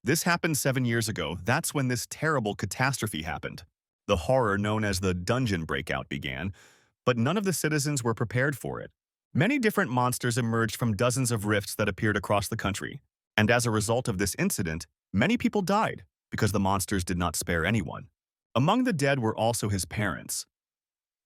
This happened 7 years ago. That's when this terrible catastrophe happened. The horror known as the dungeon breakout began, but none of the citizens were prepared for it. Many different monsters emerged from dozens of rifts that appeared across the country, and as a result of this incident, many people died because the monsters did not spare anyone. Among the dead were also his parents.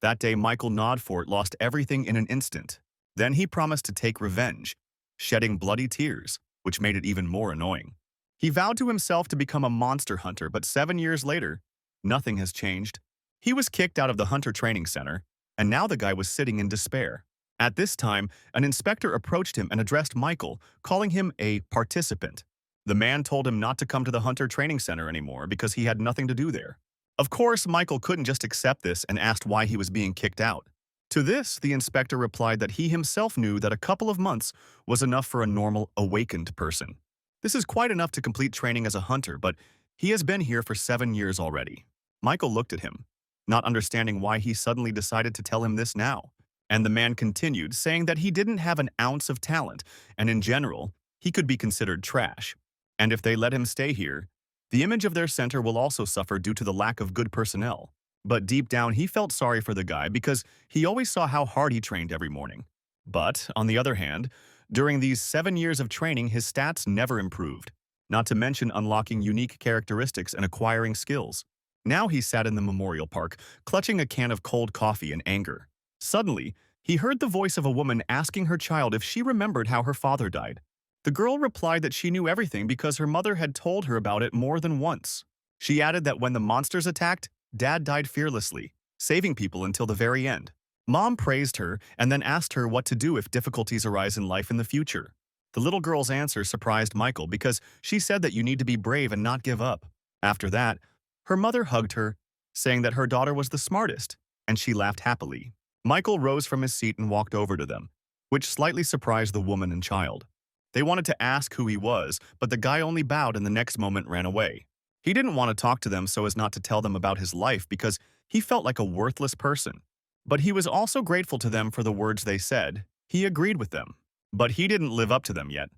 That day, Michael Nodfort lost everything in an instant. Then he promised to take revenge, shedding bloody tears, which made it even more annoying. He vowed to himself to become a monster hunter, but 7 years later, nothing has changed. He was kicked out of the hunter training center, and now the guy was sitting in despair. At this time, an inspector approached him and addressed Michael, calling him a participant. The man told him not to come to the hunter training center anymore because he had nothing to do there. Of course, Michael couldn't just accept this and asked why he was being kicked out. To this, the inspector replied that he himself knew that a couple of months was enough for a normal, awakened person. This is quite enough to complete training as a hunter, but he has been here for 7 years already. Michael looked at him, not understanding why he suddenly decided to tell him this now. And the man continued, saying that he didn't have an ounce of talent, and in general, he could be considered trash. And if they let him stay here, the image of their center will also suffer due to the lack of good personnel. But deep down, he felt sorry for the guy because he always saw how hard he trained every morning. But, on the other hand, during these 7 years of training, his stats never improved, not to mention unlocking unique characteristics and acquiring skills. Now he sat in the memorial park, clutching a can of cold coffee in anger. Suddenly, he heard the voice of a woman asking her child if she remembered how her father died. The girl replied that she knew everything because her mother had told her about it more than once. She added that when the monsters attacked, Dad died fearlessly, saving people until the very end. Mom praised her and then asked her what to do if difficulties arise in life in the future. The little girl's answer surprised Michael because she said that you need to be brave and not give up. After that, her mother hugged her, saying that her daughter was the smartest, and she laughed happily. Michael rose from his seat and walked over to them, which slightly surprised the woman and child. They wanted to ask who he was, but the guy only bowed and the next moment ran away. He didn't want to talk to them so as not to tell them about his life because he felt like a worthless person. But he was also grateful to them for the words they said. He agreed with them. But he didn't live up to them yet.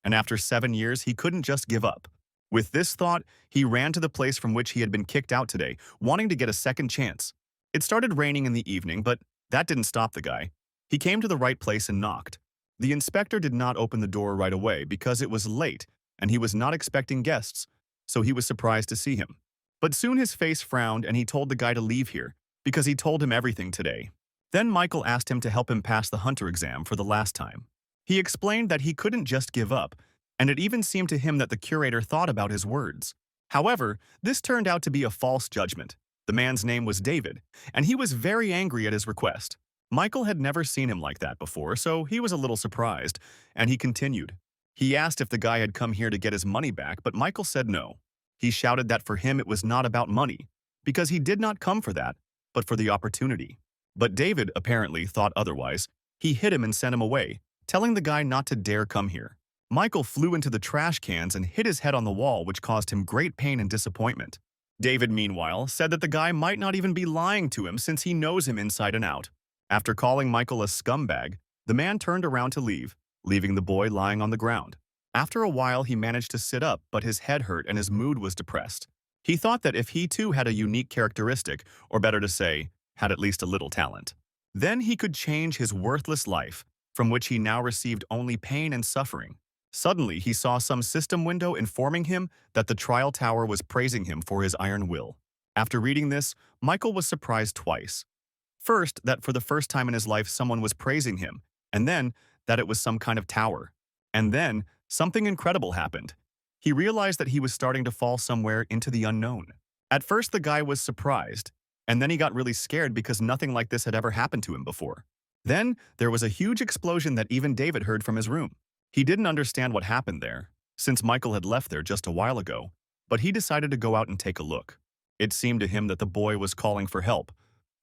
And after 7 years, he couldn't just give up. With this thought, he ran to the place from which he had been kicked out today, wanting to get a second chance. It started raining in the evening, but that didn't stop the guy. He came to the right place and knocked. The inspector did not open the door right away because it was late and he was not expecting guests, so he was surprised to see him. But soon his face frowned and he told the guy to leave here because he told him everything today. Then Michael asked him to help him pass the hunter exam for the last time. He explained that he couldn't just give up, and it even seemed to him that the curator thought about his words. However, this turned out to be a false judgment. The man's name was David, and he was very angry at his request. Michael had never seen him like that before, so he was a little surprised, and he continued. He asked if the guy had come here to get his money back, but Michael said no. He shouted that for him it was not about money, because he did not come for that, but for the opportunity. But David apparently thought otherwise. He hit him and sent him away, telling the guy not to dare come here. Michael flew into the trash cans and hit his head on the wall, which caused him great pain and disappointment. David, meanwhile, said that the guy might not even be lying to him since he knows him inside and out. After calling Michael a scumbag, the man turned around to leave, leaving the boy lying on the ground. After a while, he managed to sit up, but his head hurt and his mood was depressed. He thought that if he too had a unique characteristic, or better to say, had at least a little talent, then he could change his worthless life, from which he now received only pain and suffering. Suddenly, he saw some system window informing him that the trial tower was praising him for his iron will. After reading this, Michael was surprised twice. First, that for the first time in his life someone was praising him, and then that it was some kind of tower. And then, something incredible happened. He realized that he was starting to fall somewhere into the unknown. At first, the guy was surprised, and then he got really scared because nothing like this had ever happened to him before. Then, there was a huge explosion that even David heard from his room. He didn't understand what happened there, since Michael had left there just a while ago, but he decided to go out and take a look. It seemed to him that the boy was calling for help,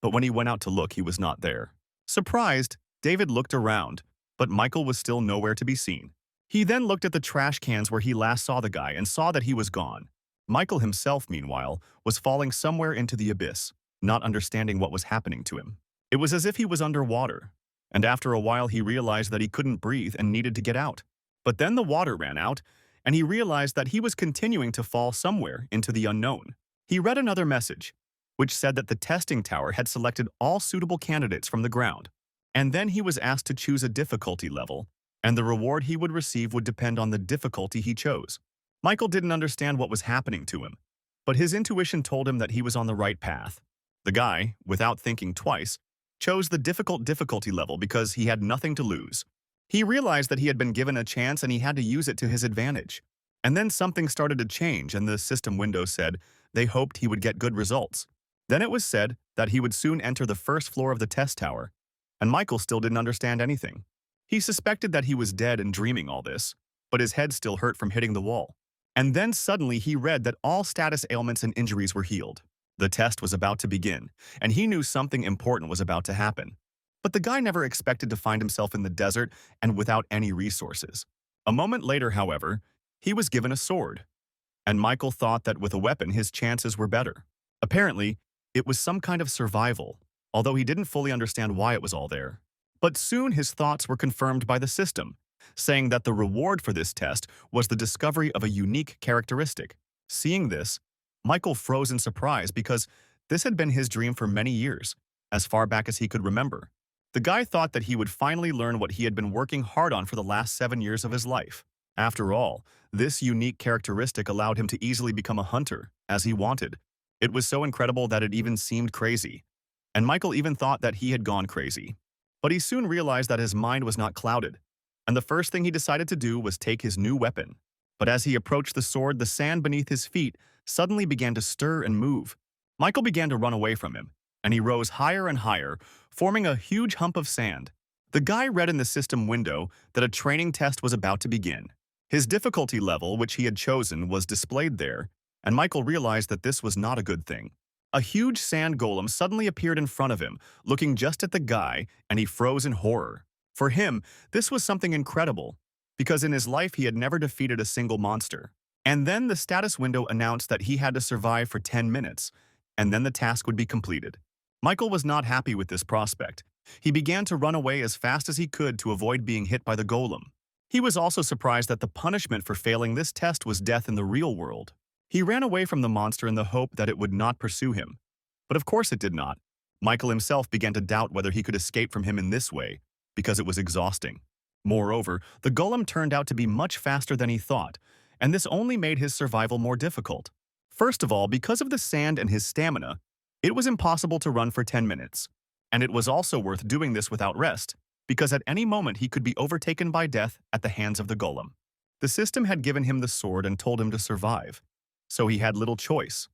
but when he went out to look, he was not there. Surprised, David looked around, but Michael was still nowhere to be seen. He then looked at the trash cans where he last saw the guy and saw that he was gone. Michael himself, meanwhile, was falling somewhere into the abyss, not understanding what was happening to him. It was as if he was underwater, and after a while he realized that he couldn't breathe and needed to get out. But then the water ran out, and he realized that he was continuing to fall somewhere into the unknown. He read another message, which said that the testing tower had selected all suitable candidates from the ground. And then he was asked to choose a difficulty level, and the reward he would receive would depend on the difficulty he chose. Michael didn't understand what was happening to him, but his intuition told him that he was on the right path. The guy, without thinking twice, chose the difficult difficulty level because he had nothing to lose. He realized that he had been given a chance and he had to use it to his advantage. And then something started to change and the system window said they hoped he would get good results. Then it was said that he would soon enter the first floor of the test tower, and Michael still didn't understand anything. He suspected that he was dead and dreaming all this, but his head still hurt from hitting the wall. And then suddenly he read that all status ailments and injuries were healed. The test was about to begin, and he knew something important was about to happen. But the guy never expected to find himself in the desert and without any resources. A moment later, however, he was given a sword, and Michael thought that with a weapon his chances were better. Apparently, it was some kind of survival, although he didn't fully understand why it was all there. But soon his thoughts were confirmed by the system, saying that the reward for this test was the discovery of a unique characteristic. Seeing this, Michael froze in surprise because this had been his dream for many years, as far back as he could remember. The guy thought that he would finally learn what he had been working hard on for the last 7 years of his life. After all, this unique characteristic allowed him to easily become a hunter, as he wanted. It was so incredible that it even seemed crazy. And Michael even thought that he had gone crazy. But he soon realized that his mind was not clouded, and the first thing he decided to do was take his new weapon. But as he approached the sword, the sand beneath his feet suddenly began to stir and move. Michael began to run away from him, and he rose higher and higher, forming a huge hump of sand. The guy read in the system window that a training test was about to begin. His difficulty level, which he had chosen, was displayed there, and Michael realized that this was not a good thing. A huge sand golem suddenly appeared in front of him, looking just at the guy, and he froze in horror. For him, this was something incredible, because in his life he had never defeated a single monster. And then the status window announced that he had to survive for 10 minutes, and then the task would be completed. Michael was not happy with this prospect. He began to run away as fast as he could to avoid being hit by the golem. He was also surprised that the punishment for failing this test was death in the real world. He ran away from the monster in the hope that it would not pursue him. But of course it did not. Michael himself began to doubt whether he could escape from him in this way, because it was exhausting. Moreover, the golem turned out to be much faster than he thought, and this only made his survival more difficult. First of all, because of the sand and his stamina, it was impossible to run for 10 minutes. And it was also worth doing this without rest, because at any moment he could be overtaken by death at the hands of the golem. The system had given him the sword and told him to survive, so he had little choice,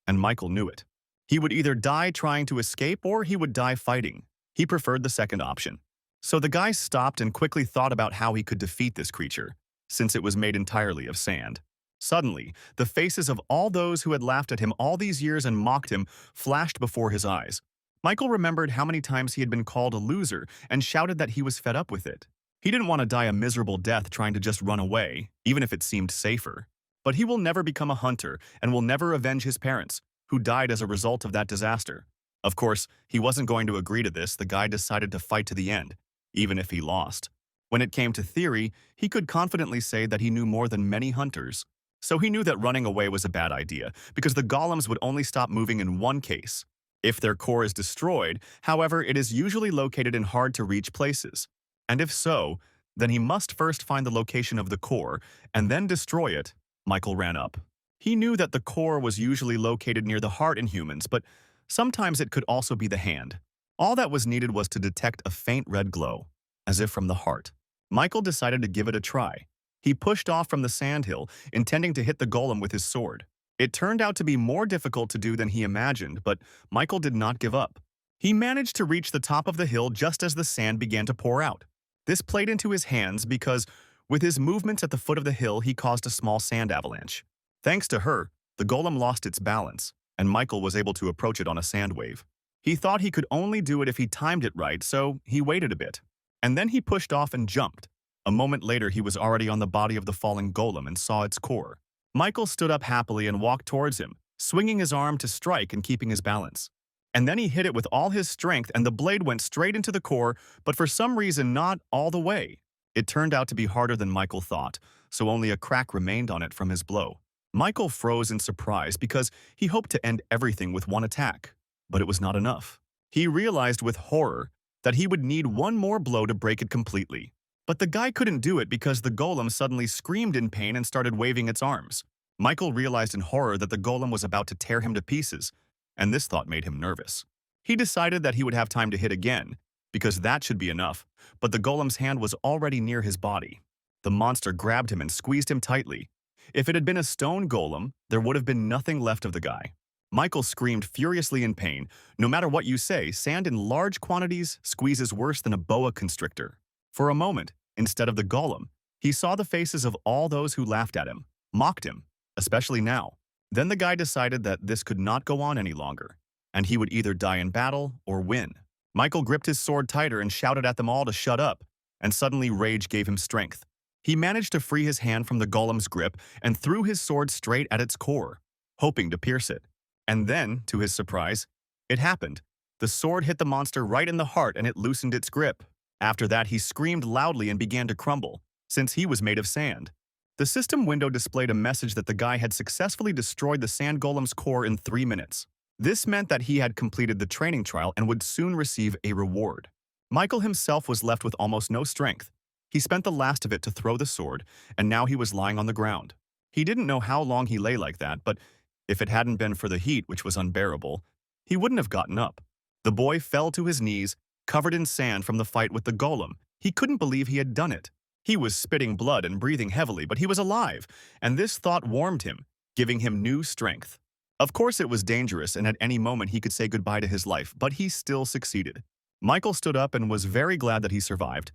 and Michael knew it. He would either die trying to escape or he would die fighting. He preferred the second option. So the guy stopped and quickly thought about how he could defeat this creature, since it was made entirely of sand. Suddenly, the faces of all those who had laughed at him all these years and mocked him flashed before his eyes. Michael remembered how many times he had been called a loser and shouted that he was fed up with it. He didn't want to die a miserable death trying to just run away, even if it seemed safer. But he will never become a hunter and will never avenge his parents, who died as a result of that disaster. Of course, he wasn't going to agree to this. The guy decided to fight to the end, even if he lost. When it came to theory, he could confidently say that he knew more than many hunters. So he knew that running away was a bad idea, because the golems would only stop moving in one case. If their core is destroyed, however, it is usually located in hard-to-reach places. And if so, then he must first find the location of the core and then destroy it. Michael ran up. He knew that the core was usually located near the heart in humans, but sometimes it could also be the hand. All that was needed was to detect a faint red glow, as if from the heart. Michael decided to give it a try. He pushed off from the sandhill, intending to hit the golem with his sword. It turned out to be more difficult to do than he imagined, but Michael did not give up. He managed to reach the top of the hill just as the sand began to pour out. This played into his hands because, with his movements at the foot of the hill, he caused a small sand avalanche. Thanks to her, the golem lost its balance, and Michael was able to approach it on a sand wave. He thought he could only do it if he timed it right, so he waited a bit. And then he pushed off and jumped. A moment later, he was already on the body of the falling golem and saw its core. Michael stood up happily and walked towards him, swinging his arm to strike and keeping his balance. And then he hit it with all his strength, and the blade went straight into the core, but for some reason not all the way. It turned out to be harder than Michael thought, so only a crack remained on it from his blow. Michael froze in surprise because he hoped to end everything with one attack, but it was not enough. He realized with horror that he would need one more blow to break it completely. But the guy couldn't do it because the golem suddenly screamed in pain and started waving its arms. Michael realized in horror that the golem was about to tear him to pieces, and this thought made him nervous. He decided that he would have time to hit again, because that should be enough, but the golem's hand was already near his body. The monster grabbed him and squeezed him tightly. If it had been a stone golem, there would have been nothing left of the guy. Michael screamed furiously in pain. No matter what you say, sand in large quantities squeezes worse than a boa constrictor. For a moment, instead of the golem, he saw the faces of all those who laughed at him, mocked him, especially now. Then the guy decided that this could not go on any longer, and he would either die in battle or win. Michael gripped his sword tighter and shouted at them all to shut up, and suddenly rage gave him strength. He managed to free his hand from the golem's grip and threw his sword straight at its core, hoping to pierce it. And then, to his surprise, it happened. The sword hit the monster right in the heart and it loosened its grip. After that, he screamed loudly and began to crumble, since he was made of sand. The system window displayed a message that the guy had successfully destroyed the sand golem's core in 3 minutes. This meant that he had completed the training trial and would soon receive a reward. Michael himself was left with almost no strength. He spent the last of it to throw the sword, and now he was lying on the ground. He didn't know how long he lay like that, but if it hadn't been for the heat, which was unbearable, he wouldn't have gotten up. The boy fell to his knees, covered in sand from the fight with the golem. He couldn't believe he had done it. He was spitting blood and breathing heavily, but he was alive, and this thought warmed him, giving him new strength. Of course it was dangerous, and at any moment he could say goodbye to his life, but he still succeeded. Michael stood up and was very glad that he survived,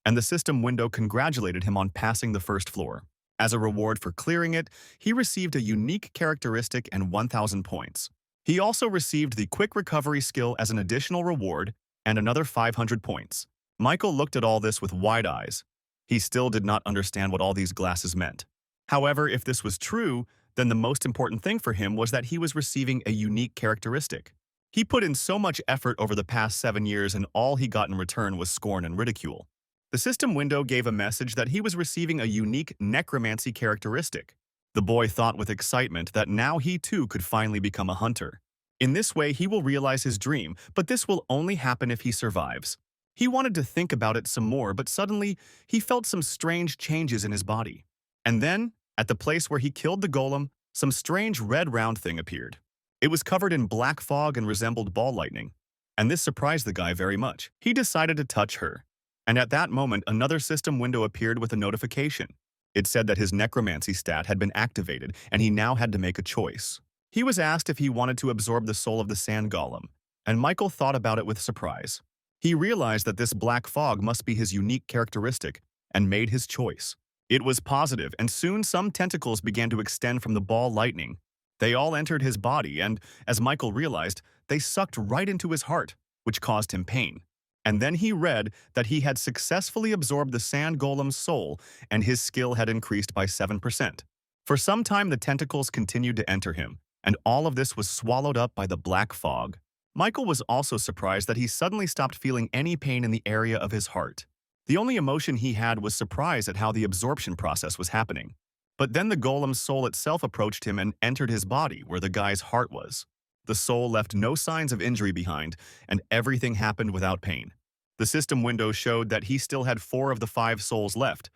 and the system window congratulated him on passing the first floor. As a reward for clearing it, he received a unique characteristic and 1,000 points. He also received the quick recovery skill as an additional reward and another 500 points. Michael looked at all this with wide eyes. He still did not understand what all these glasses meant. However, if this was true, then the most important thing for him was that he was receiving a unique characteristic. He put in so much effort over the past 7 years and all he got in return was scorn and ridicule. The system window gave a message that he was receiving a unique necromancy characteristic. The boy thought with excitement that now he too could finally become a hunter. In this way, he will realize his dream, but this will only happen if he survives. He wanted to think about it some more, but suddenly he felt some strange changes in his body. And then, at the place where he killed the golem, some strange red round thing appeared. It was covered in black fog and resembled ball lightning, and this surprised the guy very much. He decided to touch her, and at that moment another system window appeared with a notification. It said that his necromancy stat had been activated, and he now had to make a choice. He was asked if he wanted to absorb the soul of the sand golem, and Michael thought about it with surprise. He realized that this black fog must be his unique characteristic, and made his choice. It was positive, and soon some tentacles began to extend from the ball lightning. They all entered his body, and, as Michael realized, they sucked right into his heart, which caused him pain. And then he read that he had successfully absorbed the sand golem's soul, and his skill had increased by 7%. For some time, the tentacles continued to enter him, and all of this was swallowed up by the black fog. Michael was also surprised that he suddenly stopped feeling any pain in the area of his heart. The only emotion he had was surprise at how the absorption process was happening. But then the golem's soul itself approached him and entered his body where the guy's heart was. The soul left no signs of injury behind, and everything happened without pain. The system window showed that he still had 4 of the 5 souls left,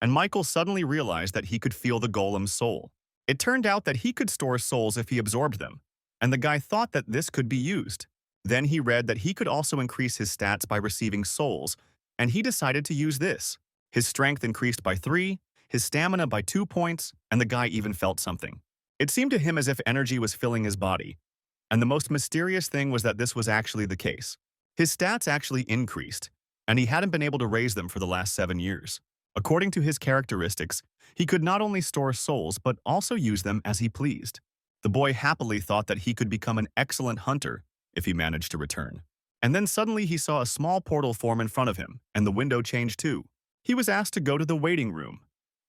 and Michael suddenly realized that he could feel the golem's soul. It turned out that he could store souls if he absorbed them, and the guy thought that this could be used. Then he read that he could also increase his stats by receiving souls, and he decided to use this. His strength increased by 3, his stamina by 2 points, and the guy even felt something. It seemed to him as if energy was filling his body, and the most mysterious thing was that this was actually the case. His stats actually increased, and he hadn't been able to raise them for the last 7 years. According to his characteristics, he could not only store souls but also use them as he pleased. The boy happily thought that he could become an excellent hunter if he managed to return. And then suddenly he saw a small portal form in front of him, and the window changed too. He was asked to go to the waiting room,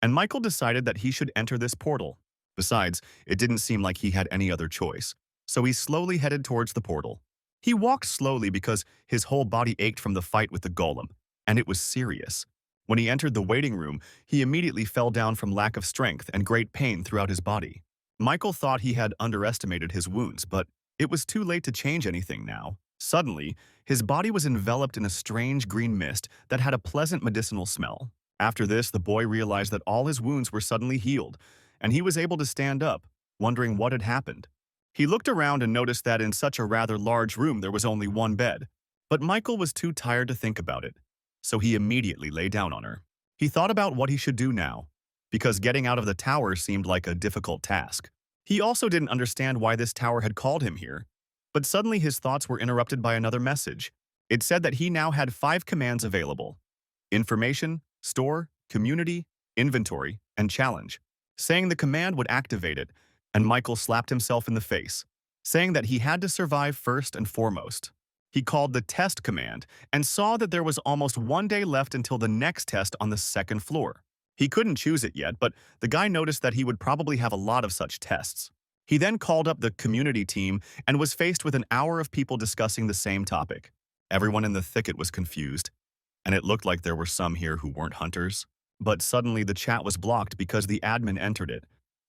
and Michael decided that he should enter this portal. Besides, it didn't seem like he had any other choice, so he slowly headed towards the portal. He walked slowly because his whole body ached from the fight with the golem, and it was serious. When he entered the waiting room, he immediately fell down from lack of strength and great pain throughout his body. Michael thought he had underestimated his wounds, but it was too late to change anything now. Suddenly, his body was enveloped in a strange green mist that had a pleasant medicinal smell. After this, the boy realized that all his wounds were suddenly healed, and he was able to stand up, wondering what had happened. He looked around and noticed that in such a rather large room there was only one bed. But Michael was too tired to think about it, so he immediately lay down on her. He thought about what he should do now, because getting out of the tower seemed like a difficult task. He also didn't understand why this tower had called him here, but suddenly his thoughts were interrupted by another message. It said that he now had 5 commands available: information, store, community, inventory, and challenge, saying the command would activate it, and Michael slapped himself in the face, saying that he had to survive first and foremost. He called the test command and saw that there was almost 1 day left until the next test on the 2nd floor. He couldn't choose it yet, but the guy noticed that he would probably have a lot of such tests. He then called up the community team and was faced with an hour of people discussing the same topic. Everyone in the thicket was confused, and it looked like there were some here who weren't hunters. But suddenly the chat was blocked because the admin entered it,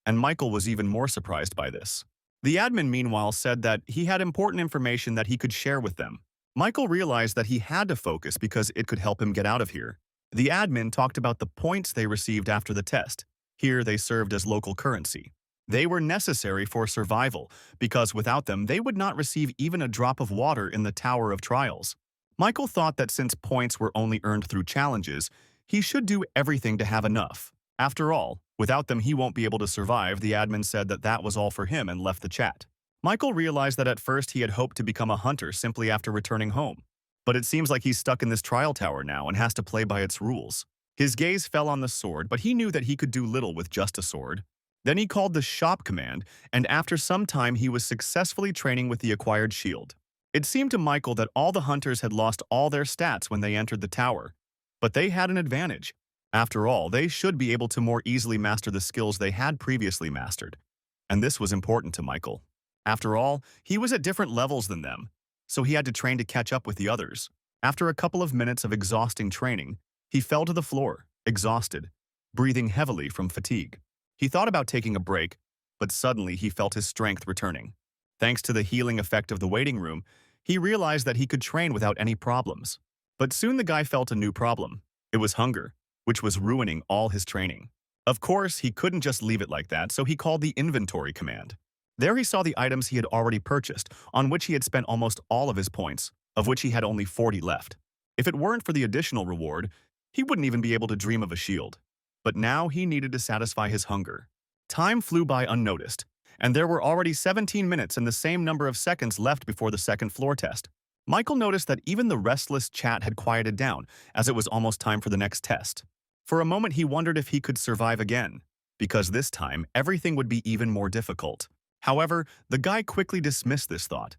and Michael was even more surprised by this. The admin, meanwhile, said that he had important information that he could share with them. Michael realized that he had to focus because it could help him get out of here. The admin talked about the points they received after the test. Here they served as local currency. They were necessary for survival because without them they would not receive even a drop of water in the Tower of Trials. Michael thought that since points were only earned through challenges, he should do everything to have enough. After all, without them he won't be able to survive. The admin said that that was all for him and left the chat. Michael realized that at first he had hoped to become a hunter simply after returning home. But it seems like he's stuck in this trial tower now and has to play by its rules. His gaze fell on the sword, but he knew that he could do little with just a sword. Then he called the shop command, and after some time he was successfully training with the acquired shield. It seemed to Michael that all the hunters had lost all their stats when they entered the tower, but they had an advantage. After all, they should be able to more easily master the skills they had previously mastered. And this was important to Michael. After all, he was at different levels than them, so he had to train to catch up with the others. After a couple of minutes of exhausting training, he fell to the floor, exhausted, breathing heavily from fatigue. He thought about taking a break, but suddenly he felt his strength returning. Thanks to the healing effect of the waiting room, he realized that he could train without any problems. But soon the guy felt a new problem. It was hunger, which was ruining all his training. Of course, he couldn't just leave it like that, so he called the inventory command. There he saw the items he had already purchased, on which he had spent almost all of his points, of which he had only 40 left. If it weren't for the additional reward, he wouldn't even be able to dream of a shield. But now he needed to satisfy his hunger. Time flew by unnoticed, and there were already 17 minutes and the same number of seconds left before the 2nd floor test. Michael noticed that even the restless chat had quieted down, as it was almost time for the next test. For a moment he wondered if he could survive again, because this time everything would be even more difficult. However, the guy quickly dismissed this thought,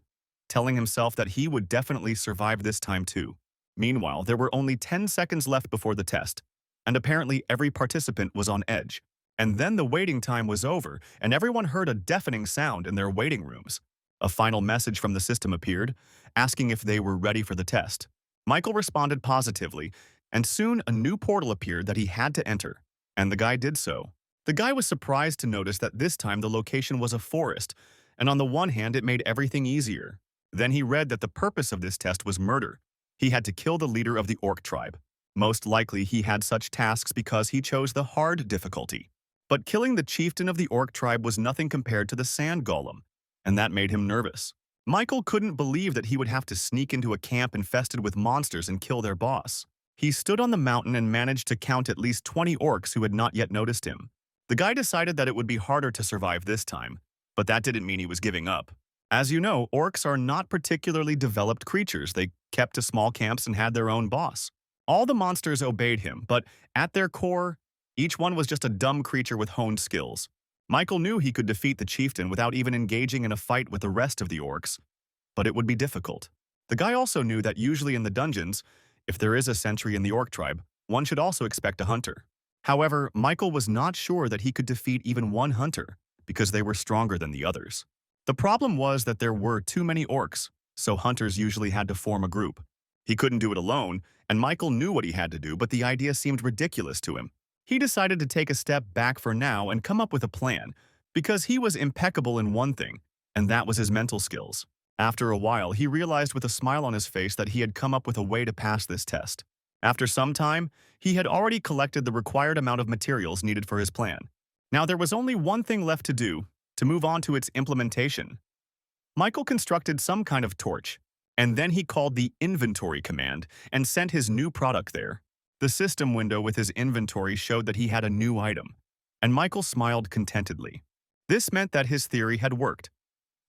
telling himself that he would definitely survive this time too. Meanwhile, there were only 10 seconds left before the test, and apparently every participant was on edge. And then the waiting time was over, and everyone heard a deafening sound in their waiting rooms. A final message from the system appeared, asking if they were ready for the test. Michael responded positively, and soon a new portal appeared that he had to enter, and the guy did so. The guy was surprised to notice that this time the location was a forest, and on the one hand it made everything easier. Then he read that the purpose of this test was murder. He had to kill the leader of the orc tribe. Most likely he had such tasks because he chose the hard difficulty. But killing the chieftain of the orc tribe was nothing compared to the sand golem, and that made him nervous. Michael couldn't believe that he would have to sneak into a camp infested with monsters and kill their boss. He stood on the mountain and managed to count at least 20 orcs who had not yet noticed him. The guy decided that it would be harder to survive this time, but that didn't mean he was giving up. As you know, orcs are not particularly developed creatures. They kept to small camps and had their own boss. All the monsters obeyed him, but at their core, each one was just a dumb creature with honed skills. Michael knew he could defeat the chieftain without even engaging in a fight with the rest of the orcs, but it would be difficult. The guy also knew that usually in the dungeons, if there is a sentry in the orc tribe, one should also expect a hunter. However, Michael was not sure that he could defeat even one hunter, because they were stronger than the others. The problem was that there were too many orcs, so hunters usually had to form a group. He couldn't do it alone, and Michael knew what he had to do, but the idea seemed ridiculous to him. He decided to take a step back for now and come up with a plan, because he was impeccable in one thing, and that was his mental skills. After a while, he realized with a smile on his face that he had come up with a way to pass this test. After some time, he had already collected the required amount of materials needed for his plan. Now there was only one thing left to do, to move on to its implementation. Michael constructed some kind of torch, and then he called the inventory command and sent his new product there. The system window with his inventory showed that he had a new item, and Michael smiled contentedly. This meant that his theory had worked,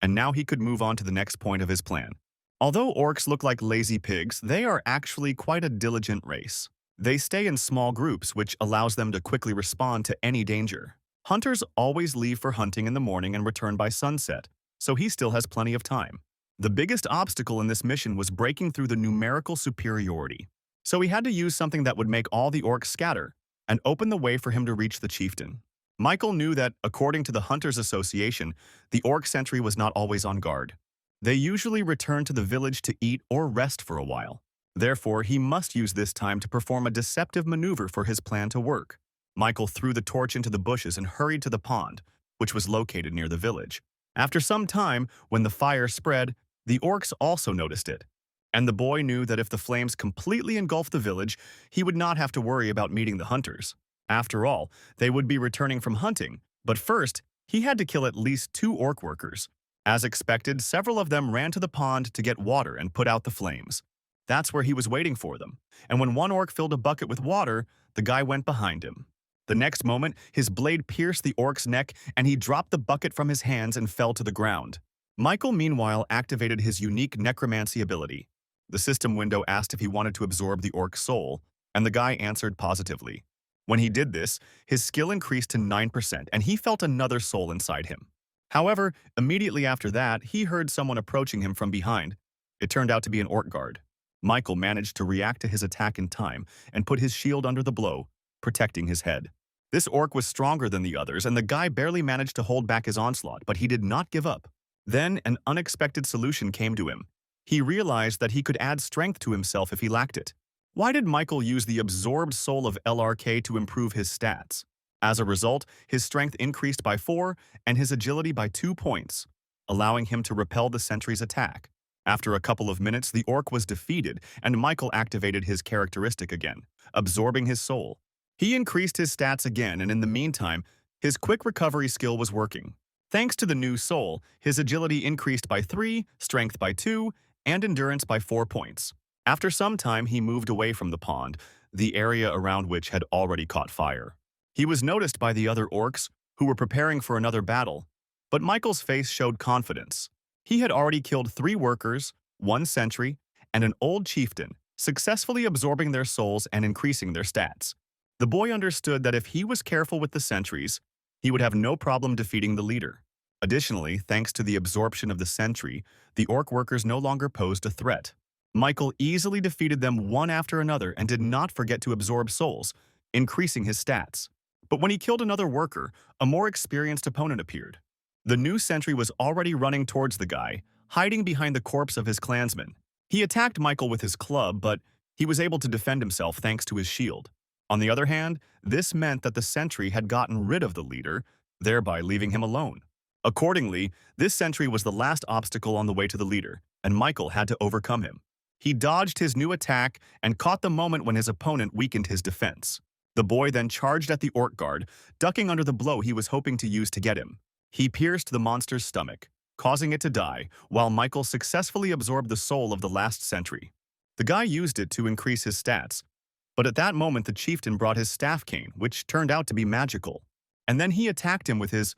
and now he could move on to the next point of his plan. Although orcs look like lazy pigs, they are actually quite a diligent race. They stay in small groups, which allows them to quickly respond to any danger. Hunters always leave for hunting in the morning and return by sunset, so he still has plenty of time. The biggest obstacle in this mission was breaking through the numerical superiority, so he had to use something that would make all the orcs scatter and open the way for him to reach the chieftain. Michael knew that, according to the Hunters Association, the orc sentry was not always on guard. They usually return to the village to eat or rest for a while. Therefore, he must use this time to perform a deceptive maneuver for his plan to work. Michael threw the torch into the bushes and hurried to the pond, which was located near the village. After some time, when the fire spread, the orcs also noticed it. And the boy knew that if the flames completely engulfed the village, he would not have to worry about meeting the hunters. After all, they would be returning from hunting, but first, he had to kill at least 2 orc workers. As expected, several of them ran to the pond to get water and put out the flames. That's where he was waiting for them, and when one orc filled a bucket with water, the guy went behind him. The next moment, his blade pierced the orc's neck and he dropped the bucket from his hands and fell to the ground. Michael, meanwhile, activated his unique necromancy ability. The system window asked if he wanted to absorb the orc's soul, and the guy answered positively. When he did this, his skill increased to 9% and he felt another soul inside him. However, immediately after that, he heard someone approaching him from behind. It turned out to be an orc guard. Michael managed to react to his attack in time and put his shield under the blow, protecting his head. This orc was stronger than the others, and the guy barely managed to hold back his onslaught, but he did not give up. Then, an unexpected solution came to him. He realized that he could add strength to himself if he lacked it. Why did Michael use the absorbed soul of LRK to improve his stats? As a result, his strength increased by 4 and his agility by 2 points, allowing him to repel the sentry's attack. After a couple of minutes, the orc was defeated, and Michael activated his characteristic again, absorbing his soul. He increased his stats again, and in the meantime, his quick recovery skill was working. Thanks to the new soul, his agility increased by 3, strength by 2, and endurance by 4 points. After some time, he moved away from the pond, the area around which had already caught fire. He was noticed by the other orcs, who were preparing for another battle, but Michael's face showed confidence. He had already killed 3 workers, 1 sentry, and an old chieftain, successfully absorbing their souls and increasing their stats. The boy understood that if he was careful with the sentries, he would have no problem defeating the leader. Additionally, thanks to the absorption of the sentry, the orc workers no longer posed a threat. Michael easily defeated them one after another and did not forget to absorb souls, increasing his stats. But when he killed another worker, a more experienced opponent appeared. The new sentry was already running towards the guy, hiding behind the corpse of his clansman. He attacked Michael with his club, but he was able to defend himself thanks to his shield. On the other hand, this meant that the sentry had gotten rid of the leader, thereby leaving him alone. Accordingly, this sentry was the last obstacle on the way to the leader, and Michael had to overcome him. He dodged his new attack and caught the moment when his opponent weakened his defense. The boy then charged at the orc guard, ducking under the blow he was hoping to use to get him. He pierced the monster's stomach, causing it to die, while Michael successfully absorbed the soul of the last sentry. The guy used it to increase his stats, but at that moment the chieftain brought his staff cane, which turned out to be magical. And then he attacked him with his...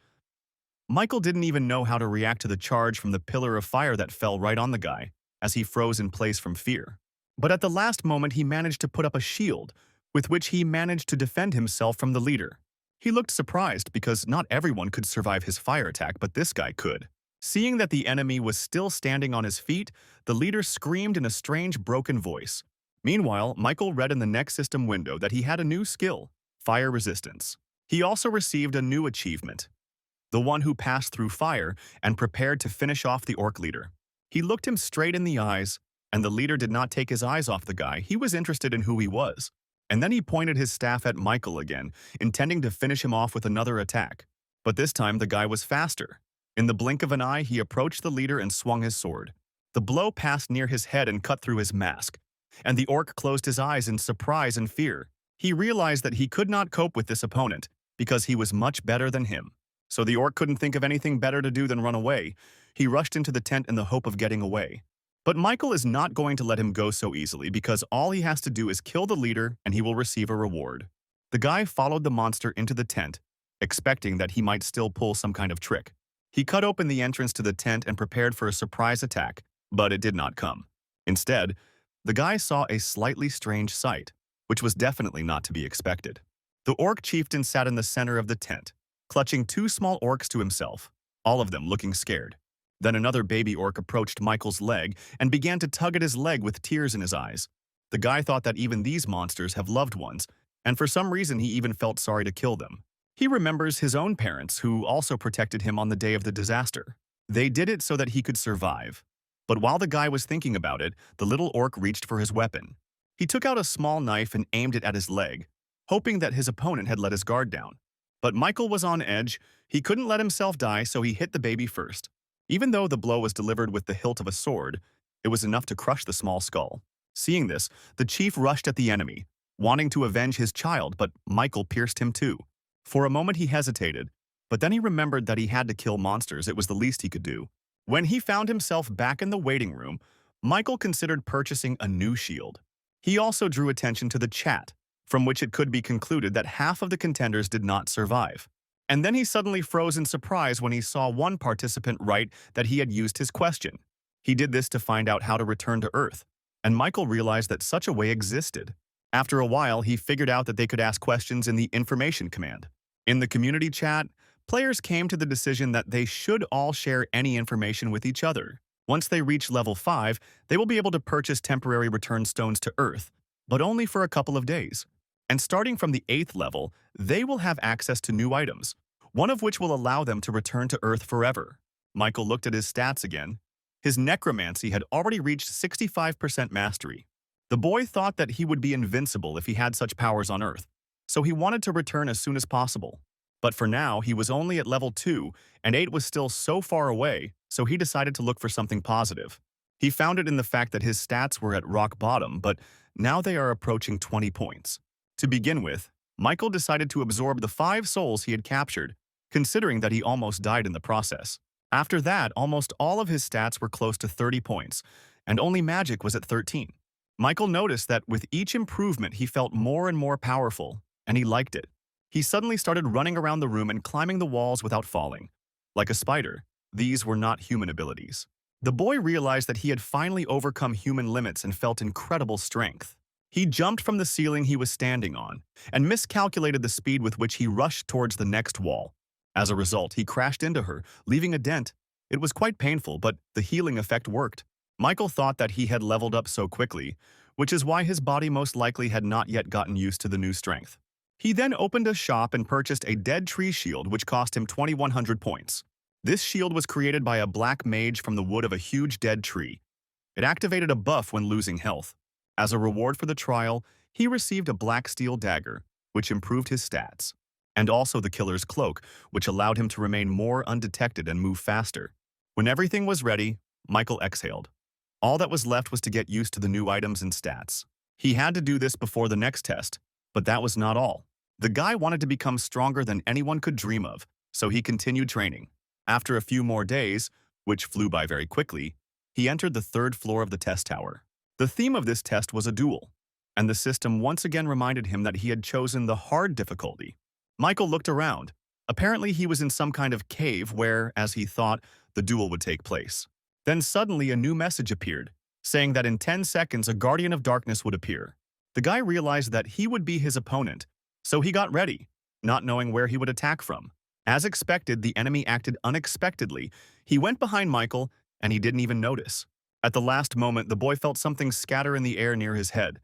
Michael didn't even know how to react to the charge from the pillar of fire that fell right on the guy, as he froze in place from fear. But at the last moment he managed to put up a shield, with which he managed to defend himself from the leader. He looked surprised because not everyone could survive his fire attack, but this guy could. Seeing that the enemy was still standing on his feet, the leader screamed in a strange broken voice. Meanwhile, Michael read in the next system window that he had a new skill, fire resistance. He also received a new achievement, the one who passed through fire and prepared to finish off the orc leader. He looked him straight in the eyes, And the leader did not take his eyes off the guy. He was interested in who he was. And then he pointed his staff at Michael again, intending to finish him off with another attack. But this time, the guy was faster. In the blink of an eye, he approached the leader and swung his sword. The blow passed near his head and cut through his mask. And the orc closed his eyes in surprise and fear. He realized that he could not cope with this opponent because he was much better than him. So the orc couldn't think of anything better to do than run away. He rushed into the tent in the hope of getting away. But Michael is not going to let him go so easily because all he has to do is kill the leader and he will receive a reward. The guy followed the monster into the tent, expecting that he might still pull some kind of trick. He cut open the entrance to the tent and prepared for a surprise attack, but it did not come. Instead, the guy saw a slightly strange sight, which was definitely not to be expected. The orc chieftain sat in the center of the tent, clutching two small orcs to himself, all of them looking scared. Then another baby orc approached Michael's leg and began to tug at his leg with tears in his eyes. The guy thought that even these monsters have loved ones, and for some reason he even felt sorry to kill them. He remembers his own parents who also protected him on the day of the disaster. They did it so that he could survive. But while the guy was thinking about it, the little orc reached for his weapon. He took out a small knife and aimed it at his leg, hoping that his opponent had let his guard down. But Michael was on edge. He couldn't let himself die, so he hit the baby first. Even though the blow was delivered with the hilt of a sword, it was enough to crush the small skull. Seeing this, the chief rushed at the enemy, wanting to avenge his child, but Michael pierced him too. For a moment he hesitated, but then he remembered that he had to kill monsters. It was the least he could do. When he found himself back in the waiting room, Michael considered purchasing a new shield. He also drew attention to the chat, from which it could be concluded that half of the contenders did not survive. And then he suddenly froze in surprise when he saw one participant write that he had used his question. He did this to find out how to return to Earth, and Michael realized that such a way existed. After a while, he figured out that they could ask questions in the information command. In the community chat, players came to the decision that they should all share any information with each other. Once they reach level 5, they will be able to purchase temporary return stones to Earth, but only for a couple of days. And starting from the 8th level, they will have access to new items, one of which will allow them to return to Earth forever. Michael looked at his stats again. His necromancy had already reached 65% mastery. The boy thought that he would be invincible if he had such powers on Earth, so he wanted to return as soon as possible. But for now, he was only at level 2, and 8 was still so far away, so he decided to look for something positive. He found it in the fact that his stats were at rock bottom, but now they are approaching 20 points. To begin with, Michael decided to absorb the 5 souls he had captured, considering that he almost died in the process. After that, almost all of his stats were close to 30 points, and only magic was at 13. Michael noticed that with each improvement he felt more and more powerful, and he liked it. He suddenly started running around the room and climbing the walls without falling. Like a spider, these were not human abilities. The boy realized that he had finally overcome human limits and felt incredible strength. He jumped from the ceiling he was standing on and miscalculated the speed with which he rushed towards the next wall. As a result, he crashed into her, leaving a dent. It was quite painful, but the healing effect worked. Michael thought that he had leveled up so quickly, which is why his body most likely had not yet gotten used to the new strength. He then opened a shop and purchased a dead tree shield which cost him 2,100 points. This shield was created by a black mage from the wood of a huge dead tree. It activated a buff when losing health. As a reward for the trial, he received a black steel dagger, which improved his stats, and also the killer's cloak, which allowed him to remain more undetected and move faster. When everything was ready, Michael exhaled. All that was left was to get used to the new items and stats. He had to do this before the next test, but that was not all. The guy wanted to become stronger than anyone could dream of, so he continued training. After a few more days, which flew by very quickly, he entered the 3rd floor of the test tower. The theme of this test was a duel, and the system once again reminded him that he had chosen the hard difficulty. Michael looked around. Apparently he was in some kind of cave where, as he thought, the duel would take place. Then suddenly a new message appeared, saying that in 10 seconds a guardian of darkness would appear. The guy realized that he would be his opponent, so he got ready, not knowing where he would attack from. As expected, the enemy acted unexpectedly. He went behind Michael, and he didn't even notice. At the last moment, the boy felt something scatter in the air near his head,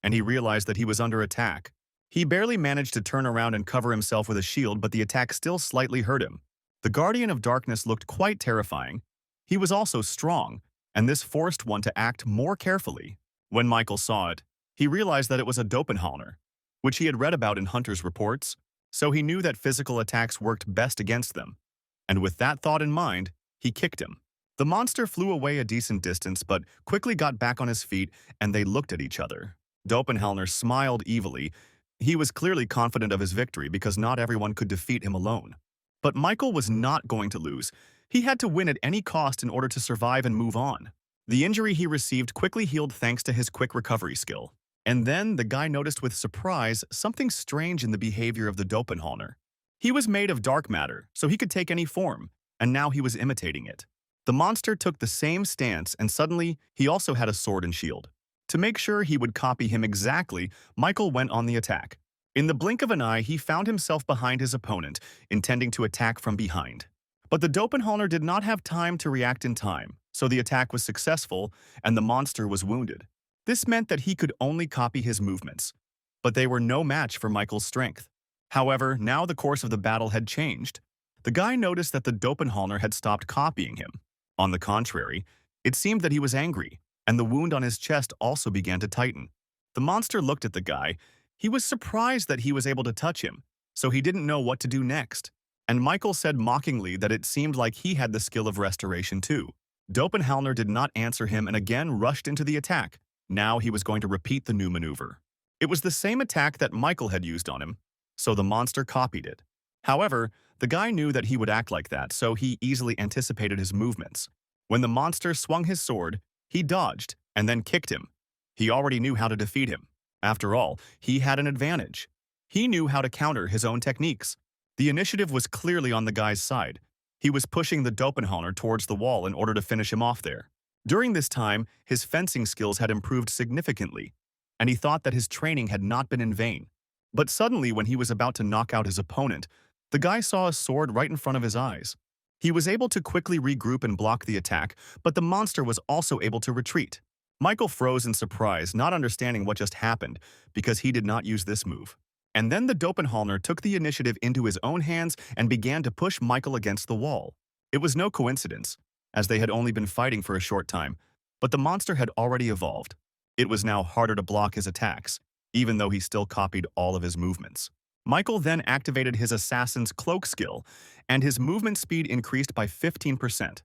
and he realized that he was under attack. He barely managed to turn around and cover himself with a shield, but the attack still slightly hurt him. The Guardian of Darkness looked quite terrifying. He was also strong, and this forced one to act more carefully. When Michael saw it, he realized that it was a doppelganger, which he had read about in Hunter's reports, so he knew that physical attacks worked best against them. And with that thought in mind, he kicked him. The monster flew away a decent distance but quickly got back on his feet and they looked at each other. Doppelganger smiled evilly. He was clearly confident of his victory because not everyone could defeat him alone. But Michael was not going to lose. He had to win at any cost in order to survive and move on. The injury he received quickly healed thanks to his quick recovery skill. And then the guy noticed with surprise something strange in the behavior of the doppelganger. He was made of dark matter, so he could take any form, and now he was imitating it. The monster took the same stance and suddenly he also had a sword and shield. To make sure he would copy him exactly, Michael went on the attack. In the blink of an eye, he found himself behind his opponent, intending to attack from behind. But the doppelganger did not have time to react in time, so the attack was successful and the monster was wounded. This meant that he could only copy his movements, but they were no match for Michael's strength. However, now the course of the battle had changed. The guy noticed that the doppelganger had stopped copying him. On the contrary, it seemed that he was angry, and the wound on his chest also began to tighten. The monster looked at the guy. He was surprised that he was able to touch him, so he didn't know what to do next. And Michael said mockingly that it seemed like he had the skill of restoration too. Doppelganger did not answer him and again rushed into the attack. Now he was going to repeat the new maneuver. It was the same attack that Michael had used on him, so the monster copied it. However, the guy knew that he would act like that, so he easily anticipated his movements. When the monster swung his sword, he dodged and then kicked him. He already knew how to defeat him. After all, he had an advantage. He knew how to counter his own techniques. The initiative was clearly on the guy's side. He was pushing the doppelganger towards the wall in order to finish him off there. During this time, his fencing skills had improved significantly, and he thought that his training had not been in vain. But suddenly, when he was about to knock out his opponent, the guy saw a sword right in front of his eyes. He was able to quickly regroup and block the attack, but the monster was also able to retreat. Michael froze in surprise, not understanding what just happened, because he did not use this move. And then the doppelganger took the initiative into his own hands and began to push Michael against the wall. It was no coincidence, as they had only been fighting for a short time, but the monster had already evolved. It was now harder to block his attacks, even though he still copied all of his movements. Michael then activated his assassin's cloak skill, and his movement speed increased by 15%.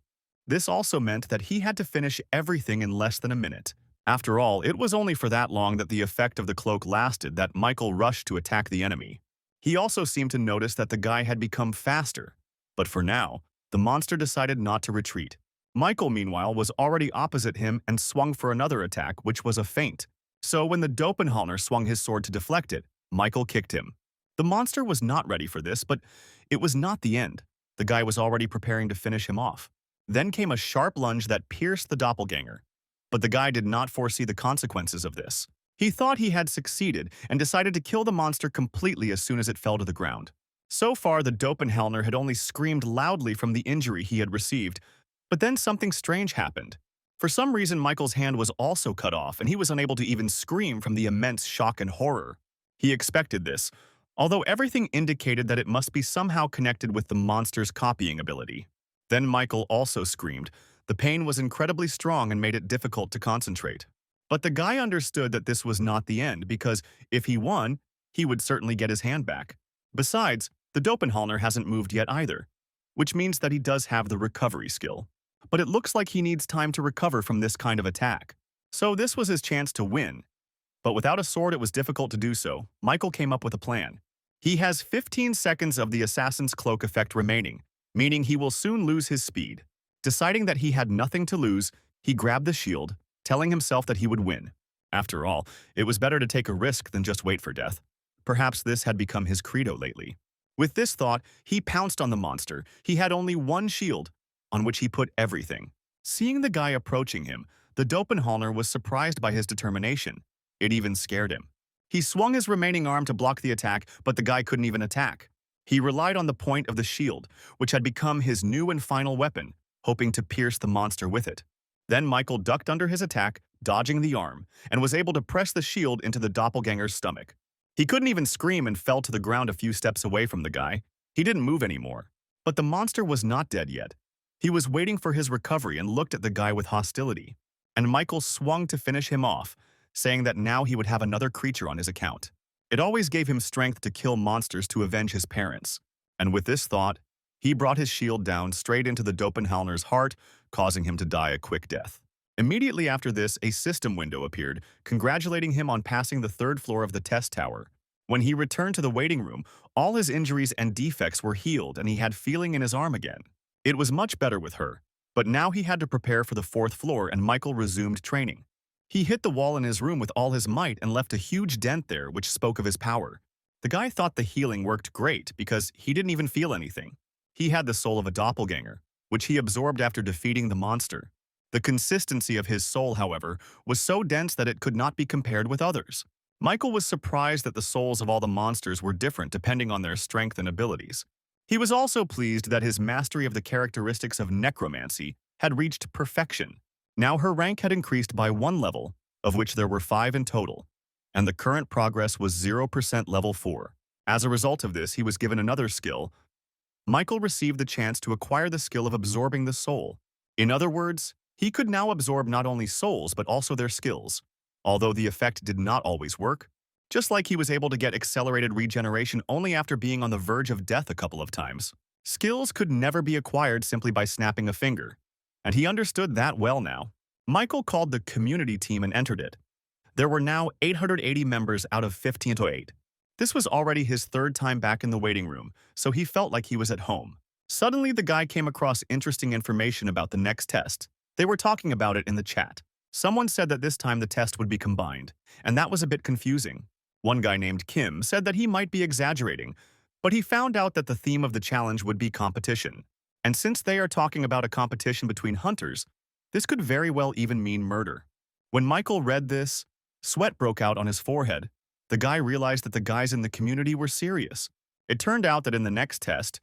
This also meant that he had to finish everything in less than a minute. After all, it was only for that long that the effect of the cloak lasted that Michael rushed to attack the enemy. He also seemed to notice that the guy had become faster, but for now, the monster decided not to retreat. Michael, meanwhile, was already opposite him and swung for another attack, which was a feint. So when the doppelganger swung his sword to deflect it, Michael kicked him. The monster was not ready for this, but it was not the end. The guy was already preparing to finish him off. Then came a sharp lunge that pierced the doppelganger. But the guy did not foresee the consequences of this. He thought he had succeeded and decided to kill the monster completely as soon as it fell to the ground. So far, the doppelganger had only screamed loudly from the injury he had received, but then something strange happened. For some reason, Michael's hand was also cut off, and he was unable to even scream from the immense shock and horror. He expected this, although everything indicated that it must be somehow connected with the monster's copying ability. Then Michael also screamed. The pain was incredibly strong and made it difficult to concentrate. But the guy understood that this was not the end, because if he won, he would certainly get his hand back. Besides, the doppelganger hasn't moved yet either, which means that he does have the recovery skill. But it looks like he needs time to recover from this kind of attack. So this was his chance to win. But without a sword, it was difficult to do so. Michael came up with a plan. He has 15 seconds of the assassin's cloak effect remaining, meaning he will soon lose his speed. Deciding that he had nothing to lose, he grabbed the shield, telling himself that he would win. After all, it was better to take a risk than just wait for death. Perhaps this had become his credo lately. With this thought, he pounced on the monster. He had only one shield, on which he put everything. Seeing the guy approaching him, the doppelganger was surprised by his determination. It even scared him. He swung his remaining arm to block the attack, but the guy couldn't even attack. He relied on the point of the shield, which had become his new and final weapon, hoping to pierce the monster with it. Then Michael ducked under his attack, dodging the arm, and was able to press the shield into the doppelganger's stomach. He couldn't even scream and fell to the ground a few steps away from the guy. He didn't move anymore. But the monster was not dead yet. He was waiting for his recovery and looked at the guy with hostility. And Michael swung to finish him off, saying that now he would have another creature on his account. It always gave him strength to kill monsters to avenge his parents. And with this thought, he brought his shield down straight into the Doppelganger's heart, causing him to die a quick death. Immediately after this, a system window appeared, congratulating him on passing the third floor of the test tower. When he returned to the waiting room, all his injuries and defects were healed and he had feeling in his arm again. It was much better with her, but now he had to prepare for the fourth floor and Michael resumed training. He hit the wall in his room with all his might and left a huge dent there which spoke of his power. The guy thought the healing worked great because he didn't even feel anything. He had the soul of a doppelganger, which he absorbed after defeating the monster. The consistency of his soul, however, was so dense that it could not be compared with others. Michael was surprised that the souls of all the monsters were different depending on their strength and abilities. He was also pleased that his mastery of the characteristics of necromancy had reached perfection. Now her rank had increased by 1 level, of which there were 5 in total, and the current progress was 0% level 4. As a result of this, he was given another skill. Michael received the chance to acquire the skill of absorbing the soul. In other words, he could now absorb not only souls but also their skills, although the effect did not always work. Just like he was able to get accelerated regeneration only after being on the verge of death a couple of times. Skills could never be acquired simply by snapping a finger, and he understood that well now. Michael called the community team and entered it. There were now 880 members out of 1508. This was already his third time back in the waiting room, so he felt like he was at home. Suddenly, the guy came across interesting information about the next test. They were talking about it in the chat. Someone said that this time the test would be combined, and that was a bit confusing. One guy named Kim said that he might be exaggerating, but he found out that the theme of the challenge would be competition. And since they are talking about a competition between hunters, this could very well even mean murder. When Michael read this, sweat broke out on his forehead. The guy realized that the guys in the community were serious. It turned out that in the next test,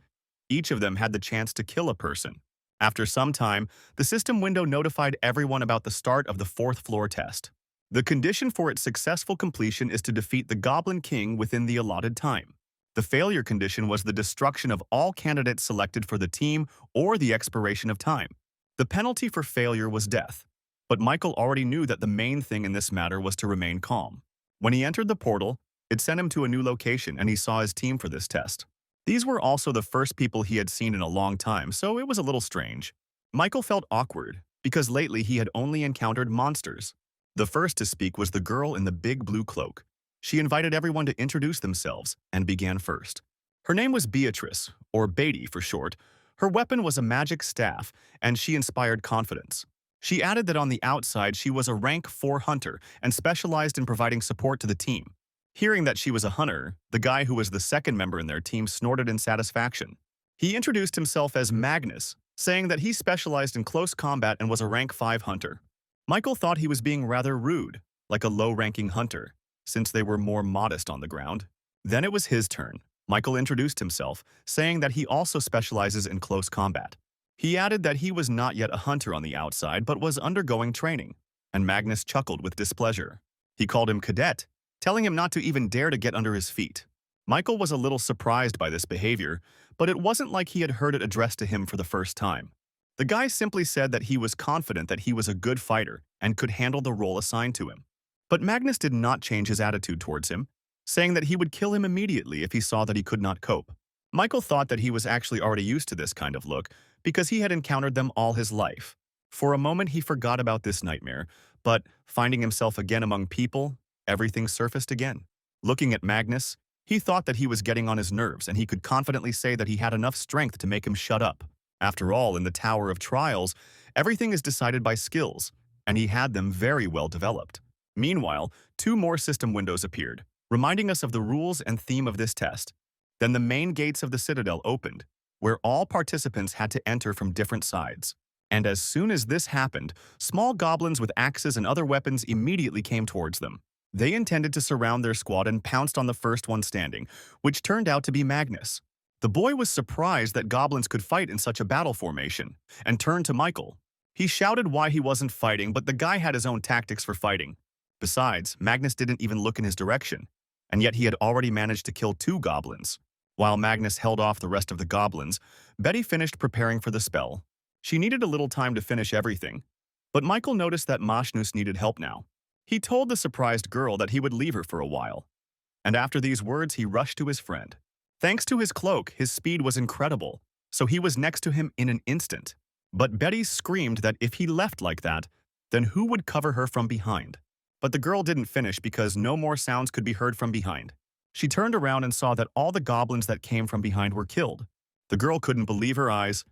each of them had the chance to kill a person. After some time, the system window notified everyone about the start of the fourth floor test. The condition for its successful completion is to defeat the Goblin King within the allotted time. The failure condition was the destruction of all candidates selected for the team or the expiration of time. The penalty for failure was death, but Michael already knew that the main thing in this matter was to remain calm. When he entered the portal, it sent him to a new location and he saw his team for this test. These were also the first people he had seen in a long time, so it was a little strange. Michael felt awkward because lately he had only encountered monsters. The first to speak was the girl in the big blue cloak. She invited everyone to introduce themselves and began first. Her name was Beatrice, or Beatty for short. Her weapon was a magic staff, and she inspired confidence. She added that on the outside she was a rank 4 hunter and specialized in providing support to the team. Hearing that she was a hunter, the guy who was the second member in their team snorted in satisfaction. He introduced himself as Magnus, saying that he specialized in close combat and was a rank 5 hunter. Michael thought he was being rather rude, like a low-ranking hunter, since they were more modest on the ground. Then it was his turn. Michael introduced himself, saying that he also specializes in close combat. He added that he was not yet a hunter on the outside but was undergoing training, and Magnus chuckled with displeasure. He called him cadet, telling him not to even dare to get under his feet. Michael was a little surprised by this behavior, but it wasn't like he had heard it addressed to him for the first time. The guy simply said that he was confident that he was a good fighter and could handle the role assigned to him. But Magnus did not change his attitude towards him, saying that he would kill him immediately if he saw that he could not cope. Michael thought that he was actually already used to this kind of look because he had encountered them all his life. For a moment he forgot about this nightmare, but finding himself again among people, everything surfaced again. Looking at Magnus, he thought that he was getting on his nerves and he could confidently say that he had enough strength to make him shut up. After all, in the Tower of Trials, everything is decided by skills, and he had them very well developed. Meanwhile, 2 more system windows appeared, reminding us of the rules and theme of this test. Then the main gates of the Citadel opened, where all participants had to enter from different sides. And as soon as this happened, small goblins with axes and other weapons immediately came towards them. They intended to surround their squad and pounced on the first one standing, which turned out to be Magnus. The boy was surprised that goblins could fight in such a battle formation, and turned to Michael. He shouted why he wasn't fighting, but the guy had his own tactics for fighting. Besides, Magnus didn't even look in his direction, and yet he had already managed to kill 2 goblins. While Magnus held off the rest of the goblins, Betty finished preparing for the spell. She needed a little time to finish everything, but Michael noticed that Mashnus needed help now. He told the surprised girl that he would leave her for a while, and after these words he rushed to his friend. Thanks to his cloak, his speed was incredible, so he was next to him in an instant. But Betty screamed that if he left like that, then who would cover her from behind? But the girl didn't finish because no more sounds could be heard from behind. She turned around and saw that all the goblins that came from behind were killed. The girl couldn't believe her eyes.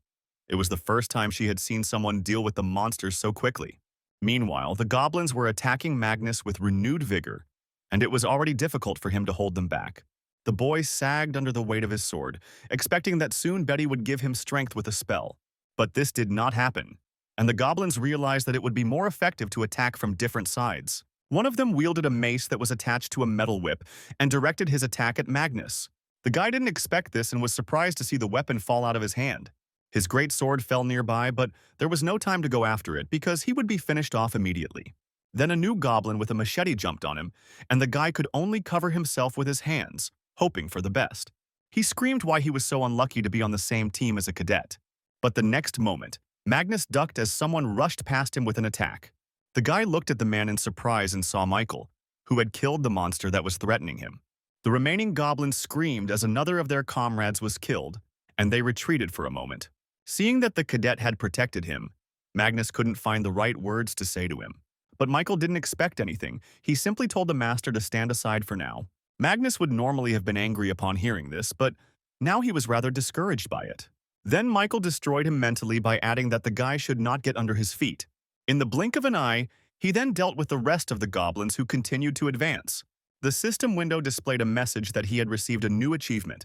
It was the first time she had seen someone deal with the monsters so quickly. Meanwhile, the goblins were attacking Magnus with renewed vigor, and it was already difficult for him to hold them back. The boy sagged under the weight of his sword, expecting that soon Betty would give him strength with a spell. But this did not happen, and the goblins realized that it would be more effective to attack from different sides. One of them wielded a mace that was attached to a metal whip and directed his attack at Magnus. The guy didn't expect this and was surprised to see the weapon fall out of his hand. His great sword fell nearby, but there was no time to go after it because he would be finished off immediately. Then a new goblin with a machete jumped on him, and the guy could only cover himself with his hands, hoping for the best. He screamed why he was so unlucky to be on the same team as a cadet. But the next moment, Magnus ducked as someone rushed past him with an attack. The guy looked at the man in surprise and saw Michael, who had killed the monster that was threatening him. The remaining goblins screamed as another of their comrades was killed, and they retreated for a moment. Seeing that the cadet had protected him, Magnus couldn't find the right words to say to him. But Michael didn't expect anything. He simply told the master to stand aside for now. Magnus would normally have been angry upon hearing this, but now he was rather discouraged by it. Then Michael destroyed him mentally by adding that the guy should not get under his feet. In the blink of an eye, he then dealt with the rest of the goblins who continued to advance. The system window displayed a message that he had received a new achievement,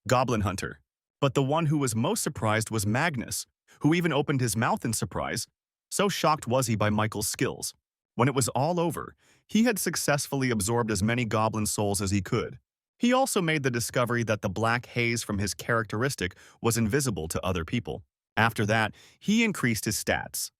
Goblin Hunter. But the one who was most surprised was Magnus, who even opened his mouth in surprise. So shocked was he by Michael's skills. When it was all over, he had successfully absorbed as many goblin souls as he could. He also made the discovery that the black haze from his characteristic was invisible to other people. After that, he increased his stats.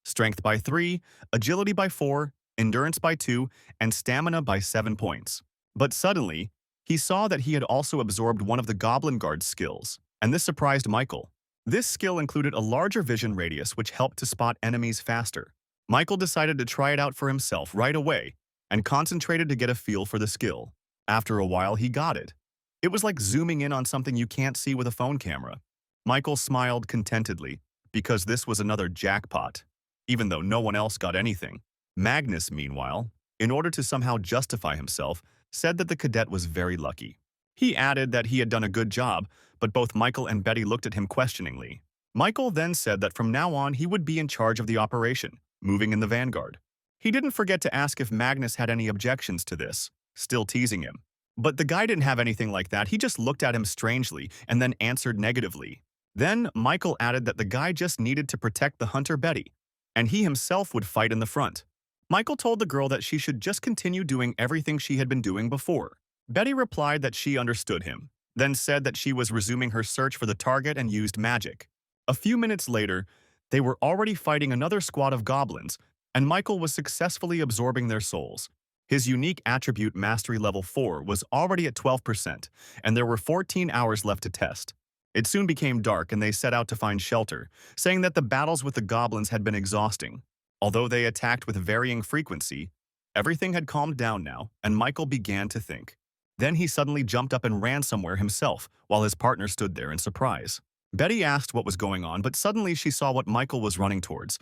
Strength by 3, agility by 4, endurance by 2, and stamina by 7 points. But suddenly, he saw that he had also absorbed one of the Goblin Guard's skills, and this surprised Michael. This skill included a larger vision radius which helped to spot enemies faster. Michael decided to try it out for himself right away and concentrated to get a feel for the skill. After a while, he got it. It was like zooming in on something you can't see with a phone camera. Michael smiled contentedly because this was another jackpot, even though no one else got anything. Magnus, meanwhile, in order to somehow justify himself, said that the cadet was very lucky. He added that he had done a good job, but both Michael and Betty looked at him questioningly. Michael then said that from now on he would be in charge of the operation, moving in the vanguard. He didn't forget to ask if Magnus had any objections to this, still teasing him. But the guy didn't have anything like that. He just looked at him strangely and then answered negatively. Then Michael added that the guy just needed to protect the hunter Betty, and he himself would fight in the front. Michael told the girl that she should just continue doing everything she had been doing before. Betty replied that she understood him, then said that she was resuming her search for the target and used magic. A few minutes later, they were already fighting another squad of goblins, and Michael was successfully absorbing their souls. His unique attribute Mastery Level 4 was already at 12%, and there were 14 hours left to test. It soon became dark and they set out to find shelter, saying that the battles with the goblins had been exhausting. Although they attacked with varying frequency, everything had calmed down now, and Michael began to think. Then he suddenly jumped up and ran somewhere himself, while his partner stood there in surprise. Betty asked what was going on, but suddenly she saw what Michael was running towards.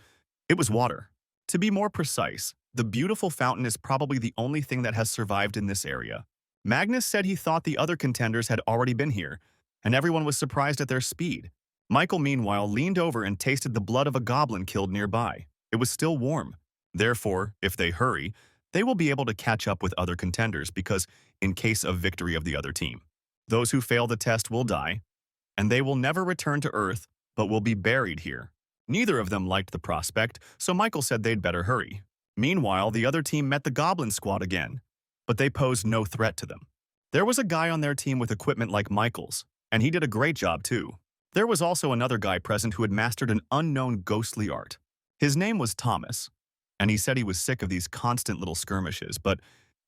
It was water. To be more precise, the beautiful fountain is probably the only thing that has survived in this area. Magnus said he thought the other contenders had already been here, and everyone was surprised at their speed. Michael, meanwhile, leaned over and tasted the blood of a goblin killed nearby. It was still warm. Therefore, if they hurry, they will be able to catch up with other contenders because in case of victory of the other team, those who fail the test will die, and they will never return to Earth, but will be buried here. Neither of them liked the prospect, so Michael said they'd better hurry. Meanwhile, the other team met the Goblin Squad again, but they posed no threat to them. There was a guy on their team with equipment like Michael's, and he did a great job too. There was also another guy present who had mastered an unknown ghostly art. His name was Thomas, and he said he was sick of these constant little skirmishes, but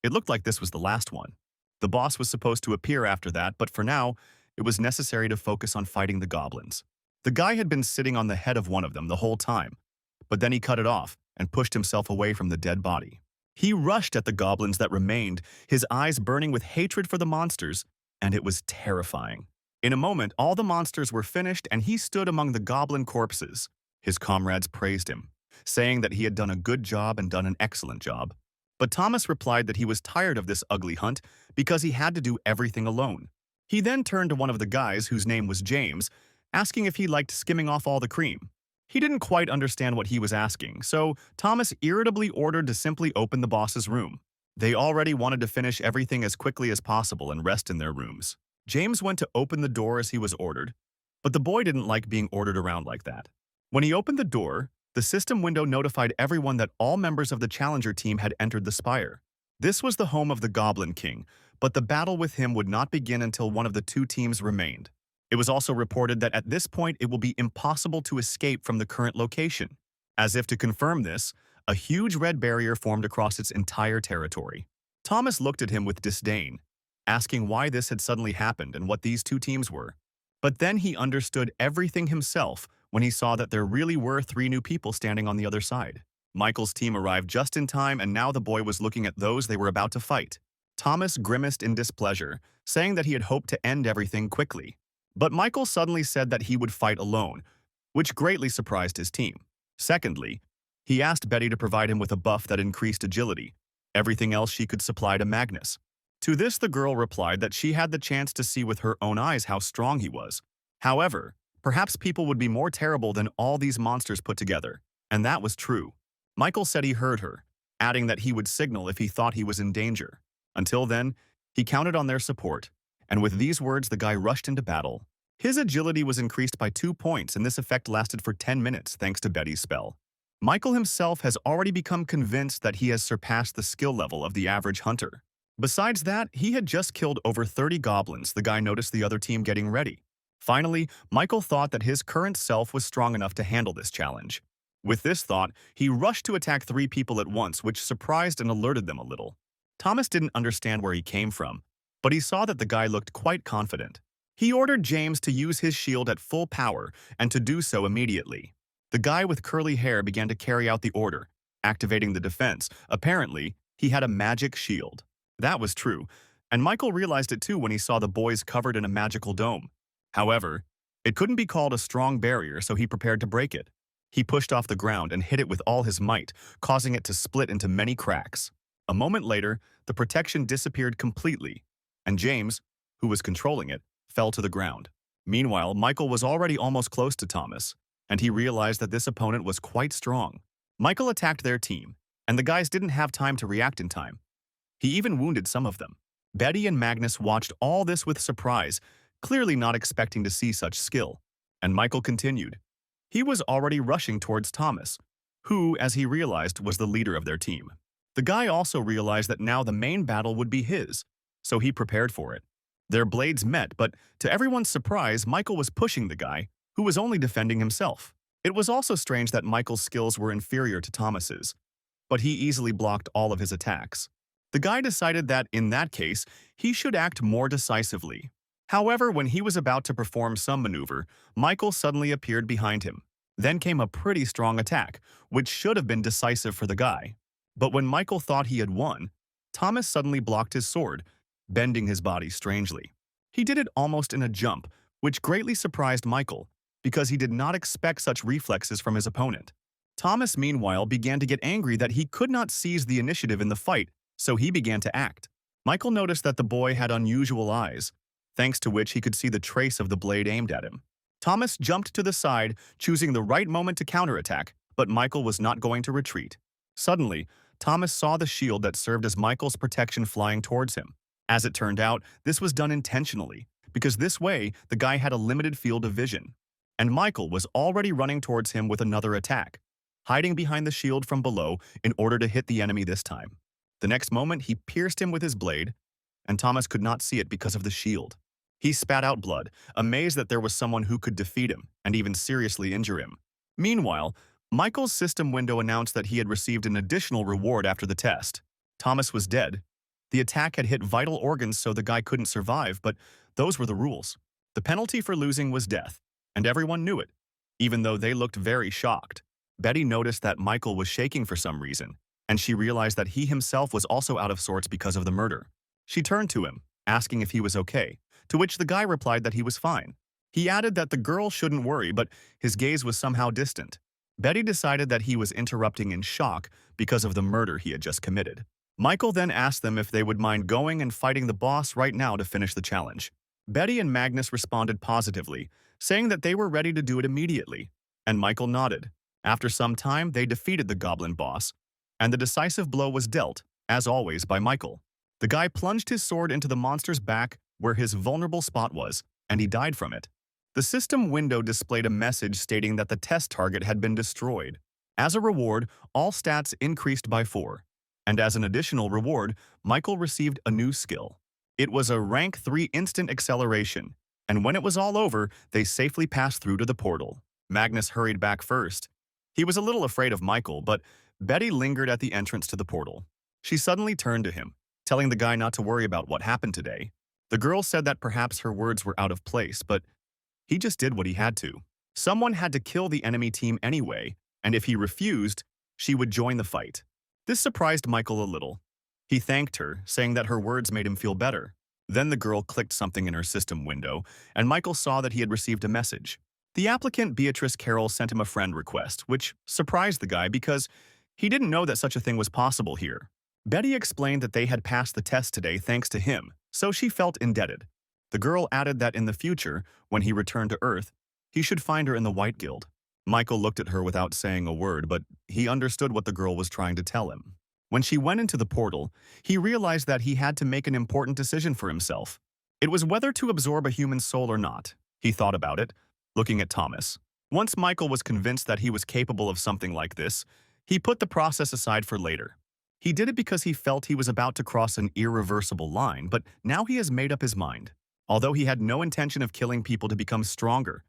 it looked like this was the last one. The boss was supposed to appear after that, but for now, it was necessary to focus on fighting the goblins. The guy had been sitting on the head of one of them the whole time, but then he cut it off and pushed himself away from the dead body. He rushed at the goblins that remained, his eyes burning with hatred for the monsters, and it was terrifying. In a moment, all the monsters were finished and he stood among the goblin corpses. His comrades praised him, saying that he had done a good job and done an excellent job. But Thomas replied that he was tired of this ugly hunt because he had to do everything alone. He then turned to one of the guys, whose name was James, asking if he liked skimming off all the cream. He didn't quite understand what he was asking, so Thomas irritably ordered to simply open the boss's room. They already wanted to finish everything as quickly as possible and rest in their rooms. James went to open the door as he was ordered, but the boy didn't like being ordered around like that. When he opened the door, the system window notified everyone that all members of the Challenger team had entered the spire. This was the home of the Goblin King, but the battle with him would not begin until one of the two teams remained. It was also reported that at this point it will be impossible to escape from the current location. As if to confirm this, a huge red barrier formed across its entire territory. Thomas looked at him with disdain, asking why this had suddenly happened and what these two teams were. But then he understood everything himself when he saw that there really were 3 new people standing on the other side. Michael's team arrived just in time, and now the boy was looking at those they were about to fight. Thomas grimaced in displeasure, saying that he had hoped to end everything quickly. But Michael suddenly said that he would fight alone, which greatly surprised his team. Secondly, he asked Betty to provide him with a buff that increased agility. Everything else she could supply to Magnus. To this, the girl replied that she had the chance to see with her own eyes how strong he was. However, perhaps people would be more terrible than all these monsters put together, and that was true. Michael said he heard her, adding that he would signal if he thought he was in danger. Until then, he counted on their support, and with these words the guy rushed into battle. His agility was increased by 2 points, and this effect lasted for 10 minutes thanks to Betty's spell. Michael himself has already become convinced that he has surpassed the skill level of the average hunter. Besides that, he had just killed over 30 goblins. The guy noticed the other team getting ready. Finally, Michael thought that his current self was strong enough to handle this challenge. With this thought, he rushed to attack 3 people at once, which surprised and alerted them a little. Thomas didn't understand where he came from, but he saw that the guy looked quite confident. He ordered James to use his shield at full power and to do so immediately. The guy with curly hair began to carry out the order, activating the defense. Apparently, he had a magic shield. That was true, and Michael realized it too when he saw the boys covered in a magical dome. However, it couldn't be called a strong barrier, so he prepared to break it. He pushed off the ground and hit it with all his might, causing it to split into many cracks. A moment later, the protection disappeared completely, and James, who was controlling it, fell to the ground. Meanwhile, Michael was already almost close to Thomas, and he realized that this opponent was quite strong. Michael attacked their team, and the guys didn't have time to react in time. He even wounded some of them. Betty and Magnus watched all this with surprise, clearly not expecting to see such skill. And Michael continued. He was already rushing towards Thomas, who, as he realized, was the leader of their team. The guy also realized that now the main battle would be his, so he prepared for it. Their blades met, but to everyone's surprise, Michael was pushing the guy, who was only defending himself. It was also strange that Michael's skills were inferior to Thomas's, but he easily blocked all of his attacks. The guy decided that, in that case, he should act more decisively. However, when he was about to perform some maneuver, Michael suddenly appeared behind him. Then came a pretty strong attack, which should have been decisive for the guy. But when Michael thought he had won, Thomas suddenly blocked his sword, bending his body strangely. He did it almost in a jump, which greatly surprised Michael, because he did not expect such reflexes from his opponent. Thomas, meanwhile, began to get angry that he could not seize the initiative in the fight, so he began to act. Michael noticed that the boy had unusual eyes, thanks to which he could see the trace of the blade aimed at him. Thomas jumped to the side, choosing the right moment to counterattack, but Michael was not going to retreat. Suddenly, Thomas saw the shield that served as Michael's protection flying towards him. As it turned out, this was done intentionally, because this way the guy had a limited field of vision. And Michael was already running towards him with another attack, hiding behind the shield from below in order to hit the enemy this time. The next moment, he pierced him with his blade, and Thomas could not see it because of the shield. He spat out blood, amazed that there was someone who could defeat him and even seriously injure him. Meanwhile, Michael's system window announced that he had received an additional reward after the test. Thomas was dead. The attack had hit vital organs, so the guy couldn't survive, but those were the rules. The penalty for losing was death. and everyone knew it, even though they looked very shocked. Betty noticed that Michael was shaking for some reason, and she realized that he himself was also out of sorts because of the murder. She turned to him, asking if he was okay, to which the guy replied that he was fine. He added that the girl shouldn't worry, but his gaze was somehow distant. Betty decided that he was interrupting in shock because of the murder he had just committed. Michael then asked them if they would mind going and fighting the boss right now to finish the challenge. Betty and Magnus responded positively, saying that they were ready to do it immediately, and Michael nodded. After some time, they defeated the goblin boss, and the decisive blow was dealt, as always, by Michael. The guy plunged his sword into the monster's back where his vulnerable spot was, and he died from it. The system window displayed a message stating that the test target had been destroyed. As a reward, all stats increased by 4. And as an additional reward, Michael received a new skill. It was a rank 3 instant acceleration, and when it was all over, they safely passed through to the portal. Magnus hurried back first. He was a little afraid of Michael, but Betty lingered at the entrance to the portal. She suddenly turned to him, telling the guy not to worry about what happened today. The girl said that perhaps her words were out of place, but he just did what he had to. Someone had to kill the enemy team anyway, and if he refused, she would join the fight. This surprised Michael a little. He thanked her, saying that her words made him feel better. Then the girl clicked something in her system window, and Michael saw that he had received a message. The applicant Beatrice Carroll sent him a friend request, which surprised the guy because he didn't know that such a thing was possible here. Betty explained that they had passed the test today thanks to him, so she felt indebted. The girl added that in the future, when he returned to Earth, he should find her in the White Guild. Michael looked at her without saying a word, but he understood what the girl was trying to tell him. When she went into the portal, he realized that he had to make an important decision for himself. It was whether to absorb a human soul or not. He thought about it, looking at Thomas. Once Michael was convinced that he was capable of something like this, he put the process aside for later. He did it because he felt he was about to cross an irreversible line, but now he has made up his mind. Although he had no intention of killing people to become stronger,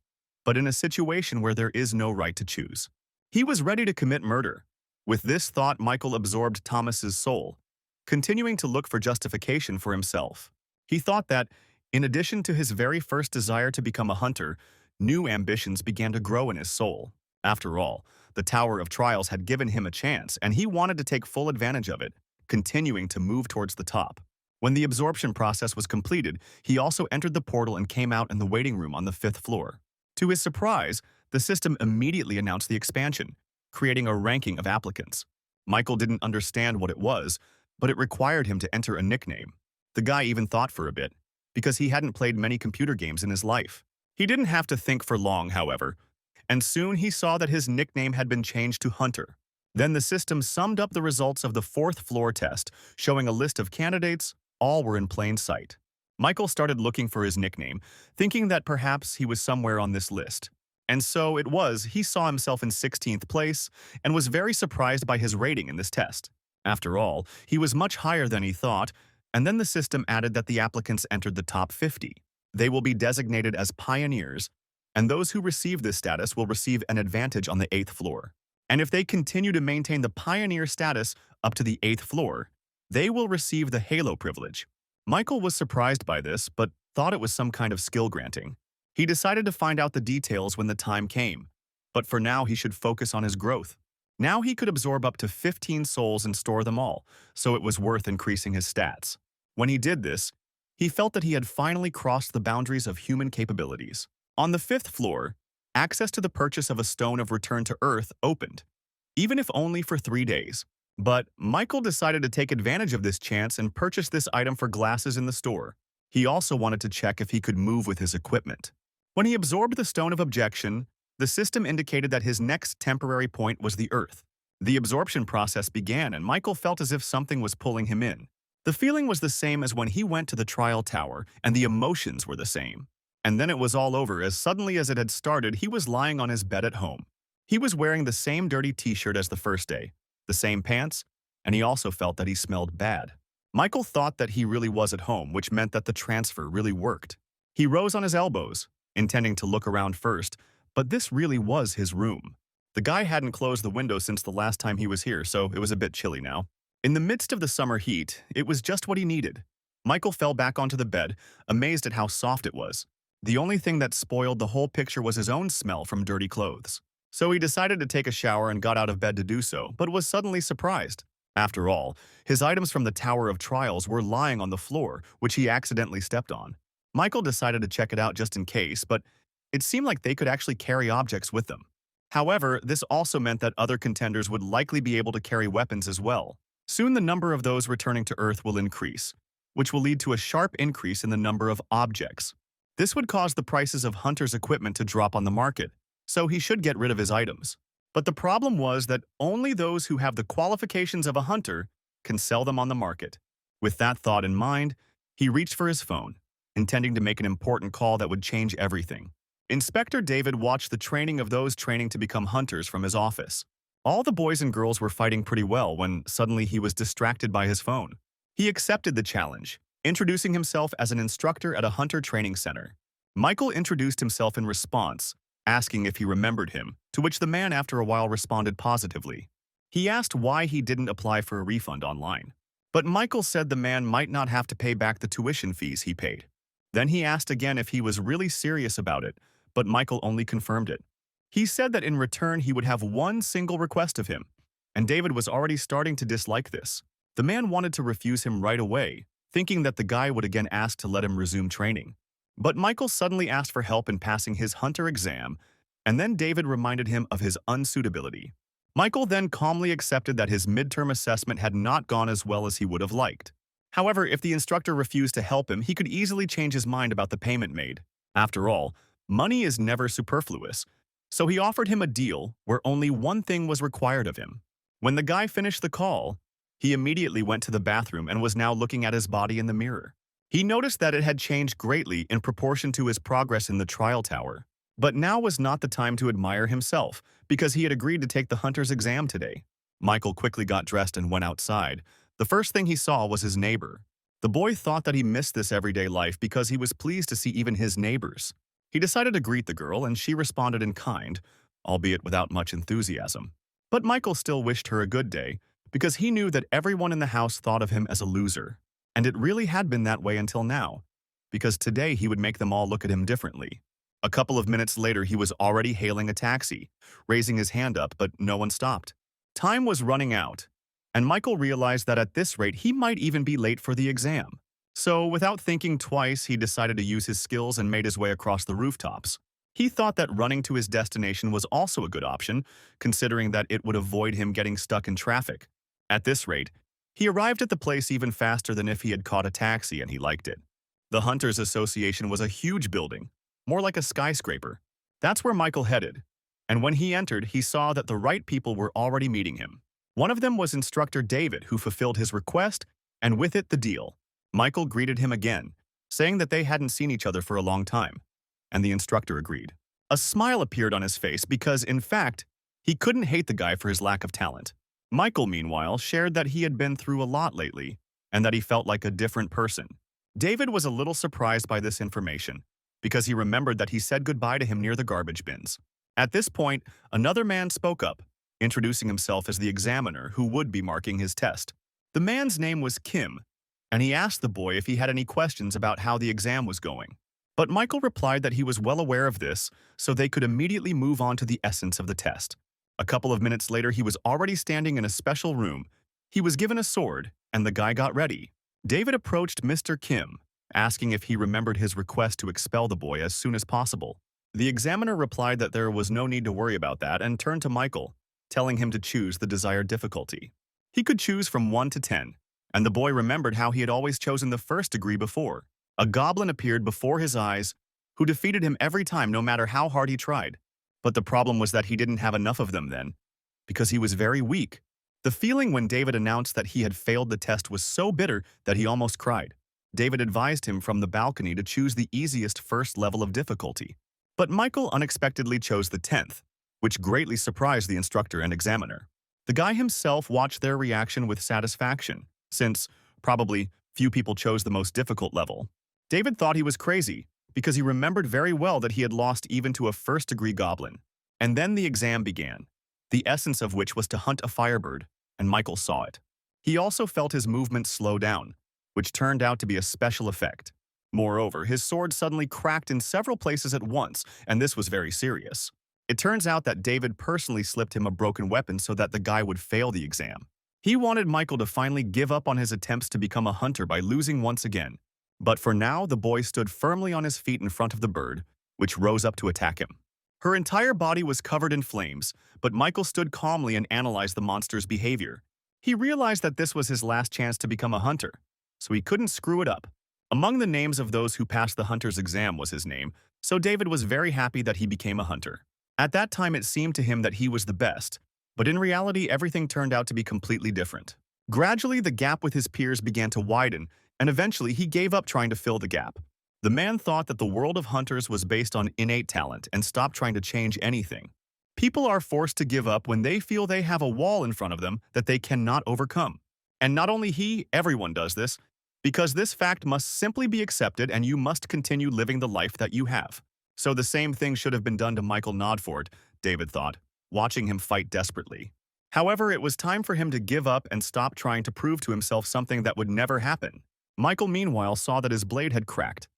but in a situation where there is no right to choose. He was ready to commit murder. With this thought, Michael absorbed Thomas's soul, continuing to look for justification for himself. He thought that, in addition to his very first desire to become a hunter, new ambitions began to grow in his soul. After all, the Tower of Trials had given him a chance, and he wanted to take full advantage of it, continuing to move towards the top. When the absorption process was completed, he also entered the portal and came out in the waiting room on the 5th floor. To his surprise, the system immediately announced the expansion, creating a ranking of applicants. Michael didn't understand what it was, but it required him to enter a nickname. The guy even thought for a bit, because he hadn't played many computer games in his life. He didn't have to think for long, however, and soon he saw that his nickname had been changed to Hunter. Then the system summed up the results of the 4th floor test, showing a list of candidates. All were in plain sight. Michael started looking for his nickname, thinking that perhaps he was somewhere on this list. And so it was, he saw himself in 16th place and was very surprised by his rating in this test. After all, he was much higher than he thought, and then the system added that the applicants entered the top 50. They will be designated as pioneers, and those who receive this status will receive an advantage on the 8th floor. And if they continue to maintain the pioneer status up to the 8th floor, they will receive the Halo privilege. Michael was surprised by this, but thought it was some kind of skill granting. He decided to find out the details when the time came, but for now he should focus on his growth. Now he could absorb up to 15 souls and store them all, so it was worth increasing his stats. When he did this, he felt that he had finally crossed the boundaries of human capabilities. On the 5th floor, access to the purchase of a stone of return to Earth opened, even if only for 3 days. But Michael decided to take advantage of this chance and purchase this item for glasses in the store. He also wanted to check if he could move with his equipment. When he absorbed the Stone of Objection, the system indicated that his next temporary point was the Earth. The absorption process began, and Michael felt as if something was pulling him in. The feeling was the same as when he went to the trial tower, and the emotions were the same. And then it was all over. As suddenly as it had started, he was lying on his bed at home. He was wearing the same dirty t-shirt as the first day, the same pants, and he also felt that he smelled bad. Michael thought that he really was at home, which meant that the transfer really worked. He rose on his elbows, intending to look around first, but this really was his room. The guy hadn't closed the window since the last time he was here, so it was a bit chilly now. In the midst of the summer heat, it was just what he needed. Michael fell back onto the bed, amazed at how soft it was. The only thing that spoiled the whole picture was his own smell from dirty clothes. So he decided to take a shower and got out of bed to do so, but was suddenly surprised. After all, his items from the Tower of Trials were lying on the floor, which he accidentally stepped on. Michael decided to check it out just in case, but it seemed like they could actually carry objects with them. However, this also meant that other contenders would likely be able to carry weapons as well. Soon the number of those returning to Earth will increase, which will lead to a sharp increase in the number of objects. This would cause the prices of Hunter's equipment to drop on the market, so he should get rid of his items. But the problem was that only those who have the qualifications of a hunter can sell them on the market. With that thought in mind, he reached for his phone, intending to make an important call that would change everything. Inspector David watched the training of those training to become hunters from his office. All the boys and girls were fighting pretty well when suddenly he was distracted by his phone. He accepted the challenge, introducing himself as an instructor at a hunter training center. Michael introduced himself in response, asking if he remembered him, to which the man after a while responded positively. He asked why he didn't apply for a refund online. But Michael said the man might not have to pay back the tuition fees he paid. Then he asked again if he was really serious about it, but Michael only confirmed it. He said that in return he would have one single request of him, and David was already starting to dislike this. The man wanted to refuse him right away, thinking that the guy would again ask to let him resume training. But Michael suddenly asked for help in passing his hunter exam, and then David reminded him of his unsuitability. Michael then calmly accepted that his midterm assessment had not gone as well as he would have liked. However, if the instructor refused to help him, he could easily change his mind about the payment made. After all, money is never superfluous, so he offered him a deal where only one thing was required of him. When the guy finished the call, he immediately went to the bathroom and was now looking at his body in the mirror. He noticed that it had changed greatly in proportion to his progress in the trial tower. But now was not the time to admire himself, because he had agreed to take the hunter's exam today. Michael quickly got dressed and went outside. The first thing he saw was his neighbor. The boy thought that he missed this everyday life because he was pleased to see even his neighbors. He decided to greet the girl, and she responded in kind, albeit without much enthusiasm. But Michael still wished her a good day, because he knew that everyone in the house thought of him as a loser. And it really had been that way until now, because today he would make them all look at him differently. A couple of minutes later, he was already hailing a taxi, raising his hand up, but no one stopped. Time was running out, and Michael realized that at this rate, he might even be late for the exam. So, without thinking twice, he decided to use his skills and made his way across the rooftops. He thought that running to his destination was also a good option, considering that it would avoid him getting stuck in traffic. At this rate, he arrived at the place even faster than if he had caught a taxi, and he liked it. The Hunters Association was a huge building, more like a skyscraper. That's where Michael headed, and when he entered, he saw that the right people were already meeting him. One of them was Instructor David, who fulfilled his request, and with it the deal. Michael greeted him again, saying that they hadn't seen each other for a long time, and the instructor agreed. A smile appeared on his face because, in fact, he couldn't hate the guy for his lack of talent. Michael, meanwhile, shared that he had been through a lot lately, and that he felt like a different person. David was a little surprised by this information, because he remembered that he said goodbye to him near the garbage bins. At this point, another man spoke up, introducing himself as the examiner who would be marking his test. The man's name was Kim, and he asked the boy if he had any questions about how the exam was going. But Michael replied that he was well aware of this, so they could immediately move on to the essence of the test. A couple of minutes later, he was already standing in a special room. He was given a sword, and the guy got ready. David approached Mr. Kim, asking if he remembered his request to expel the boy as soon as possible. The examiner replied that there was no need to worry about that and turned to Michael, telling him to choose the desired difficulty. He could choose from 1 to 10, and the boy remembered how he had always chosen the first degree before. A goblin appeared before his eyes, who defeated him every time no matter how hard he tried. But the problem was that he didn't have enough of them then, because he was very weak. The feeling when David announced that he had failed the test was so bitter that he almost cried. David advised him from the balcony to choose the easiest first level of difficulty. But Michael unexpectedly chose the 10th, which greatly surprised the instructor and examiner. The guy himself watched their reaction with satisfaction, since, probably, few people chose the most difficult level. David thought he was crazy, because he remembered very well that he had lost even to a first-degree goblin. And then the exam began, the essence of which was to hunt a firebird, and Michael saw it. He also felt his movements slow down, which turned out to be a special effect. Moreover, his sword suddenly cracked in several places at once, and this was very serious. It turns out that David personally slipped him a broken weapon so that the guy would fail the exam. He wanted Michael to finally give up on his attempts to become a hunter by losing once again. But for now, the boy stood firmly on his feet in front of the bird, which rose up to attack him. Her entire body was covered in flames, but Michael stood calmly and analyzed the monster's behavior. He realized that this was his last chance to become a hunter, so he couldn't screw it up. Among the names of those who passed the hunter's exam was his name, so David was very happy that he became a hunter. At that time, it seemed to him that he was the best, but in reality, everything turned out to be completely different. Gradually, the gap with his peers began to widen, and eventually he gave up trying to fill the gap. The man thought that the world of hunters was based on innate talent and stopped trying to change anything. People are forced to give up when they feel they have a wall in front of them that they cannot overcome. And not only he, everyone does this, because this fact must simply be accepted and you must continue living the life that you have. So the same thing should have been done to Michael Nodford, David thought, watching him fight desperately. However, it was time for him to give up and stop trying to prove to himself something that would never happen. Michael, meanwhile, saw that his blade had cracked,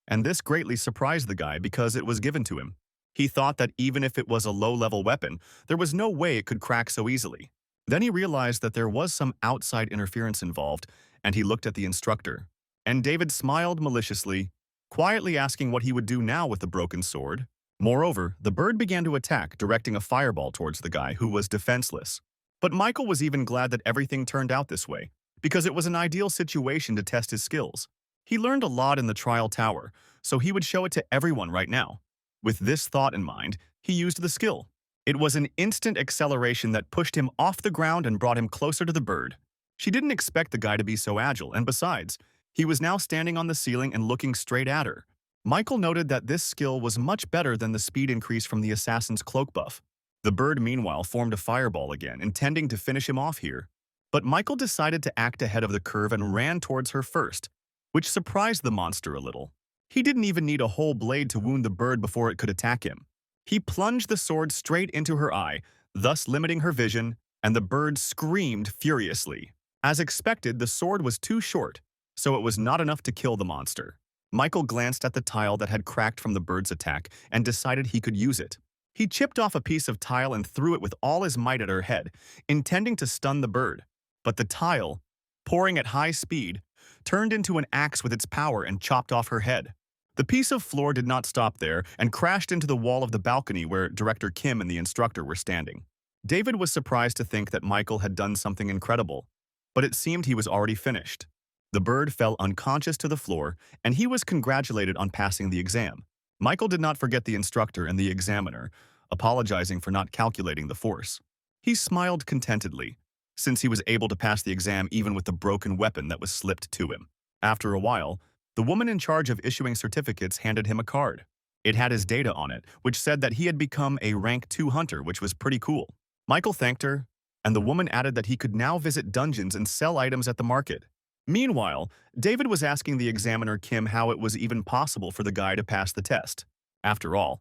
and this greatly surprised the guy because it was given to him. He thought that even if it was a low-level weapon, there was no way it could crack so easily. Then he realized that there was some outside interference involved, and he looked at the instructor. And David smiled maliciously, quietly asking what he would do now with the broken sword. Moreover, the bird began to attack, directing a fireball towards the guy who was defenseless. But Michael was even glad that everything turned out this way, because it was an ideal situation to test his skills. He learned a lot in the trial tower, so he would show it to everyone right now. With this thought in mind, he used the skill. It was an instant acceleration that pushed him off the ground and brought him closer to the bird. She didn't expect the guy to be so agile, and besides, he was now standing on the ceiling and looking straight at her. Michael noted that this skill was much better than the speed increase from the assassin's cloak buff. The bird, meanwhile, formed a fireball again, intending to finish him off here. But Michael decided to act ahead of the curve and ran towards her first, which surprised the monster a little. He didn't even need a whole blade to wound the bird before it could attack him. He plunged the sword straight into her eye, thus limiting her vision, and the bird screamed furiously. As expected, the sword was too short, so it was not enough to kill the monster. Michael glanced at the tile that had cracked from the bird's attack and decided he could use it. He chipped off a piece of tile and threw it with all his might at her head, intending to stun the bird. But the tile, pouring at high speed, turned into an axe with its power and chopped off her head. The piece of floor did not stop there and crashed into the wall of the balcony where Director Kim and the instructor were standing. David was surprised to think that Michael had done something incredible, but it seemed he was already finished. The bird fell unconscious to the floor, and he was congratulated on passing the exam. Michael did not forget the instructor and the examiner, apologizing for not calculating the force. He smiled contentedly, since he was able to pass the exam even with the broken weapon that was slipped to him. After a while, the woman in charge of issuing certificates handed him a card. It had his data on it, which said that he had become a rank 2 hunter, which was pretty cool. Michael thanked her, and the woman added that he could now visit dungeons and sell items at the market. Meanwhile, David was asking the examiner Kim how it was even possible for the guy to pass the test. After all,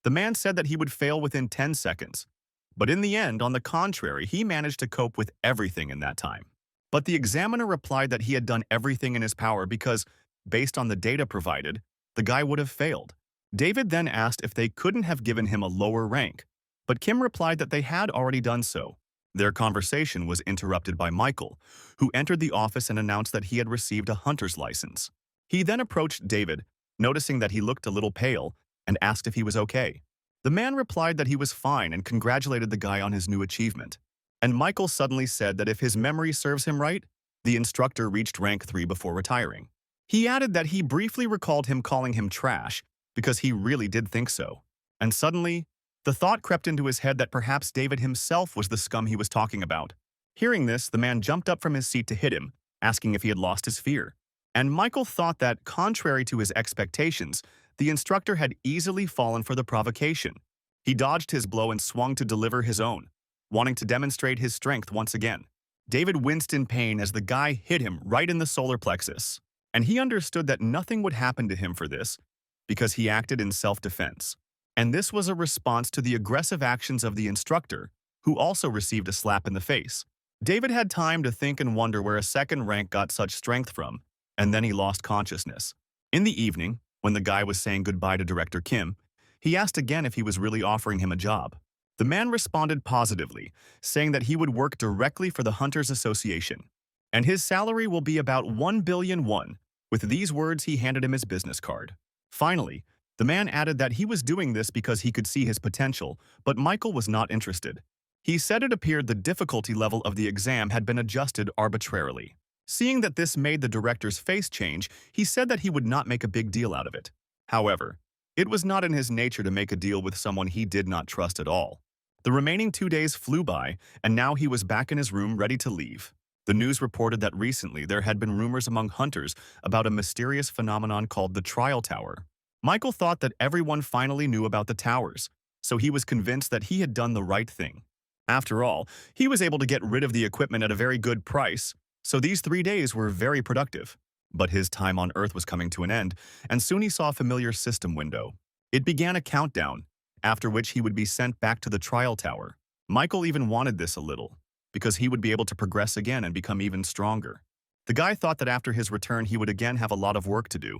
the man said that he would fail within 10 seconds. But in the end, on the contrary, he managed to cope with everything in that time. But the examiner replied that he had done everything in his power because, based on the data provided, the guy would have failed. David then asked if they couldn't have given him a lower rank, but Kim replied that they had already done so. Their conversation was interrupted by Michael, who entered the office and announced that he had received a hunter's license. He then approached David, noticing that he looked a little pale, and asked if he was okay. The man replied that he was fine and congratulated the guy on his new achievement. And Michael suddenly said that if his memory serves him right, the instructor reached rank 3 before retiring. He added that he briefly recalled him calling him trash because he really did think so. And suddenly, the thought crept into his head that perhaps David himself was the scum he was talking about. Hearing this, the man jumped up from his seat to hit him, asking if he had lost his fear. And Michael thought that, contrary to his expectations, the instructor had easily fallen for the provocation. He dodged his blow and swung to deliver his own, wanting to demonstrate his strength once again. David winced in pain as the guy hit him right in the solar plexus, and he understood that nothing would happen to him for this because he acted in self-defense. And this was a response to the aggressive actions of the instructor, who also received a slap in the face. David had time to think and wonder where a second rank got such strength from, and then he lost consciousness. In the evening, when the guy was saying goodbye to Director Kim, he asked again if he was really offering him a job. The man responded positively, saying that he would work directly for the Hunters Association, and his salary will be about 1 billion won. With these words, he handed him his business card. Finally, the man added that he was doing this because he could see his potential, but Michael was not interested. He said it appeared the difficulty level of the exam had been adjusted arbitrarily. Seeing that this made the director's face change, he said that he would not make a big deal out of it. However, it was not in his nature to make a deal with someone he did not trust at all. The remaining 2 days flew by, and now he was back in his room ready to leave. The news reported that recently there had been rumors among hunters about a mysterious phenomenon called the Trial Tower. Michael thought that everyone finally knew about the towers, so he was convinced that he had done the right thing. After all, he was able to get rid of the equipment at a very good price, so these 3 days were very productive. But his time on Earth was coming to an end, and soon he saw a familiar system window. It began a countdown, after which he would be sent back to the trial tower. Michael even wanted this a little, because he would be able to progress again and become even stronger. The guy thought that after his return he would again have a lot of work to do,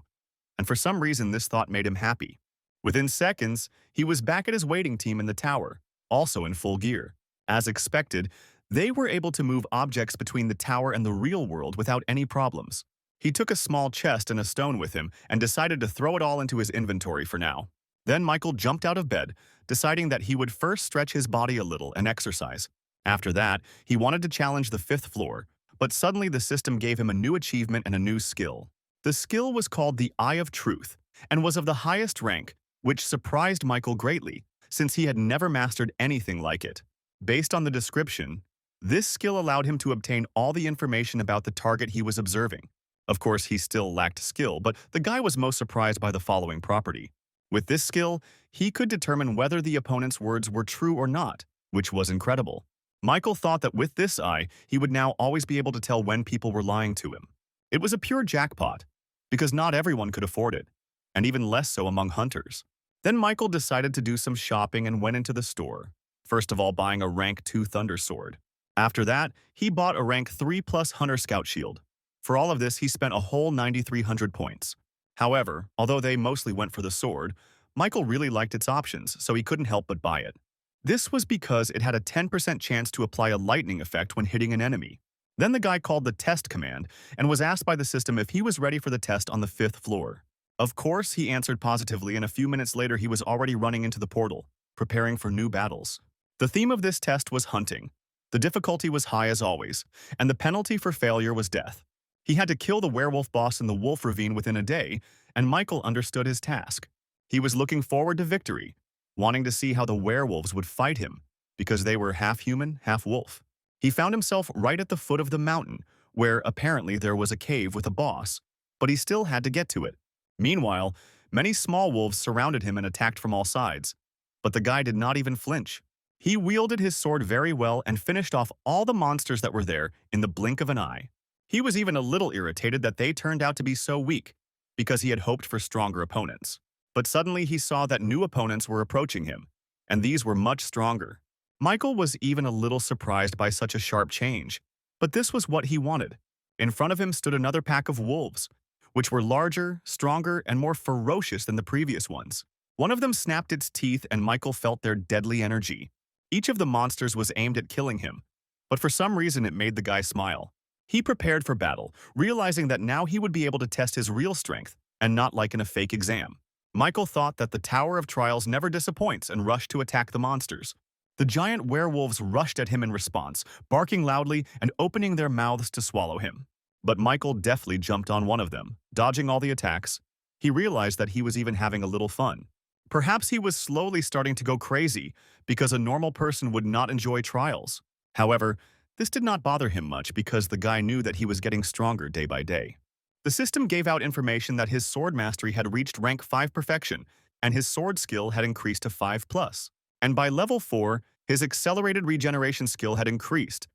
and for some reason this thought made him happy. Within seconds, he was back at his waiting team in the tower, also in full gear. As expected, they were able to move objects between the tower and the real world without any problems. He took a small chest and a stone with him and decided to throw it all into his inventory for now. Then Michael jumped out of bed, deciding that he would first stretch his body a little and exercise. After that, he wanted to challenge the 5th floor, but suddenly the system gave him a new achievement and a new skill. The skill was called the Eye of Truth and was of the highest rank, which surprised Michael greatly, since he had never mastered anything like it. Based on the description, this skill allowed him to obtain all the information about the target he was observing. Of course, he still lacked skill, but the guy was most surprised by the following property. With this skill, he could determine whether the opponent's words were true or not, which was incredible. Michael thought that with this eye, he would now always be able to tell when people were lying to him. It was a pure jackpot, because not everyone could afford it, and even less so among hunters. Then Michael decided to do some shopping and went into the store, first of all buying a rank 2 thunder sword. After that, he bought a rank 3+ hunter scout shield. For all of this, he spent a whole 9,300 points. However, although they mostly went for the sword, Michael really liked its options, so he couldn't help but buy it. This was because it had a 10% chance to apply a lightning effect when hitting an enemy. Then the guy called the test command and was asked by the system if he was ready for the test on the 5th floor. Of course, he answered positively, and a few minutes later he was already running into the portal, preparing for new battles. The theme of this test was hunting. The difficulty was high as always, and the penalty for failure was death. He had to kill the werewolf boss in the wolf ravine within a day, and Michael understood his task. He was looking forward to victory, wanting to see how the werewolves would fight him, because they were half human, half wolf. He found himself right at the foot of the mountain, where apparently there was a cave with a boss, but he still had to get to it. Meanwhile, many small wolves surrounded him and attacked from all sides, but the guy did not even flinch. He wielded his sword very well and finished off all the monsters that were there in the blink of an eye. He was even a little irritated that they turned out to be so weak, because he had hoped for stronger opponents. But suddenly he saw that new opponents were approaching him, and these were much stronger. Michael was even a little surprised by such a sharp change, but this was what he wanted. In front of him stood another pack of wolves, which were larger, stronger, and more ferocious than the previous ones. One of them snapped its teeth, and Michael felt their deadly energy. Each of the monsters was aimed at killing him, but for some reason it made the guy smile. He prepared for battle, realizing that now he would be able to test his real strength, and not like in a fake exam. Michael thought that the Tower of Trials never disappoints and rushed to attack the monsters. The giant werewolves rushed at him in response, barking loudly and opening their mouths to swallow him. But Michael deftly jumped on one of them, dodging all the attacks. He realized that he was even having a little fun. Perhaps he was slowly starting to go crazy, because a normal person would not enjoy trials. However, this did not bother him much because the guy knew that he was getting stronger day by day. The system gave out information that his sword mastery had reached rank 5 perfection, and his sword skill had increased to 5+. And by level 4, his accelerated regeneration skill had increased,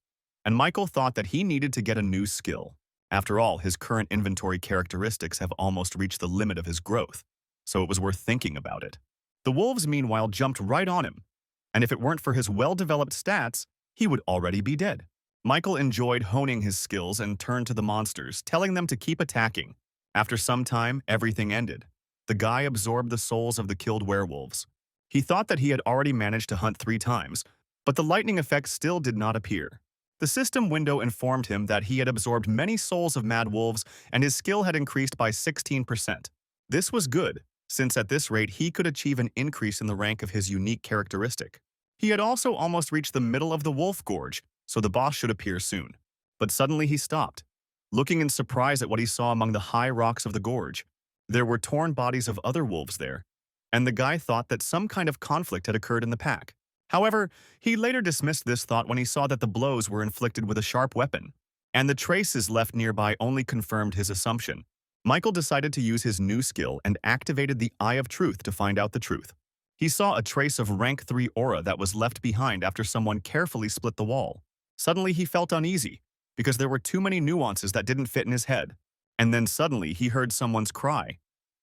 and Michael thought that he needed to get a new skill. After all, his current inventory characteristics have almost reached the limit of his growth, so it was worth thinking about it. The wolves, meanwhile, jumped right on him, and if it weren't for his well-developed stats, he would already be dead. Michael enjoyed honing his skills and turned to the monsters, telling them to keep attacking. After some time, everything ended. The guy absorbed the souls of the killed werewolves. He thought that he had already managed to hunt 3 times, but the lightning effect still did not appear. The system window informed him that he had absorbed many souls of mad wolves and his skill had increased by 16%. This was good, since at this rate he could achieve an increase in the rank of his unique characteristic. He had also almost reached the middle of the wolf gorge, so the boss should appear soon. But suddenly he stopped, looking in surprise at what he saw among the high rocks of the gorge. There were torn bodies of other wolves there, and the guy thought that some kind of conflict had occurred in the pack. However, he later dismissed this thought when he saw that the blows were inflicted with a sharp weapon, and the traces left nearby only confirmed his assumption. Michael decided to use his new skill and activated the Eye of Truth to find out the truth. He saw a trace of rank 3 aura that was left behind after someone carefully split the wall. Suddenly he felt uneasy, because there were too many nuances that didn't fit in his head. And then suddenly he heard someone's cry,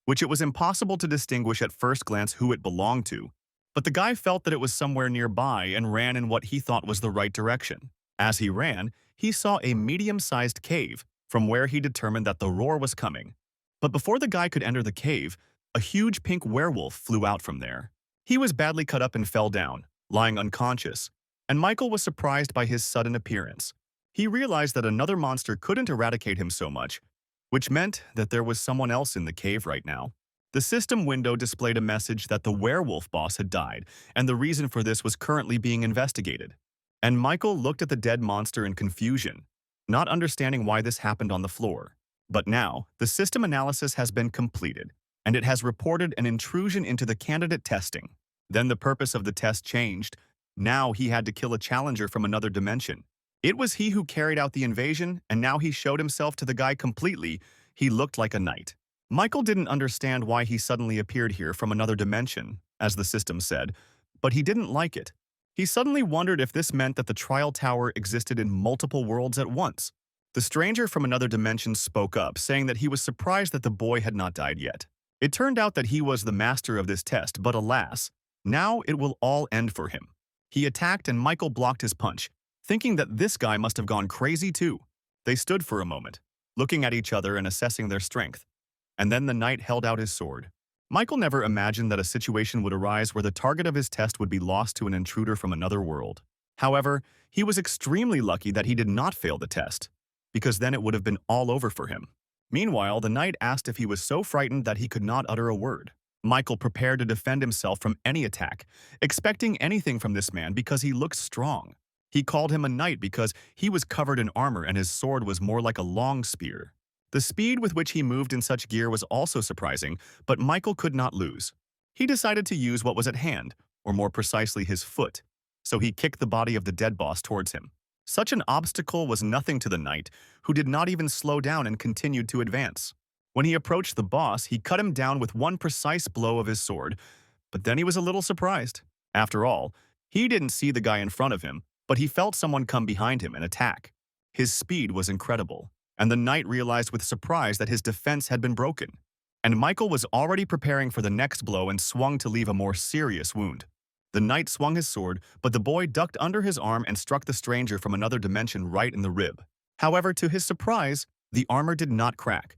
which it was impossible to distinguish at first glance who it belonged to. But the guy felt that it was somewhere nearby and ran in what he thought was the right direction. As he ran, he saw a medium-sized cave, from where he determined that the roar was coming. But before the guy could enter the cave, a huge pink werewolf flew out from there. He was badly cut up and fell down, lying unconscious, and Michael was surprised by his sudden appearance. He realized that another monster couldn't eradicate him so much, which meant that there was someone else in the cave right now. The system window displayed a message that the werewolf boss had died, and the reason for this was currently being investigated. And Michael looked at the dead monster in confusion, not understanding why this happened on the floor. But now, the system analysis has been completed, and it has reported an intrusion into the candidate testing. Then the purpose of the test changed. Now he had to kill a challenger from another dimension. It was he who carried out the invasion, and now he showed himself to the guy completely. He looked like a knight. Michael didn't understand why he suddenly appeared here from another dimension, as the system said, but he didn't like it. He suddenly wondered if this meant that the trial tower existed in multiple worlds at once. The stranger from another dimension spoke up, saying that he was surprised that the boy had not died yet. It turned out that he was the master of this test, but alas, now it will all end for him. He attacked and Michael blocked his punch, thinking that this guy must have gone crazy too. They stood for a moment, looking at each other and assessing their strength. And then the knight held out his sword. Michael never imagined that a situation would arise where the target of his test would be lost to an intruder from another world. However, he was extremely lucky that he did not fail the test, because then it would have been all over for him. Meanwhile, the knight asked if he was so frightened that he could not utter a word. Michael prepared to defend himself from any attack, expecting anything from this man because he looked strong. He called him a knight because he was covered in armor and his sword was more like a long spear. The speed with which he moved in such gear was also surprising, but Michael could not lose. He decided to use what was at hand, or more precisely his foot, so he kicked the body of the dead boss towards him. Such an obstacle was nothing to the knight, who did not even slow down and continued to advance. When he approached the boss, he cut him down with one precise blow of his sword, but then he was a little surprised. After all, he didn't see the guy in front of him, but he felt someone come behind him and attack. His speed was incredible, and the knight realized with surprise that his defense had been broken. And Michael was already preparing for the next blow and swung to leave a more serious wound. The knight swung his sword, but the boy ducked under his arm and struck the stranger from another dimension right in the rib. However, to his surprise, the armor did not crack.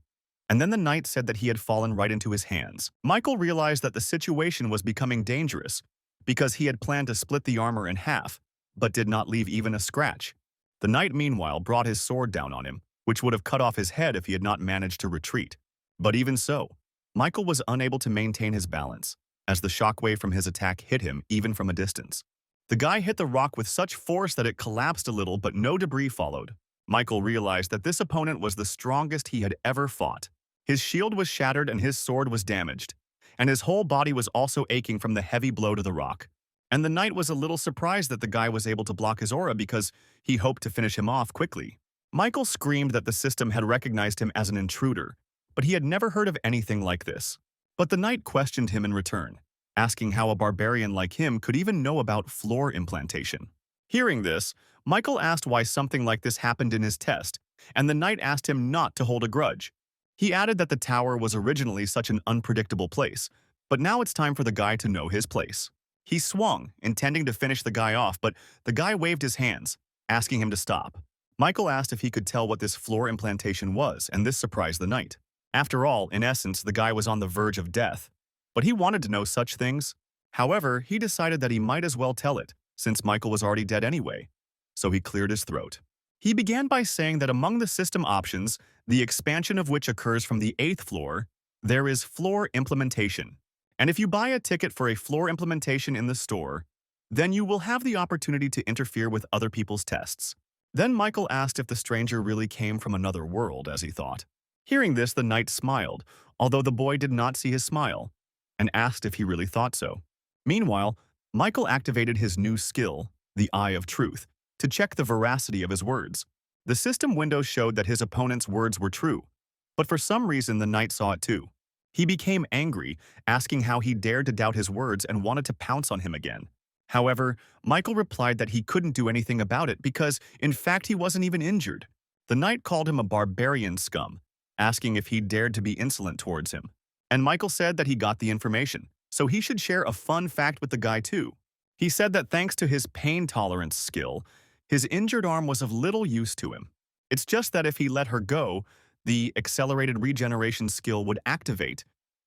And then the knight said that he had fallen right into his hands. Michael realized that the situation was becoming dangerous because he had planned to split the armor in half, but did not leave even a scratch. The knight, meanwhile, brought his sword down on him, which would have cut off his head if he had not managed to retreat. But even so, Michael was unable to maintain his balance, as the shockwave from his attack hit him even from a distance. The guy hit the rock with such force that it collapsed a little, but no debris followed. Michael realized that this opponent was the strongest he had ever fought. His shield was shattered and his sword was damaged, and his whole body was also aching from the heavy blow to the rock. And the knight was a little surprised that the guy was able to block his aura because he hoped to finish him off quickly. Michael screamed that the system had recognized him as an intruder, but he had never heard of anything like this. But the knight questioned him in return, asking how a barbarian like him could even know about floor implantation. Hearing this, Michael asked why something like this happened in his test, and the knight asked him not to hold a grudge. He added that the tower was originally such an unpredictable place, but now it's time for the guy to know his place. He swung, intending to finish the guy off, but the guy waved his hands, asking him to stop. Michael asked if he could tell what this floor implantation was, and this surprised the knight. After all, in essence, the guy was on the verge of death. But he wanted to know such things. However, he decided that he might as well tell it, since Michael was already dead anyway. So he cleared his throat. He began by saying that among the system options, the expansion of which occurs from the 8th floor, there is floor implementation. And if you buy a ticket for a floor implementation in the store, then you will have the opportunity to interfere with other people's tests. Then Michael asked if the stranger really came from another world, as he thought. Hearing this, the knight smiled, although the boy did not see his smile, and asked if he really thought so. Meanwhile, Michael activated his new skill, the Eye of Truth, to check the veracity of his words. The system window showed that his opponent's words were true, but for some reason the knight saw it too. He became angry, asking how he dared to doubt his words and wanted to pounce on him again. However, Michael replied that he couldn't do anything about it because, in fact, he wasn't even injured. The knight called him a barbarian scum, asking if he dared to be insolent towards him. And Michael said that he got the information, so he should share a fun fact with the guy too. He said that thanks to his pain tolerance skill, his injured arm was of little use to him. It's just that if he let her go, the accelerated regeneration skill would activate.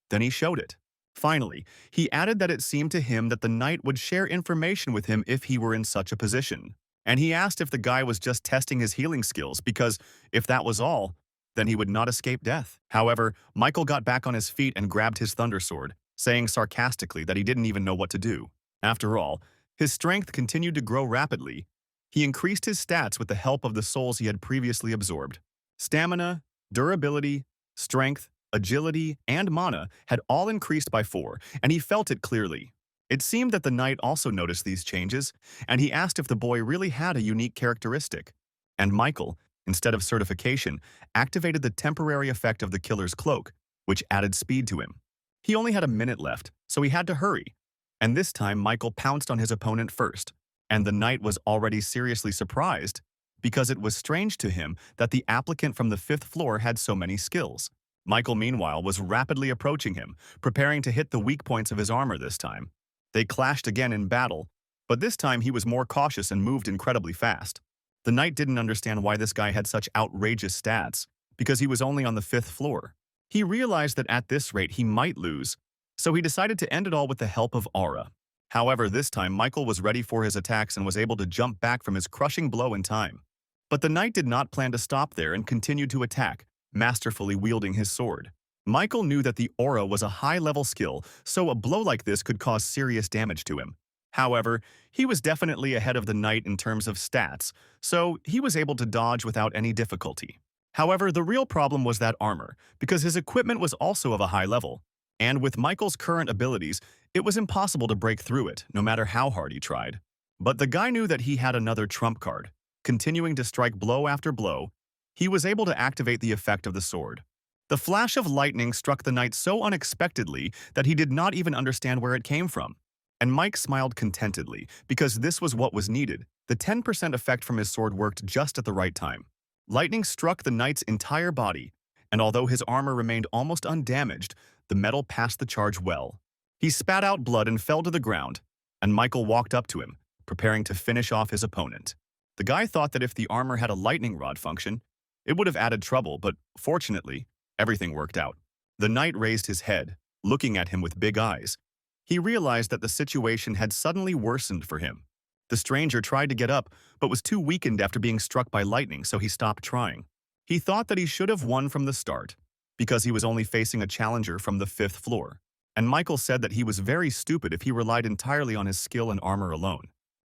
Then he showed it. Finally, he added that it seemed to him that the knight would share information with him if he were in such a position. And he asked if the guy was just testing his healing skills because, if that was all, then he would not escape death. However, Michael got back on his feet and grabbed his thunder sword, saying sarcastically that he didn't even know what to do. After all, his strength continued to grow rapidly. He increased his stats with the help of the souls he had previously absorbed. Stamina, durability, strength, agility, and mana had all increased by 4, and he felt it clearly. It seemed that the knight also noticed these changes, and he asked if the boy really had a unique characteristic. And Michael, instead of certification, activated the temporary effect of the killer's cloak, which added speed to him. He only had a minute left, so he had to hurry. And this time Michael pounced on his opponent first, and the knight was already seriously surprised because it was strange to him that the applicant from the 5th floor had so many skills. Michael, meanwhile, was rapidly approaching him, preparing to hit the weak points of his armor this time. They clashed again in battle, but this time he was more cautious and moved incredibly fast. The knight didn't understand why this guy had such outrageous stats, because he was only on the 5th floor. He realized that at this rate he might lose, so he decided to end it all with the help of aura. However, this time Michael was ready for his attacks and was able to jump back from his crushing blow in time. But the knight did not plan to stop there and continued to attack, masterfully wielding his sword. Michael knew that the aura was a high-level skill, so a blow like this could cause serious damage to him. However, he was definitely ahead of the knight in terms of stats, so he was able to dodge without any difficulty. However, the real problem was that armor, because his equipment was also of a high level, and with Michael's current abilities, it was impossible to break through it, no matter how hard he tried. But the guy knew that he had another trump card. Continuing to strike blow after blow, he was able to activate the effect of the sword. The flash of lightning struck the knight so unexpectedly that he did not even understand where it came from. And Mike smiled contentedly, because this was what was needed. The 10% effect from his sword worked just at the right time. Lightning struck the knight's entire body, and although his armor remained almost undamaged, the metal passed the charge well. He spat out blood and fell to the ground, and Michael walked up to him, preparing to finish off his opponent. The guy thought that if the armor had a lightning rod function, it would have added trouble, but fortunately, everything worked out. The knight raised his head, looking at him with big eyes. He realized that the situation had suddenly worsened for him. The stranger tried to get up, but was too weakened after being struck by lightning, so he stopped trying. He thought that he should have won from the start, because he was only facing a challenger from the 5th floor. And Michael said that he was very stupid if he relied entirely on his skill and armor alone.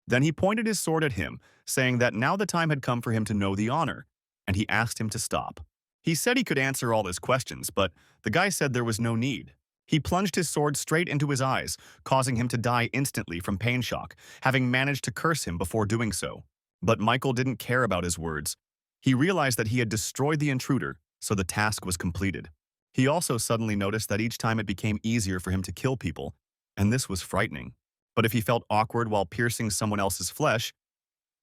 Then he pointed his sword at him, saying that now the time had come for him to know the honor, and he asked him to stop. He said he could answer all his questions, but the guy said there was no need. He plunged his sword straight into his eyes, causing him to die instantly from pain shock, having managed to curse him before doing so. But Michael didn't care about his words. He realized that he had destroyed the intruder, so the task was completed. He also suddenly noticed that each time it became easier for him to kill people, and this was frightening. But if he felt awkward while piercing someone else's flesh,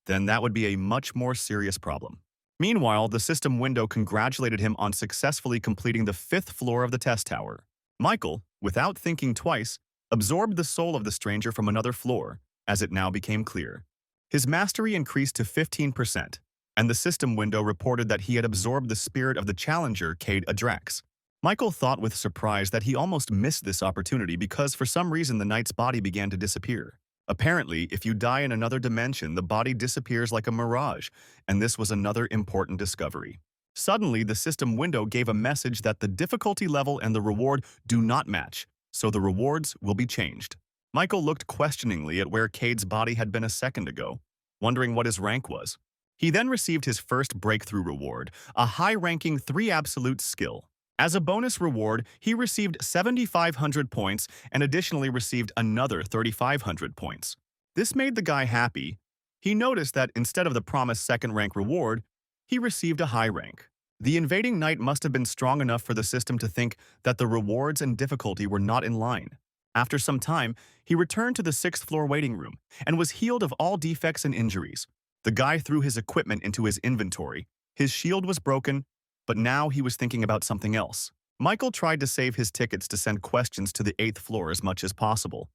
then that would be a much more serious problem. Meanwhile, the system window congratulated him on successfully completing the 5th floor of the test tower. Michael, without thinking twice, absorbed the soul of the stranger from another floor, as it now became clear. His mastery increased to 15%, and the system window reported that he had absorbed the spirit of the challenger Cade Adrax. Michael thought with surprise that he almost missed this opportunity because for some reason the knight's body began to disappear. Apparently, if you die in another dimension, the body disappears like a mirage, and this was another important discovery. Suddenly, the system window gave a message that the difficulty level and the reward do not match, so the rewards will be changed. Michael looked questioningly at where Cade's body had been a second ago, wondering what his rank was. He then received his first breakthrough reward, a high-ranking 3 absolute skill. As a bonus reward, he received 7,500 points and additionally received another 3,500 points. This made the guy happy. He noticed that instead of the promised second-rank reward, he received a high rank. The invading knight must have been strong enough for the system to think that the rewards and difficulty were not in line. After some time, he returned to the 6th floor waiting room and was healed of all defects and injuries. The guy threw his equipment into his inventory. His shield was broken, but now he was thinking about something else. Michael tried to save his tickets to send questions to the 8th floor as much as possible,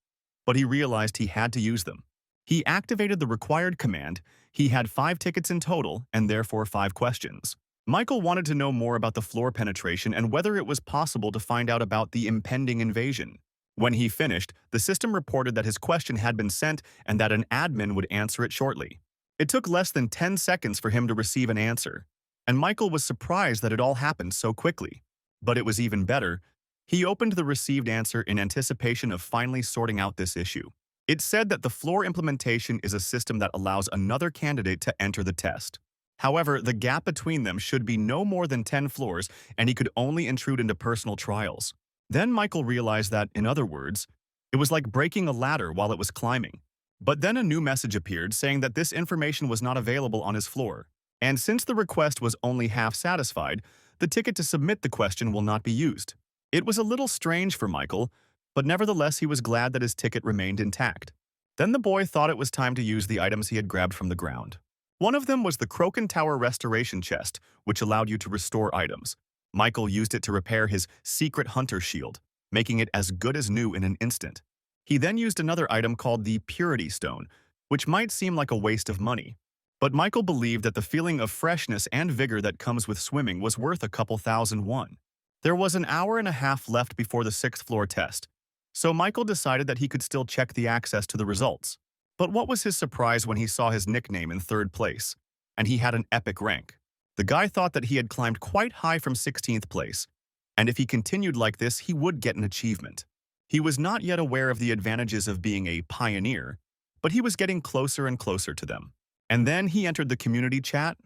but he realized he had to use them. He activated the required command. He had 5 tickets in total and therefore 5 questions. Michael wanted to know more about the floor penetration and whether it was possible to find out about the impending invasion. When he finished, the system reported that his question had been sent and that an admin would answer it shortly. It took less than 10 seconds for him to receive an answer, and Michael was surprised that it all happened so quickly. But it was even better. He opened the received answer in anticipation of finally sorting out this issue. It said that the floor implementation is a system that allows another candidate to enter the test. However, the gap between them should be no more than 10 floors, and he could only intrude into personal trials. Then Michael realized that, in other words, it was like breaking a ladder while it was climbing. But then a new message appeared saying that this information was not available on his floor. And since the request was only half satisfied, the ticket to submit the question will not be used. It was a little strange for Michael, but nevertheless he was glad that his ticket remained intact. Then the boy thought it was time to use the items he had grabbed from the ground. One of them was the Croken Tower Restoration Chest, which allowed you to restore items. Michael used it to repair his secret hunter shield, making it as good as new in an instant. He then used another item called the Purity Stone, which might seem like a waste of money. But Michael believed that the feeling of freshness and vigor that comes with swimming was worth a couple thousand won. There was an hour and a half left before the 6th floor test, so Michael decided that he could still check the access to the results. But what was his surprise when he saw his nickname in 3rd place, and he had an epic rank. The guy thought that he had climbed quite high from 16th place, and if he continued like this, he would get an achievement. He was not yet aware of the advantages of being a pioneer, but he was getting closer and closer to them. And then he entered the community chat.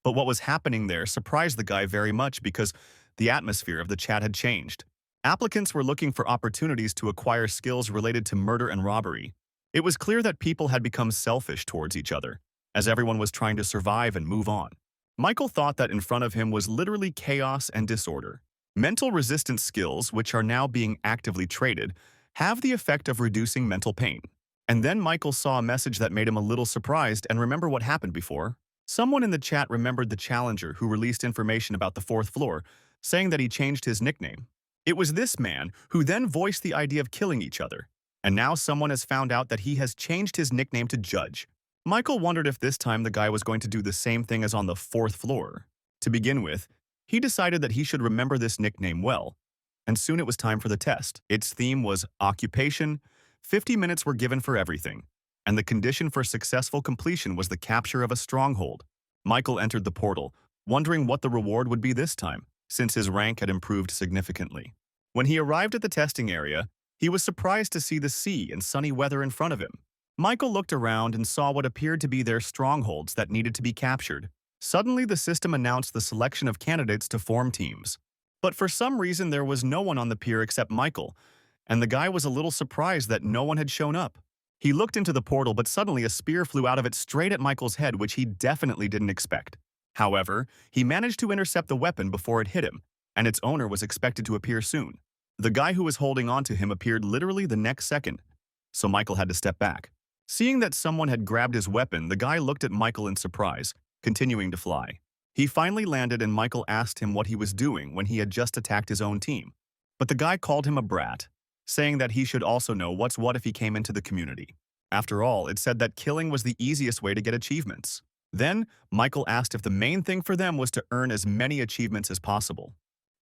But what was happening there surprised the guy very much because the atmosphere of the chat had changed. Applicants were looking for opportunities to acquire skills related to murder and robbery. It was clear that people had become selfish towards each other, as everyone was trying to survive and move on. Michael thought that in front of him was literally chaos and disorder. Mental resistance skills, which are now being actively traded, have the effect of reducing mental pain. And then Michael saw a message that made him a little surprised and remember what happened before. Someone in the chat remembered the challenger who released information about the 4th floor, saying that he changed his nickname. It was this man who then voiced the idea of killing each other. And now someone has found out that he has changed his nickname to Judge. Michael wondered if this time the guy was going to do the same thing as on the 4th floor. To begin with, he decided that he should remember this nickname well, and soon it was time for the test. Its theme was occupation. 50 minutes were given for everything, and the condition for successful completion was the capture of a stronghold. Michael entered the portal, wondering what the reward would be this time, since his rank had improved significantly. When he arrived at the testing area, he was surprised to see the sea and sunny weather in front of him. Michael looked around and saw what appeared to be their strongholds that needed to be captured. Suddenly, the system announced the selection of candidates to form teams. But for some reason, there was no one on the pier except Michael, and the guy was a little surprised that no one had shown up. He looked into the portal, but suddenly a spear flew out of it straight at Michael's head, which he definitely didn't expect. However, he managed to intercept the weapon before it hit him, and its owner was expected to appear soon. The guy who was holding on to him appeared literally the next second, so Michael had to step back. Seeing that someone had grabbed his weapon, the guy looked at Michael in surprise, continuing to fly. He finally landed and Michael asked him what he was doing when he had just attacked his own team. But the guy called him a brat, saying that he should also know what's what if he came into the community. After all, it said that killing was the easiest way to get achievements. Then, Michael asked if the main thing for them was to earn as many achievements as possible.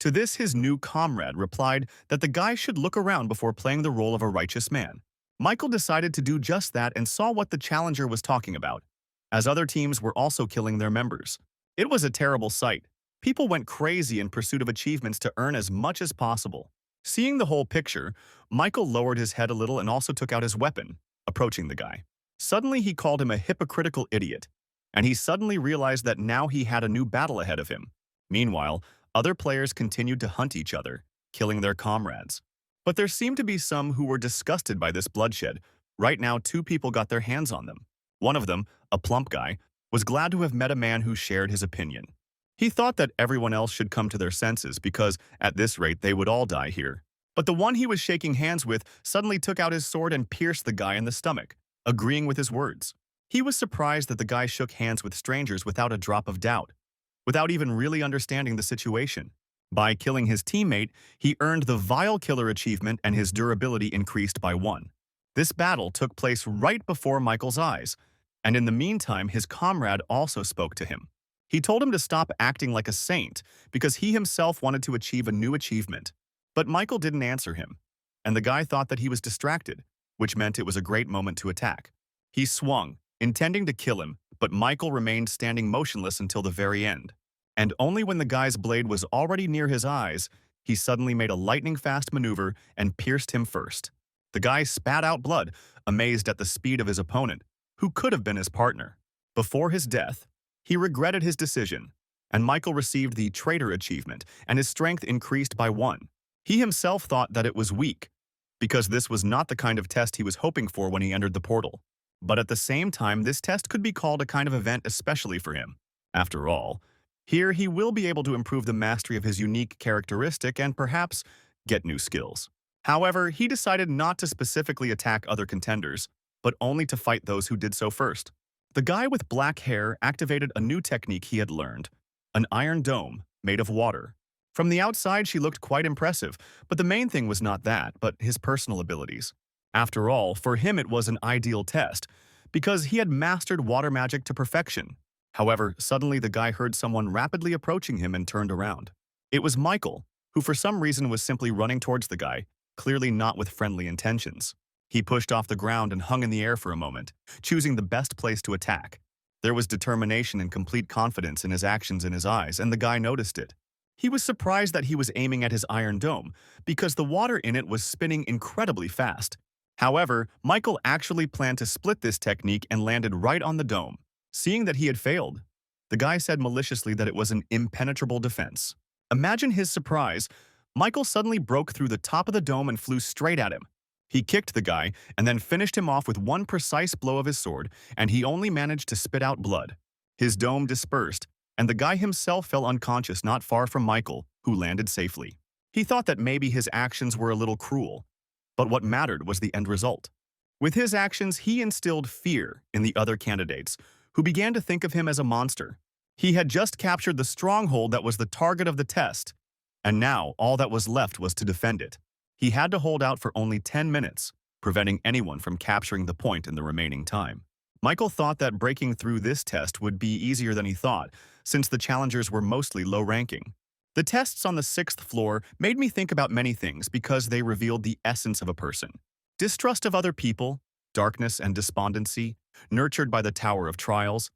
To this, his new comrade replied that the guy should look around before playing the role of a righteous man. Michael decided to do just that and saw what the challenger was talking about, as other teams were also killing their members. It was a terrible sight. People went crazy in pursuit of achievements to earn as much as possible. Seeing the whole picture, Michael lowered his head a little and also took out his weapon, approaching the guy. Suddenly, he called him a hypocritical idiot, and he suddenly realized that now he had a new battle ahead of him. Meanwhile, other players continued to hunt each other, killing their comrades. But there seemed to be some who were disgusted by this bloodshed. Right now, two people got their hands on them. One of them, a plump guy, was glad to have met a man who shared his opinion. He thought that everyone else should come to their senses because, at this rate, they would all die here. But the one he was shaking hands with suddenly took out his sword and pierced the guy in the stomach, agreeing with his words. He was surprised that the guy shook hands with strangers without a drop of doubt, without even really understanding the situation. By killing his teammate, he earned the Vile Killer achievement and his durability increased by 1. This battle took place right before Michael's eyes, and in the meantime his comrade also spoke to him. He told him to stop acting like a saint because he himself wanted to achieve a new achievement. But Michael didn't answer him, and the guy thought that he was distracted, which meant it was a great moment to attack. He swung, intending to kill him, but Michael remained standing motionless until the very end. And only when the guy's blade was already near his eyes, he suddenly made a lightning-fast maneuver and pierced him first. The guy spat out blood, amazed at the speed of his opponent, who could have been his partner. Before his death, he regretted his decision, and Michael received the Traitor achievement, and his strength increased by 1. He himself thought that it was weak, because this was not the kind of test he was hoping for when he entered the portal. But at the same time, this test could be called a kind of event especially for him. After all, here he will be able to improve the mastery of his unique characteristic and perhaps get new skills. However, he decided not to specifically attack other contenders, but only to fight those who did so first. The guy with black hair activated a new technique he had learned, an iron dome made of water. From the outside, she looked quite impressive, but the main thing was not that, but his personal abilities. After all, for him it was an ideal test, because he had mastered water magic to perfection. However, suddenly the guy heard someone rapidly approaching him and turned around. It was Michael, who for some reason was simply running towards the guy, clearly not with friendly intentions. He pushed off the ground and hung in the air for a moment, choosing the best place to attack. There was determination and complete confidence in his actions in his eyes, and the guy noticed it. He was surprised that he was aiming at his iron dome, because the water in it was spinning incredibly fast. However, Michael actually planned to split this technique and landed right on the dome. Seeing that he had failed, the guy said maliciously that it was an impenetrable defense. Imagine his surprise. Michael suddenly broke through the top of the dome and flew straight at him. He kicked the guy and then finished him off with one precise blow of his sword, and he only managed to spit out blood. His dome dispersed, and the guy himself fell unconscious not far from Michael, who landed safely. He thought that maybe his actions were a little cruel, but what mattered was the end result. With his actions, he instilled fear in the other candidates, who began to think of him as a monster. He had just captured the stronghold that was the target of the test, and now all that was left was to defend it. He had to hold out for only 10 minutes, preventing anyone from capturing the point in the remaining time. Michael thought that breaking through this test would be easier than he thought, since the challengers were mostly low-ranking. The tests on the 6th floor made me think about many things because they revealed the essence of a person. Distrust of other people, darkness and despondency, nurtured by the Tower of Trials,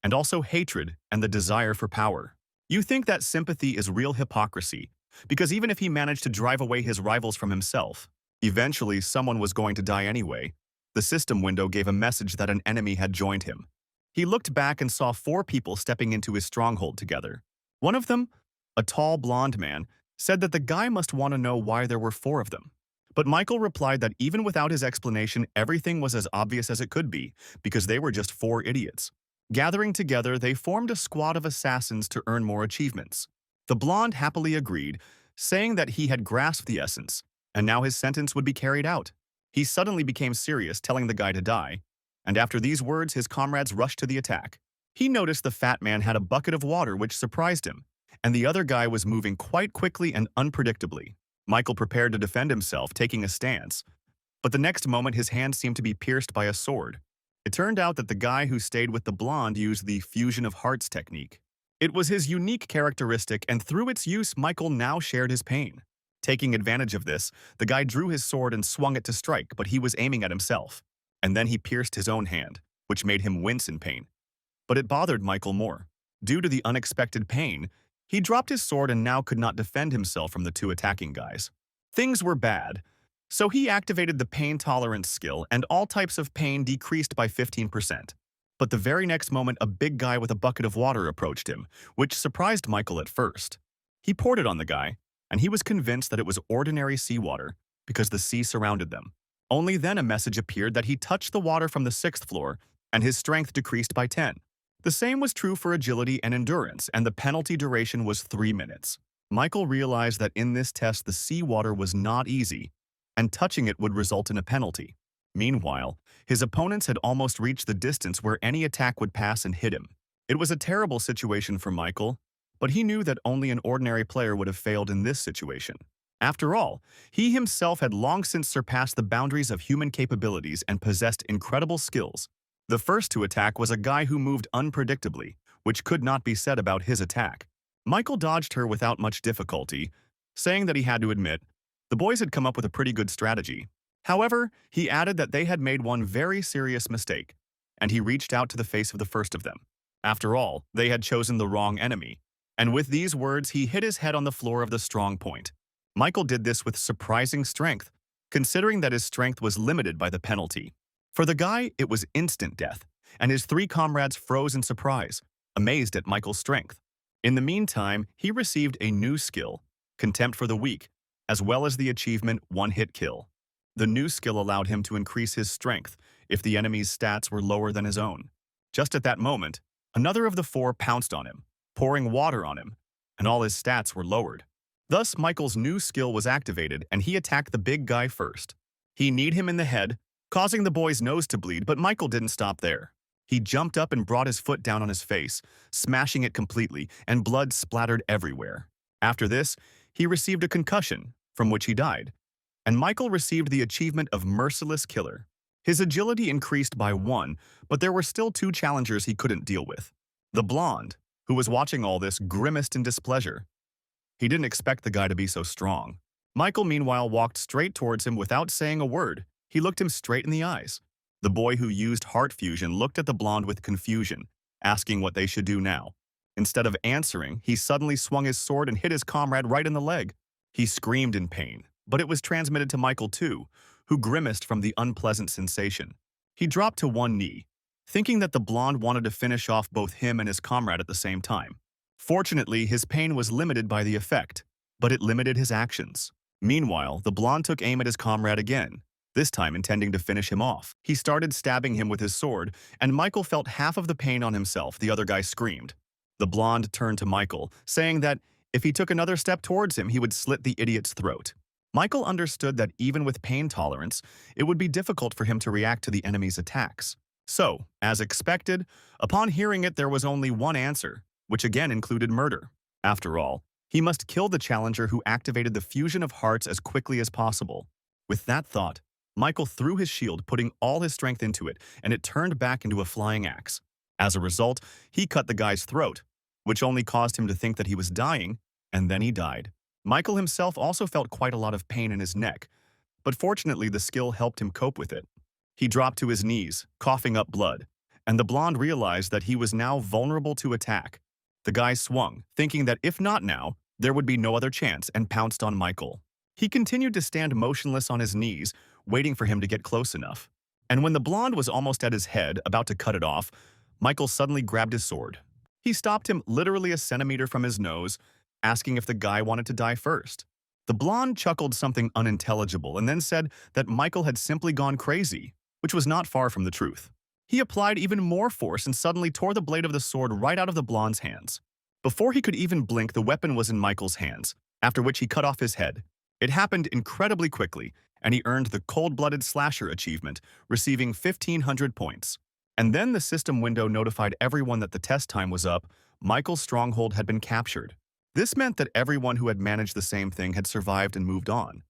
and also hatred and the desire for power. You think that sympathy is real hypocrisy, because even if he managed to drive away his rivals from himself, eventually someone was going to die anyway. The system window gave a message that an enemy had joined him. He looked back and saw 4 people stepping into his stronghold together. One of them, a tall blonde man, said that the guy must want to know why there were 4 of them. But Michael replied that even without his explanation, everything was as obvious as it could be, because they were just 4 idiots. Gathering together, they formed a squad of assassins to earn more achievements. The blonde happily agreed, saying that he had grasped the essence, and now his sentence would be carried out. He suddenly became serious, telling the guy to die, and after these words, his comrades rushed to the attack. He noticed the fat man had a bucket of water, which surprised him, and the other guy was moving quite quickly and unpredictably. Michael prepared to defend himself, taking a stance, but the next moment his hand seemed to be pierced by a sword. It turned out that the guy who stayed with the blonde used the fusion of hearts technique. It was his unique characteristic, and through its use, Michael now shared his pain. Taking advantage of this, the guy drew his sword and swung it to strike, but he was aiming at himself. And then he pierced his own hand, which made him wince in pain. But it bothered Michael more. Due to the unexpected pain, he dropped his sword and now could not defend himself from the two attacking guys. Things were bad, so he activated the pain tolerance skill, and all types of pain decreased by 15%. But the very next moment, a big guy with a bucket of water approached him, which surprised Michael at first. He poured it on the guy, and he was convinced that it was ordinary seawater because the sea surrounded them. Only then a message appeared that he touched the water from the 6th floor, and his strength decreased by 10. The same was true for agility and endurance, and the penalty duration was 3 minutes. Michael realized that in this test the seawater was not easy, and touching it would result in a penalty. Meanwhile, his opponents had almost reached the distance where any attack would pass and hit him. It was a terrible situation for Michael, but he knew that only an ordinary player would have failed in this situation. After all, he himself had long since surpassed the boundaries of human capabilities and possessed incredible skills. The first to attack was a guy who moved unpredictably, which could not be said about his attack. Michael dodged her without much difficulty, saying that he had to admit, the boys had come up with a pretty good strategy. However, he added that they had made one very serious mistake, and he reached out to the face of the first of them. After all, they had chosen the wrong enemy, and with these words he hit his head on the floor of the strong point. Michael did this with surprising strength, considering that his strength was limited by the penalty. For the guy, it was instant death, and his 3 comrades froze in surprise, amazed at Michael's strength. In the meantime, he received a new skill, Contempt for the Weak, as well as the achievement One-Hit Kill. The new skill allowed him to increase his strength if the enemy's stats were lower than his own. Just at that moment, another of the 4 pounced on him, pouring water on him, and all his stats were lowered. Thus, Michael's new skill was activated, and he attacked the big guy first. He kneed him in the head, causing the boy's nose to bleed, but Michael didn't stop there. He jumped up and brought his foot down on his face, smashing it completely, and blood splattered everywhere. After this, he received a concussion, from which he died, and Michael received the achievement of Merciless Killer. His agility increased by 1, but there were still 2 challengers he couldn't deal with. The blonde, who was watching all this, grimaced in displeasure. He didn't expect the guy to be so strong. Michael, meanwhile, walked straight towards him without saying a word. He looked him straight in the eyes. The boy who used heart fusion looked at the blonde with confusion, asking what they should do now. Instead of answering, he suddenly swung his sword and hit his comrade right in the leg. He screamed in pain, but it was transmitted to Michael too, who grimaced from the unpleasant sensation. He dropped to one knee, thinking that the blonde wanted to finish off both him and his comrade at the same time. Fortunately, his pain was limited by the effect, but it limited his actions. Meanwhile, the blonde took aim at his comrade again, this time intending to finish him off. He started stabbing him with his sword, and Michael felt half of the pain on himself. The other guy screamed. The blonde turned to Michael, saying that if he took another step towards him, he would slit the idiot's throat. Michael understood that even with pain tolerance, it would be difficult for him to react to the enemy's attacks. So, as expected, upon hearing it, there was only one answer, which again included murder. After all, he must kill the challenger who activated the fusion of hearts as quickly as possible. With that thought, Michael threw his shield, putting all his strength into it, and it turned back into a flying axe. As a result, he cut the guy's throat, which only caused him to think that he was dying, and then he died. Michael himself also felt quite a lot of pain in his neck, but fortunately the skill helped him cope with it. He dropped to his knees, coughing up blood, and the blonde realized that he was now vulnerable to attack. The guy swung, thinking that if not now, there would be no other chance, and pounced on Michael. He continued to stand motionless on his knees, waiting for him to get close enough. And when the blonde was almost at his head, about to cut it off, Michael suddenly grabbed his sword. He stopped him literally a centimeter from his nose, asking if the guy wanted to die first. The blonde chuckled something unintelligible and then said that Michael had simply gone crazy, which was not far from the truth. He applied even more force and suddenly tore the blade of the sword right out of the blonde's hands. Before he could even blink, the weapon was in Michael's hands, after which he cut off his head. It happened incredibly quickly, and he earned the Cold-Blooded Slasher achievement, receiving 1,500 points. And then the system window notified everyone that the test time was up. Michael's stronghold had been captured. This meant that everyone who had managed the same thing had survived and moved on.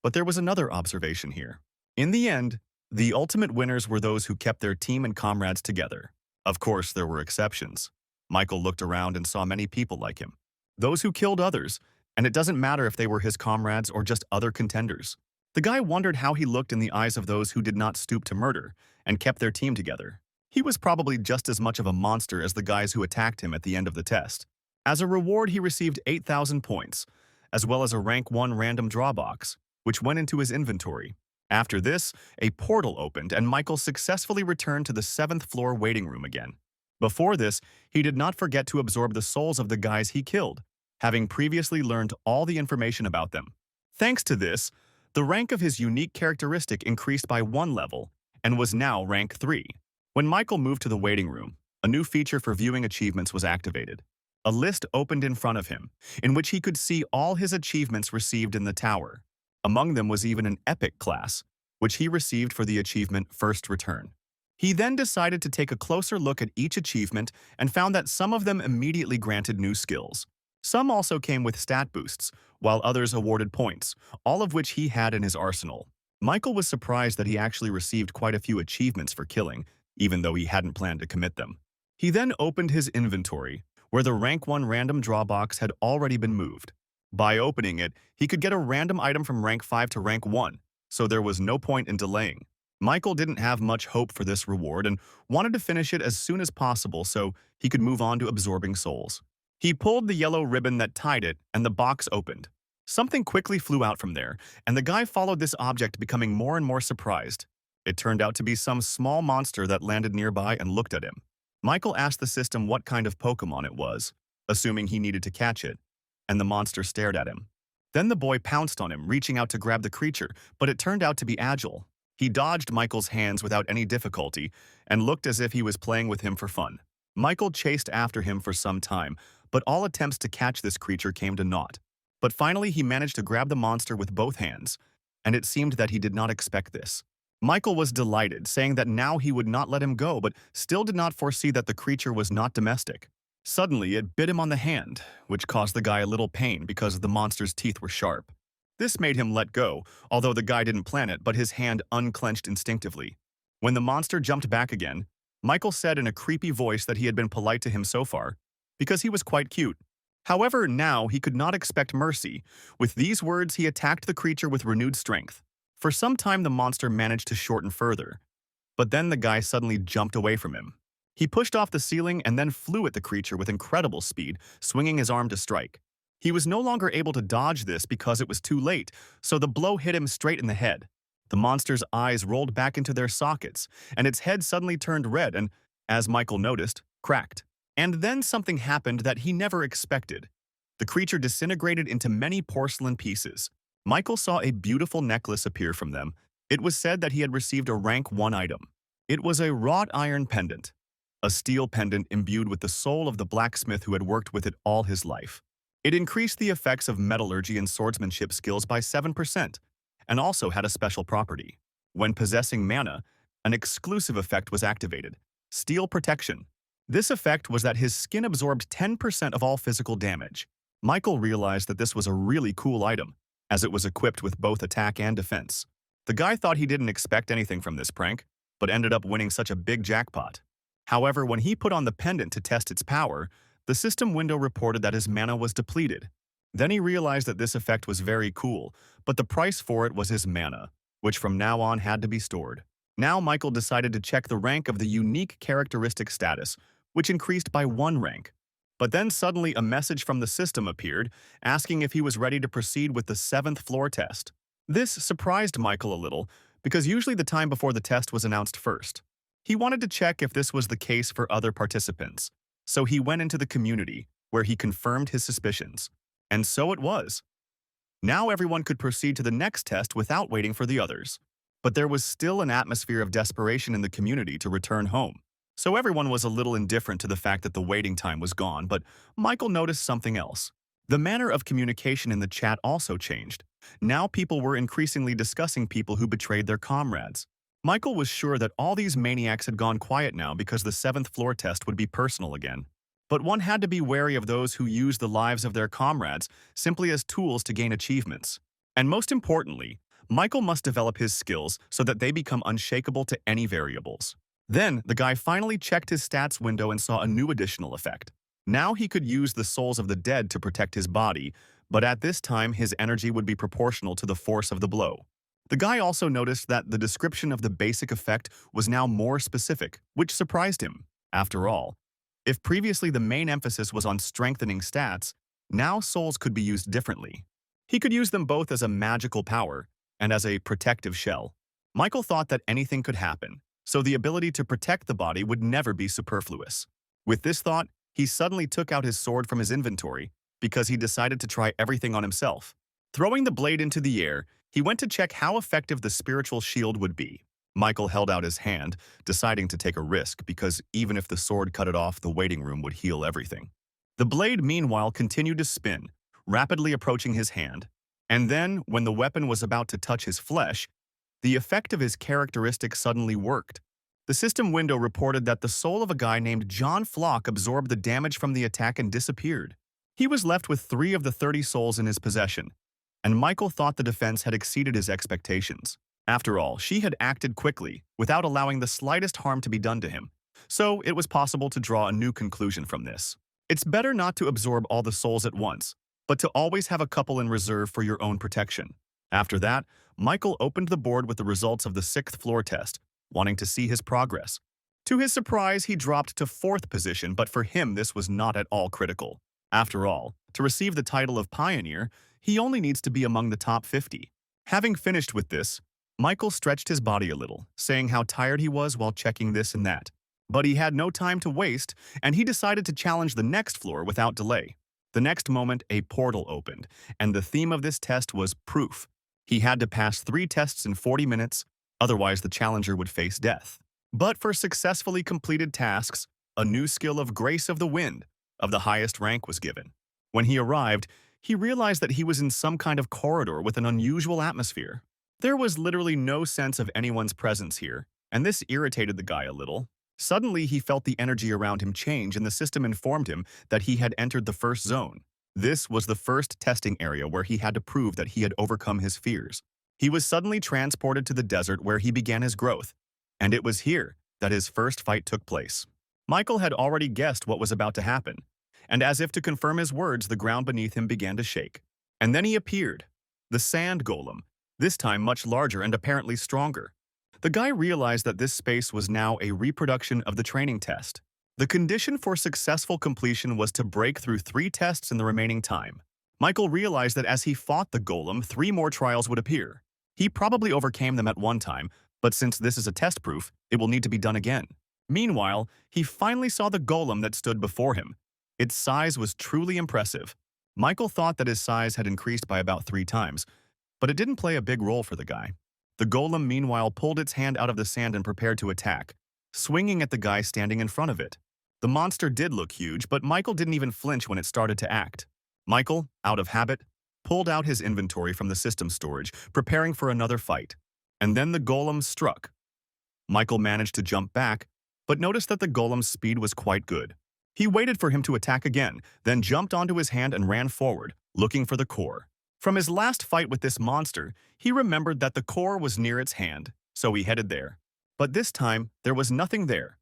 But there was another observation here. In the end, the ultimate winners were those who kept their team and comrades together. Of course, there were exceptions. Michael looked around and saw many people like him. Those who killed others, and it doesn't matter if they were his comrades or just other contenders. The guy wondered how he looked in the eyes of those who did not stoop to murder and kept their team together. He was probably just as much of a monster as the guys who attacked him at the end of the test. As a reward, he received 8,000 points, as well as a rank 1 random draw box, which went into his inventory. After this, a portal opened and Michael successfully returned to the 7th floor waiting room again. Before this, he did not forget to absorb the souls of the guys he killed, having previously learned all the information about them. Thanks to this, the rank of his unique characteristic increased by 1 level and was now rank 3. When Michael moved to the waiting room, a new feature for viewing achievements was activated. A list opened in front of him, in which he could see all his achievements received in the tower. Among them was even an epic class, which he received for the achievement First Return. He then decided to take a closer look at each achievement and found that some of them immediately granted new skills. Some also came with stat boosts, while others awarded points, all of which he had in his arsenal. Michael was surprised that he actually received quite a few achievements for killing, even though he hadn't planned to commit them. He then opened his inventory, where the rank 1 random draw box had already been moved. By opening it, he could get a random item from rank 5 to rank 1, so there was no point in delaying. Michael didn't have much hope for this reward and wanted to finish it as soon as possible so he could move on to absorbing souls. He pulled the yellow ribbon that tied it, and the box opened. Something quickly flew out from there, and the guy followed this object, becoming more and more surprised. It turned out to be some small monster that landed nearby and looked at him. Michael asked the system what kind of Pokemon it was, assuming he needed to catch it, and the monster stared at him. Then the boy pounced on him, reaching out to grab the creature, but it turned out to be agile. He dodged Michael's hands without any difficulty and looked as if he was playing with him for fun. Michael chased after him for some time, but all attempts to catch this creature came to naught. But finally he managed to grab the monster with both hands, and it seemed that he did not expect this. Michael was delighted, saying that now he would not let him go, but still did not foresee that the creature was not domestic. Suddenly, it bit him on the hand, which caused the guy a little pain because the monster's teeth were sharp. This made him let go, although the guy didn't plan it, but his hand unclenched instinctively. When the monster jumped back again, Michael said in a creepy voice that he had been polite to him so far, because he was quite cute. However, now he could not expect mercy. With these words, he attacked the creature with renewed strength. For some time, the monster managed to shorten further, but then the guy suddenly jumped away from him. He pushed off the ceiling and then flew at the creature with incredible speed, swinging his arm to strike. He was no longer able to dodge this because it was too late, so the blow hit him straight in the head. The monster's eyes rolled back into their sockets, and its head suddenly turned red and, as Michael noticed, cracked. And then something happened that he never expected. The creature disintegrated into many porcelain pieces. Michael saw a beautiful necklace appear from them. It was said that he had received a rank 1 item. It was a wrought iron pendant, a steel pendant imbued with the soul of the blacksmith who had worked with it all his life. It increased the effects of metallurgy and swordsmanship skills by 7%, and also had a special property. When possessing mana, an exclusive effect was activated, Steel Protection. This effect was that his skin absorbed 10% of all physical damage. Michael realized that this was a really cool item, as it was equipped with both attack and defense. The guy thought he didn't expect anything from this prank, but ended up winning such a big jackpot. However, when he put on the pendant to test its power, the system window reported that his mana was depleted. Then he realized that this effect was very cool, but the price for it was his mana, which from now on had to be stored. Now Michael decided to check the rank of the unique characteristic status, which increased by 1 rank. But then suddenly a message from the system appeared, asking if he was ready to proceed with the 7th floor test. This surprised Michael a little, because usually the time before the test was announced first. He wanted to check if this was the case for other participants, so he went into the community, where he confirmed his suspicions. And so it was. Now everyone could proceed to the next test without waiting for the others. But there was still an atmosphere of desperation in the community to return home. So everyone was a little indifferent to the fact that the waiting time was gone, but Michael noticed something else. The manner of communication in the chat also changed. Now people were increasingly discussing people who betrayed their comrades. Michael was sure that all these maniacs had gone quiet now because the 7th floor test would be personal again. But one had to be wary of those who used the lives of their comrades simply as tools to gain achievements. And most importantly, Michael must develop his skills so that they become unshakable to any variables. Then, the guy finally checked his stats window and saw a new additional effect. Now he could use the souls of the dead to protect his body, but at this time his energy would be proportional to the force of the blow. The guy also noticed that the description of the basic effect was now more specific, which surprised him. After all, if previously the main emphasis was on strengthening stats, now souls could be used differently. He could use them both as a magical power and as a protective shell. Michael thought that anything could happen, so the ability to protect the body would never be superfluous. With this thought, he suddenly took out his sword from his inventory because he decided to try everything on himself. Throwing the blade into the air, he went to check how effective the spiritual shield would be. Michael held out his hand, deciding to take a risk because even if the sword cut it off, the waiting room would heal everything. The blade, meanwhile, continued to spin, rapidly approaching his hand. And then, when the weapon was about to touch his flesh, the effect of his characteristic suddenly worked. The system window reported that the soul of a guy named John Flock absorbed the damage from the attack and disappeared. He was left with 3 of the 30 souls in his possession, and Michael thought the defense had exceeded his expectations. After all, she had acted quickly, without allowing the slightest harm to be done to him, so it was possible to draw a new conclusion from this. It's better not to absorb all the souls at once, but to always have a couple in reserve for your own protection. After that, Michael opened the board with the results of the 6th floor test, wanting to see his progress. To his surprise, he dropped to 4th position, but for him this was not at all critical. After all, to receive the title of Pioneer, he only needs to be among the top 50. Having finished with this, Michael stretched his body a little, saying how tired he was while checking this and that. But he had no time to waste, and he decided to challenge the next floor without delay. The next moment, a portal opened, and the theme of this test was proof. He had to pass 3 tests in 40 minutes, otherwise the challenger would face death. But for successfully completed tasks, a new skill of Grace of the Wind, of the highest rank, was given. When he arrived, he realized that he was in some kind of corridor with an unusual atmosphere. There was literally no sense of anyone's presence here, and this irritated the guy a little. Suddenly, he felt the energy around him change, and the system informed him that he had entered the first zone. This was the first testing area where he had to prove that he had overcome his fears. He was suddenly transported to the desert where he began his growth, and it was here that his first fight took place. Michael had already guessed what was about to happen, and as if to confirm his words, the ground beneath him began to shake. And then he appeared, the sand golem, this time much larger and apparently stronger. The guy realized that this space was now a reproduction of the training test. The condition for successful completion was to break through 3 tests in the remaining time. Michael realized that as he fought the golem, 3 more trials would appear. He probably overcame them at one time, but since this is a test proof, it will need to be done again. Meanwhile, he finally saw the golem that stood before him. Its size was truly impressive. Michael thought that his size had increased by about 3 times, but it didn't play a big role for the guy. The golem, meanwhile, pulled its hand out of the sand and prepared to attack, swinging at the guy standing in front of it. The monster did look huge, but Michael didn't even flinch when it started to act. Michael, out of habit, pulled out his inventory from the system storage, preparing for another fight. And then the golem struck. Michael managed to jump back, but noticed that the golem's speed was quite good. He waited for him to attack again, then jumped onto his hand and ran forward, looking for the core. From his last fight with this monster, he remembered that the core was near its hand, so he headed there. But this time, there was nothing there,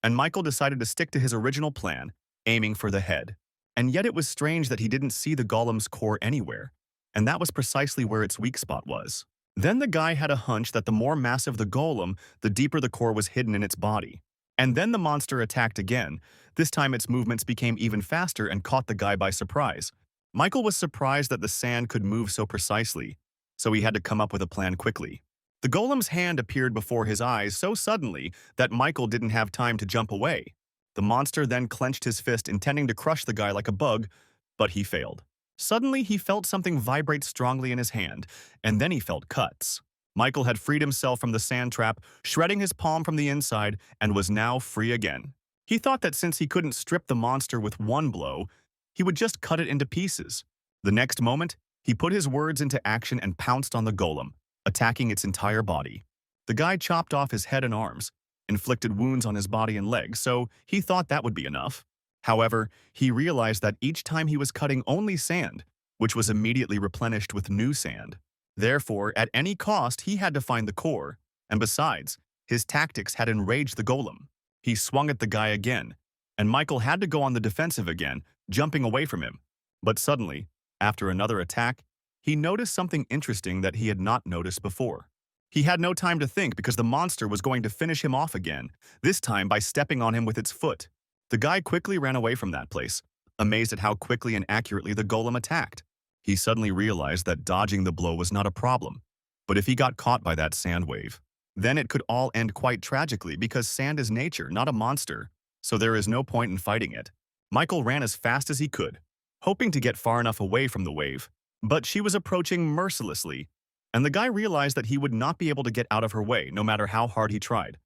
and Michael decided to stick to his original plan, aiming for the head. And yet it was strange that he didn't see the golem's core anywhere, and that was precisely where its weak spot was. Then the guy had a hunch that the more massive the golem, the deeper the core was hidden in its body. And then the monster attacked again. This time its movements became even faster and caught the guy by surprise. Michael was surprised that the sand could move so precisely, so he had to come up with a plan quickly. The golem's hand appeared before his eyes so suddenly that Michael didn't have time to jump away. The monster then clenched his fist, intending to crush the guy like a bug, but he failed. Suddenly, he felt something vibrate strongly in his hand, and then he felt cuts. Michael had freed himself from the sand trap, shredding his palm from the inside, and was now free again. He thought that since he couldn't strip the monster with one blow, he would just cut it into pieces. The next moment, he put his words into action and pounced on the golem, attacking its entire body. The guy chopped off his head and arms, inflicted wounds on his body and legs, so he thought that would be enough. However, he realized that each time he was cutting only sand, which was immediately replenished with new sand. Therefore, at any cost, he had to find the core, and besides, his tactics had enraged the golem. He swung at the guy again, and Michael had to go on the defensive again, jumping away from him. But suddenly, after another attack, he noticed something interesting that he had not noticed before. He had no time to think because the monster was going to finish him off again, this time by stepping on him with its foot. The guy quickly ran away from that place, amazed at how quickly and accurately the golem attacked. He suddenly realized that dodging the blow was not a problem, but if he got caught by that sand wave, then it could all end quite tragically because sand is nature, not a monster, so there is no point in fighting it. Michael ran as fast as he could, hoping to get far enough away from the wave, but she was approaching mercilessly, and the guy realized that he would not be able to get out of her way no matter how hard he tried.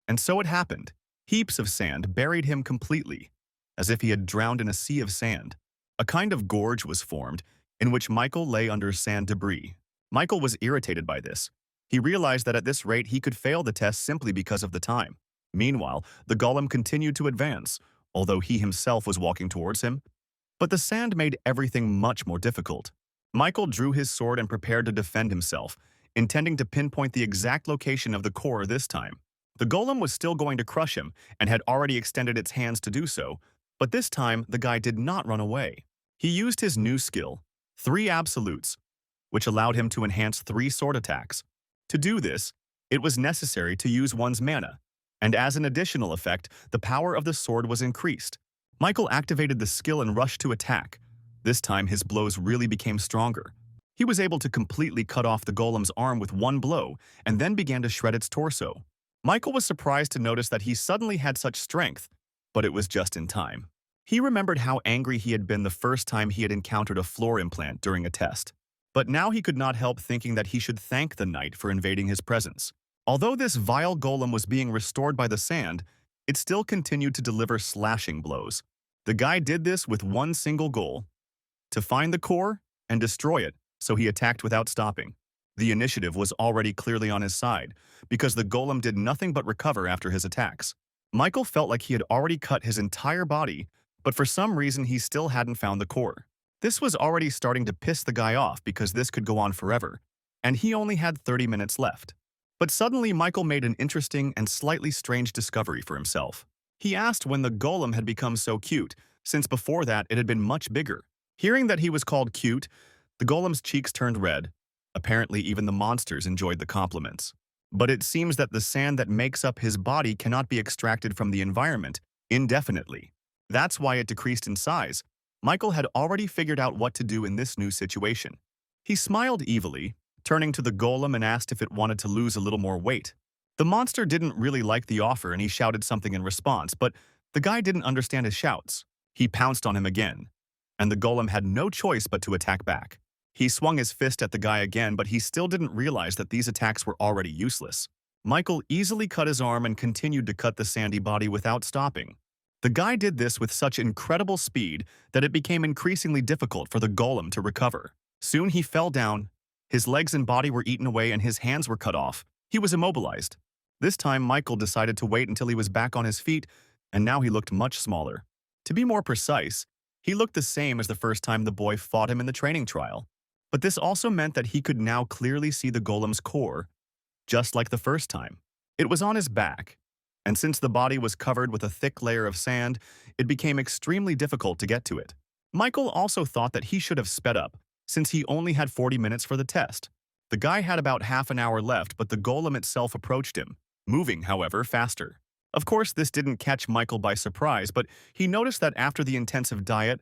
And so it happened. Heaps of sand buried him completely, as if he had drowned in a sea of sand. A kind of gorge was formed, in which Michael lay under sand debris. Michael was irritated by this. He realized that at this rate he could fail the test simply because of the time. Meanwhile, the golem continued to advance, although he himself was walking towards him. But the sand made everything much more difficult. Michael drew his sword and prepared to defend himself, intending to pinpoint the exact location of the core this time. The golem was still going to crush him and had already extended its hands to do so, but this time the guy did not run away. He used his new skill, 3 absolutes, which allowed him to enhance 3 sword attacks. To do this, it was necessary to use one's mana, and as an additional effect, the power of the sword was increased. Michael activated the skill and rushed to attack. This time his blows really became stronger. He was able to completely cut off the golem's arm with one blow and then began to shred its torso. Michael was surprised to notice that he suddenly had such strength, but it was just in time. He remembered how angry he had been the first time he had encountered a floor implant during a test. But now he could not help thinking that he should thank the knight for invading his presence. Although this vile golem was being restored by the sand, it still continued to deliver slashing blows. The guy did this with one single goal: to find the core and destroy it, so he attacked without stopping. The initiative was already clearly on his side, because the golem did nothing but recover after his attacks. Michael felt like he had already cut his entire body, but for some reason he still hadn't found the core. This was already starting to piss the guy off because this could go on forever, and he only had 30 minutes left. But suddenly Michael made an interesting and slightly strange discovery for himself. He asked when the golem had become so cute, since before that it had been much bigger. Hearing that he was called cute, the golem's cheeks turned red. Apparently even the monsters enjoyed the compliments. But it seems that the sand that makes up his body cannot be extracted from the environment indefinitely. That's why it decreased in size. Michael had already figured out what to do in this new situation. He smiled evilly, turning to the golem and asked if it wanted to lose a little more weight. The monster didn't really like the offer and he shouted something in response, but the guy didn't understand his shouts. He pounced on him again, and the golem had no choice but to attack back. He swung his fist at the guy again, but he still didn't realize that these attacks were already useless. Michael easily cut his arm and continued to cut the sandy body without stopping. The guy did this with such incredible speed that it became increasingly difficult for the golem to recover. Soon he fell down, his legs and body were eaten away and his hands were cut off. He was immobilized. This time Michael decided to wait until he was back on his feet, and now he looked much smaller. To be more precise, he looked the same as the first time the boy fought him in the training trial. But this also meant that he could now clearly see the golem's core, just like the first time. It was on his back, and since the body was covered with a thick layer of sand, it became extremely difficult to get to it. Michael also thought that he should have sped up, since he only had 40 minutes for the test. The guy had about half an hour left, but the golem itself approached him, moving, however, faster. Of course, this didn't catch Michael by surprise, but he noticed that after the intensive diet,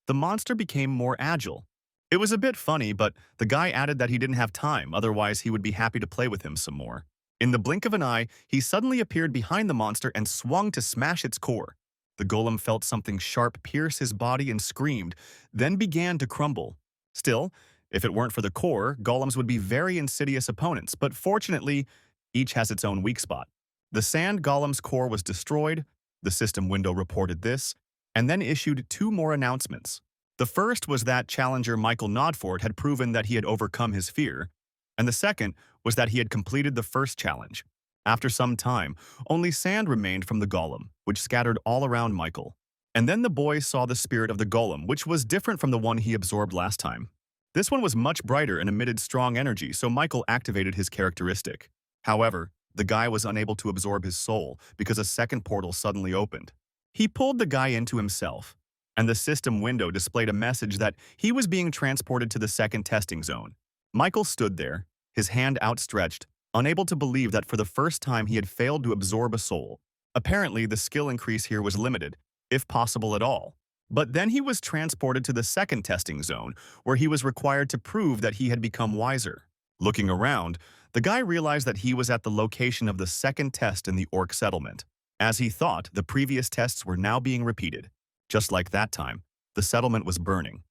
the monster became more agile. It was a bit funny, but the guy added that he didn't have time, otherwise he would be happy to play with him some more. In the blink of an eye, he suddenly appeared behind the monster and swung to smash its core. The golem felt something sharp pierce his body and screamed, then began to crumble. Still, if it weren't for the core, golems would be very insidious opponents, but fortunately, each has its own weak spot. The sand golem's core was destroyed, the system window reported this, and then issued 2 more announcements. The first was that challenger Michael Nodford had proven that he had overcome his fear, and the second was that he had completed the first challenge. After some time, only sand remained from the golem, which scattered all around Michael. And then the boys saw the spirit of the golem, which was different from the one he absorbed last time. This one was much brighter and emitted strong energy, so Michael activated his characteristic. However, the guy was unable to absorb his soul because a second portal suddenly opened. He pulled the guy into himself, and the system window displayed a message that he was being transported to the second testing zone. Michael stood there, his hand outstretched, unable to believe that for the first time he had failed to absorb a soul. Apparently, the skill increase here was limited, if possible at all. But then he was transported to the second testing zone, where he was required to prove that he had become wiser. Looking around, the guy realized that he was at the location of the second test in the orc settlement. As he thought, the previous tests were now being repeated. Just like that time, the settlement was burning,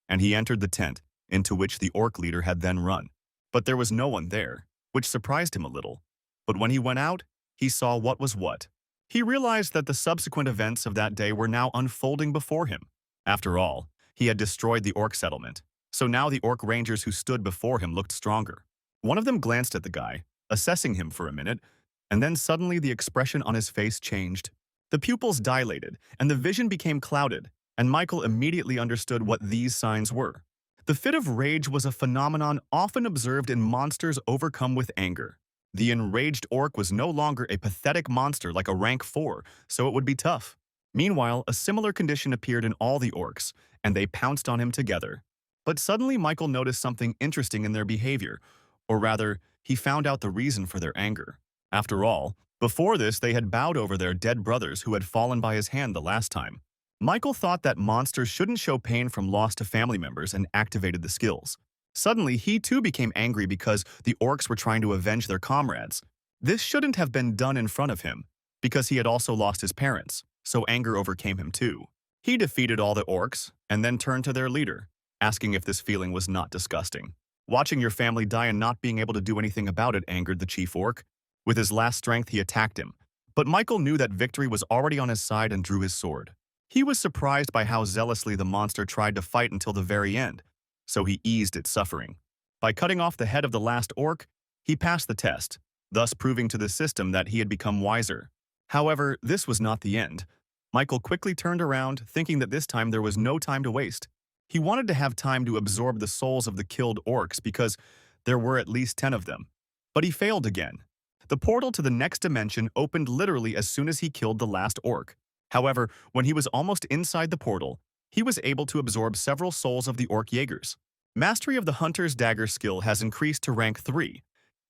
and he entered the tent, into which the orc leader had then run. But there was no one there, which surprised him a little. But when he went out, he saw what was what. He realized that the subsequent events of that day were now unfolding before him. After all, he had destroyed the orc settlement, so now the orc rangers who stood before him looked stronger. One of them glanced at the guy, assessing him for a minute, and then suddenly the expression on his face changed. The pupils dilated, and the vision became clouded, and Michael immediately understood what these signs were. The fit of rage was a phenomenon often observed in monsters overcome with anger. The enraged orc was no longer a pathetic monster like a rank 4, so it would be tough. Meanwhile, a similar condition appeared in all the orcs, and they pounced on him together. But suddenly Michael noticed something interesting in their behavior, or rather, he found out the reason for their anger. After all, before this they had bowed over their dead brothers who had fallen by his hand the last time. Michael thought that monsters shouldn't show pain from loss to family members and activated the skills. Suddenly, he too became angry because the orcs were trying to avenge their comrades. This shouldn't have been done in front of him, because he had also lost his parents, so anger overcame him too. He defeated all the orcs, and then turned to their leader, asking if this feeling was not disgusting. Watching your family die and not being able to do anything about it angered the chief orc. With his last strength, he attacked him. But Michael knew that victory was already on his side and drew his sword. He was surprised by how zealously the monster tried to fight until the very end, so he eased its suffering. By cutting off the head of the last orc, he passed the test, thus proving to the system that he had become wiser. However, this was not the end. Michael quickly turned around, thinking that this time there was no time to waste. He wanted to have time to absorb the souls of the killed orcs because there were at least 10 of them. But he failed again. The portal to the next dimension opened literally as soon as he killed the last orc. However, when he was almost inside the portal, he was able to absorb several souls of the orc Jaegers. Mastery of the Hunter's Dagger skill has increased to rank 3,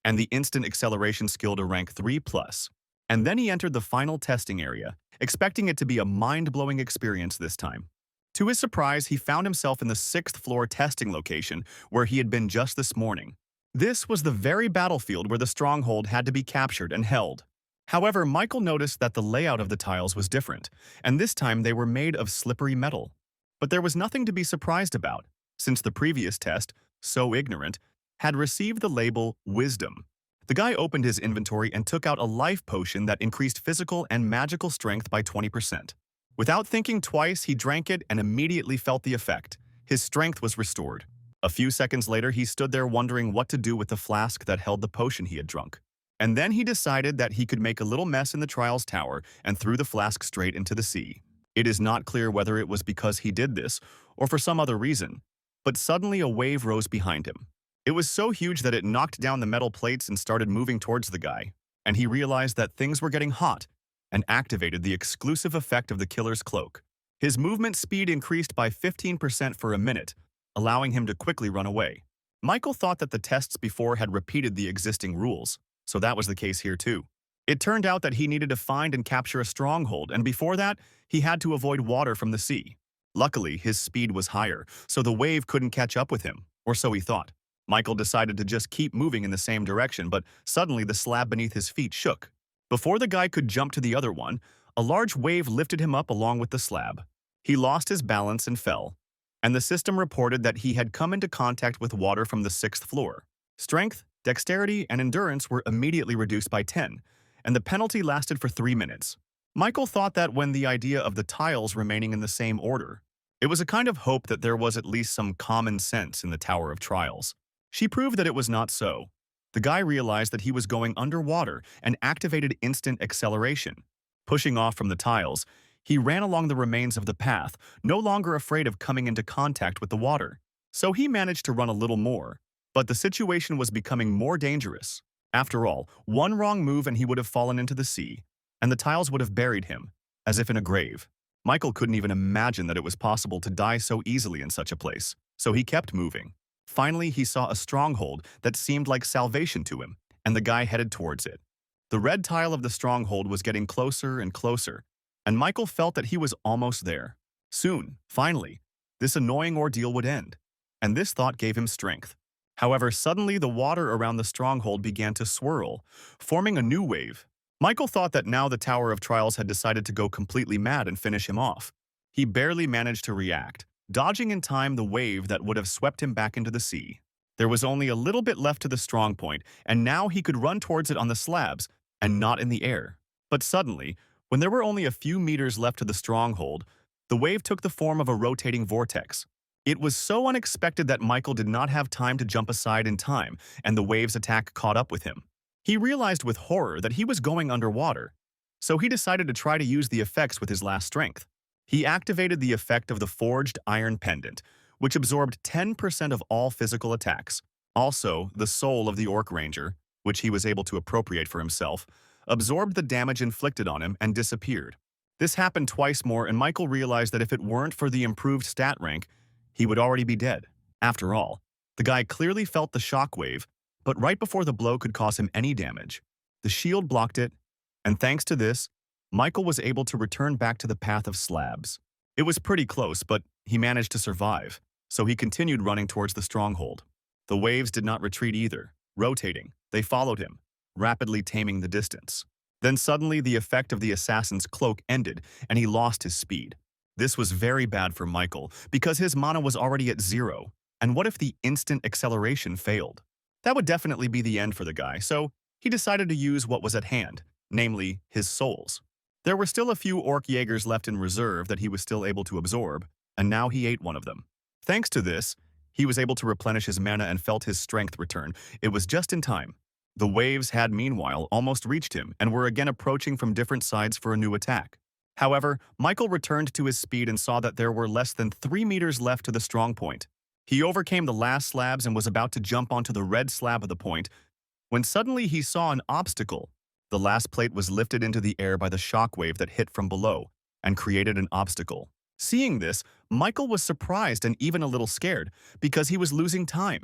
and the instant acceleration skill to rank 3+. And then he entered the final testing area, expecting it to be a mind-blowing experience this time. To his surprise, he found himself in the 6th floor testing location where he had been just this morning. This was the very battlefield where the stronghold had to be captured and held. However, Michael noticed that the layout of the tiles was different, and this time they were made of slippery metal. But there was nothing to be surprised about, since the previous test, So Ignorant, had received the label Wisdom. The guy opened his inventory and took out a life potion that increased physical and magical strength by 20%. Without thinking twice, he drank it and immediately felt the effect. His strength was restored. A few seconds later, he stood there wondering what to do with the flask that held the potion he had drunk. And then he decided that he could make a little mess in the Trials Tower and threw the flask straight into the sea. It is not clear whether it was because he did this or for some other reason, but suddenly a wave rose behind him. It was so huge that it knocked down the metal plates and started moving towards the guy, and he realized that things were getting hot and activated the exclusive effect of the killer's cloak. His movement speed increased by 15% for a minute, allowing him to quickly run away. Michael thought that the tests before had repeated the existing rules, so that was the case here too. It turned out that he needed to find and capture a stronghold, and before that, he had to avoid water from the sea. Luckily, his speed was higher, so the wave couldn't catch up with him, or so he thought. Michael decided to just keep moving in the same direction, but suddenly the slab beneath his feet shook. Before the guy could jump to the other one, a large wave lifted him up along with the slab. He lost his balance and fell, and the system reported that he had come into contact with water from the 6th floor. Strength, dexterity, and endurance were immediately reduced by 10, and the penalty lasted for 3 minutes. Michael thought that when the idea of the tiles remaining in the same order, it was a kind of hope that there was at least some common sense in the Tower of Trials. She proved that it was not so. The guy realized that he was going underwater and activated instant acceleration. Pushing off from the tiles, he ran along the remains of the path, no longer afraid of coming into contact with the water. So he managed to run a little more, but the situation was becoming more dangerous. After all, one wrong move and he would have fallen into the sea, and the tiles would have buried him. as if in a grave. Michael couldn't even imagine that it was possible to die so easily in such a place, so he kept moving. Finally, he saw a stronghold that seemed like salvation to him, and the guy headed towards it. The red tile of the stronghold was getting closer and closer, and Michael felt that he was almost there. Soon, finally, this annoying ordeal would end, and this thought gave him strength. However, suddenly the water around the stronghold began to swirl, forming a new wave. Michael thought that now the Tower of Trials had decided to go completely mad and finish him off. He barely managed to react, dodging in time the wave that would have swept him back into the sea. There was only a little bit left to the strong point, and now he could run towards it on the slabs and not in the air. But suddenly, when there were only a few meters left to the stronghold, the wave took the form of a rotating vortex. It was so unexpected that Michael did not have time to jump aside in time, and the wave's attack caught up with him. He realized with horror that he was going underwater, so he decided to try to use the effects with his last strength. He activated the effect of the Forged Iron Pendant, which absorbed 10% of all physical attacks. Also, the soul of the Orc Ranger, which he was able to appropriate for himself, absorbed the damage inflicted on him and disappeared. This happened twice more, and Michael realized that if it weren't for the improved stat rank, he would already be dead. After all, the guy clearly felt the shockwave, but right before the blow could cause him any damage, the shield blocked it, and thanks to this, Michael was able to return back to the path of slabs. It was pretty close, but he managed to survive, so he continued running towards the stronghold. The waves did not retreat either. Rotating, they followed him, rapidly taming the distance. Then suddenly the effect of the assassin's cloak ended, and he lost his speed. This was very bad for Michael, because his mana was already at 0, and what if the instant acceleration failed? That would definitely be the end for the guy, so he decided to use what was at hand, namely his souls. There were still a few Orc Jaegers left in reserve that he was still able to absorb, and now he ate one of them. Thanks to this, he was able to replenish his mana and felt his strength return. It was just in time. The waves had meanwhile almost reached him and were again approaching from different sides for a new attack. However, Michael returned to his speed and saw that there were less than 3 meters left to the strong point. He overcame the last slabs and was about to jump onto the red slab of the point, when suddenly he saw an obstacle. The last plate was lifted into the air by the shockwave that hit from below and created an obstacle. Seeing this, Michael was surprised and even a little scared because he was losing time,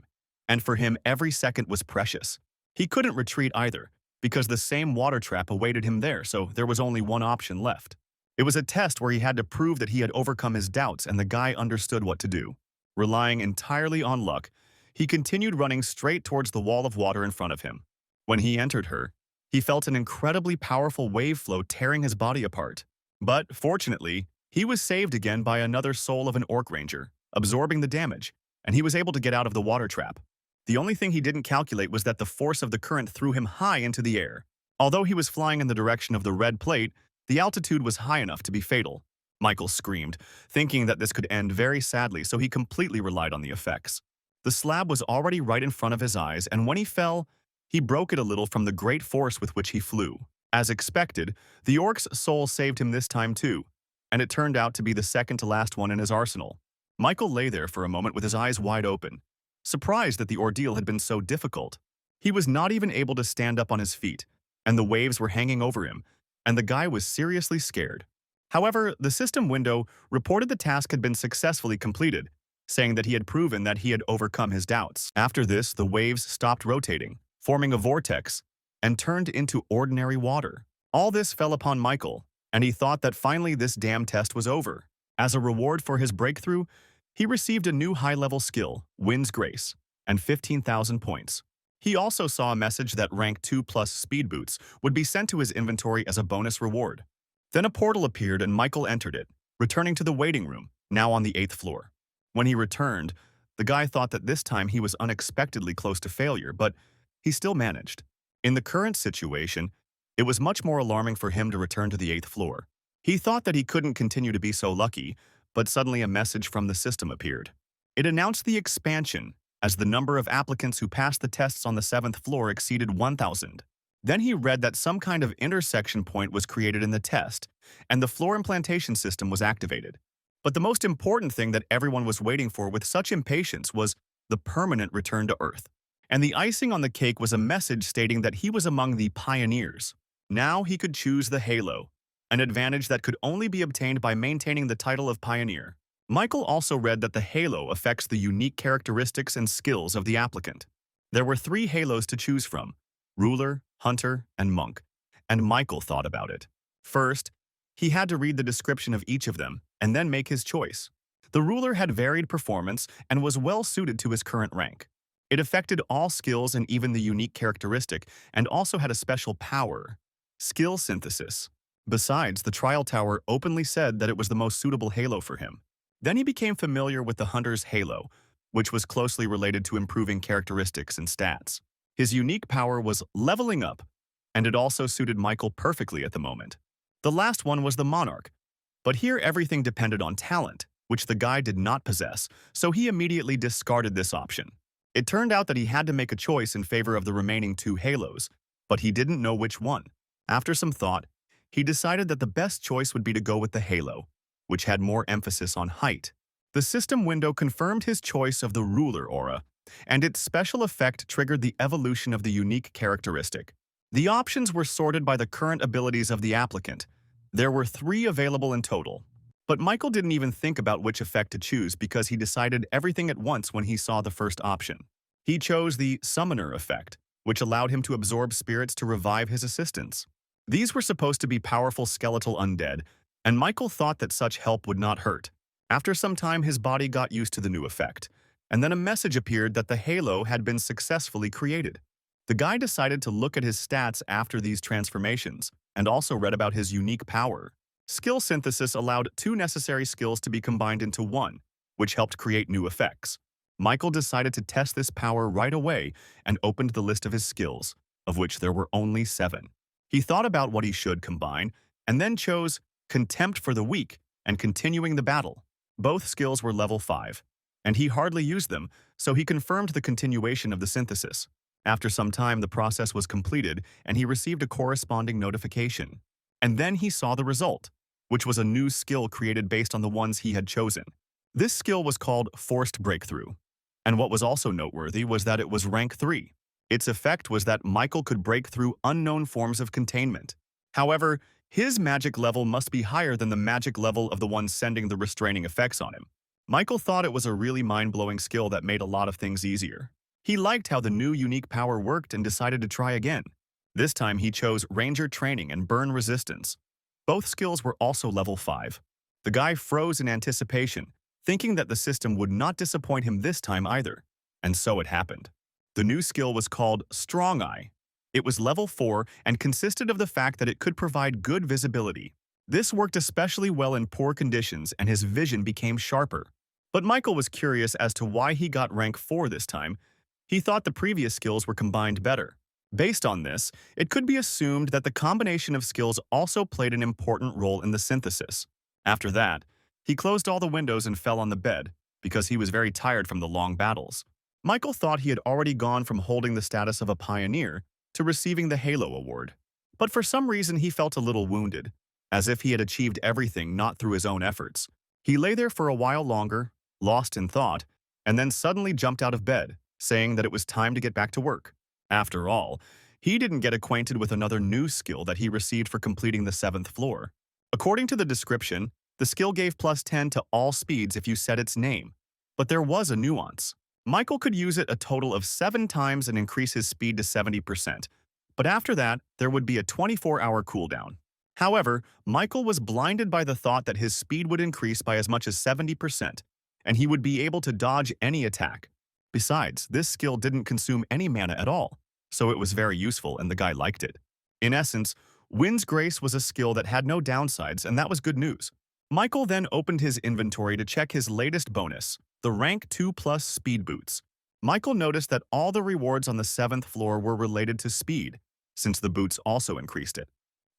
and for him every second was precious. He couldn't retreat either because the same water trap awaited him there, so there was only one option left. It was a test where he had to prove that he had overcome his doubts and the guy understood what to do. Relying entirely on luck, he continued running straight towards the wall of water in front of him. When he entered her, he felt an incredibly powerful wave flow tearing his body apart. But, fortunately, he was saved again by another soul of an Orc Ranger, absorbing the damage, and he was able to get out of the water trap. The only thing he didn't calculate was that the force of the current threw him high into the air. Although he was flying in the direction of the red plate, the altitude was high enough to be fatal. Michael screamed, thinking that this could end very sadly, so he completely relied on the effects. The slab was already right in front of his eyes, and when he fell, he broke it a little from the great force with which he flew. As expected, the orc's soul saved him this time too, and it turned out to be the second to last one in his arsenal. Michael lay there for a moment with his eyes wide open, surprised that the ordeal had been so difficult. He was not even able to stand up on his feet, and the waves were hanging over him, and the guy was seriously scared. However, the system window reported the task had been successfully completed, saying that he had proven that he had overcome his doubts. After this, the waves stopped rotating, forming a vortex, and turned into ordinary water. All this fell upon Michael, and he thought that finally this damn test was over. As a reward for his breakthrough, he received a new high-level skill, Wind's Grace, and 15,000 points. He also saw a message that rank 2+ speed boots would be sent to his inventory as a bonus reward. Then a portal appeared and Michael entered it, returning to the waiting room, now on the 8th floor. When he returned, the guy thought that this time he was unexpectedly close to failure, but he still managed. In the current situation, it was much more alarming for him to return to the 8th floor. He thought that he couldn't continue to be so lucky, but suddenly a message from the system appeared. It announced the expansion, as the number of applicants who passed the tests on the 7th floor exceeded 1,000. Then he read that some kind of intersection point was created in the test, and the floor implantation system was activated. But the most important thing that everyone was waiting for with such impatience was the permanent return to Earth. And the icing on the cake was a message stating that he was among the pioneers. Now he could choose the halo, an advantage that could only be obtained by maintaining the title of Pioneer. Michael also read that the halo affects the unique characteristics and skills of the applicant. There were 3 halos to choose from: Ruler, Hunter, and Monk, and Michael thought about it. First, he had to read the description of each of them and then make his choice. The Ruler had varied performance and was well suited to his current rank. It affected all skills and even the unique characteristic, and also had a special power: skill synthesis. Besides, the Trial Tower openly said that it was the most suitable halo for him. Then he became familiar with the Hunter's halo, which was closely related to improving characteristics and stats. His unique power was leveling up, and it also suited Michael perfectly at the moment. The last one was the Monarch, but here everything depended on talent, which the guy did not possess, so he immediately discarded this option. It turned out that he had to make a choice in favor of the remaining 2 halos, but he didn't know which one. After some thought, he decided that the best choice would be to go with the halo, which had more emphasis on height. The system window confirmed his choice of the Ruler aura, and its special effect triggered the evolution of the unique characteristic. The options were sorted by the current abilities of the applicant. There were 3 available in total. But Michael didn't even think about which effect to choose because he decided everything at once when he saw the first option. He chose the Summoner effect, which allowed him to absorb spirits to revive his assistants. These were supposed to be powerful skeletal undead, and Michael thought that such help would not hurt. After some time, his body got used to the new effect, and then a message appeared that the halo had been successfully created. The guy decided to look at his stats after these transformations, and also read about his unique power. Skill synthesis allowed 2 necessary skills to be combined into 1, which helped create new effects. Michael decided to test this power right away and opened the list of his skills, of which there were only 7. He thought about what he should combine, and then chose Contempt for the Weak and Continuing the Battle. Both skills were level 5, and he hardly used them, so he confirmed the continuation of the synthesis. After some time, the process was completed, and he received a corresponding notification. And then he saw the result, which was a new skill created based on the ones he had chosen. This skill was called Forced Breakthrough, and what was also noteworthy was that it was rank 3. Its effect was that Michael could break through unknown forms of containment. However, his magic level must be higher than the magic level of the one sending the restraining effects on him. Michael thought it was a really mind-blowing skill that made a lot of things easier. He liked how the new unique power worked and decided to try again. This time he chose Ranger Training and Burn Resistance. Both skills were also level 5. The guy froze in anticipation, thinking that the system would not disappoint him this time either. And so it happened. The new skill was called Strong Eye. It was level 4 and consisted of the fact that it could provide good visibility. This worked especially well in poor conditions and his vision became sharper. But Michael was curious as to why he got rank 4 this time. He thought the previous skills were combined better. Based on this, it could be assumed that the combination of skills also played an important role in the synthesis. After that, he closed all the windows and fell on the bed, because he was very tired from the long battles. Michael thought he had already gone from holding the status of a pioneer to receiving the Halo Award. But for some reason he felt a little wounded, as if he had achieved everything not through his own efforts. He lay there for a while longer, lost in thought, and then suddenly jumped out of bed, saying that it was time to get back to work. After all, he didn't get acquainted with another new skill that he received for completing the 7th floor. According to the description, the skill gave +10 to all speeds if you said its name. But there was a nuance. Michael could use it a total of 7 times and increase his speed to 70%. But after that, there would be a 24-hour cooldown. However, Michael was blinded by the thought that his speed would increase by as much as 70%, and he would be able to dodge any attack. Besides, this skill didn't consume any mana at all, so it was very useful and the guy liked it. In essence, Wind's Grace was a skill that had no downsides, and that was good news. Michael then opened his inventory to check his latest bonus, the rank 2+ speed boots. Michael noticed that all the rewards on the 7th floor were related to speed, since the boots also increased it.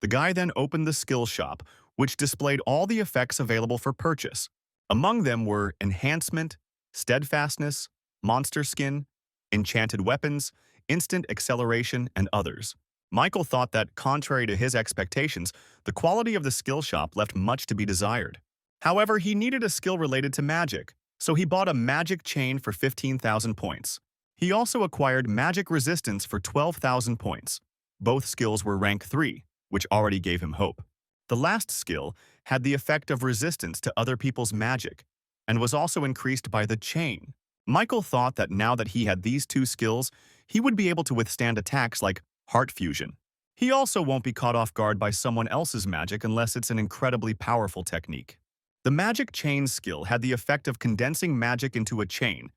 The guy then opened the skill shop, which displayed all the effects available for purchase. Among them were Enhancement, Steadfastness, Monster Skin, Enchanted Weapons, Instant Acceleration, and others. Michael thought that, contrary to his expectations, the quality of the skill shop left much to be desired. However, he needed a skill related to magic, so he bought a magic chain for 15,000 points. He also acquired magic resistance for 12,000 points. Both skills were rank 3, which already gave him hope. The last skill had the effect of resistance to other people's magic, and was also increased by the chain. Michael thought that now that he had these two skills, he would be able to withstand attacks like heart fusion. He also won't be caught off guard by someone else's magic unless it's an incredibly powerful technique. The magic chain skill had the effect of condensing magic into a chain,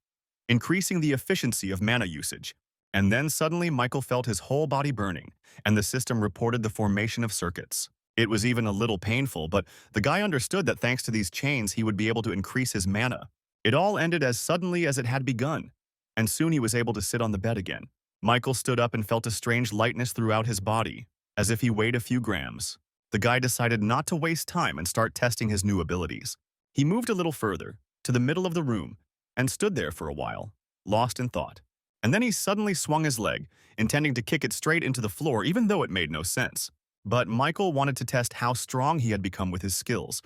increasing the efficiency of mana usage. And then suddenly Michael felt his whole body burning, and the system reported the formation of circuits. It was even a little painful, but the guy understood that thanks to these chains he would be able to increase his mana. It all ended as suddenly as it had begun, and soon he was able to sit on the bed again. Michael stood up and felt a strange lightness throughout his body, as if he weighed a few grams. The guy decided not to waste time and start testing his new abilities. He moved a little further, to the middle of the room, and stood there for a while, lost in thought. And then he suddenly swung his leg, intending to kick it straight into the floor even though it made no sense. But Michael wanted to test how strong he had become with his skills,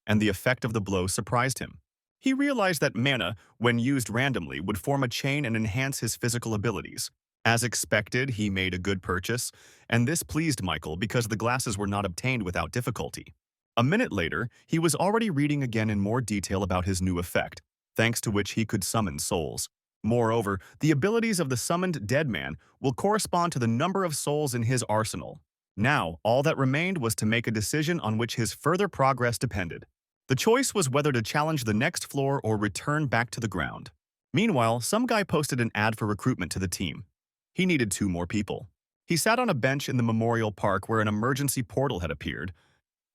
and the effect of the blow surprised him. He realized that mana, when used randomly, would form a chain and enhance his physical abilities. As expected, he made a good purchase, and this pleased Michael because the glasses were not obtained without difficulty. A minute later, he was already reading again in more detail about his new effect, thanks to which he could summon souls. Moreover, the abilities of the summoned dead man will correspond to the number of souls in his arsenal. Now, all that remained was to make a decision on which his further progress depended. The choice was whether to challenge the next floor or return back to the ground. Meanwhile, some guy posted an ad for recruitment to the team. He needed 2 more people. He sat on a bench in the memorial park where an emergency portal had appeared,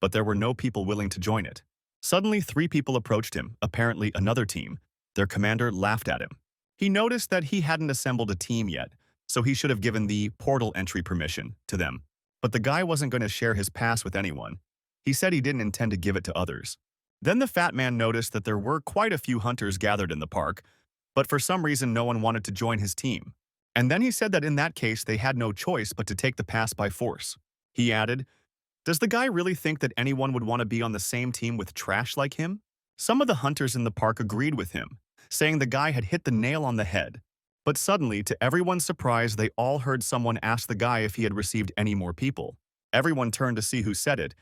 but there were no people willing to join it. Suddenly, 3 people approached him, apparently another team. Their commander laughed at him. He noticed that he hadn't assembled a team yet, so he should have given the portal entry permission to them. But the guy wasn't going to share his pass with anyone. He said he didn't intend to give it to others. Then the fat man noticed that there were quite a few hunters gathered in the park, but for some reason no one wanted to join his team. And then he said that in that case they had no choice but to take the pass by force. He added, "Does the guy really think that anyone would want to be on the same team with trash like him?" Some of the hunters in the park agreed with him, saying the guy had hit the nail on the head. But suddenly, to everyone's surprise, they all heard someone ask the guy if he had received any more people. Everyone turned to see who said it,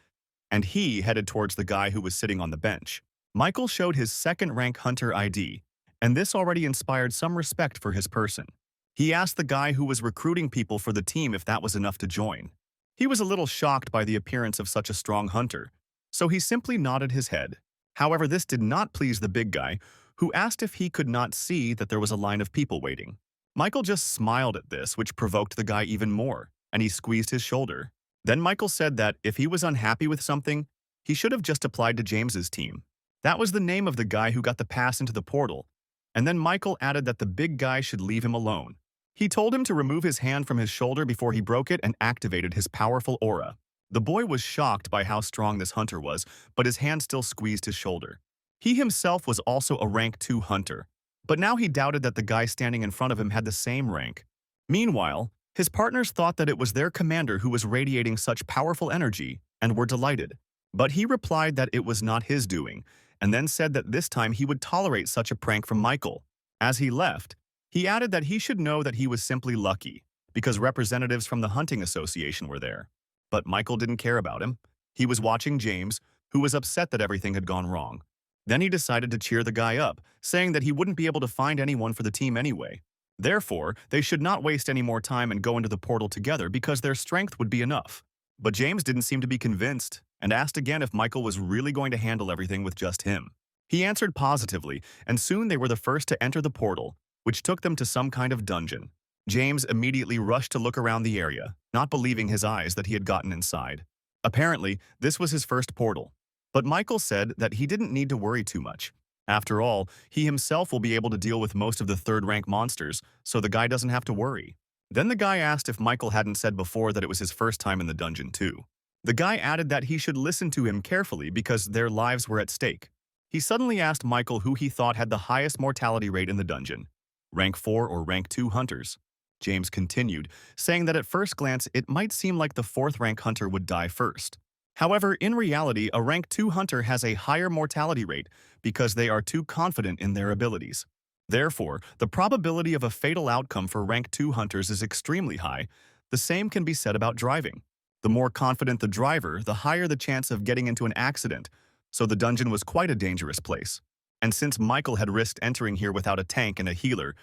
and he headed towards the guy who was sitting on the bench. Michael showed his second-rank hunter ID, and this already inspired some respect for his person. He asked the guy who was recruiting people for the team if that was enough to join. He was a little shocked by the appearance of such a strong hunter, so he simply nodded his head. However, this did not please the big guy, who asked if he could not see that there was a line of people waiting. Michael just smiled at this, which provoked the guy even more, and he squeezed his shoulder. Then Michael said that if he was unhappy with something, he should have just applied to James's team. That was the name of the guy who got the pass into the portal, and then Michael added that the big guy should leave him alone. He told him to remove his hand from his shoulder before he broke it and activated his powerful aura. The boy was shocked by how strong this hunter was, but his hand still squeezed his shoulder. He himself was also a rank 2 hunter, but now he doubted that the guy standing in front of him had the same rank. Meanwhile, his partners thought that it was their commander who was radiating such powerful energy and were delighted. But he replied that it was not his doing, and then said that this time he would tolerate such a prank from Michael. As he left, he added that he should know that he was simply lucky, because representatives from the hunting association were there. But Michael didn't care about him. He was watching James, who was upset that everything had gone wrong. Then he decided to cheer the guy up, saying that he wouldn't be able to find anyone for the team anyway. Therefore, they should not waste any more time and go into the portal together because their strength would be enough. But James didn't seem to be convinced, and asked again if Michael was really going to handle everything with just him. He answered positively, and soon they were the first to enter the portal, which took them to some kind of dungeon. James immediately rushed to look around the area, not believing his eyes that he had gotten inside. Apparently, this was his first portal. But Michael said that he didn't need to worry too much. After all, he himself will be able to deal with most of the third-rank monsters, so the guy doesn't have to worry. Then the guy asked if Michael hadn't said before that it was his first time in the dungeon too. The guy added that he should listen to him carefully because their lives were at stake. He suddenly asked Michael who he thought had the highest mortality rate in the dungeon, rank 4 or rank 2 hunters. James continued, saying that at first glance it might seem like the 4th-rank hunter would die first. However, in reality, a rank 2 hunter has a higher mortality rate because they are too confident in their abilities. Therefore, the probability of a fatal outcome for rank 2 hunters is extremely high. The same can be said about driving. The more confident the driver, the higher the chance of getting into an accident, so the dungeon was quite a dangerous place. And since Michael had risked entering here without a tank and a healer,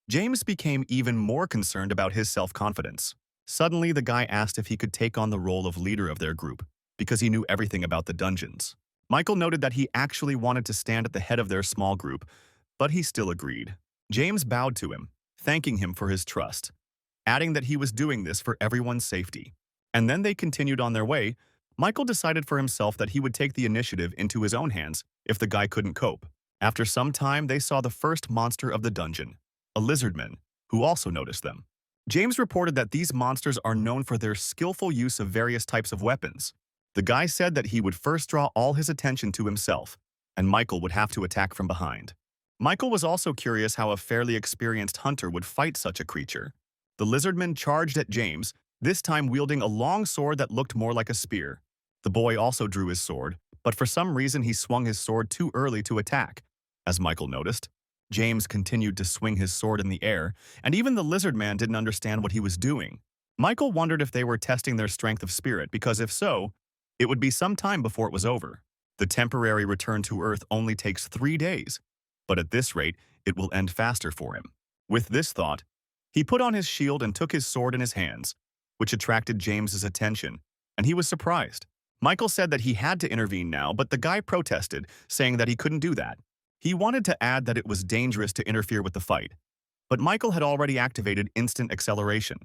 James became even more concerned about his self-confidence. Suddenly, the guy asked if he could take on the role of leader of their group, because he knew everything about the dungeons. Michael noted that he actually wanted to stand at the head of their small group, but he still agreed. James bowed to him, thanking him for his trust, adding that he was doing this for everyone's safety. And then they continued on their way. Michael decided for himself that he would take the initiative into his own hands if the guy couldn't cope. After some time, they saw the first monster of the dungeon, a lizardman, who also noticed them. James reported that these monsters are known for their skillful use of various types of weapons. The guy said that he would first draw all his attention to himself, and Michael would have to attack from behind. Michael was also curious how a fairly experienced hunter would fight such a creature. The lizardman charged at James, this time wielding a long sword that looked more like a spear. The boy also drew his sword, but for some reason he swung his sword too early to attack. As Michael noticed, James continued to swing his sword in the air, and even the lizard man didn't understand what he was doing. Michael wondered if they were testing their strength of spirit, because if so, it would be some time before it was over. The temporary return to Earth only takes 3 days, but at this rate, it will end faster for him. With this thought, he put on his shield and took his sword in his hands, which attracted James's attention, and he was surprised. Michael said that he had to intervene now, but the guy protested, saying that he couldn't do that. He wanted to add that it was dangerous to interfere with the fight, but Michael had already activated instant acceleration.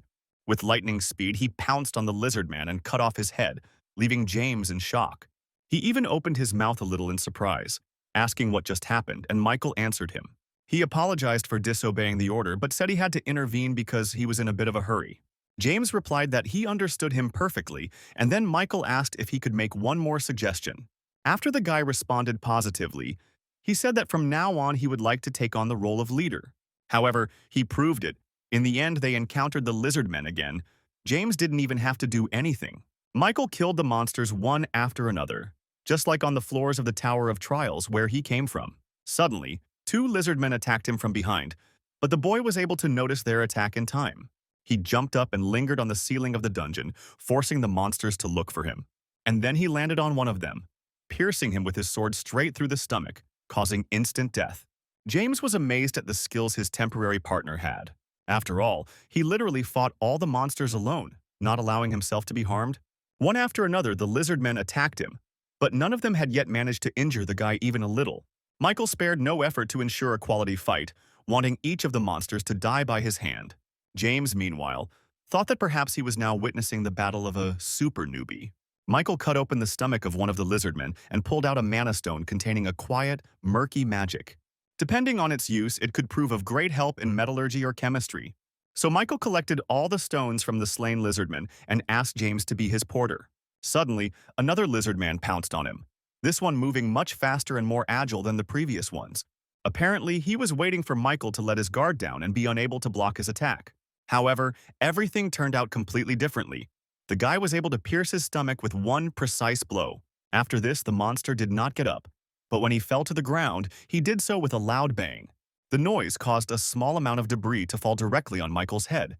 With lightning speed, he pounced on the lizard man and cut off his head, leaving James in shock. He even opened his mouth a little in surprise, asking what just happened, and Michael answered him. He apologized for disobeying the order, but said he had to intervene because he was in a bit of a hurry. James replied that he understood him perfectly, and then Michael asked if he could make one more suggestion. After the guy responded positively, he said that from now on he would like to take on the role of leader. However, he proved it. In the end, they encountered the lizard men again. James didn't even have to do anything. Michael killed the monsters one after another, just like on the floors of the Tower of Trials where he came from. Suddenly, 2 lizard men attacked him from behind, but the boy was able to notice their attack in time. He jumped up and lingered on the ceiling of the dungeon, forcing the monsters to look for him. And then he landed on one of them, piercing him with his sword straight through the stomach, causing instant death. James was amazed at the skills his temporary partner had. After all, he literally fought all the monsters alone, not allowing himself to be harmed. One after another, the lizard men attacked him, but none of them had yet managed to injure the guy even a little. Michael spared no effort to ensure a quality fight, wanting each of the monsters to die by his hand. James, meanwhile, thought that perhaps he was now witnessing the battle of a super newbie. Michael cut open the stomach of one of the lizardmen and pulled out a mana stone containing a quiet, murky magic. Depending on its use, it could prove of great help in metallurgy or chemistry. So Michael collected all the stones from the slain lizardman and asked James to be his porter. Suddenly, another lizardman pounced on him, this one moving much faster and more agile than the previous ones. Apparently, he was waiting for Michael to let his guard down and be unable to block his attack. However, everything turned out completely differently. The guy was able to pierce his stomach with one precise blow. After this, the monster did not get up, but when he fell to the ground, he did so with a loud bang. The noise caused a small amount of debris to fall directly on Michael's head,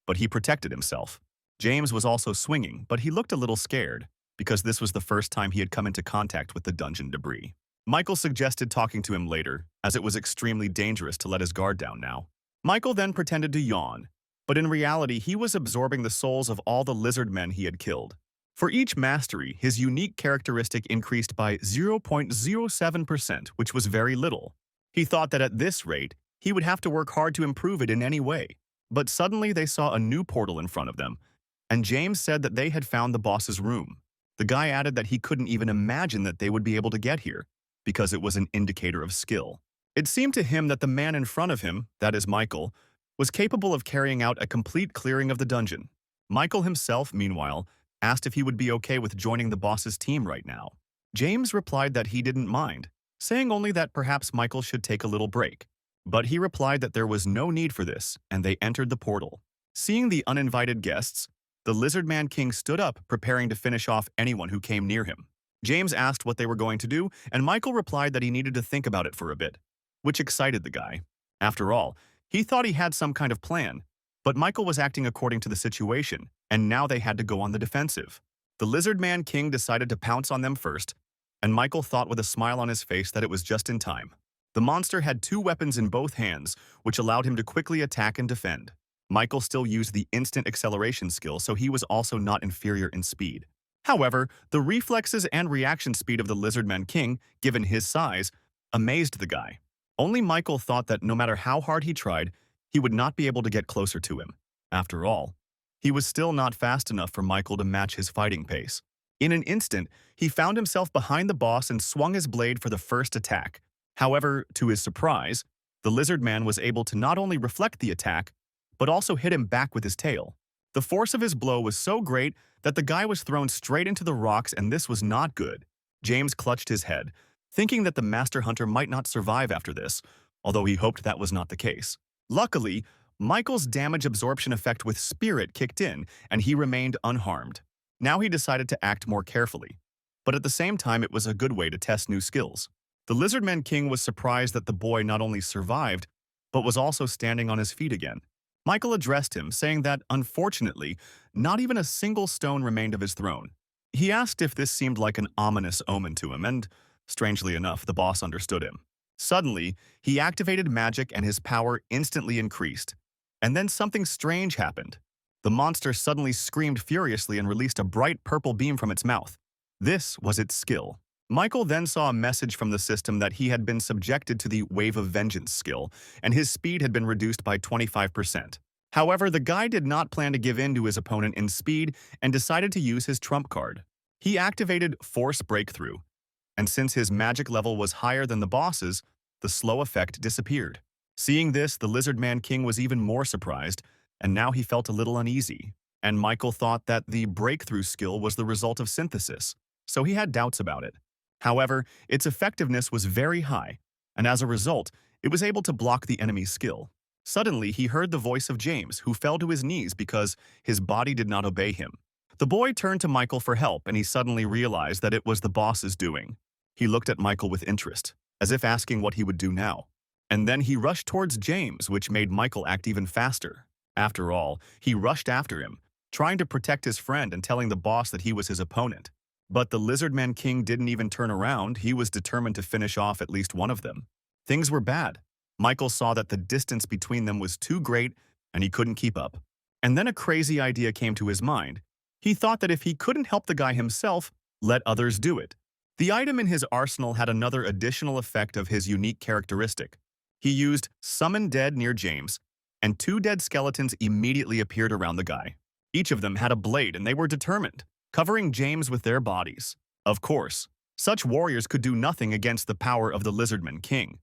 but he protected himself. James was also swinging, but he looked a little scared, because this was the first time he had come into contact with the dungeon debris. Michael suggested talking to him later, as it was extremely dangerous to let his guard down now. Michael then pretended to yawn, but in reality he was absorbing the souls of all the lizard men he had killed. For each mastery, his unique characteristic increased by 0.07%, which was very little. He thought that at this rate, he would have to work hard to improve it in any way. But suddenly they saw a new portal in front of them, and James said that they had found the boss's room. The guy added that he couldn't even imagine that they would be able to get here, because it was an indicator of skill. It seemed to him that the man in front of him, that is Michael, was capable of carrying out a complete clearing of the dungeon. Michael himself, meanwhile, asked if he would be okay with joining the boss's team right now. James replied that he didn't mind, saying only that perhaps Michael should take a little break. But he replied that there was no need for this, and they entered the portal. Seeing the uninvited guests, the Lizard Man King stood up, preparing to finish off anyone who came near him. James asked what they were going to do, and Michael replied that he needed to think about it for a bit, which excited the guy. After all, he thought he had some kind of plan, but Michael was acting according to the situation, and now they had to go on the defensive. The Lizard Man King decided to pounce on them first, and Michael thought with a smile on his face that it was just in time. The monster had two weapons in both hands, which allowed him to quickly attack and defend. Michael still used the instant acceleration skill, so he was also not inferior in speed. However, the reflexes and reaction speed of the Lizardman King, given his size, amazed the guy. Only Michael thought that no matter how hard he tried, he would not be able to get closer to him. After all, he was still not fast enough for Michael to match his fighting pace. In an instant, he found himself behind the boss and swung his blade for the first attack. However, to his surprise, the Lizard Man was able to not only reflect the attack, but also hit him back with his tail. The force of his blow was so great that the guy was thrown straight into the rocks, and this was not good. James clutched his head, thinking that the Master Hunter might not survive after this, although he hoped that was not the case. Luckily, Michael's damage absorption effect with Spirit kicked in, and he remained unharmed. Now he decided to act more carefully, but at the same time it was a good way to test new skills. The Lizardman King was surprised that the boy not only survived, but was also standing on his feet again. Michael addressed him, saying that, unfortunately, not even a single stone remained of his throne. He asked if this seemed like an ominous omen to him, and, strangely enough, the boss understood him. Suddenly, he activated magic and his power instantly increased. And then something strange happened. The monster suddenly screamed furiously and released a bright purple beam from its mouth. This was its skill. Michael then saw a message from the system that he had been subjected to the Wave of Vengeance skill, and his speed had been reduced by 25%. However, the guy did not plan to give in to his opponent in speed and decided to use his trump card. He activated Force Breakthrough, and since his magic level was higher than the boss's, the slow effect disappeared. Seeing this, the Lizardman King was even more surprised, and now he felt a little uneasy. And Michael thought that the breakthrough skill was the result of synthesis, so he had doubts about it. However, its effectiveness was very high, and as a result, it was able to block the enemy's skill. Suddenly, he heard the voice of James, who fell to his knees because his body did not obey him. The boy turned to Michael for help, and he suddenly realized that it was the boss's doing. He looked at Michael with interest, as if asking what he would do now. And then he rushed towards James, which made Michael act even faster. After all, he rushed after him, trying to protect his friend and telling the boss that he was his opponent. But the Lizardman King didn't even turn around. He was determined to finish off at least one of them. Things were bad. Michael saw that the distance between them was too great and he couldn't keep up. And then a crazy idea came to his mind. He thought that if he couldn't help the guy himself, let others do it. The item in his arsenal had another additional effect of his unique characteristic. He used Summon Dead near James, and two dead skeletons immediately appeared around the guy. Each of them had a blade, and they were determined, covering James with their bodies. Of course, such warriors could do nothing against the power of the Lizardman King.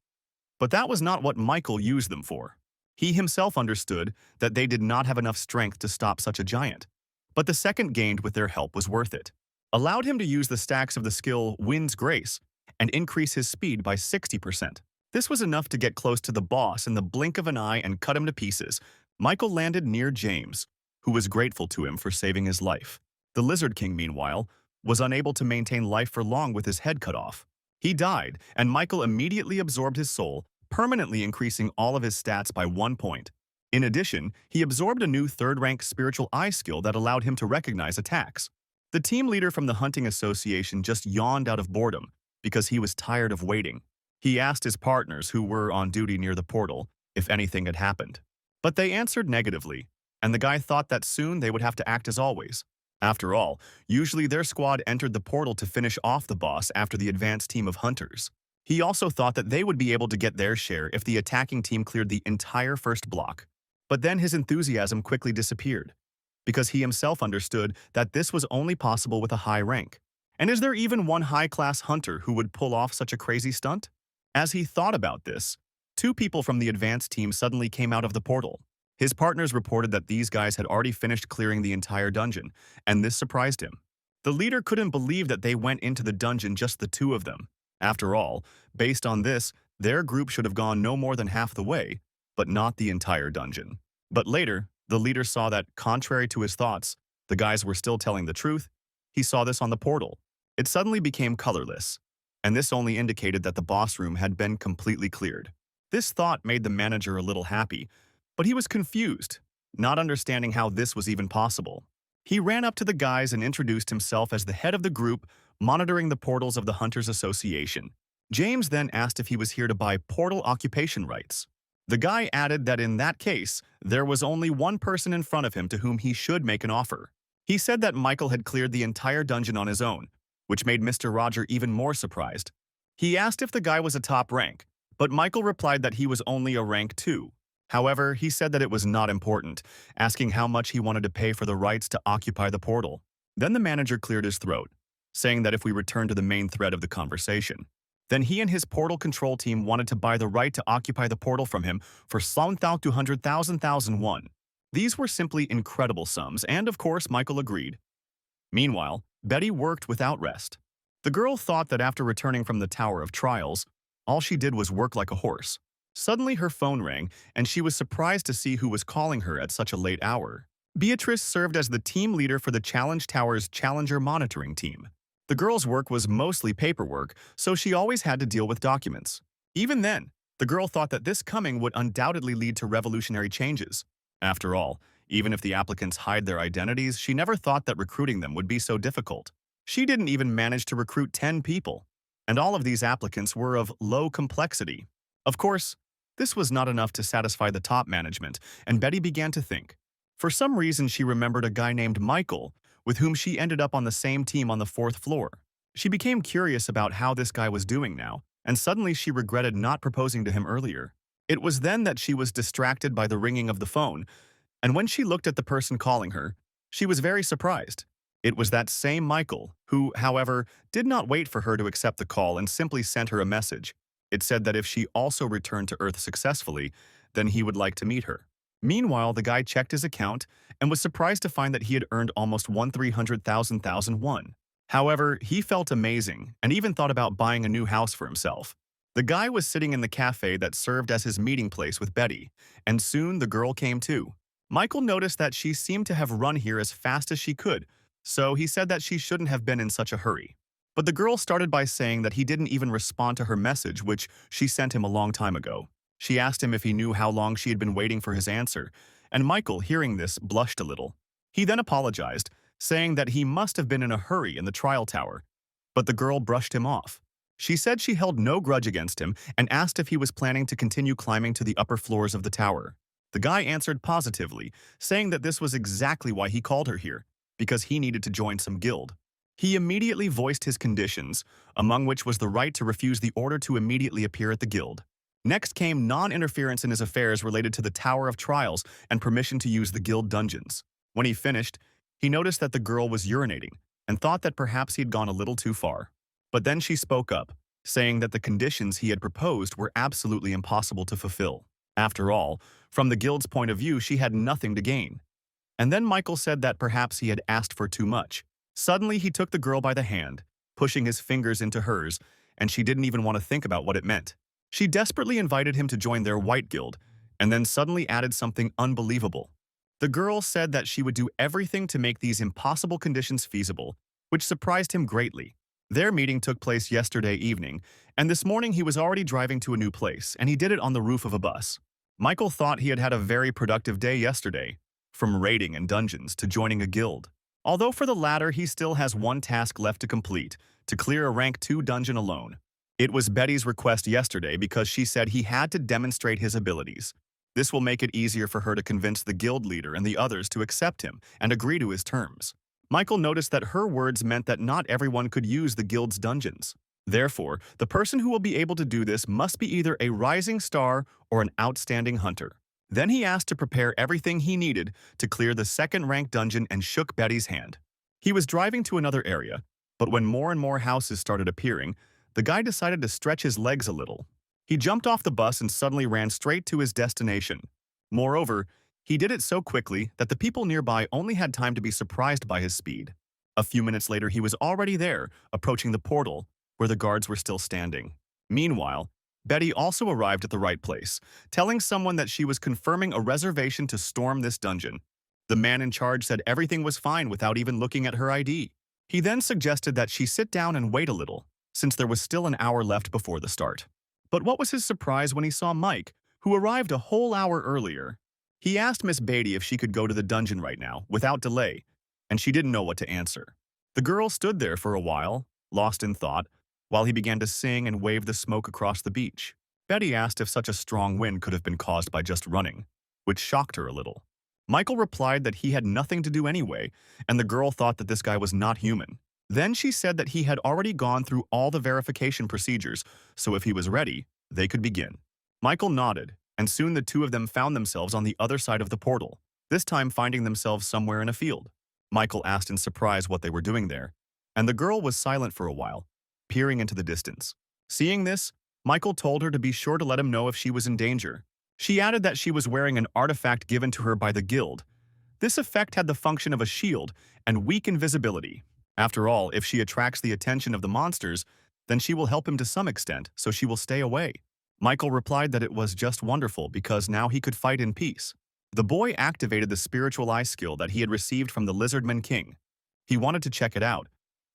But that was not what Michael used them for. He himself understood that they did not have enough strength to stop such a giant. But the second gained with their help was worth it. Allowed him to use the stacks of the skill Wind's Grace and increase his speed by 60%. This was enough to get close to the boss in the blink of an eye and cut him to pieces. Michael landed near James, who was grateful to him for saving his life. The Lizard King, meanwhile, was unable to maintain life for long with his head cut off. He died, and Michael immediately absorbed his soul, permanently increasing all of his stats by 1 point. In addition, he absorbed a new third-rank spiritual eye skill that allowed him to recognize attacks. The team leader from the Hunting Association just yawned out of boredom because he was tired of waiting. He asked his partners who were on duty near the portal if anything had happened. But they answered negatively, and the guy thought that soon they would have to act as always. After all, usually their squad entered the portal to finish off the boss after the advanced team of hunters. He also thought that they would be able to get their share if the attacking team cleared the entire first block. But then his enthusiasm quickly disappeared, because he himself understood that this was only possible with a high rank. And is there even one high-class hunter who would pull off such a crazy stunt? As he thought about this, two people from the advanced team suddenly came out of the portal. His partners reported that these guys had already finished clearing the entire dungeon, and this surprised him. The leader couldn't believe that they went into the dungeon just the two of them. After all, based on this, their group should have gone no more than half the way, but not the entire dungeon. But later, the leader saw that, contrary to his thoughts, the guys were still telling the truth. He saw this on the portal. It suddenly became colorless, and this only indicated that the boss room had been completely cleared. This thought made the manager a little happy, but he was confused, not understanding how this was even possible. He ran up to the guys and introduced himself as the head of the group monitoring the portals of the Hunters Association. James then asked if he was here to buy portal occupation rights. The guy added that in that case, there was only one person in front of him to whom he should make an offer. He said that Michael had cleared the entire dungeon on his own, which made Mr. Roger even more surprised. He asked if the guy was a top rank, but Michael replied that he was only a rank 2. However, he said that it was not important, asking how much he wanted to pay for the rights to occupy the portal. Then the manager cleared his throat, saying that if we return to the main thread of the conversation, then he and his portal control team wanted to buy the right to occupy the portal from him for 200,000 won. These were simply incredible sums, and of course Michael agreed. Meanwhile, Betty worked without rest. The girl thought that after returning from the Tower of Trials, all she did was work like a horse. Suddenly her phone rang, and she was surprised to see who was calling her at such a late hour. Beatrice served as the team leader for the Challenge Tower's Challenger monitoring team. The girl's work was mostly paperwork, so she always had to deal with documents. Even then, the girl thought that this coming would undoubtedly lead to revolutionary changes. After all, even if the applicants hide their identities, she never thought that recruiting them would be so difficult. She didn't even manage to recruit 10 people, and all of these applicants were of low complexity. Of course, this was not enough to satisfy the top management, and Betty began to think. For some reason, she remembered a guy named Michael, with whom she ended up on the same team on the 4th floor. She became curious about how this guy was doing now, and suddenly she regretted not proposing to him earlier. It was then that she was distracted by the ringing of the phone, and when she looked at the person calling her, she was very surprised. It was that same Michael, who, however, did not wait for her to accept the call and simply sent her a message. It said that if she also returned to Earth successfully, then he would like to meet her. Meanwhile, the guy checked his account and was surprised to find that he had earned almost 300,000 won. However, he felt amazing and even thought about buying a new house for himself. The guy was sitting in the cafe that served as his meeting place with Betty, and soon the girl came too. Michael noticed that she seemed to have run here as fast as she could, so he said that she shouldn't have been in such a hurry. But the girl started by saying that he didn't even respond to her message, which she sent him a long time ago. She asked him if he knew how long she had been waiting for his answer, and Michael, hearing this, blushed a little. He then apologized, saying that he must have been in a hurry in the trial tower. But the girl brushed him off. She said she held no grudge against him and asked if he was planning to continue climbing to the upper floors of the tower. The guy answered positively, saying that this was exactly why he called her here, because he needed to join some guild. He immediately voiced his conditions, among which was the right to refuse the order to immediately appear at the guild. Next came non-interference in his affairs related to the Tower of Trials and permission to use the guild dungeons. When he finished, he noticed that the girl was urinating and thought that perhaps he'd gone a little too far. But then she spoke up, saying that the conditions he had proposed were absolutely impossible to fulfill. After all, from the guild's point of view, she had nothing to gain. And then Michael said that perhaps he had asked for too much. Suddenly, he took the girl by the hand, pushing his fingers into hers, and she didn't even want to think about what it meant. She desperately invited him to join their white guild, and then suddenly added something unbelievable. The girl said that she would do everything to make these impossible conditions feasible, which surprised him greatly. Their meeting took place yesterday evening, and this morning he was already driving to a new place, and he did it on the roof of a bus. Michael thought he had had a very productive day yesterday, from raiding and dungeons to joining a guild. Although for the latter he still has one task left to complete, to clear a rank 2 dungeon alone. It was Betty's request yesterday because she said he had to demonstrate his abilities. This will make it easier for her to convince the guild leader and the others to accept him and agree to his terms. Michael noticed that her words meant that not everyone could use the guild's dungeons. Therefore, the person who will be able to do this must be either a rising star or an outstanding hunter. Then he asked to prepare everything he needed to clear the second-rank dungeon and shook Betty's hand. He was driving to another area, but when more and more houses started appearing, the guy decided to stretch his legs a little. He jumped off the bus and suddenly ran straight to his destination. Moreover, he did it so quickly that the people nearby only had time to be surprised by his speed. A few minutes later, he was already there, approaching the portal, where the guards were still standing. Meanwhile, Betty also arrived at the right place, telling someone that she was confirming a reservation to storm this dungeon. The man in charge said everything was fine without even looking at her ID. He then suggested that she sit down and wait a little, since there was still an hour left before the start. But what was his surprise when he saw Mike, who arrived a whole hour earlier. He asked Miss Beatty if she could go to the dungeon right now, without delay, and she didn't know what to answer. The girl stood there for a while, lost in thought, while he began to sing and wave the smoke across the beach. Betty asked if such a strong wind could have been caused by just running, which shocked her a little. Michael replied that he had nothing to do anyway, and the girl thought that this guy was not human. Then she said that he had already gone through all the verification procedures, so if he was ready, they could begin. Michael nodded, and soon the two of them found themselves on the other side of the portal, this time finding themselves somewhere in a field. Michael asked in surprise what they were doing there, and the girl was silent for a while, peering into the distance. Seeing this, Michael told her to be sure to let him know if she was in danger. She added that she was wearing an artifact given to her by the guild. This effect had the function of a shield and weak invisibility. After all, if she attracts the attention of the monsters, then she will help him to some extent, so she will stay away. Michael replied that it was just wonderful because now he could fight in peace. The boy activated the spiritual eye skill that he had received from the Lizardman King. He wanted to check it out,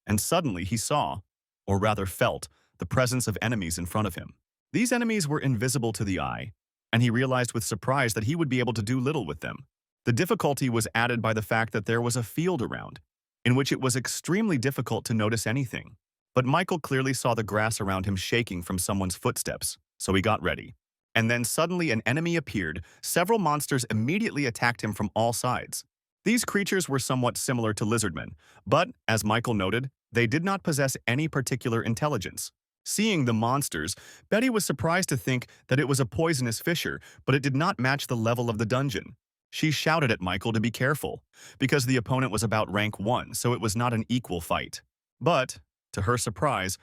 and suddenly he saw, or rather felt, the presence of enemies in front of him. These enemies were invisible to the eye, and he realized with surprise that he would be able to do little with them. The difficulty was added by the fact that there was a field around, in which it was extremely difficult to notice anything. But Michael clearly saw the grass around him shaking from someone's footsteps, so he got ready. And then suddenly an enemy appeared. Several monsters immediately attacked him from all sides. These creatures were somewhat similar to lizardmen, but, as Michael noted, they did not possess any particular intelligence. Seeing the monsters, Betty was surprised to think that it was a poisonous fisher, but it did not match the level of the dungeon. She shouted at Michael to be careful, because the opponent was about rank 1, so it was not an equal fight. But, to her surprise,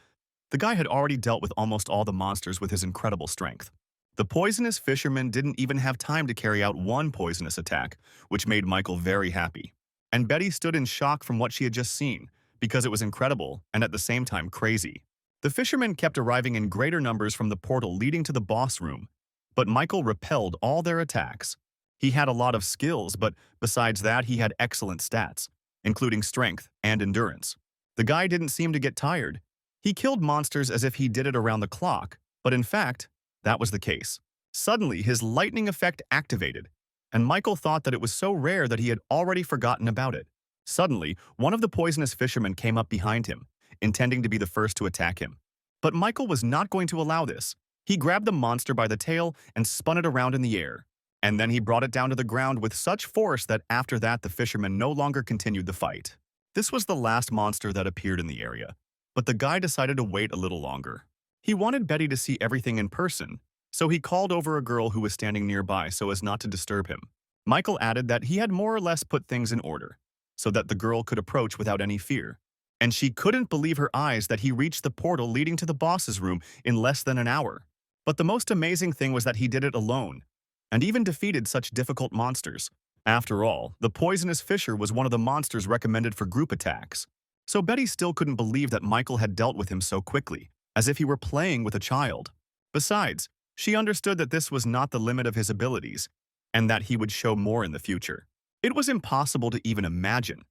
the guy had already dealt with almost all the monsters with his incredible strength. The poisonous fisherman didn't even have time to carry out one poisonous attack, which made Michael very happy. And Betty stood in shock from what she had just seen, because it was incredible and at the same time crazy. The fishermen kept arriving in greater numbers from the portal leading to the boss room, but Michael repelled all their attacks. He had a lot of skills, but besides that, he had excellent stats, including strength and endurance. The guy didn't seem to get tired. He killed monsters as if he did it around the clock, but in fact, that was the case. Suddenly, his lightning effect activated, and Michael thought that it was so rare that he had already forgotten about it. Suddenly, one of the poisonous fishermen came up behind him, intending to be the first to attack him. But Michael was not going to allow this. He grabbed the monster by the tail and spun it around in the air. And then he brought it down to the ground with such force that after that the fisherman no longer continued the fight. This was the last monster that appeared in the area, but the guy decided to wait a little longer. He wanted Betty to see everything in person, so he called over a girl who was standing nearby so as not to disturb him. Michael added that he had more or less put things in order, so that the girl could approach without any fear. And she couldn't believe her eyes that he reached the portal leading to the boss's room in less than an hour. But the most amazing thing was that he did it alone, and even defeated such difficult monsters. After all, the poisonous fisher was one of the monsters recommended for group attacks. So Betty still couldn't believe that Michael had dealt with him so quickly, as if he were playing with a child. Besides, she understood that this was not the limit of his abilities, and that he would show more in the future. It was impossible to even imagine.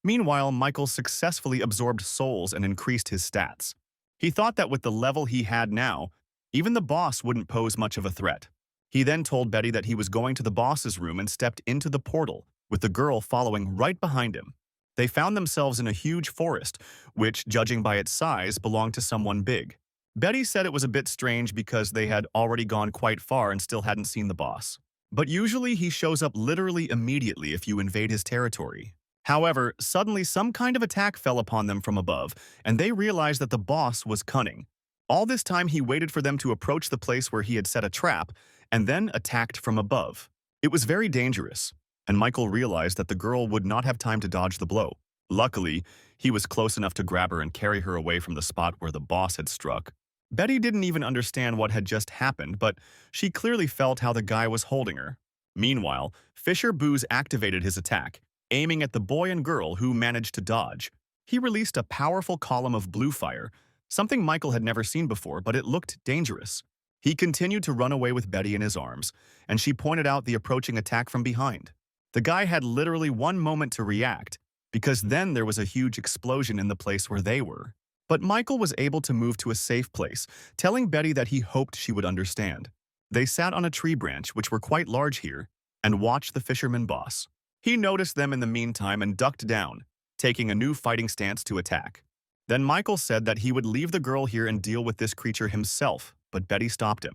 Meanwhile, Michael successfully absorbed souls and increased his stats. He thought that with the level he had now, even the boss wouldn't pose much of a threat. He then told Betty that he was going to the boss's room and stepped into the portal, with the girl following right behind him. They found themselves in a huge forest, which, judging by its size, belonged to someone big. Betty said it was a bit strange because they had already gone quite far and still hadn't seen the boss. But usually he shows up literally immediately if you invade his territory. However, suddenly some kind of attack fell upon them from above, and they realized that the boss was cunning. All this time he waited for them to approach the place where he had set a trap, and then attacked from above. It was very dangerous, and Michael realized that the girl would not have time to dodge the blow. Luckily, he was close enough to grab her and carry her away from the spot where the boss had struck. Betty didn't even understand what had just happened, but she clearly felt how the guy was holding her. Meanwhile, Fisher Booze activated his attack, aiming at the boy and girl who managed to dodge. He released a powerful column of blue fire, something Michael had never seen before, but it looked dangerous. He continued to run away with Betty in his arms, and she pointed out the approaching attack from behind. The guy had literally one moment to react, because then there was a huge explosion in the place where they were. But Michael was able to move to a safe place, telling Betty that he hoped she would understand. They sat on a tree branch, which were quite large here, and watched the fisherman boss. He noticed them in the meantime and ducked down, taking a new fighting stance to attack. Then Michael said that he would leave the girl here and deal with this creature himself, but Betty stopped him.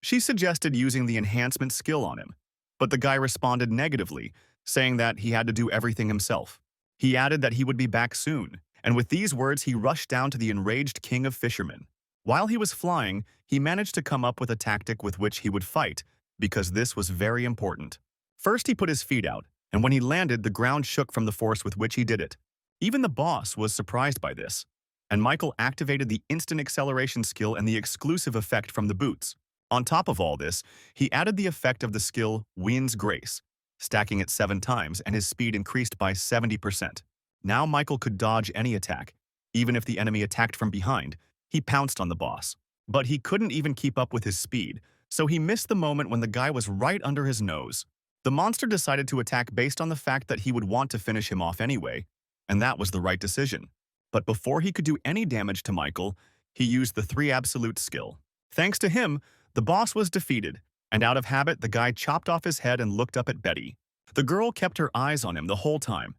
She suggested using the enhancement skill on him, but the guy responded negatively, saying that he had to do everything himself. He added that he would be back soon, and with these words he rushed down to the enraged king of fishermen. While he was flying, he managed to come up with a tactic with which he would fight, because this was very important. First he put his feet out, and when he landed, the ground shook from the force with which he did it. Even the boss was surprised by this, and Michael activated the instant acceleration skill and the exclusive effect from the boots. On top of all this, he added the effect of the skill Wind's Grace, stacking it 7 times, and his speed increased by 70%. Now Michael could dodge any attack. Even if the enemy attacked from behind, he pounced on the boss. But he couldn't even keep up with his speed, so he missed the moment when the guy was right under his nose. The monster decided to attack based on the fact that he would want to finish him off anyway, and that was the right decision. But before he could do any damage to Michael, he used the 3 absolute skill. Thanks to him, the boss was defeated, and out of habit, the guy chopped off his head and looked up at Betty. The girl kept her eyes on him the whole time.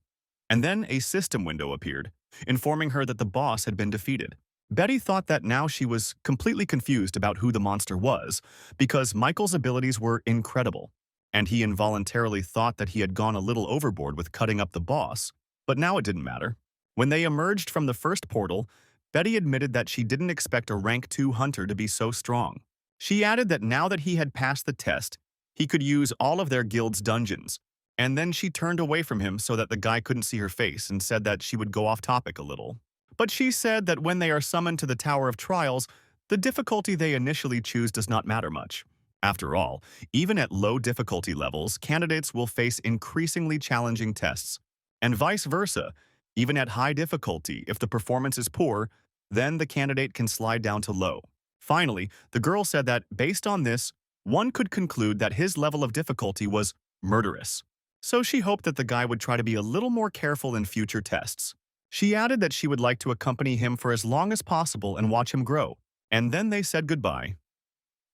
And then a system window appeared, informing her that the boss had been defeated. Betty thought that now she was completely confused about who the monster was, because Michael's abilities were incredible, and he involuntarily thought that he had gone a little overboard with cutting up the boss, but now it didn't matter. When they emerged from the first portal, Betty admitted that she didn't expect a rank 2 hunter to be so strong. She added that now that he had passed the test, he could use all of their guild's dungeons, and then she turned away from him so that the guy couldn't see her face and said that she would go off topic a little. But she said that when they are summoned to the Tower of Trials, the difficulty they initially choose does not matter much. After all, even at low difficulty levels, candidates will face increasingly challenging tests, and vice versa. Even at high difficulty, if the performance is poor, then the candidate can slide down to low. Finally, the girl said that, based on this, one could conclude that his level of difficulty was murderous. So she hoped that the guy would try to be a little more careful in future tests. She added that she would like to accompany him for as long as possible and watch him grow, and then they said goodbye.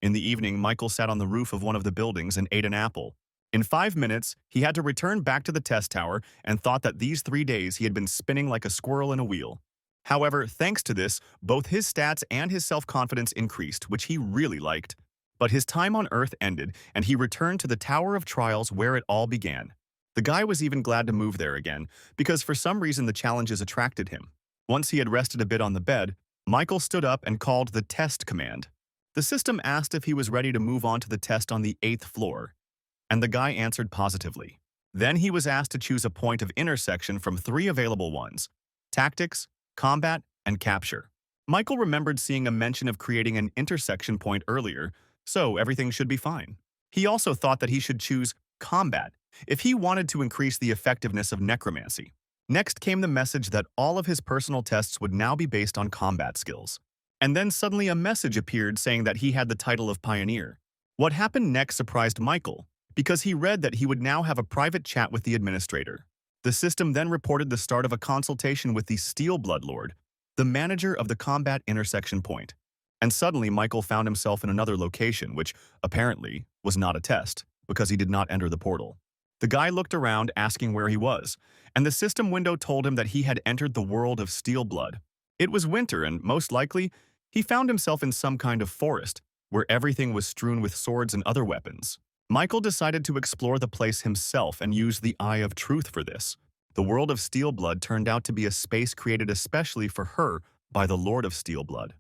In the evening, Michael sat on the roof of one of the buildings and ate an apple. In 5 minutes, he had to return back to the test tower and thought that these 3 days he had been spinning like a squirrel in a wheel. However, thanks to this, both his stats and his self-confidence increased, which he really liked. But his time on Earth ended, and he returned to the Tower of Trials where it all began. The guy was even glad to move there again, because for some reason the challenges attracted him. Once he had rested a bit on the bed, Michael stood up and called the test command. The system asked if he was ready to move on to the test on the 8th floor, and the guy answered positively. Then he was asked to choose a point of intersection from 3 available ones: tactics, combat, and capture. Michael remembered seeing a mention of creating an intersection point earlier, so everything should be fine. He also thought that he should choose combat if he wanted to increase the effectiveness of necromancy. Next came the message that all of his personal tests would now be based on combat skills. And then suddenly a message appeared saying that he had the title of Pioneer. What happened next surprised Michael, because he read that he would now have a private chat with the administrator. The system then reported the start of a consultation with the Steel Bloodlord, the manager of the combat intersection point. And suddenly Michael found himself in another location, which apparently was not a test, because he did not enter the portal. The guy looked around asking where he was, and the system window told him that he had entered the world of Steel Blood. It was winter, and most likely, he found himself in some kind of forest, where everything was strewn with swords and other weapons. Michael decided to explore the place himself and use the Eye of Truth for this. The world of Steel Blood turned out to be a space created especially for her by the Lord of Steel Blood.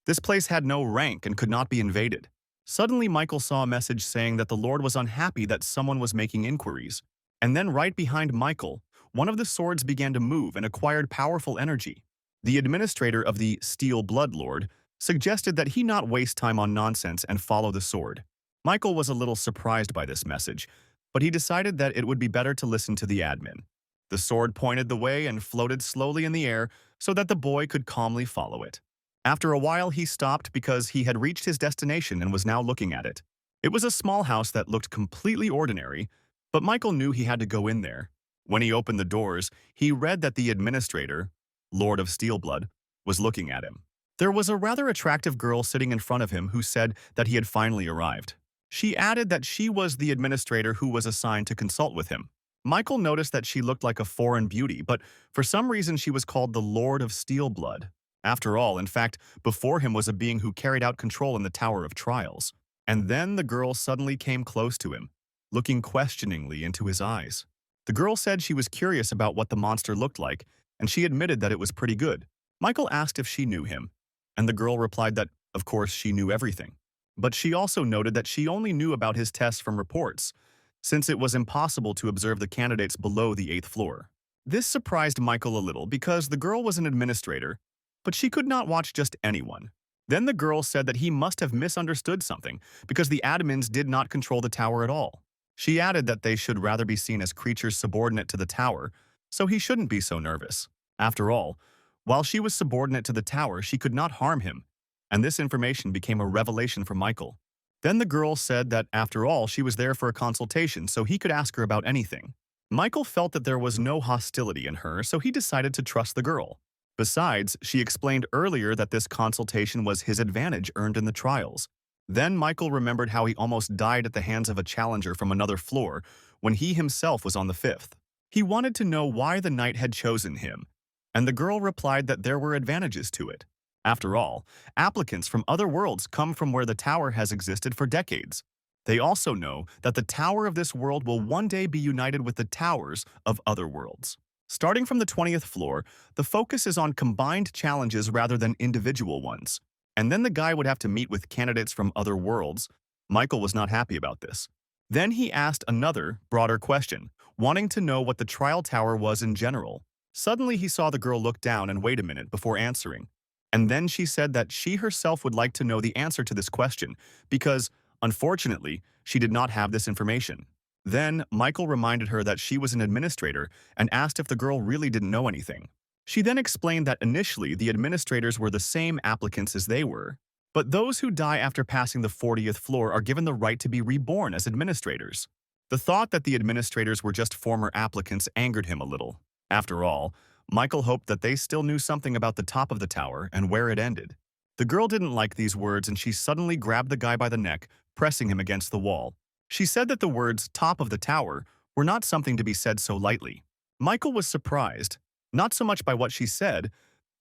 This place had no rank and could not be invaded. Suddenly, Michael saw a message saying that the Lord was unhappy that someone was making inquiries. And then right behind Michael, one of the swords began to move and acquired powerful energy. The administrator of the Steel Blood Lord suggested that he not waste time on nonsense and follow the sword. Michael was a little surprised by this message, but he decided that it would be better to listen to the admin. The sword pointed the way and floated slowly in the air so that the boy could calmly follow it. After a while, he stopped because he had reached his destination and was now looking at it. It was a small house that looked completely ordinary, but Michael knew he had to go in there. When he opened the doors, he read that the administrator, Lord of Steelblood, was looking at him. There was a rather attractive girl sitting in front of him who said that he had finally arrived. She added that she was the administrator who was assigned to consult with him. Michael noticed that she looked like a foreign beauty, but for some reason she was called the Lord of Steel Blood. After all, in fact, before him was a being who carried out control in the Tower of Trials. And then the girl suddenly came close to him, looking questioningly into his eyes. The girl said she was curious about what the monster looked like, and she admitted that it was pretty good. Michael asked if she knew him, and the girl replied that, of course, she knew everything. But she also noted that she only knew about his tests from reports, since it was impossible to observe the candidates below the 8th floor. This surprised Michael a little because the girl was an administrator, but she could not watch just anyone. Then the girl said that he must have misunderstood something because the admins did not control the tower at all. She added that they should rather be seen as creatures subordinate to the tower, so he shouldn't be so nervous. After all, while she was subordinate to the tower, she could not harm him, and this information became a revelation for Michael. Then the girl said that, after all, she was there for a consultation, so he could ask her about anything. Michael felt that there was no hostility in her, so he decided to trust the girl. Besides, she explained earlier that this consultation was his advantage earned in the trials. Then Michael remembered how he almost died at the hands of a challenger from another floor when he himself was on the 5th. He wanted to know why the knight had chosen him, and the girl replied that there were advantages to it. After all, applicants from other worlds come from where the tower has existed for decades. They also know that the tower of this world will one day be united with the towers of other worlds. Starting from the 20th floor, the focus is on combined challenges rather than individual ones. And then the guy would have to meet with candidates from other worlds. Michael was not happy about this. Then he asked another, broader question, wanting to know what the trial tower was in general. Suddenly he saw the girl look down and wait a minute before answering. And then she said that she herself would like to know the answer to this question because, unfortunately, she did not have this information. Then Michael reminded her that she was an administrator and asked if the girl really didn't know anything. She then explained that initially the administrators were the same applicants as they were, but those who die after passing the 40th floor are given the right to be reborn as administrators. The thought that the administrators were just former applicants angered him a little. After all, Michael hoped that they still knew something about the top of the tower and where it ended. The girl didn't like these words and she suddenly grabbed the guy by the neck, pressing him against the wall. She said that the words "top of the tower" were not something to be said so lightly. Michael was surprised, not so much by what she said,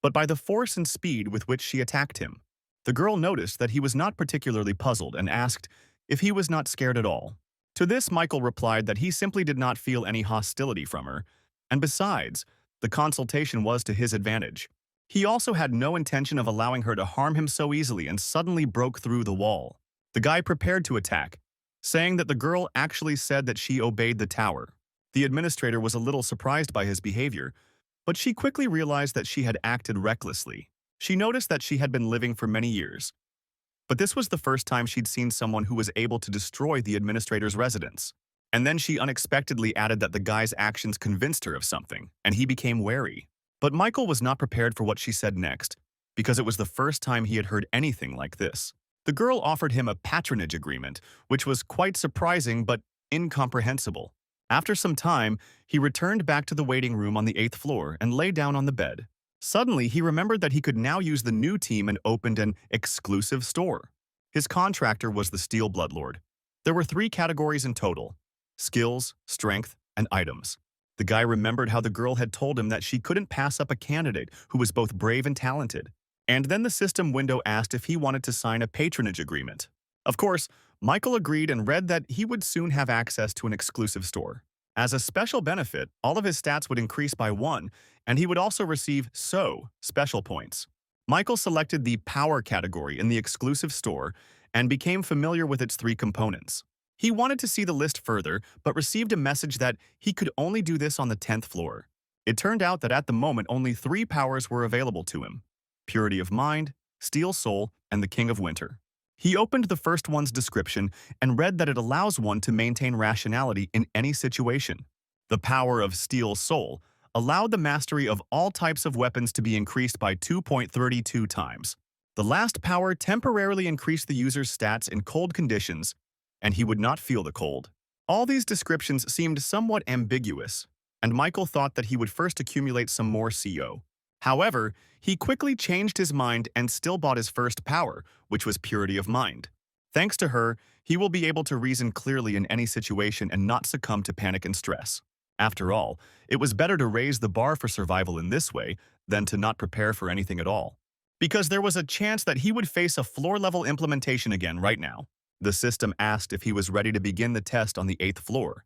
but by the force and speed with which she attacked him. The girl noticed that he was not particularly puzzled and asked if he was not scared at all. To this, Michael replied that he simply did not feel any hostility from her, and besides, the consultation was to his advantage. He also had no intention of allowing her to harm him so easily and suddenly broke through the wall. The guy prepared to attack, saying that the girl actually said that she obeyed the tower. The administrator was a little surprised by his behavior, but she quickly realized that she had acted recklessly. She noticed that she had been living for many years, but this was the first time she'd seen someone who was able to destroy the administrator's residence. And then she unexpectedly added that the guy's actions convinced her of something, and he became wary. But Michael was not prepared for what she said next, because it was the first time he had heard anything like this. The girl offered him a patronage agreement, which was quite surprising but incomprehensible. After some time, he returned back to the waiting room on the 8th floor and lay down on the bed. Suddenly, he remembered that he could now use the new team and opened an exclusive store. His contractor was the Steel Bloodlord. There were 3 categories in total: skills, strength, and items. The guy remembered how the girl had told him that she couldn't pass up a candidate who was both brave and talented. And then the system window asked if he wanted to sign a patronage agreement. Of course, Michael agreed and read that he would soon have access to an exclusive store. As a special benefit, all of his stats would increase by 1, and he would also receive special points. Michael selected the power category in the exclusive store and became familiar with its 3 components. He wanted to see the list further, but received a message that he could only do this on the 10th floor. It turned out that at the moment only 3 powers were available to him: Purity of Mind, Steel Soul, and the King of Winter. He opened the first one's description and read that it allows one to maintain rationality in any situation. The power of Steel Soul allowed the mastery of all types of weapons to be increased by 2.32 times. The last power temporarily increased the user's stats in cold conditions, and he would not feel the cold. All these descriptions seemed somewhat ambiguous, and Michael thought that he would first accumulate some more CO. However, he quickly changed his mind and still bought his first power, which was Purity of Mind. Thanks to her, he will be able to reason clearly in any situation and not succumb to panic and stress. After all, it was better to raise the bar for survival in this way than to not prepare for anything at all. Because there was a chance that he would face a floor-level implementation again right now. The system asked if he was ready to begin the test on the 8th floor,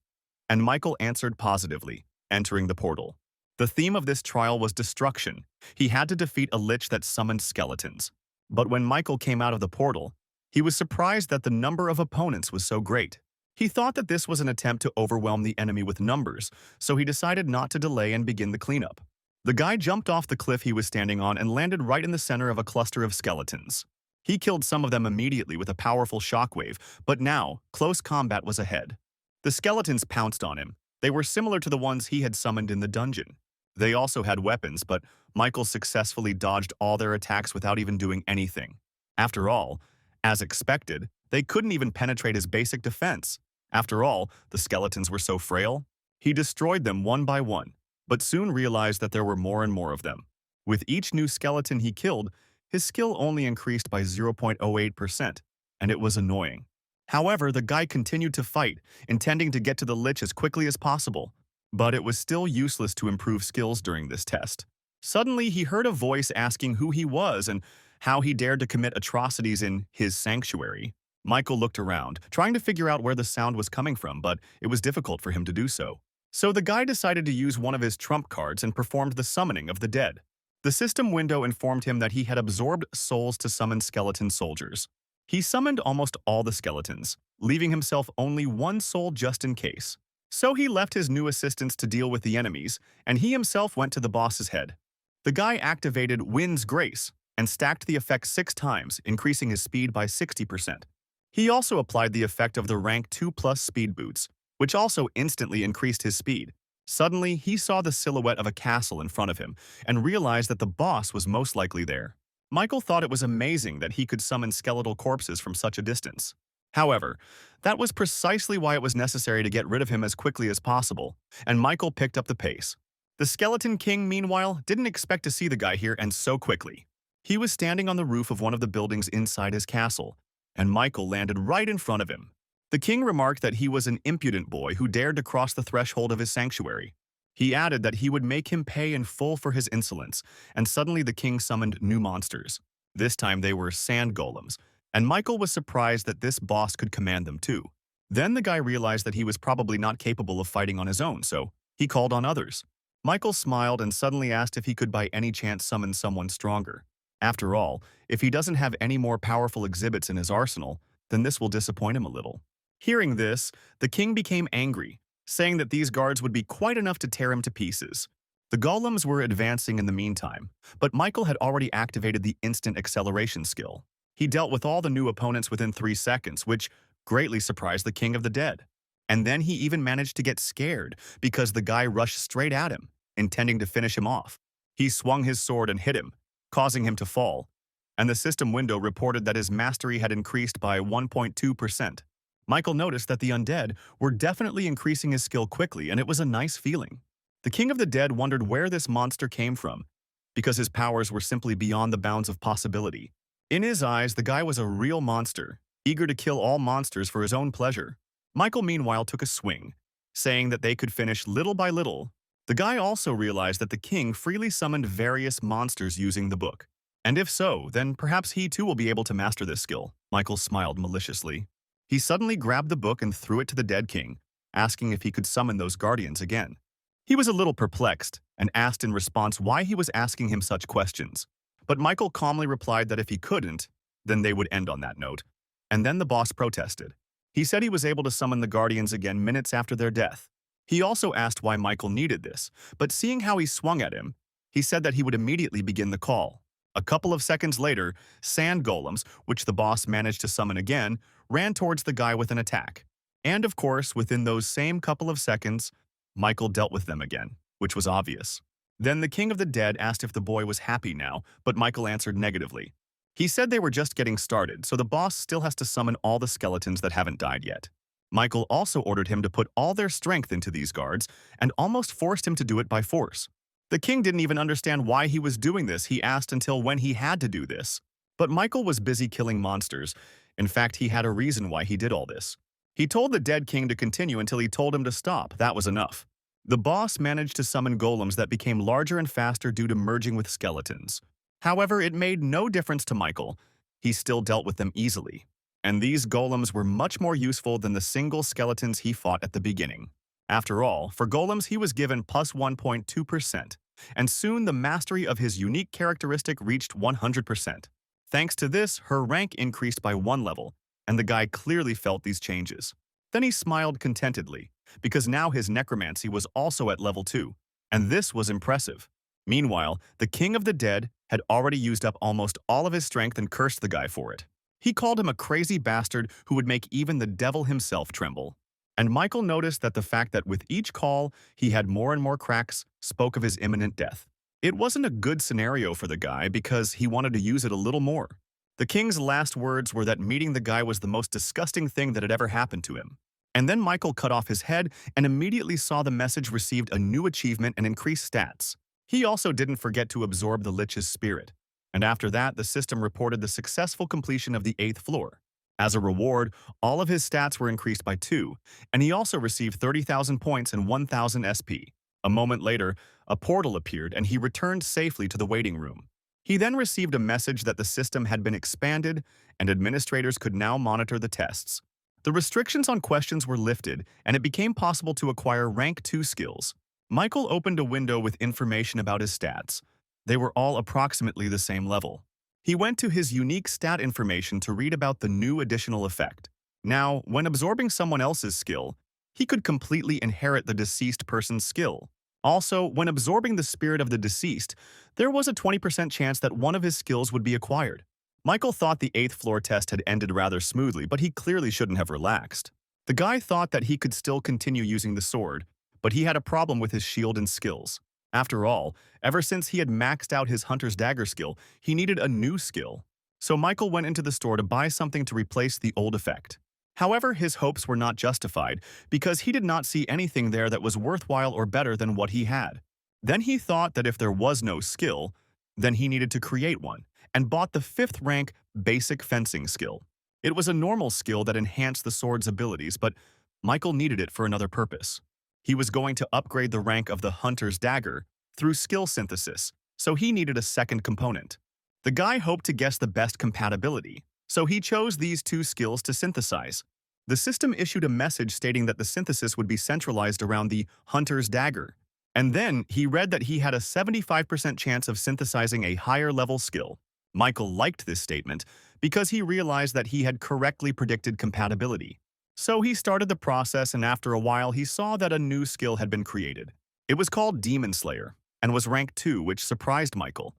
and Michael answered positively, entering the portal. The theme of this trial was destruction. He had to defeat a lich that summoned skeletons. But when Michael came out of the portal, he was surprised that the number of opponents was so great. He thought that this was an attempt to overwhelm the enemy with numbers, so he decided not to delay and begin the cleanup. The guy jumped off the cliff he was standing on and landed right in the center of a cluster of skeletons. He killed some of them immediately with a powerful shockwave, but now, close combat was ahead. The skeletons pounced on him. They were similar to the ones he had summoned in the dungeon. They also had weapons, but Michael successfully dodged all their attacks without even doing anything. After all, as expected, they couldn't even penetrate his basic defense. After all, the skeletons were so frail. He destroyed them one by one, but soon realized that there were more and more of them. With each new skeleton he killed, his skill only increased by 0.08%, and it was annoying. However, the guy continued to fight, intending to get to the lich as quickly as possible. But it was still useless to improve skills during this test. Suddenly, he heard a voice asking who he was and how he dared to commit atrocities in his sanctuary. Michael looked around, trying to figure out where the sound was coming from, but it was difficult for him to do so. So the guy decided to use one of his trump cards and performed the summoning of the dead. The system window informed him that he had absorbed souls to summon skeleton soldiers. He summoned almost all the skeletons, leaving himself only one soul just in case. So he left his new assistants to deal with the enemies, and he himself went to the boss's head. The guy activated Wind's Grace and stacked the effect 6 times, increasing his speed by 60%. He also applied the effect of the rank 2+ speed boots, which also instantly increased his speed. Suddenly, he saw the silhouette of a castle in front of him and realized that the boss was most likely there. Michael thought it was amazing that he could summon skeletal corpses from such a distance. However, that was precisely why it was necessary to get rid of him as quickly as possible, and Michael picked up the pace. The Skeleton King, meanwhile, didn't expect to see the guy here and so quickly. He was standing on the roof of one of the buildings inside his castle, and Michael landed right in front of him. The king remarked that he was an impudent boy who dared to cross the threshold of his sanctuary. He added that he would make him pay in full for his insolence, and suddenly the king summoned new monsters. This time they were sand golems, and Michael was surprised that this boss could command them too. Then the guy realized that he was probably not capable of fighting on his own, so he called on others. Michael smiled and suddenly asked if he could by any chance summon someone stronger. After all, if he doesn't have any more powerful exhibits in his arsenal, then this will disappoint him a little. Hearing this, the king became angry, saying that these guards would be quite enough to tear him to pieces. The golems were advancing in the meantime, but Michael had already activated the instant acceleration skill. He dealt with all the new opponents within 3 seconds, which greatly surprised the king of the dead. And then he even managed to get scared because the guy rushed straight at him, intending to finish him off. He swung his sword and hit him, causing him to fall, and the system window reported that his mastery had increased by 1.2%. Michael noticed that the undead were definitely increasing his skill quickly, and it was a nice feeling. The king of the dead wondered where this monster came from, because his powers were simply beyond the bounds of possibility. In his eyes, the guy was a real monster, eager to kill all monsters for his own pleasure. Michael, meanwhile, took a swing, saying that they could finish little by little. The guy also realized that the king freely summoned various monsters using the book. And if so, then perhaps he too will be able to master this skill. Michael smiled maliciously. He suddenly grabbed the book and threw it to the dead king, asking if he could summon those guardians again. He was a little perplexed and asked in response why he was asking him such questions. But Michael calmly replied that if he couldn't, then they would end on that note. And then the boss protested. He said he was able to summon the guardians again minutes after their death. He also asked why Michael needed this, but seeing how he swung at him, he said that he would immediately begin the call. A couple of seconds later, sand golems, which the boss managed to summon again, ran towards the guy with an attack. And of course, within those same couple of seconds, Michael dealt with them again, which was obvious. Then the king of the dead asked if the boy was happy now, but Michael answered negatively. He said they were just getting started, so the boss still has to summon all the skeletons that haven't died yet. Michael also ordered him to put all their strength into these guards and almost forced him to do it by force. The king didn't even understand why he was doing this. He asked until when he had to do this. But Michael was busy killing monsters. In fact, he had a reason why he did all this. He told the dead king to continue until he told him to stop. That was enough. The boss managed to summon golems that became larger and faster due to merging with skeletons. However, it made no difference to Michael. He still dealt with them easily. And these golems were much more useful than the single skeletons he fought at the beginning. After all, for golems he was given plus 1.2%, and soon the mastery of his unique characteristic reached 100%. Thanks to this, her rank increased by 1 level, and the guy clearly felt these changes. Then he smiled contentedly, because now his necromancy was also at level 2, and this was impressive. Meanwhile, the king of the dead had already used up almost all of his strength and cursed the guy for it. He called him a crazy bastard who would make even the devil himself tremble. And Michael noticed that the fact that with each call he had more and more cracks spoke of his imminent death. It wasn't a good scenario for the guy because he wanted to use it a little more. The king's last words were that meeting the guy was the most disgusting thing that had ever happened to him. And then Michael cut off his head and immediately saw the message received a new achievement and increased stats. He also didn't forget to absorb the Lich's spirit. And after that, the system reported the successful completion of the 8th floor. As a reward, all of his stats were increased by 2, and he also received 30,000 points and 1,000 SP. A moment later, a portal appeared and he returned safely to the waiting room. He then received a message that the system had been expanded and administrators could now monitor the tests. The restrictions on questions were lifted and it became possible to acquire rank 2 skills. Michael opened a window with information about his stats. They were all approximately the same level. He went to his unique stat information to read about the new additional effect. Now, when absorbing someone else's skill, he could completely inherit the deceased person's skill. Also, when absorbing the spirit of the deceased, there was a 20% chance that one of his skills would be acquired. Michael thought the 8th floor test had ended rather smoothly, but he clearly shouldn't have relaxed. The guy thought that he could still continue using the sword, but he had a problem with his shield and skills. After all, ever since he had maxed out his hunter's dagger skill, he needed a new skill. So Michael went into the store to buy something to replace the old effect. However, his hopes were not justified because he did not see anything there that was worthwhile or better than what he had. Then he thought that if there was no skill, then he needed to create one, and bought the 5th rank basic fencing skill. It was a normal skill that enhanced the sword's abilities, but Michael needed it for another purpose. He was going to upgrade the rank of the hunter's dagger through skill synthesis, so he needed a second component. The guy hoped to guess the best compatibility, so he chose these 2 skills to synthesize. The system issued a message stating that the synthesis would be centralized around the hunter's dagger, and then he read that he had a 75% chance of synthesizing a higher level skill. Michael liked this statement because he realized that he had correctly predicted compatibility. So he started the process, and after a while he saw that a new skill had been created. It was called Demon Slayer and was rank 2, which surprised Michael.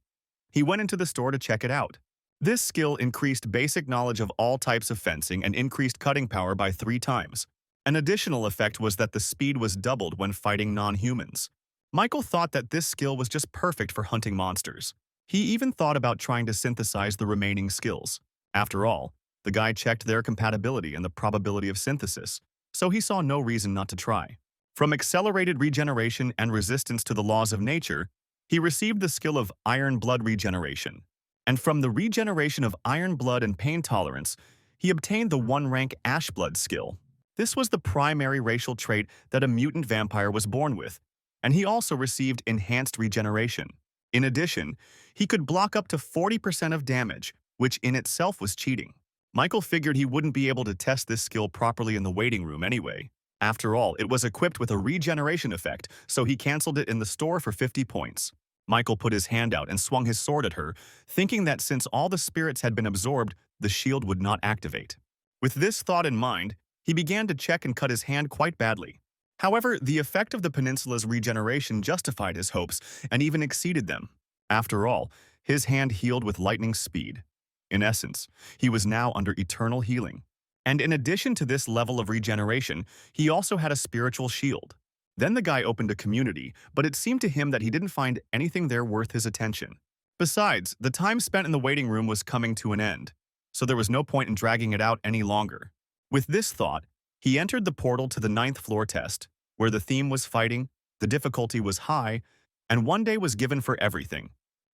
He went into the store to check it out. This skill increased basic knowledge of all types of fencing and increased cutting power by 3 times. An additional effect was that the speed was doubled when fighting non-humans. Michael thought that this skill was just perfect for hunting monsters. He even thought about trying to synthesize the remaining skills. After all, the guy checked their compatibility and the probability of synthesis, so he saw no reason not to try. From accelerated regeneration and resistance to the laws of nature, he received the skill of Iron Blood Regeneration. And from the regeneration of Iron Blood and Pain Tolerance, he obtained the 1-rank Ash Blood skill. This was the primary racial trait that a mutant vampire was born with, and he also received Enhanced Regeneration. In addition, he could block up to 40% of damage, which in itself was cheating. Michael figured he wouldn't be able to test this skill properly in the waiting room anyway. After all, it was equipped with a regeneration effect, so he cancelled it in the store for 50 points. Michael put his hand out and swung his sword at her, thinking that since all the spirits had been absorbed, the shield would not activate. With this thought in mind, he began to check and cut his hand quite badly. However, the effect of the peninsula's regeneration justified his hopes and even exceeded them. After all, his hand healed with lightning speed. In essence, he was now under eternal healing. And in addition to this level of regeneration, he also had a spiritual shield. Then the guy opened a community, but it seemed to him that he didn't find anything there worth his attention. Besides, the time spent in the waiting room was coming to an end, so there was no point in dragging it out any longer. With this thought, he entered the portal to the 9th floor test, where the theme was fighting, the difficulty was high, and 1 day was given for everything.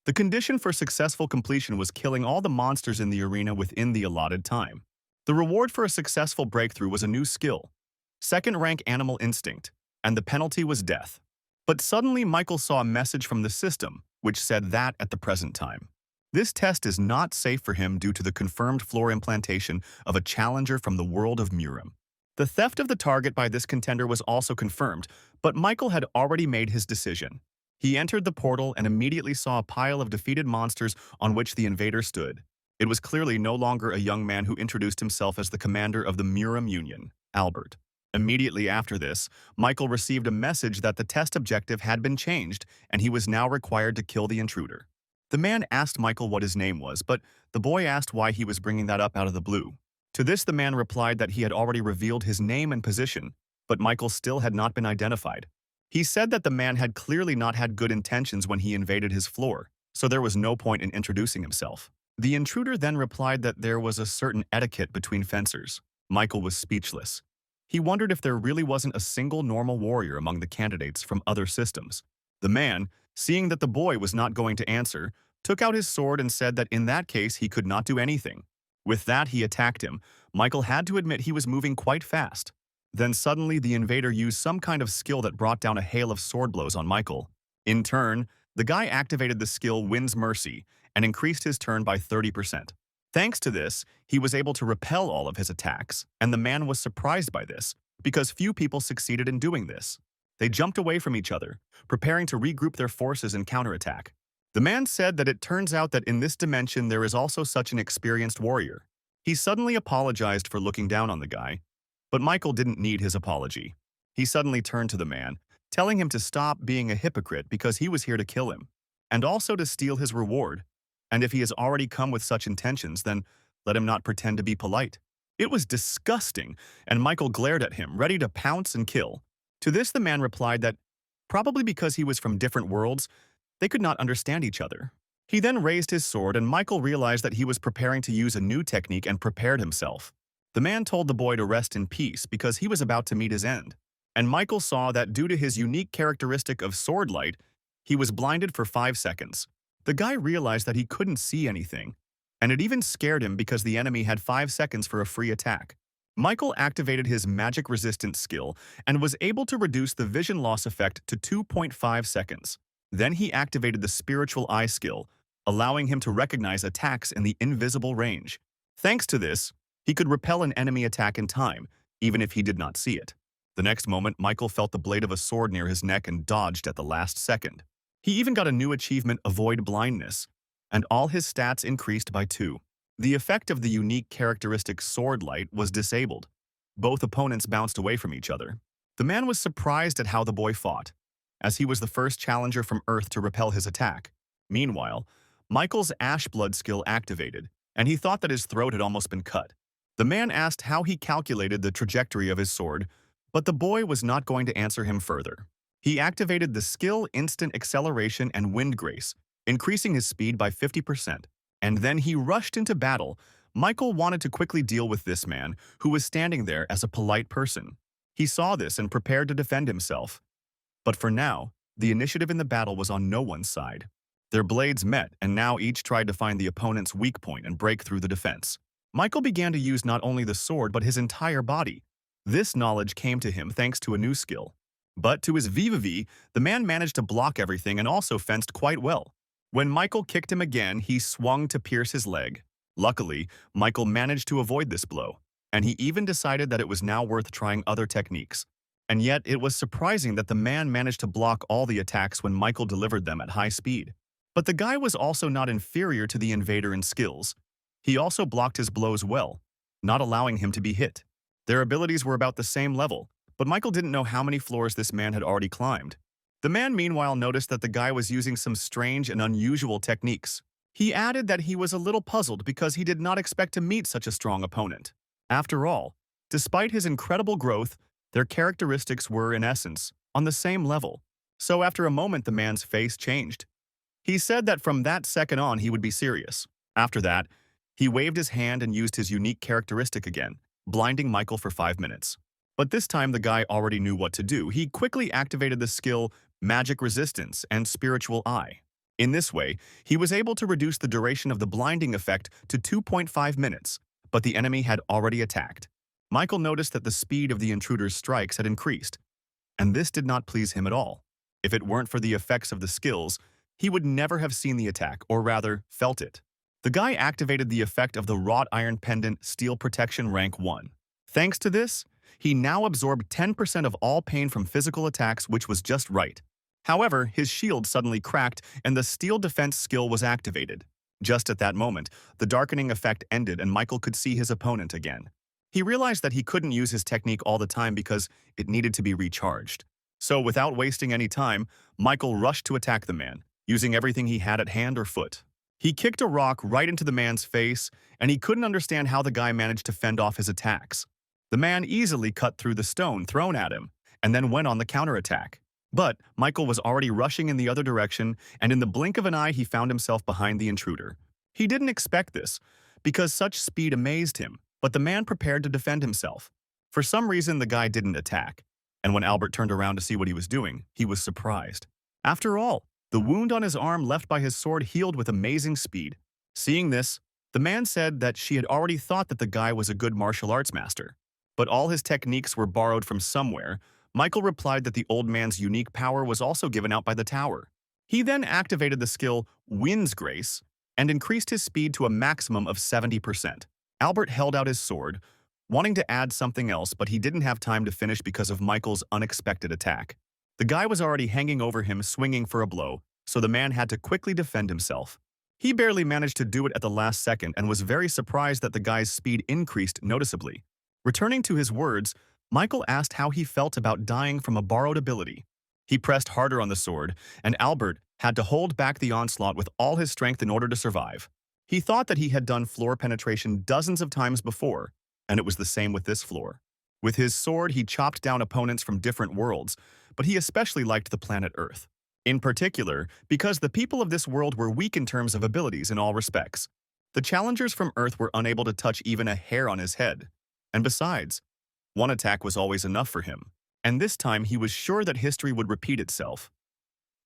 The condition for successful completion was killing all the monsters in the arena within the allotted time. The reward for a successful breakthrough was a new skill, 2nd rank Animal Instinct. and the penalty was death. But suddenly Michael saw a message from the system, which said that at the present time. This test is not safe for him due to the confirmed floor implantation of a challenger from the world of Murim. The theft of the target by this contender was also confirmed, but Michael had already made his decision. He entered the portal and immediately saw a pile of defeated monsters on which the invader stood. It was clearly no longer a young man who introduced himself as the commander of the Murim Union, Albert. Immediately after this, Michael received a message that the test objective had been changed and he was now required to kill the intruder. The man asked Michael what his name was, but the boy asked why he was bringing that up out of the blue. To this, the man replied that he had already revealed his name and position, but Michael still had not been identified. He said that the man had clearly not had good intentions when he invaded his floor, so there was no point in introducing himself. The intruder then replied that there was a certain etiquette between fencers. Michael was speechless. He wondered if there really wasn't a single normal warrior among the candidates from other systems. The man, seeing that the boy was not going to answer, took out his sword and said that in that case he could not do anything. With that, he attacked him. Michael had to admit he was moving quite fast. Then suddenly the invader used some kind of skill that brought down a hail of sword blows on Michael. In turn, the guy activated the skill Wind's Mercy and increased his turn by 30%. Thanks to this, he was able to repel all of his attacks, and the man was surprised by this, because few people succeeded in doing this. They jumped away from each other, preparing to regroup their forces and counterattack. The man said that it turns out that in this dimension there is also such an experienced warrior. He suddenly apologized for looking down on the guy, but Michael didn't need his apology. He suddenly turned to the man, telling him to stop being a hypocrite because he was here to kill him, and also to steal his reward. And if he has already come with such intentions, then let him not pretend to be polite. It was disgusting, and Michael glared at him, ready to pounce and kill. To this, the man replied that, probably because he was from different worlds, they could not understand each other. He then raised his sword, and Michael realized that he was preparing to use a new technique and prepared himself. The man told the boy to rest in peace because he was about to meet his end. And Michael saw that due to his unique characteristic of sword light, he was blinded for 5 seconds. The guy realized that he couldn't see anything, and it even scared him because the enemy had 5 seconds for a free attack. Michael activated his magic resistance skill and was able to reduce the vision loss effect to 2.5 seconds. Then he activated the spiritual eye skill, allowing him to recognize attacks in the invisible range. Thanks to this, he could repel an enemy attack in time, even if he did not see it. The next moment, Michael felt the blade of a sword near his neck and dodged at the last second. He even got a new achievement, Avoid Blindness, and all his stats increased by 2. The effect of the unique characteristic sword light was disabled. Both opponents bounced away from each other. The man was surprised at how the boy fought, as he was the first challenger from Earth to repel his attack. Meanwhile, Michael's Ash Blood skill activated, and he thought that his throat had almost been cut. The man asked how he calculated the trajectory of his sword, but the boy was not going to answer him further. He activated the skill Instant Acceleration and Wind Grace, increasing his speed by 50%. And then he rushed into battle. Michael wanted to quickly deal with this man, who was standing there as a polite person. He saw this and prepared to defend himself. But for now, the initiative in the battle was on no one's side. Their blades met, and now each tried to find the opponent's weak point and break through the defense. Michael began to use not only the sword but his entire body. This knowledge came to him thanks to a new skill. But to his viva-v, the man managed to block everything and also fenced quite well. When Michael kicked him again, he swung to pierce his leg. Luckily, Michael managed to avoid this blow, and he even decided that it was now worth trying other techniques. And yet, it was surprising that the man managed to block all the attacks when Michael delivered them at high speed. But the guy was also not inferior to the invader in skills. He also blocked his blows well, not allowing him to be hit. Their abilities were about the same level, but Michael didn't know how many floors this man had already climbed. The man meanwhile noticed that the guy was using some strange and unusual techniques. He added that he was a little puzzled because he did not expect to meet such a strong opponent. After all, despite his incredible growth, their characteristics were, in essence, on the same level. So after a moment, the man's face changed. He said that from that second on he would be serious. After that, he waved his hand and used his unique characteristic again, blinding Michael for 5 minutes. But this time the guy already knew what to do. He quickly activated the skill Magic Resistance and Spiritual Eye. In this way, he was able to reduce the duration of the blinding effect to 2.5 minutes, but the enemy had already attacked. Michael noticed that the speed of the intruder's strikes had increased. and this did not please him at all. If it weren't for the effects of the skills, he would never have seen the attack, or rather, felt it. The guy activated the effect of the wrought iron pendant steel protection rank 1. Thanks to this, he now absorbed 10% of all pain from physical attacks, which was just right. However, his shield suddenly cracked and the steel defense skill was activated. Just at that moment, the darkening effect ended and Michael could see his opponent again. He realized that he couldn't use his technique all the time because it needed to be recharged. So without wasting any time, Michael rushed to attack the man, using everything he had at hand or foot. He kicked a rock right into the man's face, and he couldn't understand how the guy managed to fend off his attacks. The man easily cut through the stone thrown at him, and then went on the counterattack. But Michael was already rushing in the other direction, and in the blink of an eye he found himself behind the intruder. He didn't expect this, because such speed amazed him, but the man prepared to defend himself. For some reason the guy didn't attack, and when Albert turned around to see what he was doing, he was surprised. After all, the wound on his arm left by his sword healed with amazing speed. Seeing this, the man said that she had already thought that the guy was a good martial arts master. But all his techniques were borrowed from somewhere. Michael replied that the old man's unique power was also given out by the tower. He then activated the skill Wind's Grace and increased his speed to a maximum of 70%. Albert held out his sword, wanting to add something else, but he didn't have time to finish because of Michael's unexpected attack. The guy was already hanging over him, swinging for a blow, so the man had to quickly defend himself. He barely managed to do it at the last second and was very surprised that the guy's speed increased noticeably. Returning to his words, Michael asked how he felt about dying from a borrowed ability. He pressed harder on the sword, and Albert had to hold back the onslaught with all his strength in order to survive. He thought that he had done floor penetration dozens of times before, and it was the same with this floor. With his sword, he chopped down opponents from different worlds, but he especially liked the planet Earth. In particular, because the people of this world were weak in terms of abilities in all respects. The challengers from Earth were unable to touch even a hair on his head. And besides, one attack was always enough for him, and this time he was sure that history would repeat itself.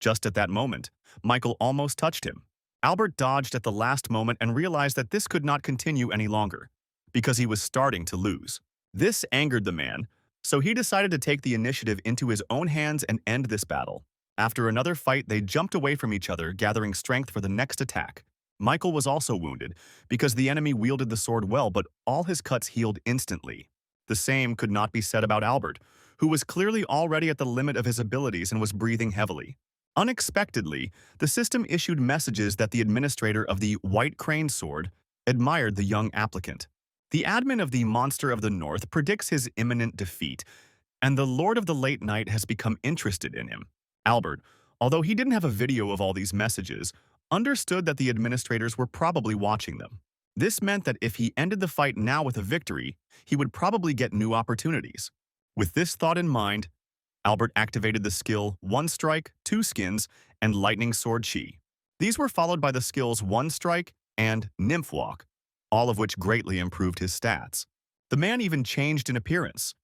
Just at that moment, Michael almost touched him. Albert dodged at the last moment and realized that this could not continue any longer, because he was starting to lose. This angered the man, so he decided to take the initiative into his own hands and end this battle. After another fight, they jumped away from each other, gathering strength for the next attack. Michael was also wounded, because the enemy wielded the sword well, but all his cuts healed instantly. The same could not be said about Albert, who was clearly already at the limit of his abilities and was breathing heavily. Unexpectedly, the system issued messages that the administrator of the White Crane Sword admired the young applicant. The admin of the Monster of the North predicts his imminent defeat, and the Lord of the Late Night has become interested in him. Albert, although he didn't have a video of all these messages, understood that the administrators were probably watching them. This meant that if he ended the fight now with a victory, he would probably get new opportunities. With this thought in mind, Albert activated the skill One Strike, Two Skins, and Lightning Sword Chi. These were followed by the skills One Strike and Nymph Walk, all of which greatly improved his stats. The man even changed in appearance.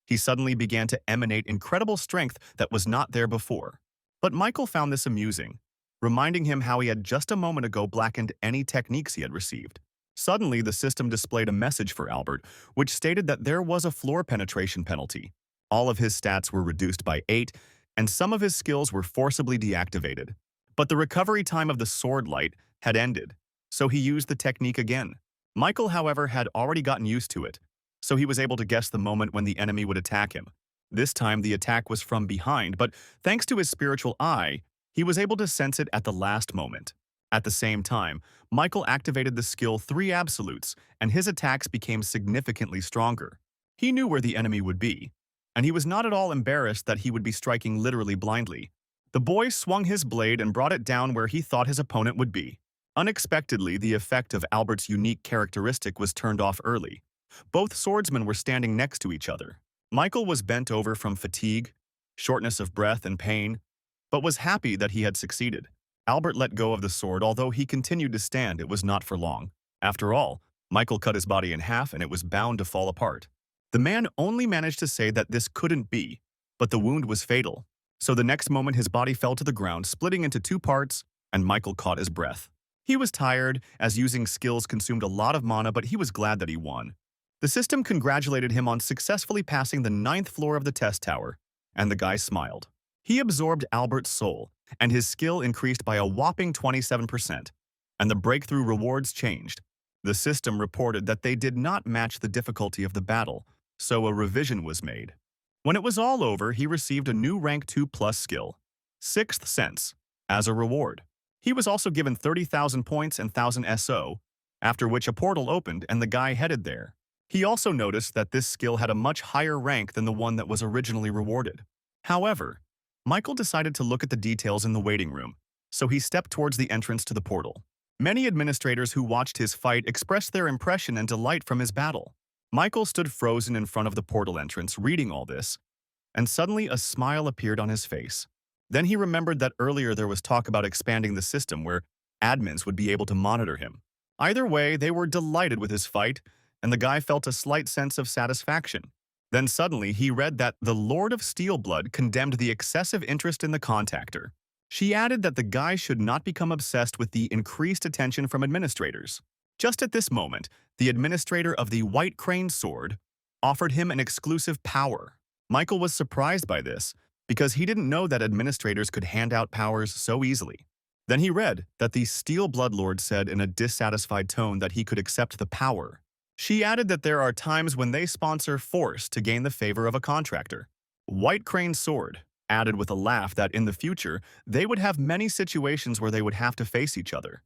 He suddenly began to emanate incredible strength that was not there before. But Michael found this amusing, reminding him how he had just a moment ago blackened any techniques he had received. Suddenly, the system displayed a message for Albert, which stated that there was a floor penetration penalty. All of his stats were reduced by 8, and some of his skills were forcibly deactivated. But the recovery time of the sword light had ended, so he used the technique again. Michael, however, had already gotten used to it, so he was able to guess the moment when the enemy would attack him. This time, the attack was from behind, but thanks to his spiritual eye, he was able to sense it at the last moment. At the same time, Michael activated the skill 3 Absolutes, and his attacks became significantly stronger. He knew where the enemy would be, and he was not at all embarrassed that he would be striking literally blindly. The boy swung his blade and brought it down where he thought his opponent would be. Unexpectedly, the effect of Albert's unique characteristic was turned off early. Both swordsmen were standing next to each other. Michael was bent over from fatigue, shortness of breath, and pain, but was happy that he had succeeded. Albert let go of the sword. Although he continued to stand, it was not for long. After all, Michael cut his body in half and it was bound to fall apart. The man only managed to say that this couldn't be, but the wound was fatal. So the next moment his body fell to the ground, splitting into 2 parts, and Michael caught his breath. He was tired, as using skills consumed a lot of mana, but he was glad that he won. The system congratulated him on successfully passing the 9th floor of the test tower. and the guy smiled. He absorbed Albert's soul, and his skill increased by a whopping 27%, and the breakthrough rewards changed. The system reported that they did not match the difficulty of the battle, so a revision was made. When it was all over, he received a new rank 2+ skill, Sixth Sense, as a reward. He was also given 30,000 points and 1,000 SO, after which a portal opened and the guy headed there. He also noticed that this skill had a much higher rank than the one that was originally rewarded. However, Michael decided to look at the details in the waiting room, so he stepped towards the entrance to the portal. Many administrators who watched his fight expressed their impression and delight from his battle. Michael stood frozen in front of the portal entrance, reading all this, and suddenly a smile appeared on his face. Then he remembered that earlier there was talk about expanding the system where admins would be able to monitor him. Either way, they were delighted with his fight, and the guy felt a slight sense of satisfaction. Then suddenly he read that the Lord of Steelblood condemned the excessive interest in the contactor. She added that the guy should not become obsessed with the increased attention from administrators. Just at this moment, the administrator of the White Crane Sword offered him an exclusive power. Michael was surprised by this, because he didn't know that administrators could hand out powers so easily. Then he read that the Steel Bloodlord said in a dissatisfied tone that he could accept the power. She added that there are times when they sponsor force to gain the favor of a contractor. White Crane Sword added with a laugh that in the future, they would have many situations where they would have to face each other.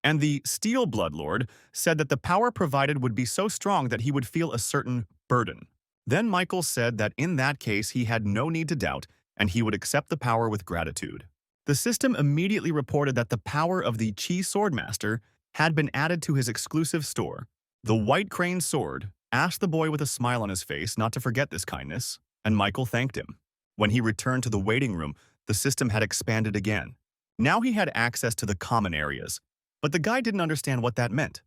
And the Steel Bloodlord said that the power provided would be so strong that he would feel a certain burden. Then Michael said that in that case he had no need to doubt, and he would accept the power with gratitude. The system immediately reported that the power of the Chi Swordmaster had been added to his exclusive store. The White Crane Sword asked the boy with a smile on his face not to forget this kindness, and Michael thanked him. When he returned to the waiting room, the system had expanded again. Now he had access to the common areas, but the guy didn't understand what that meant.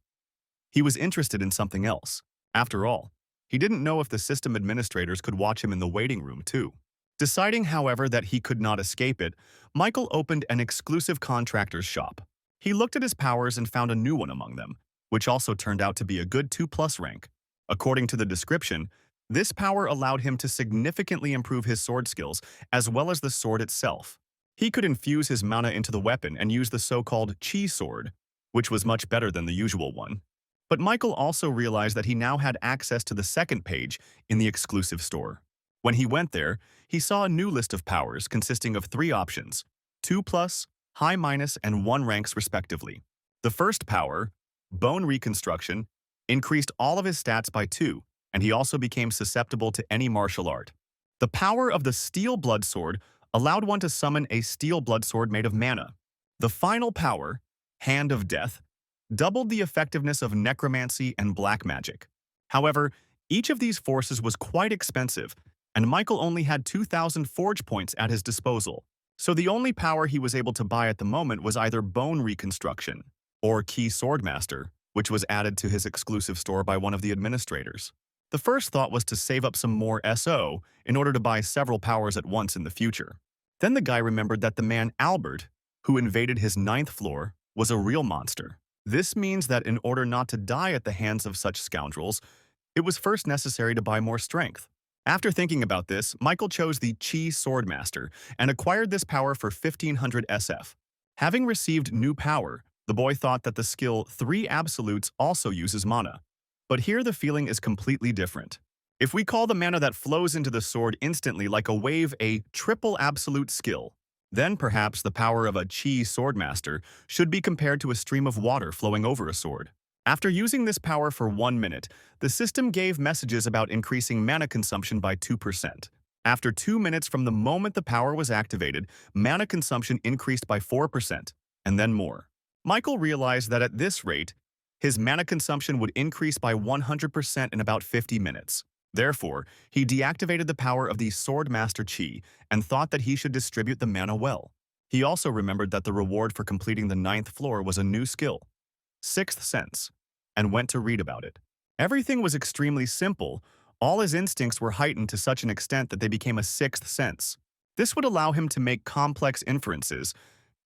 He was interested in something else. After all, he didn't know if the system administrators could watch him in the waiting room too. Deciding, however, that he could not escape it, Michael opened an exclusive contractor's shop. He looked at his powers and found a new one among them, which also turned out to be a good 2+ rank. According to the description, this power allowed him to significantly improve his sword skills, as well as the sword itself. He could infuse his mana into the weapon and use the so-called Chi Sword, which was much better than the usual one. But Michael also realized that he now had access to the second page in the exclusive store. When he went there, he saw a new list of powers consisting of 3 options, 2+, high-, and 1 ranks respectively. The first power, Bone Reconstruction, increased all of his stats by 2, and he also became susceptible to any martial art. The power of the Steel Blood Sword allowed one to summon a Steel Blood Sword made of mana. The final power, Hand of Death, doubled the effectiveness of necromancy and black magic. However, each of these forces was quite expensive, and Michael only had 2,000 forge points at his disposal. So the only power he was able to buy at the moment was either Bone Reconstruction or Key Swordmaster, which was added to his exclusive store by one of the administrators. The first thought was to save up some more SO in order to buy several powers at once in the future. Then the guy remembered that the man Albert, who invaded his 9th floor, was a real monster. This means that in order not to die at the hands of such scoundrels, it was first necessary to buy more strength. After thinking about this, Michael chose the Chi Swordmaster and acquired this power for 1,500 SF. Having received new power, the boy thought that the skill 3 Absolutes also uses mana. But here the feeling is completely different. If we call the mana that flows into the sword instantly like a wave a triple absolute skill, then perhaps the power of a Chi Swordmaster should be compared to a stream of water flowing over a sword. After using this power for 1 minute, the system gave messages about increasing mana consumption by 2%. After 2 minutes from the moment the power was activated, mana consumption increased by 4%, and then more. Michael realized that at this rate, his mana consumption would increase by 100% in about 50 minutes. Therefore, he deactivated the power of the Swordmaster Chi and thought that he should distribute the mana well. He also remembered that the reward for completing the 9th floor was a new skill, Sixth Sense, and went to read about it. Everything was extremely simple. All his instincts were heightened to such an extent that they became a 6th sense. This would allow him to make complex inferences,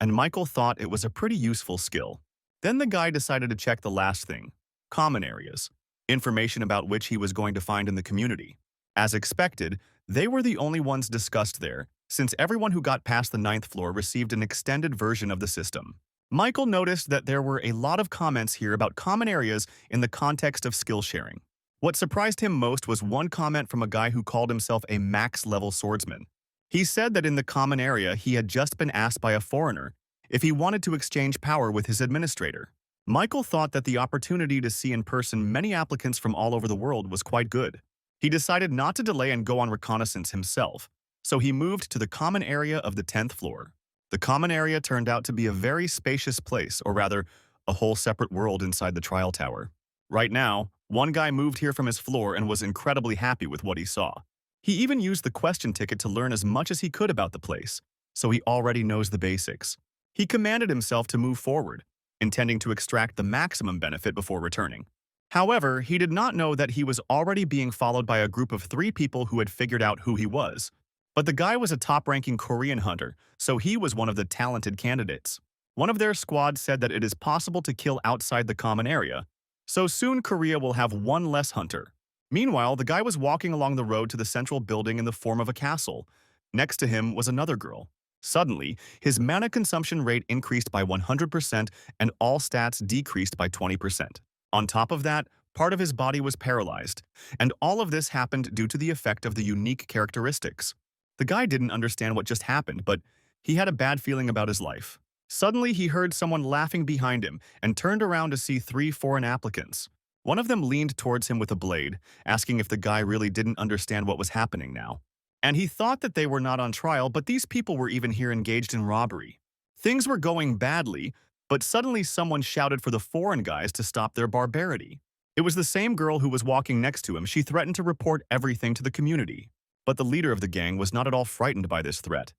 and Michael thought it was a pretty useful skill. Then the guy decided to check the last thing, common areas, information about which he was going to find in the community. As expected, They were the only ones discussed there, since everyone who got past the ninth floor received an extended version of the system. Michael noticed that there were a lot of comments here about common areas in the context of skill sharing. What surprised him most was one comment from a guy who called himself a max-level swordsman. He said that in the common area he had just been asked by a foreigner if he wanted to exchange power with his administrator. Michael thought that the opportunity to see in person many applicants from all over the world was quite good. He decided not to delay and go on reconnaissance himself, so he moved to the common area of the 10th floor. The common area turned out to be a very spacious place, or rather, a whole separate world inside the trial tower. Right now, one guy moved here from his floor and was incredibly happy with what he saw. He even used the question ticket to learn as much as he could about the place, so he already knows the basics. He commanded himself to move forward, intending to extract the maximum benefit before returning. However, he did not know that he was already being followed by a group of 3 people who had figured out who he was. But the guy was a top-ranking Korean hunter, so he was one of the talented candidates. One of their squad said that it is possible to kill outside the common area, so soon Korea will have one less hunter. Meanwhile, the guy was walking along the road to the central building in the form of a castle. Next to him was another girl. Suddenly, his mana consumption rate increased by 100% and all stats decreased by 20%. On top of that, part of his body was paralyzed, and all of this happened due to the effect of the unique characteristics. The guy didn't understand what just happened, but he had a bad feeling about his life. Suddenly, he heard someone laughing behind him and turned around to see 3 foreign applicants. One of them leaned towards him with a blade, asking if the guy really didn't understand what was happening now. And he thought that they were not on trial, but these people were even here engaged in robbery. Things were going badly, but suddenly someone shouted for the foreign guys to stop their barbarity. It was the same girl who was walking next to him. She threatened to report everything to the community. But the leader of the gang was not at all frightened by this threat.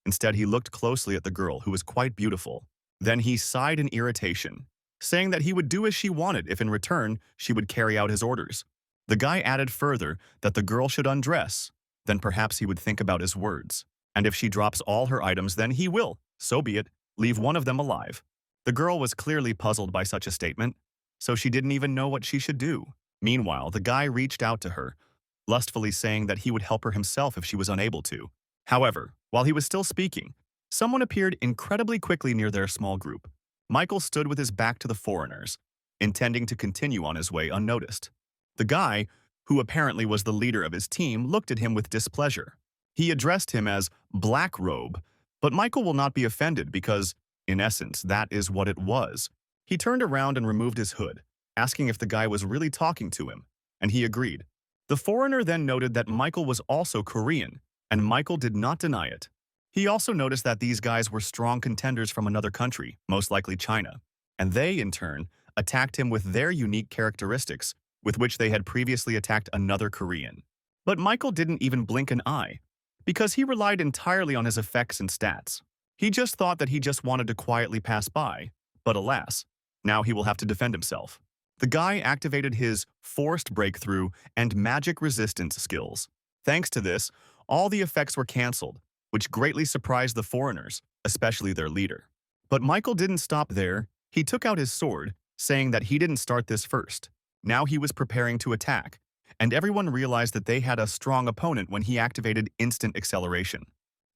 Instead, he looked closely at the girl, who was quite beautiful. Then he sighed in irritation, saying that he would do as she wanted if in return she would carry out his orders. The guy added further that the girl should undress, then perhaps he would think about his words. And if she drops all her items, then he will, so be it, leave one of them alive. The girl was clearly puzzled by such a statement, so she didn't even know what she should do. Meanwhile, the guy reached out to her, lustfully saying that he would help her himself if she was unable to. However, while he was still speaking, someone appeared incredibly quickly near their small group. Michael stood with his back to the foreigners, intending to continue on his way unnoticed. The guy, who apparently was the leader of his team, looked at him with displeasure. He addressed him as Black Robe, but Michael will not be offended because, in essence, that is what it was. He turned around and removed his hood, asking if the guy was really talking to him, and he agreed. The foreigner then noted that Michael was also Korean, and Michael did not deny it. He also noticed that these guys were strong contenders from another country, most likely China, and they, in turn, attacked him with their unique characteristics, with which they had previously attacked another Korean. But Michael didn't even blink an eye, because he relied entirely on his effects and stats. He just thought that he just wanted to quietly pass by, but alas, now he will have to defend himself. The guy activated his forced breakthrough and magic resistance skills. Thanks to this, all the effects were cancelled, which greatly surprised the foreigners, especially their leader. But Michael didn't stop there. He took out his sword, saying that he didn't start this first. Now he was preparing to attack, and everyone realized that they had a strong opponent when he activated instant acceleration.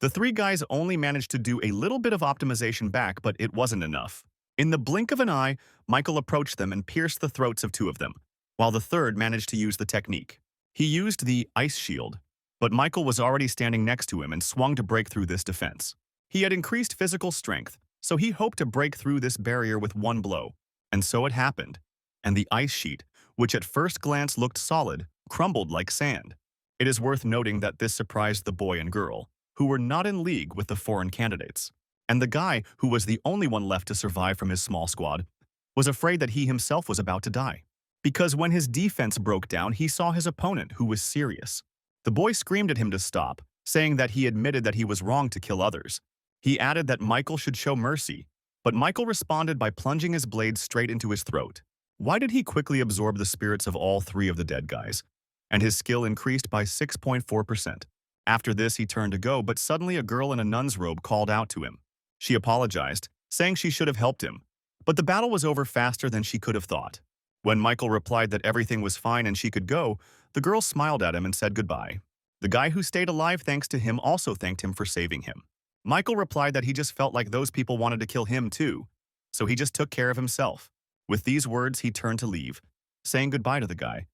The 3 guys only managed to do a little bit of optimization back, but it wasn't enough. In the blink of an eye, Michael approached them and pierced the throats of 2 of them, while the third managed to use the technique. He used the ice shield, but Michael was already standing next to him and swung to break through this defense. He had increased physical strength, so he hoped to break through this barrier with one blow, and so it happened. And the ice sheet, which at first glance looked solid, crumbled like sand. It is worth noting that this surprised the boy and girl, who were not in league with the foreign candidates. And the guy, who was the only one left to survive from his small squad, was afraid that he himself was about to die. Because when his defense broke down, he saw his opponent, who was serious. The boy screamed at him to stop, saying that he admitted that he was wrong to kill others. He added that Michael should show mercy, but Michael responded by plunging his blade straight into his throat. Why did he quickly absorb the spirits of all 3 of the dead guys? And his skill increased by 6.4%. After this, he turned to go, but suddenly a girl in a nun's robe called out to him. She apologized, saying she should have helped him, but the battle was over faster than she could have thought. When Michael replied that everything was fine and she could go, the girl smiled at him and said goodbye. The guy who stayed alive thanks to him also thanked him for saving him. Michael replied that he just felt like those people wanted to kill him too, so he just took care of himself. With these words, he turned to leave, saying goodbye to the guy,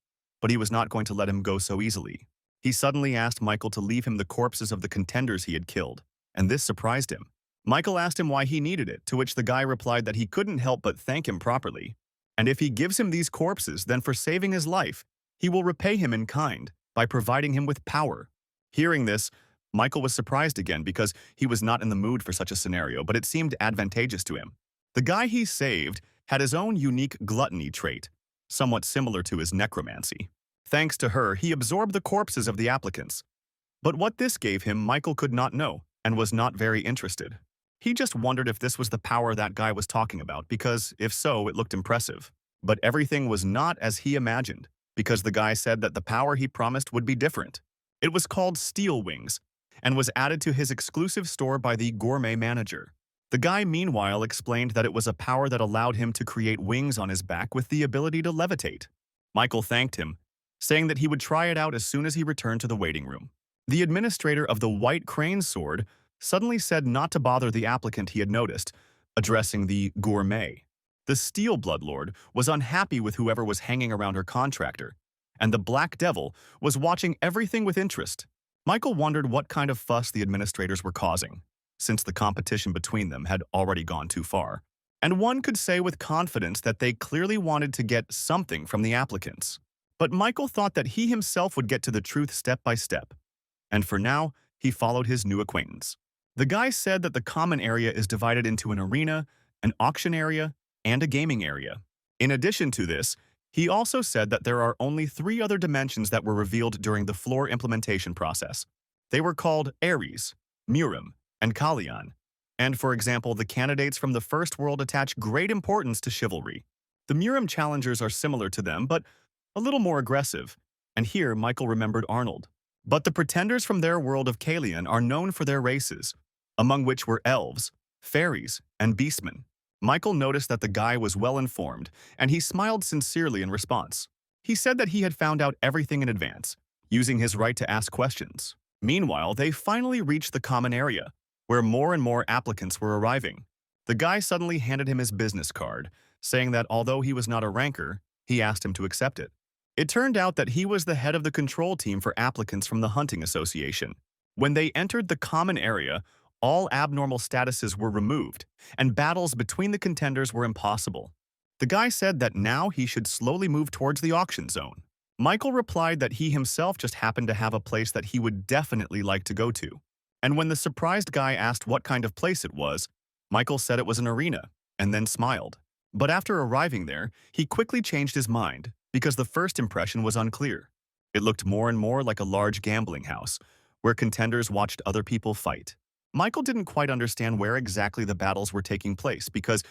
but he was not going to let him go so easily. He suddenly asked Michael to leave him the corpses of the contenders he had killed, and this surprised him. Michael asked him why he needed it, to which the guy replied that he couldn't help but thank him properly. And if he gives him these corpses, then for saving his life, he will repay him in kind by providing him with power. Hearing this, Michael was surprised again because he was not in the mood for such a scenario, but it seemed advantageous to him. The guy he saved had his own unique gluttony trait, somewhat similar to his necromancy. Thanks to her, he absorbed the corpses of the applicants. But what this gave him, Michael could not know and was not very interested. He just wondered if this was the power that guy was talking about because, if so, it looked impressive. But everything was not as he imagined because the guy said that the power he promised would be different. It was called Steel Wings and was added to his exclusive store by the gourmet manager. The guy, meanwhile, explained that it was a power that allowed him to create wings on his back with the ability to levitate. Michael thanked him, saying that he would try it out as soon as he returned to the waiting room. The administrator of the White Crane Sword suddenly said not to bother the applicant he had noticed, addressing the gourmet. The Steel Bloodlord was unhappy with whoever was hanging around her contractor, and the Black Devil was watching everything with interest. Michael wondered what kind of fuss the administrators were causing, since the competition between them had already gone too far. And one could say with confidence that they clearly wanted to get something from the applicants. But Michael thought that he himself would get to the truth step by step. And for now, he followed his new acquaintance. The guy said that the common area is divided into an arena, an auction area, and a gaming area. In addition to this, he also said that there are only 3 other dimensions that were revealed during the floor implementation process. They were called Ares, Murim, and Kalyan. And for example, the candidates from the first world attach great importance to chivalry. The Murim challengers are similar to them, but a little more aggressive. And here, Michael remembered Arnold. But the pretenders from their world of Kalyan are known for their races, among which were elves, fairies, and beastmen. Michael noticed that the guy was well-informed, and he smiled sincerely in response. He said that he had found out everything in advance, using his right to ask questions. Meanwhile, they finally reached the common area, where more and more applicants were arriving. The guy suddenly handed him his business card, saying that although he was not a ranker, he asked him to accept it. It turned out that he was the head of the control team for applicants from the Hunting Association. When they entered the common area, all abnormal statuses were removed, and battles between the contenders were impossible. The guy said that now he should slowly move towards the auction zone. Michael replied that he himself just happened to have a place that he would definitely like to go to. And when the surprised guy asked what kind of place it was, Michael said it was an arena, and then smiled. But after arriving there, he quickly changed his mind, because the first impression was unclear. It looked more and more like a large gambling house, where contenders watched other people fight. Michael didn't quite understand where exactly the battles were taking place because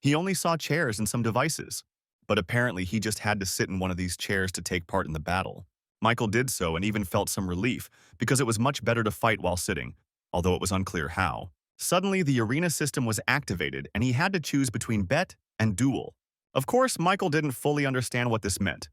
he only saw chairs and some devices. But apparently he just had to sit in one of these chairs to take part in the battle. Michael did so and even felt some relief because it was much better to fight while sitting, although it was unclear how. Suddenly, the arena system was activated and he had to choose between bet and duel. Of course, Michael didn't fully understand what this meant,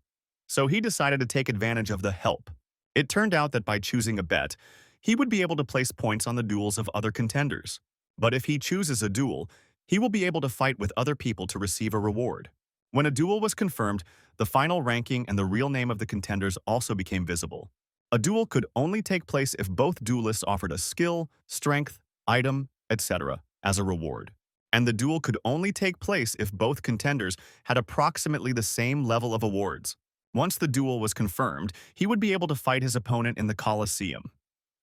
so he decided to take advantage of the help. It turned out that by choosing a bet, he would be able to place points on the duels of other contenders. But if he chooses a duel, he will be able to fight with other people to receive a reward. When a duel was confirmed, the final ranking and the real name of the contenders also became visible. A duel could only take place if both duelists offered a skill, strength, item, etc. as a reward. And the duel could only take place if both contenders had approximately the same level of awards. Once the duel was confirmed, he would be able to fight his opponent in the Colosseum.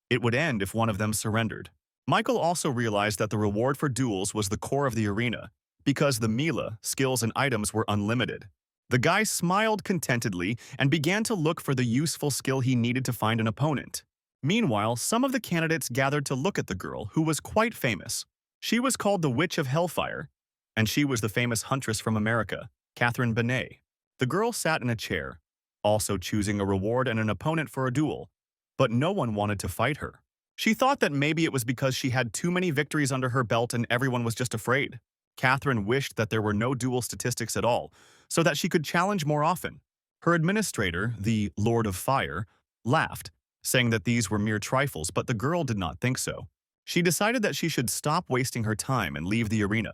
It would end if one of them surrendered. Michael also realized that the reward for duels was the core of the arena, because the Mila, skills and items were unlimited. The guy smiled contentedly and began to look for the useful skill he needed to find an opponent. Meanwhile, some of the candidates gathered to look at the girl, who was quite famous. She was called the Witch of Hellfire, and she was the famous huntress from America, Catherine Benet. The girl sat in a chair, also choosing a reward and an opponent for a duel, but no one wanted to fight her. She thought that maybe it was because she had too many victories under her belt and everyone was just afraid. Catherine wished that there were no duel statistics at all, so that she could challenge more often. Her administrator, the Lord of Fire, laughed, saying that these were mere trifles, but the girl did not think so. She decided that she should stop wasting her time and leave the arena,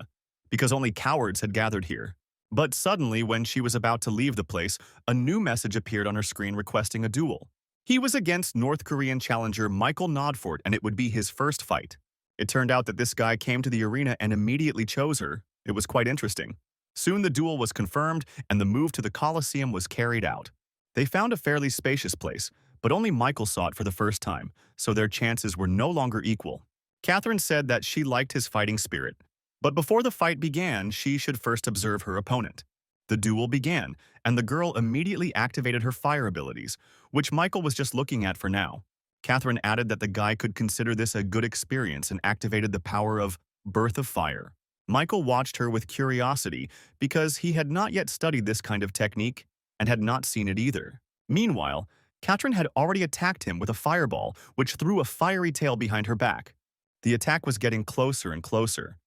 because only cowards had gathered here. But suddenly, when she was about to leave the place, a new message appeared on her screen requesting a duel. He was against North Korean challenger Michael Nodfort, and it would be his first fight. It turned out that this guy came to the arena and immediately chose her. It was quite interesting. Soon the duel was confirmed, and the move to the Colosseum was carried out. They found a fairly spacious place, but only Michael saw it for the first time, so their chances were no longer equal. Catherine said that she liked his fighting spirit, but before the fight began, she should first observe her opponent. The duel began, and the girl immediately activated her fire abilities, which Michael was just looking at for now. Catherine added that the guy could consider this a good experience and activated the power of Birth of Fire. Michael watched her with curiosity because he had not yet studied this kind of technique and had not seen it either. Meanwhile, Catherine had already attacked him with a fireball, which threw a fiery tail behind her back. The attack was getting closer and closer,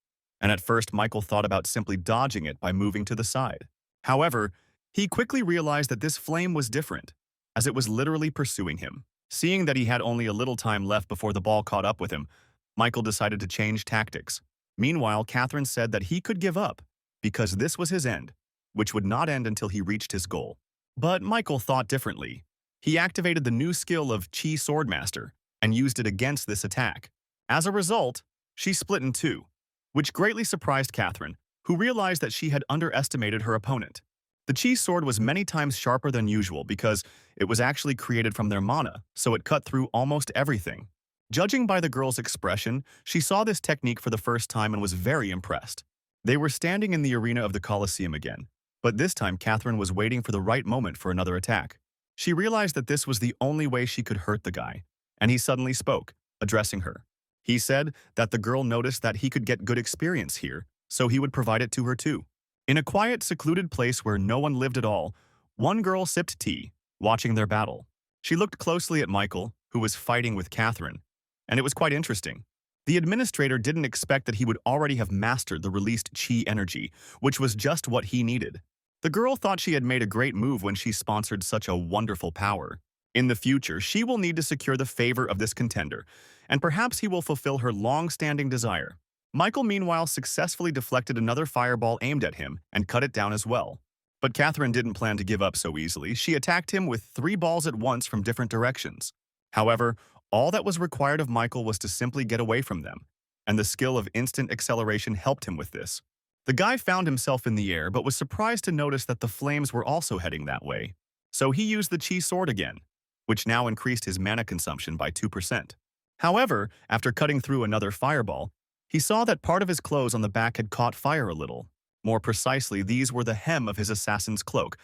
and at first Michael thought about simply dodging it by moving to the side. However, he quickly realized that this flame was different, as it was literally pursuing him. Seeing that he had only a little time left before the ball caught up with him, Michael decided to change tactics. Meanwhile, Catherine said that he could give up, because this was his end, which would not end until he reached his goal. But Michael thought differently. He activated the new skill of Chi Swordmaster and used it against this attack. As a result, she split in two, which greatly surprised Catherine, who realized that she had underestimated her opponent. The Chi sword was many times sharper than usual because it was actually created from their mana, so it cut through almost everything. Judging by the girl's expression, she saw this technique for the first time and was very impressed. They were standing in the arena of the Colosseum again, but this time Catherine was waiting for the right moment for another attack. She realized that this was the only way she could hurt the guy, and he suddenly spoke, addressing her. He said that the girl noticed that he could get good experience here, so he would provide it to her too. In a quiet, secluded place where no one lived at all, one girl sipped tea, watching their battle. She looked closely at Michael, who was fighting with Catherine, and it was quite interesting. The administrator didn't expect that he would already have mastered the released chi energy, which was just what he needed. The girl thought she had made a great move when she sponsored such a wonderful power. In the future, she will need to secure the favor of this contender, and perhaps he will fulfill her long-standing desire. Michael, meanwhile, successfully deflected another fireball aimed at him and cut it down as well. But Catherine didn't plan to give up so easily. She attacked him with 3 balls at once from different directions. However, all that was required of Michael was to simply get away from them, and the skill of instant acceleration helped him with this. The guy found himself in the air but was surprised to notice that the flames were also heading that way. So he used the Chi sword again, which now increased his mana consumption by 2%. However, after cutting through another fireball, he saw that part of his clothes on the back had caught fire a little. More precisely, these were the hem of his assassin's cloak,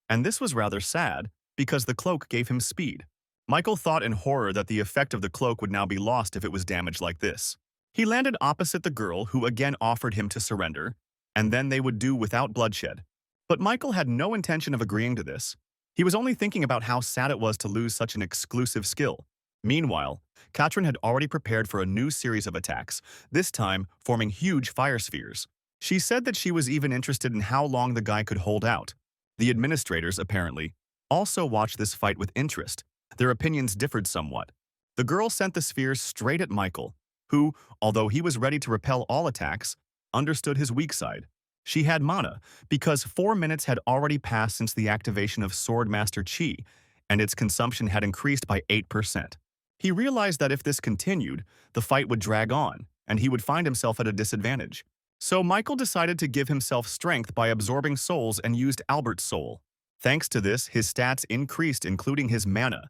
and this was rather sad because the cloak gave him speed. Michael thought in horror that the effect of the cloak would now be lost if it was damaged like this. He landed opposite the girl, who again offered him to surrender, and then they would do without bloodshed. But Michael had no intention of agreeing to this. He was only thinking about how sad it was to lose such an exclusive skill. Meanwhile, Katrin had already prepared for a new series of attacks, this time forming huge fire spheres. She said that she was even interested in how long the guy could hold out. The administrators, apparently, also watched this fight with interest. Their opinions differed somewhat. The girl sent the spheres straight at Michael, who, although he was ready to repel all attacks, understood his weak side. She had mana, because 4 minutes had already passed since the activation of Swordmaster Chi, and its consumption had increased by 8%. He realized that if this continued, the fight would drag on, and he would find himself at a disadvantage. So Michael decided to give himself strength by absorbing souls and used Albert's soul. Thanks to this, his stats increased, including his mana,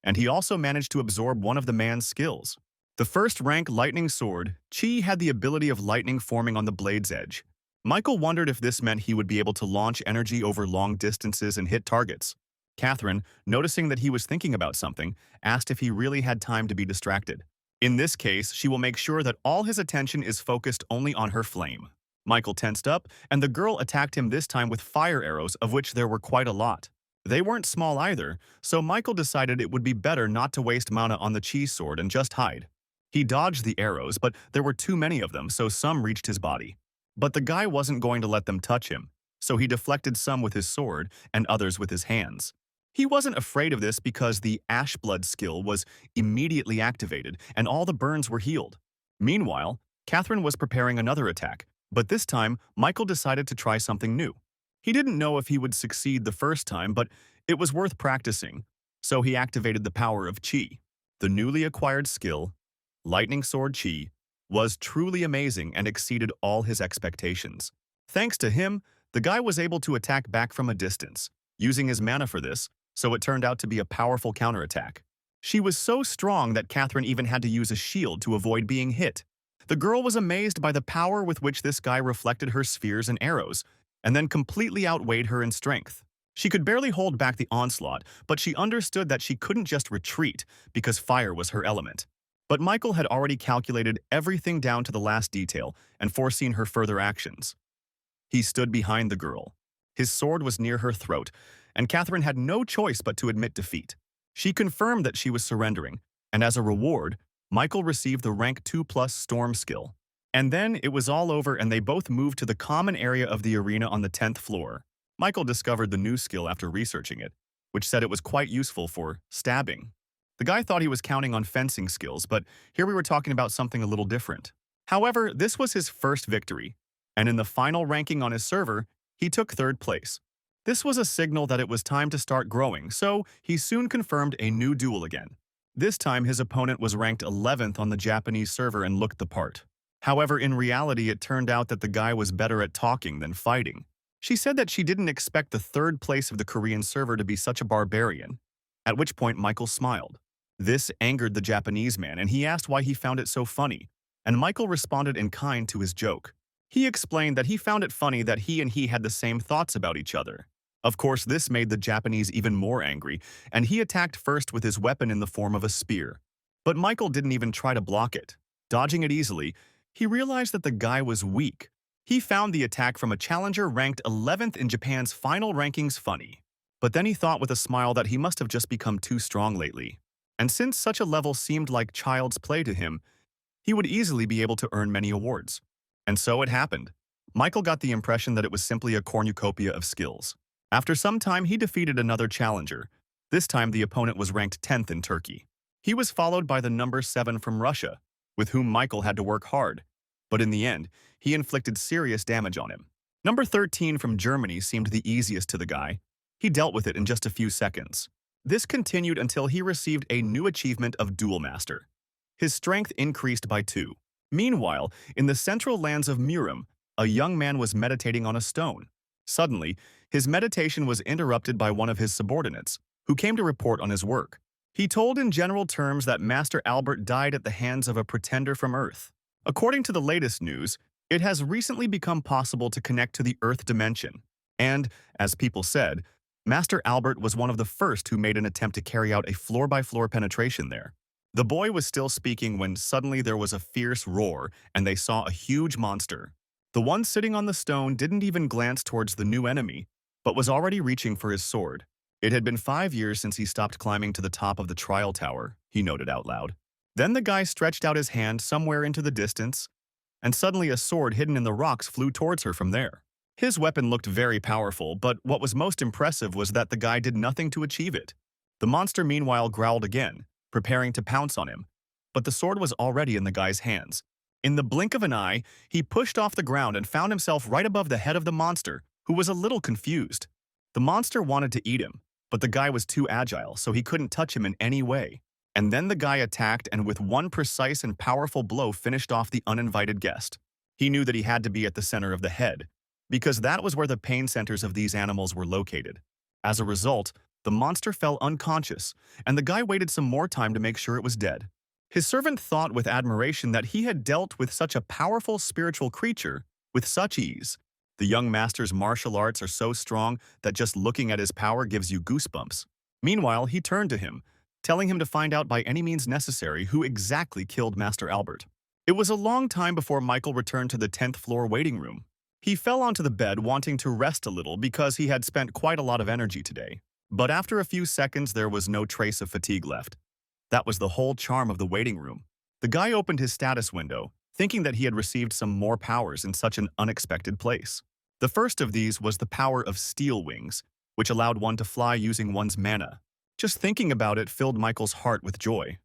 and he also managed to absorb one of the man's skills. The first rank lightning sword, Chi had the ability of lightning forming on the blade's edge. Michael wondered if this meant he would be able to launch energy over long distances and hit targets. Catherine, noticing that he was thinking about something, asked if he really had time to be distracted. In this case, she will make sure that all his attention is focused only on her flame. Michael tensed up, and the girl attacked him this time with fire arrows, of which there were quite a lot. They weren't small either, so Michael decided it would be better not to waste mana on the Chi sword and just hide. He dodged the arrows, but there were too many of them, so some reached his body. But the guy wasn't going to let them touch him, so he deflected some with his sword and others with his hands. He wasn't afraid of this because the Ash Blood skill was immediately activated and all the burns were healed. Meanwhile, Catherine was preparing another attack, but this time Michael decided to try something new. He didn't know if he would succeed the first time, but it was worth practicing, so he activated the power of Chi. The newly acquired skill, Lightning Sword Chi, was truly amazing and exceeded all his expectations. Thanks to him, the guy was able to attack back from a distance, using his mana for this, so it turned out to be a powerful counterattack. She was so strong that Catherine even had to use a shield to avoid being hit. The girl was amazed by the power with which this guy reflected her spheres and arrows, and then completely outweighed her in strength. She could barely hold back the onslaught, but she understood that she couldn't just retreat because fire was her element. But Michael had already calculated everything down to the last detail and foreseen her further actions. He stood behind the girl. His sword was near her throat, and Catherine had no choice but to admit defeat. She confirmed that she was surrendering, and as a reward, Michael received the rank 2+ storm skill. And then it was all over and they both moved to the common area of the arena on the 10th floor. Michael discovered the new skill after researching it, which said it was quite useful for stabbing. The guy thought he was counting on fencing skills, but here we were talking about something a little different. However, this was his first victory, and in the final ranking on his server, he took 3rd place. This was a signal that it was time to start growing, so he soon confirmed a new duel again. This time, his opponent was ranked 11th on the Japanese server and looked the part. However, in reality, it turned out that the guy was better at talking than fighting. She said that she didn't expect the 3rd place of the Korean server to be such a barbarian, at which point Michael smiled. This angered the Japanese man, and he asked why he found it so funny, and Michael responded in kind to his joke. He explained that he found it funny that he had the same thoughts about each other. Of course, this made the Japanese even more angry, and he attacked first with his weapon in the form of a spear. But Michael didn't even try to block it. Dodging it easily, he realized that the guy was weak. He found the attack from a challenger ranked 11th in Japan's final rankings funny. But then he thought with a smile that he must have just become too strong lately. And since such a level seemed like child's play to him, he would easily be able to earn many awards. And so it happened. Michael got the impression that it was simply a cornucopia of skills. After some time, he defeated another challenger. This time, the opponent was ranked 10th in Turkey. He was followed by the number 7 from Russia, with whom Michael had to work hard. But in the end, he inflicted serious damage on him. Number 13 from Germany seemed the easiest to the guy. He dealt with it in just a few seconds. This continued until he received a new achievement of Duel Master. His strength increased by 2. Meanwhile, in the central lands of Murim, a young man was meditating on a stone. Suddenly, his meditation was interrupted by one of his subordinates, who came to report on his work. He told in general terms that Master Albert died at the hands of a pretender from Earth. According to the latest news, it has recently become possible to connect to the Earth dimension. And, as people said, Master Albert was one of the first who made an attempt to carry out a floor-by-floor penetration there. The boy was still speaking when suddenly there was a fierce roar and they saw a huge monster. The one sitting on the stone didn't even glance towards the new enemy, but was already reaching for his sword. It had been 5 years since he stopped climbing to the top of the trial tower, he noted out loud. Then the guy stretched out his hand somewhere into the distance, and suddenly a sword hidden in the rocks flew towards her from there. His weapon looked very powerful, but what was most impressive was that the guy did nothing to achieve it. The monster meanwhile growled again, preparing to pounce on him, but the sword was already in the guy's hands. In the blink of an eye, he pushed off the ground and found himself right above the head of the monster, who was a little confused. The monster wanted to eat him, but the guy was too agile, so he couldn't touch him in any way. And then the guy attacked and with one precise and powerful blow finished off the uninvited guest. He knew that he had to be at the center of the head, because that was where the pain centers of these animals were located. As a result, the monster fell unconscious, and the guy waited some more time to make sure it was dead. His servant thought with admiration that he had dealt with such a powerful spiritual creature with such ease. The young master's martial arts are so strong that just looking at his power gives you goosebumps. Meanwhile, he turned to him, telling him to find out by any means necessary who exactly killed Master Albert. It was a long time before Michael returned to the 10th floor waiting room. He fell onto the bed wanting to rest a little because he had spent quite a lot of energy today. But after a few seconds, there was no trace of fatigue left. That was the whole charm of the waiting room. The guy opened his status window, thinking that he had received some more powers in such an unexpected place. The first of these was the power of Steel Wings, which allowed one to fly using one's mana. Just thinking about it filled Michael's heart with joy,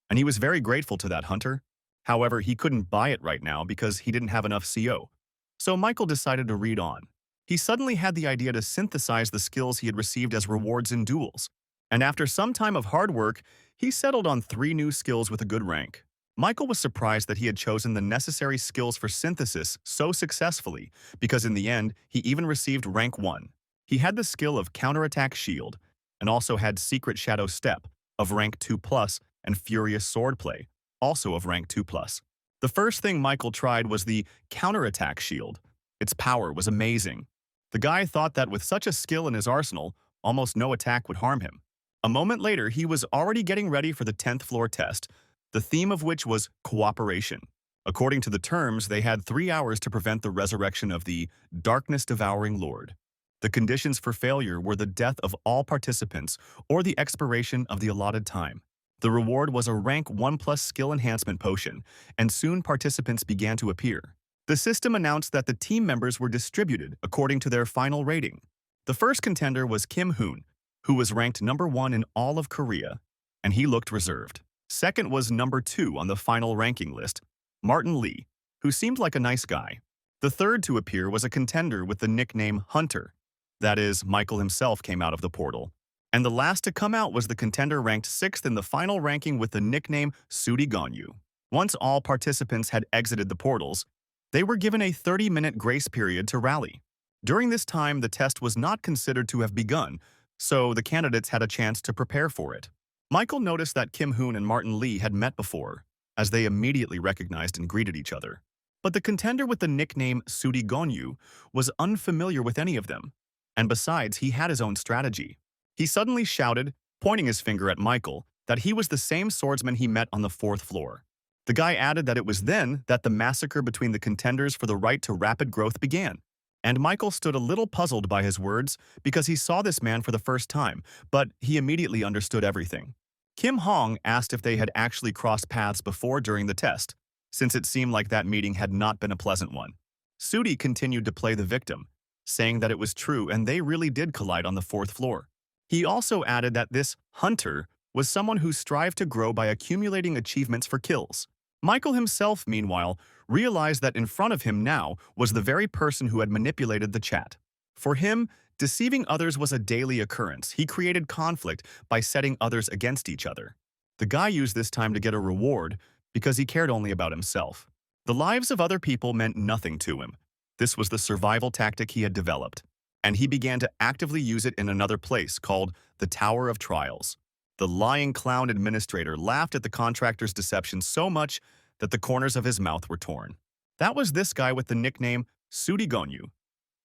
and he was very grateful to that hunter. However, he couldn't buy it right now because he didn't have enough CO. So Michael decided to read on. He suddenly had the idea to synthesize the skills he had received as rewards in duels. And after some time of hard work, he settled on 3 new skills with a good rank. Michael was surprised that he had chosen the necessary skills for synthesis so successfully, because in the end, he even received rank 1. He had the skill of counterattack shield, and also had secret shadow step of rank 2+, and furious swordplay, also of rank 2+. The first thing Michael tried was the counterattack shield. Its power was amazing. The guy thought that with such a skill in his arsenal, almost no attack would harm him. A moment later, he was already getting ready for the 10th floor test, the theme of which was cooperation. According to the terms, they had 3 hours to prevent the resurrection of the darkness-devouring lord. The conditions for failure were the death of all participants or the expiration of the allotted time. The reward was a rank 1+ skill enhancement potion, and soon participants began to appear. The system announced that the team members were distributed according to their final rating. The first contender was Kim Hoon, who was ranked number 1 in all of Korea, and he looked reserved. Second was number 2 on the final ranking list, Martin Lee, who seemed like a nice guy. The third to appear was a contender with the nickname Hunter. That is, Michael himself came out of the portal. And the last to come out was the contender ranked 6th in the final ranking with the nickname Sudi Ganyu. Once all participants had exited the portals, they were given a 30-minute grace period to rally. During this time, the test was not considered to have begun, so the candidates had a chance to prepare for it. Michael noticed that Kim Hoon and Martin Lee had met before, as they immediately recognized and greeted each other. But the contender with the nickname Sudi Ganyu was unfamiliar with any of them, and besides, he had his own strategy. He suddenly shouted, pointing his finger at Michael, that he was the same swordsman he met on the 4th floor. The guy added that it was then that the massacre between the contenders for the right to rapid growth began. And Michael stood a little puzzled by his words because he saw this man for the first time, but he immediately understood everything. Kim Hong asked if they had actually crossed paths before during the test, since it seemed like that meeting had not been a pleasant one. Sudi continued to play the victim, saying that it was true and they really did collide on the 4th floor. He also added that this hunter was someone who strived to grow by accumulating achievements for kills. Michael himself, meanwhile, realized that in front of him now was the very person who had manipulated the chat. For him, deceiving others was a daily occurrence. He created conflict by setting others against each other. The guy used this time to get a reward because he cared only about himself. The lives of other people meant nothing to him. This was the survival tactic he had developed, and he began to actively use it in another place called the Tower of Trials. The lying clown administrator laughed at the contractor's deception so much that the corners of his mouth were torn. That was this guy with the nickname Sudi Ganyu,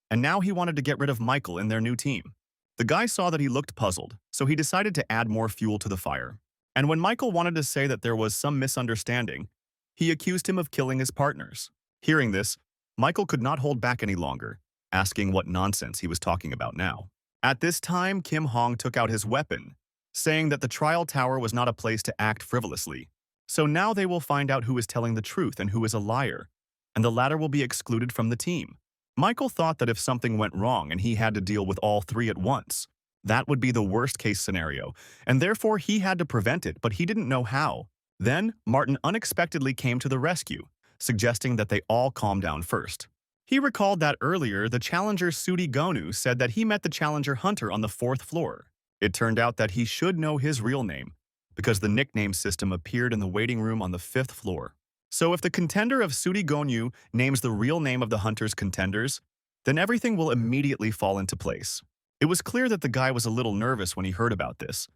and now he wanted to get rid of Michael in their new team. The guy saw that he looked puzzled, so he decided to add more fuel to the fire. And when Michael wanted to say that there was some misunderstanding, he accused him of killing his partners. Hearing this, Michael could not hold back any longer, asking what nonsense he was talking about now. At this time, Kim Hong took out his weapon, saying that the trial tower was not a place to act frivolously. So now they will find out who is telling the truth and who is a liar, and the latter will be excluded from the team. Michael thought that if something went wrong and he had to deal with all 3 at once, that would be the worst-case scenario, and therefore he had to prevent it, but he didn't know how. Then, Martin unexpectedly came to the rescue, suggesting that they all calm down first. He recalled that earlier, the challenger Sudi Ganyu said that he met the challenger Hunter on the 4th floor. It turned out that he should know his real name, because the nickname system appeared in the waiting room on the 5th floor. So if the contender of Sudi Ganyu names the real name of the hunter's contenders, then everything will immediately fall into place. It was clear that the guy was a little nervous when he heard about this,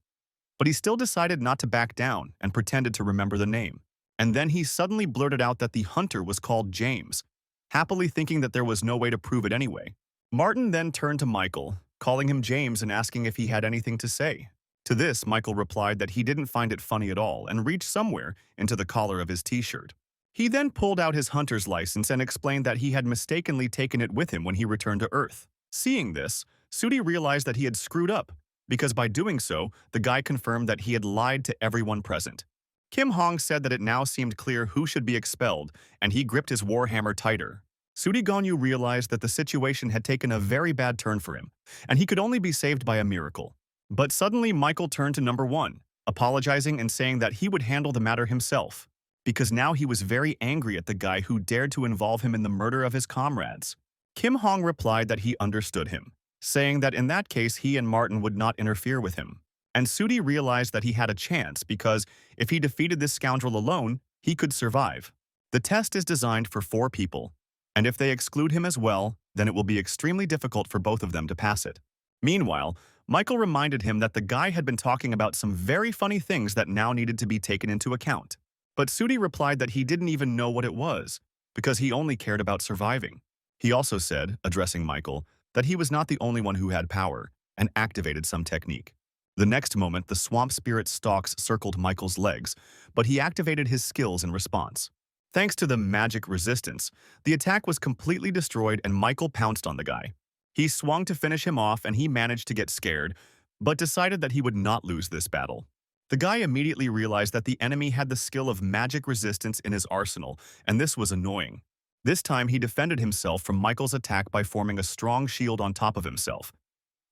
but he still decided not to back down and pretended to remember the name. And then he suddenly blurted out that the hunter was called James, happily thinking that there was no way to prove it anyway. Martin then turned to Michael, calling him James and asking if he had anything to say. To this, Michael replied that he didn't find it funny at all and reached somewhere into the collar of his t-shirt. He then pulled out his hunter's license and explained that he had mistakenly taken it with him when he returned to Earth. Seeing this, Sudi realized that he had screwed up, because by doing so, the guy confirmed that he had lied to everyone present. Kim Hong said that it now seemed clear who should be expelled, and he gripped his warhammer tighter. Ganyu realized that the situation had taken a very bad turn for him, and he could only be saved by a miracle. But suddenly Michael turned to number one, apologizing and saying that he would handle the matter himself, because now he was very angry at the guy who dared to involve him in the murder of his comrades. Kim Hong replied that he understood him, saying that in that case he and Martin would not interfere with him. And Sudi realized that he had a chance because if he defeated this scoundrel alone, he could survive. The test is designed for 4 people, and if they exclude him as well, then it will be extremely difficult for both of them to pass it. Meanwhile, Michael reminded him that the guy had been talking about some very funny things that now needed to be taken into account. But Sudi replied that he didn't even know what it was, because he only cared about surviving. He also said, addressing Michael, that he was not the only one who had power, and activated some technique. The next moment, the swamp spirit stalks circled Michael's legs, but he activated his skills in response. Thanks to the magic resistance, the attack was completely destroyed and Michael pounced on the guy. He swung to finish him off and he managed to get scared, but decided that he would not lose this battle. The guy immediately realized that the enemy had the skill of magic resistance in his arsenal, and this was annoying. This time he defended himself from Michael's attack by forming a strong shield on top of himself.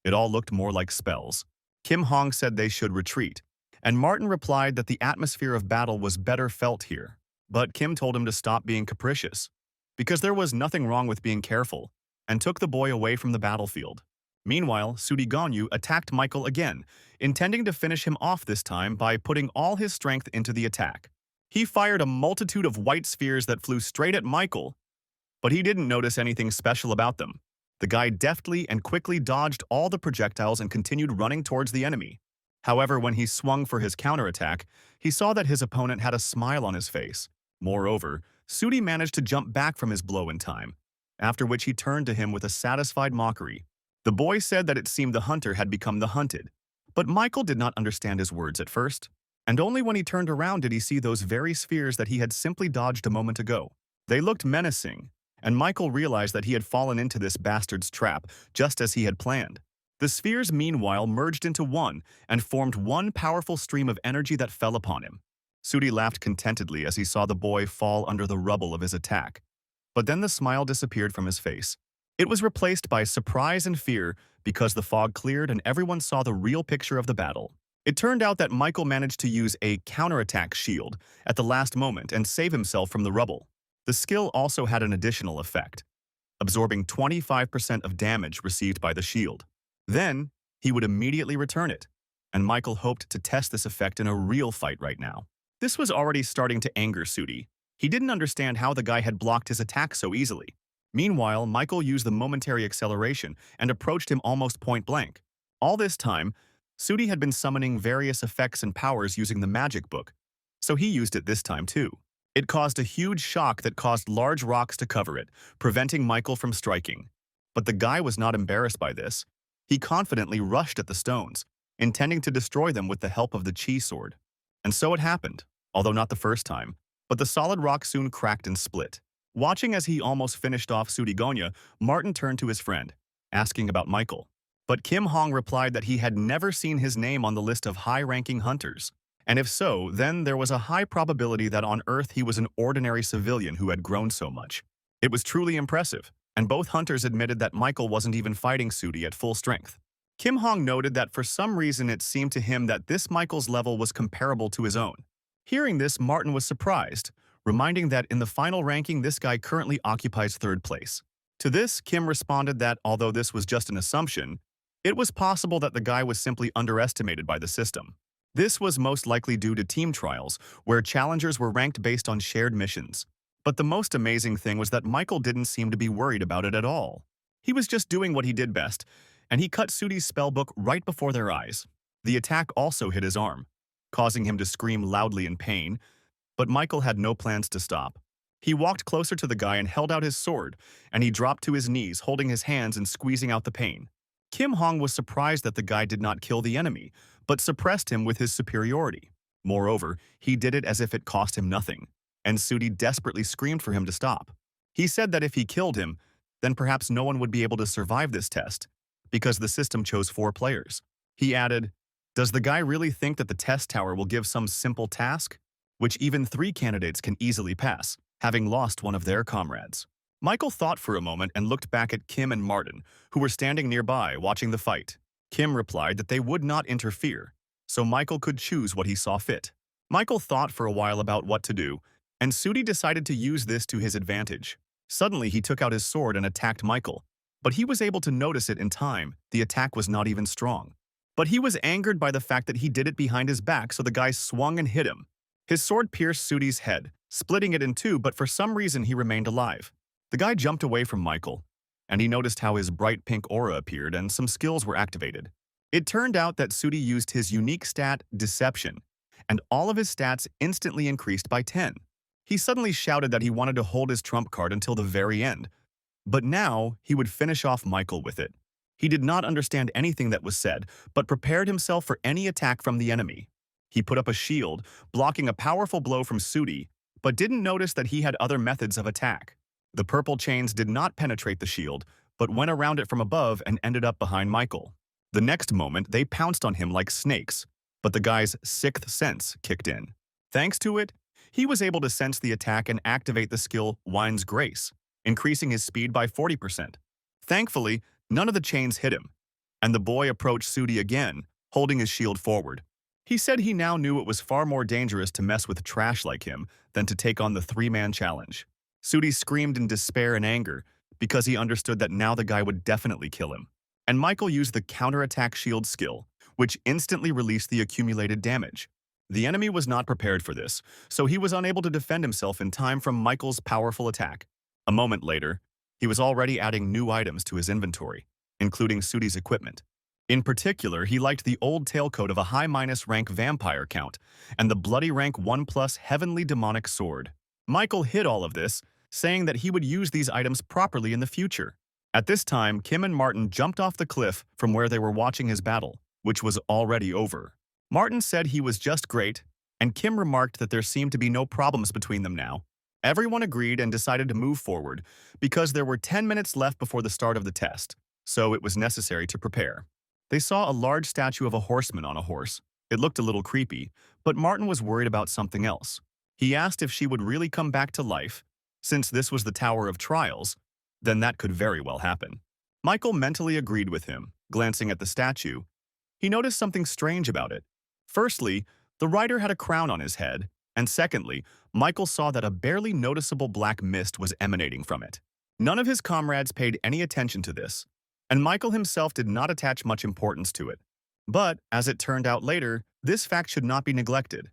It all looked more like spells. Kim Hong said they should retreat, and Martin replied that the atmosphere of battle was better felt here. But Kim told him to stop being capricious, because there was nothing wrong with being careful, and took the boy away from the battlefield. Meanwhile, Ganyu attacked Michael again, intending to finish him off this time by putting all his strength into the attack. He fired a multitude of white spheres that flew straight at Michael, but he didn't notice anything special about them. The guy deftly and quickly dodged all the projectiles and continued running towards the enemy. However, when he swung for his counterattack, he saw that his opponent had a smile on his face. Moreover, Sudi managed to jump back from his blow in time, after which he turned to him with a satisfied mockery. The boy said that it seemed the hunter had become the hunted, but Michael did not understand his words at first, and only when he turned around did he see those very spheres that he had simply dodged a moment ago. They looked menacing, and Michael realized that he had fallen into this bastard's trap, just as he had planned. The spheres, meanwhile, merged into one and formed one powerful stream of energy that fell upon him. Sudi laughed contentedly as he saw the boy fall under the rubble of his attack. But then the smile disappeared from his face. It was replaced by surprise and fear because the fog cleared and everyone saw the real picture of the battle. It turned out that Michael managed to use a counterattack shield at the last moment and save himself from the rubble. The skill also had an additional effect, absorbing 25% of damage received by the shield. Then, he would immediately return it, and Michael hoped to test this effect in a real fight right now. This was already starting to anger Sudi. He didn't understand how the guy had blocked his attack so easily. Meanwhile, Michael used the momentary acceleration and approached him almost point-blank. All this time, Sudi had been summoning various effects and powers using the magic book, so he used it this time too. It caused a huge shock that caused large rocks to cover it, preventing Michael from striking. But the guy was not embarrassed by this. He confidently rushed at the stones, intending to destroy them with the help of the chi sword. And so it happened, although not the first time, but the solid rock soon cracked and split. Watching as he almost finished off Ganyu, Martin turned to his friend, asking about Michael. But Kim Hong replied that he had never seen his name on the list of high-ranking hunters. And if so, then there was a high probability that on Earth he was an ordinary civilian who had grown so much. It was truly impressive, and both hunters admitted that Michael wasn't even fighting Sudi at full strength. Kim Hong noted that for some reason it seemed to him that this Michael's level was comparable to his own. Hearing this, Martin was surprised, reminding that in the final ranking this guy currently occupies 3rd place. To this, Kim responded that although this was just an assumption, it was possible that the guy was simply underestimated by the system. This was most likely due to team trials, where challengers were ranked based on shared missions. But the most amazing thing was that Michael didn't seem to be worried about it at all. He was just doing what he did best, and he cut Sudi's spellbook right before their eyes. The attack also hit his arm, causing him to scream loudly in pain, but Michael had no plans to stop. He walked closer to the guy and held out his sword, and he dropped to his knees, holding his hands and squeezing out the pain. Kim Hong was surprised that the guy did not kill the enemy, but suppressed him with his superiority. Moreover, he did it as if it cost him nothing, and Sudi desperately screamed for him to stop. He said that if he killed him, then perhaps no one would be able to survive this test, because the system chose 4 players. He added, "Does the guy really think that the test tower will give some simple task, which even 3 candidates can easily pass, having lost one of their comrades?" Michael thought for a moment and looked back at Kim and Martin, who were standing nearby watching the fight. Kim replied that they would not interfere, so Michael could choose what he saw fit. Michael thought for a while about what to do, and Sudi decided to use this to his advantage. Suddenly, he took out his sword and attacked Michael, but he was able to notice it in time. The attack was not even strong. But he was angered by the fact that he did it behind his back, so the guy swung and hit him. His sword pierced Sudi's head, splitting it in two, but for some reason he remained alive. The guy jumped away from Michael, and he noticed how his bright pink aura appeared and some skills were activated. It turned out that Sudi used his unique stat, Deception, and all of his stats instantly increased by 10. He suddenly shouted that he wanted to hold his trump card until the very end, but now he would finish off Michael with it. He did not understand anything that was said, but prepared himself for any attack from the enemy. He put up a shield, blocking a powerful blow from Sudi, but didn't notice that he had other methods of attack. The purple chains did not penetrate the shield, but went around it from above and ended up behind Michael. The next moment, they pounced on him like snakes, but the guy's sixth sense kicked in. Thanks to it, he was able to sense the attack and activate the skill Wine's Grace, increasing his speed by 40%. Thankfully, none of the chains hit him, and the boy approached Sudi again, holding his shield forward. He said he now knew it was far more dangerous to mess with trash like him than to take on the three-man challenge. Sudi screamed in despair and anger because he understood that now the guy would definitely kill him. And Michael used the counterattack shield skill, which instantly released the accumulated damage. The enemy was not prepared for this, so he was unable to defend himself in time from Michael's powerful attack. A moment later, he was already adding new items to his inventory, including Sudi's equipment. In particular, he liked the old tailcoat of a high-minus rank vampire count and the bloody rank 1+ heavenly demonic sword. Michael hid all of this, saying that he would use these items properly in the future. At this time, Kim and Martin jumped off the cliff from where they were watching his battle, which was already over. Martin said he was just great, and Kim remarked that there seemed to be no problems between them now. Everyone agreed and decided to move forward because there were 10 minutes left before the start of the test, so it was necessary to prepare. They saw a large statue of a horseman on a horse. It looked a little creepy, but Martin was worried about something else. He asked if she would really come back to life. Since this was the Tower of Trials, then that could very well happen. Michael mentally agreed with him, glancing at the statue. He noticed something strange about it. Firstly, the rider had a crown on his head, and secondly, Michael saw that a barely noticeable black mist was emanating from it. None of his comrades paid any attention to this, and Michael himself did not attach much importance to it. But, as it turned out later, this fact should not be neglected.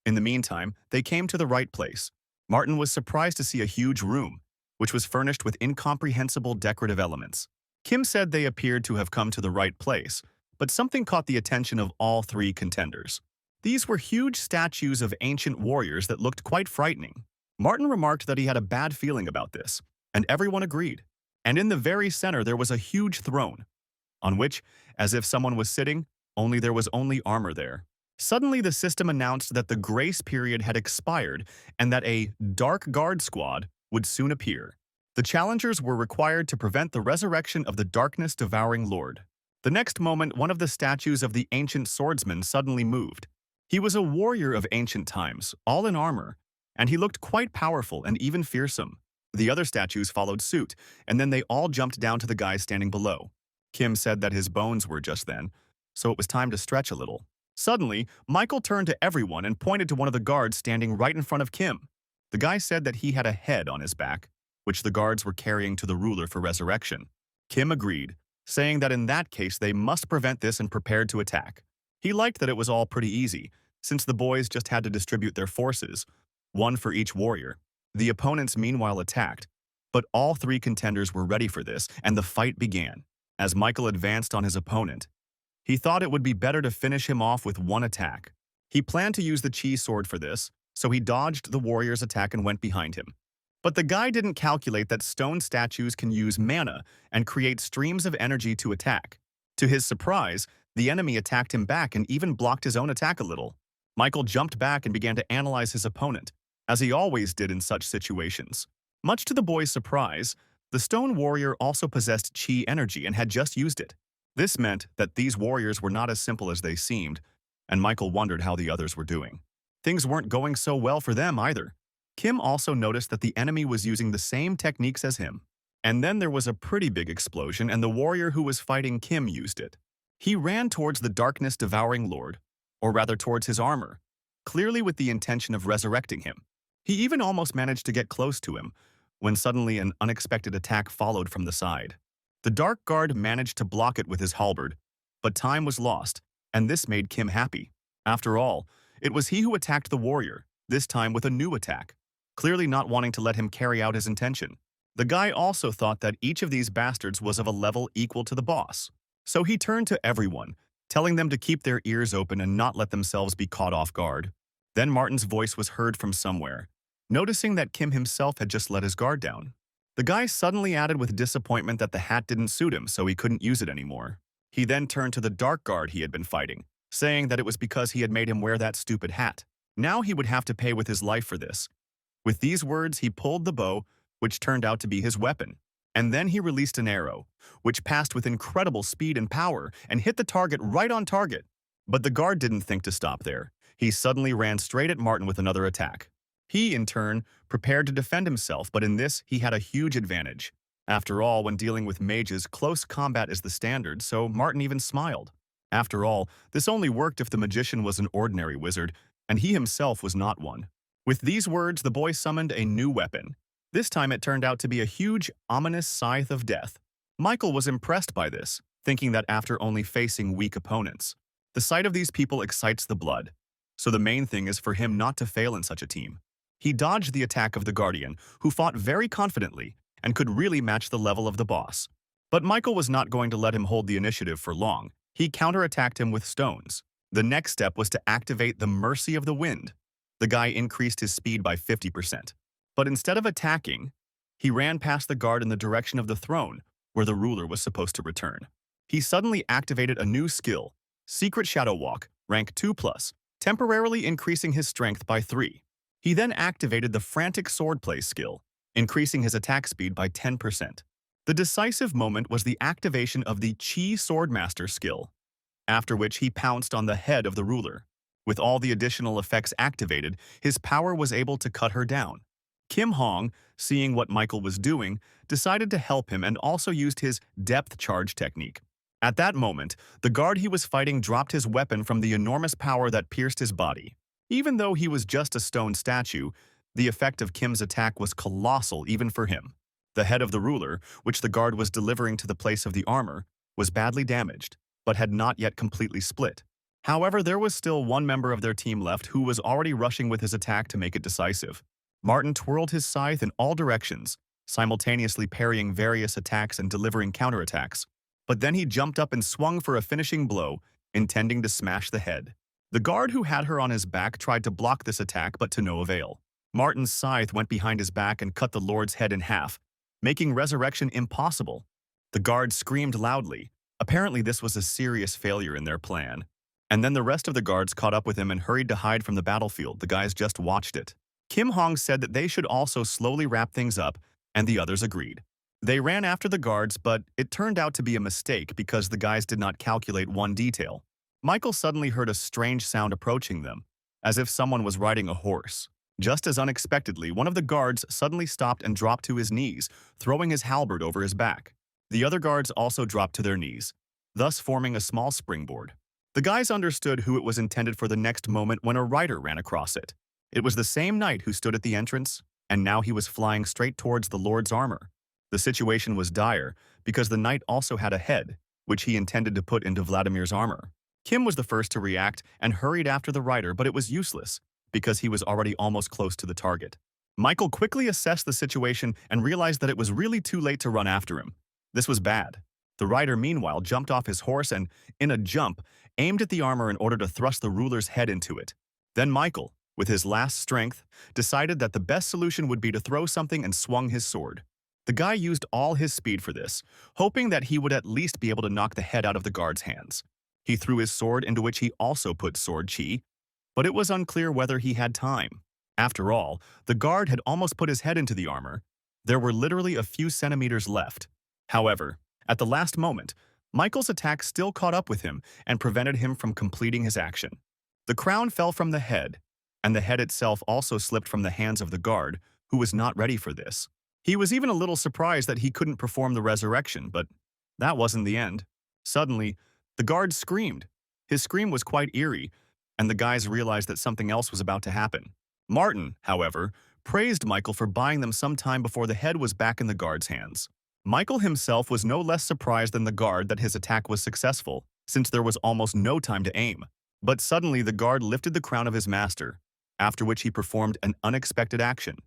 In the meantime, they came to the right place. Martin was surprised to see a huge room, which was furnished with incomprehensible decorative elements. Kim said they appeared to have come to the right place, but something caught the attention of all three contenders. These were huge statues of ancient warriors that looked quite frightening. Martin remarked that he had a bad feeling about this, and everyone agreed. And in the very center there was a huge throne, on which, as if someone was sitting, only there was only armor there. Suddenly the system announced that the grace period had expired and that a Dark Guard squad would soon appear. The challengers were required to prevent the resurrection of the darkness-devouring lord. The next moment, one of the statues of the ancient swordsman suddenly moved. He was a warrior of ancient times, all in armor, and he looked quite powerful and even fearsome. The other statues followed suit, and then they all jumped down to the guy standing below. Kim said that his bones were just then, so it was time to stretch a little. Suddenly, Michael turned to everyone and pointed to one of the guards standing right in front of Kim. The guy said that he had a head on his back, which the guards were carrying to the ruler for resurrection. Kim agreed, saying that in that case they must prevent this and prepared to attack. He liked that it was all pretty easy, since the boys just had to distribute their forces, one for each warrior. The opponents meanwhile attacked, but all three contenders were ready for this, and the fight began. As Michael advanced on his opponent, he thought it would be better to finish him off with one attack. He planned to use the chi sword for this, so he dodged the warrior's attack and went behind him. But the guy didn't calculate that stone statues can use mana and create streams of energy to attack. To his surprise, the enemy attacked him back and even blocked his own attack a little. Michael jumped back and began to analyze his opponent, as he always did in such situations. Much to the boy's surprise, the stone warrior also possessed chi energy and had just used it. This meant that these warriors were not as simple as they seemed, and Michael wondered how the others were doing. Things weren't going so well for them either. Kim also noticed that the enemy was using the same techniques as him. And then there was a pretty big explosion, and the warrior who was fighting Kim used it. He ran towards the darkness-devouring lord, or rather towards his armor, clearly with the intention of resurrecting him. He even almost managed to get close to him, when suddenly an unexpected attack followed from the side. The Dark Guard managed to block it with his halberd, but time was lost, and this made Kim happy. After all, it was he who attacked the warrior, this time with a new attack, clearly not wanting to let him carry out his intention. The guy also thought that each of these bastards was of a level equal to the boss. So he turned to everyone, telling them to keep their ears open and not let themselves be caught off guard. Then Martin's voice was heard from somewhere, noticing that Kim himself had just let his guard down. The guy suddenly added with disappointment that the hat didn't suit him, so he couldn't use it anymore. He then turned to the Dark Guard he had been fighting, saying that it was because he had made him wear that stupid hat. Now he would have to pay with his life for this. With these words, he pulled the bow, which turned out to be his weapon. And then he released an arrow, which passed with incredible speed and power and hit the target right on target. But the guard didn't think to stop there. He suddenly ran straight at Martin with another attack. He, in turn, prepared to defend himself, but in this, he had a huge advantage. After all, when dealing with mages, close combat is the standard, so Martin even smiled. After all, this only worked if the magician was an ordinary wizard, and he himself was not one. With these words, the boy summoned a new weapon. This time it turned out to be a huge, ominous scythe of death. Michael was impressed by this, thinking that after only facing weak opponents, the sight of these people excites the blood. So the main thing is for him not to fail in such a team. He dodged the attack of the Guardian, who fought very confidently and could really match the level of the boss. But Michael was not going to let him hold the initiative for long. He counterattacked him with stones. The next step was to activate the Mercy of the Wind. The guy increased his speed by 50%. But instead of attacking, he ran past the guard in the direction of the throne, where the ruler was supposed to return. He suddenly activated a new skill, Secret Shadow Walk, rank 2+, temporarily increasing his strength by 3. He then activated the Frantic Swordplay skill, increasing his attack speed by 10%. The decisive moment was the activation of the Chi Swordmaster skill, after which he pounced on the head of the ruler. With all the additional effects activated, his power was able to cut her down. Kim Hong, seeing what Michael was doing, decided to help him and also used his depth charge technique. At that moment, the guard he was fighting dropped his weapon from the enormous power that pierced his body. Even though he was just a stone statue, the effect of Kim's attack was colossal even for him. The head of the ruler, which the guard was delivering to the place of the armor, was badly damaged, but had not yet completely split. However, there was still one member of their team left who was already rushing with his attack to make it decisive. Martin twirled his scythe in all directions, simultaneously parrying various attacks and delivering counterattacks. But then he jumped up and swung for a finishing blow, intending to smash the head. The guard who had her on his back tried to block this attack, but to no avail. Martin's scythe went behind his back and cut the lord's head in half, making resurrection impossible. The guard screamed loudly. Apparently this was a serious failure in their plan. And then the rest of the guards caught up with him and hurried to hide from the battlefield. The guys just watched it. Kim Hong said that they should also slowly wrap things up, and the others agreed. They ran after the guards, but it turned out to be a mistake because the guys did not calculate one detail. Michael suddenly heard a strange sound approaching them, as if someone was riding a horse. Just as unexpectedly, one of the guards suddenly stopped and dropped to his knees, throwing his halberd over his back. The other guards also dropped to their knees, thus forming a small springboard. The guys understood who it was intended for the next moment when a rider ran across it. It was the same knight who stood at the entrance, and now he was flying straight towards the lord's armor. The situation was dire, because the knight also had a head, which he intended to put into Vladimir's armor. Kim was the first to react and hurried after the rider, but it was useless, because he was already almost close to the target. Michael quickly assessed the situation and realized that it was really too late to run after him. This was bad. The rider, meanwhile, jumped off his horse and, in a jump, aimed at the armor in order to thrust the ruler's head into it. Then Michael, with his last strength, decided that the best solution would be to throw something and swung his sword. The guy used all his speed for this, hoping that he would at least be able to knock the head out of the guard's hands. He threw his sword, into which he also put sword chi, but it was unclear whether he had time. After all, the guard had almost put his head into the armor. There were literally a few centimeters left. However, at the last moment, Michael's attack still caught up with him and prevented him from completing his action. The crown fell from the head, and the head itself also slipped from the hands of the guard, who was not ready for this. He was even a little surprised that he couldn't perform the resurrection, but that wasn't the end. Suddenly, the guard screamed. His scream was quite eerie, and the guys realized that something else was about to happen. Martin, however, praised Michael for buying them some time before the head was back in the guard's hands. Michael himself was no less surprised than the guard that his attack was successful, since there was almost no time to aim. But suddenly the guard lifted the crown of his master, after which he performed an unexpected action.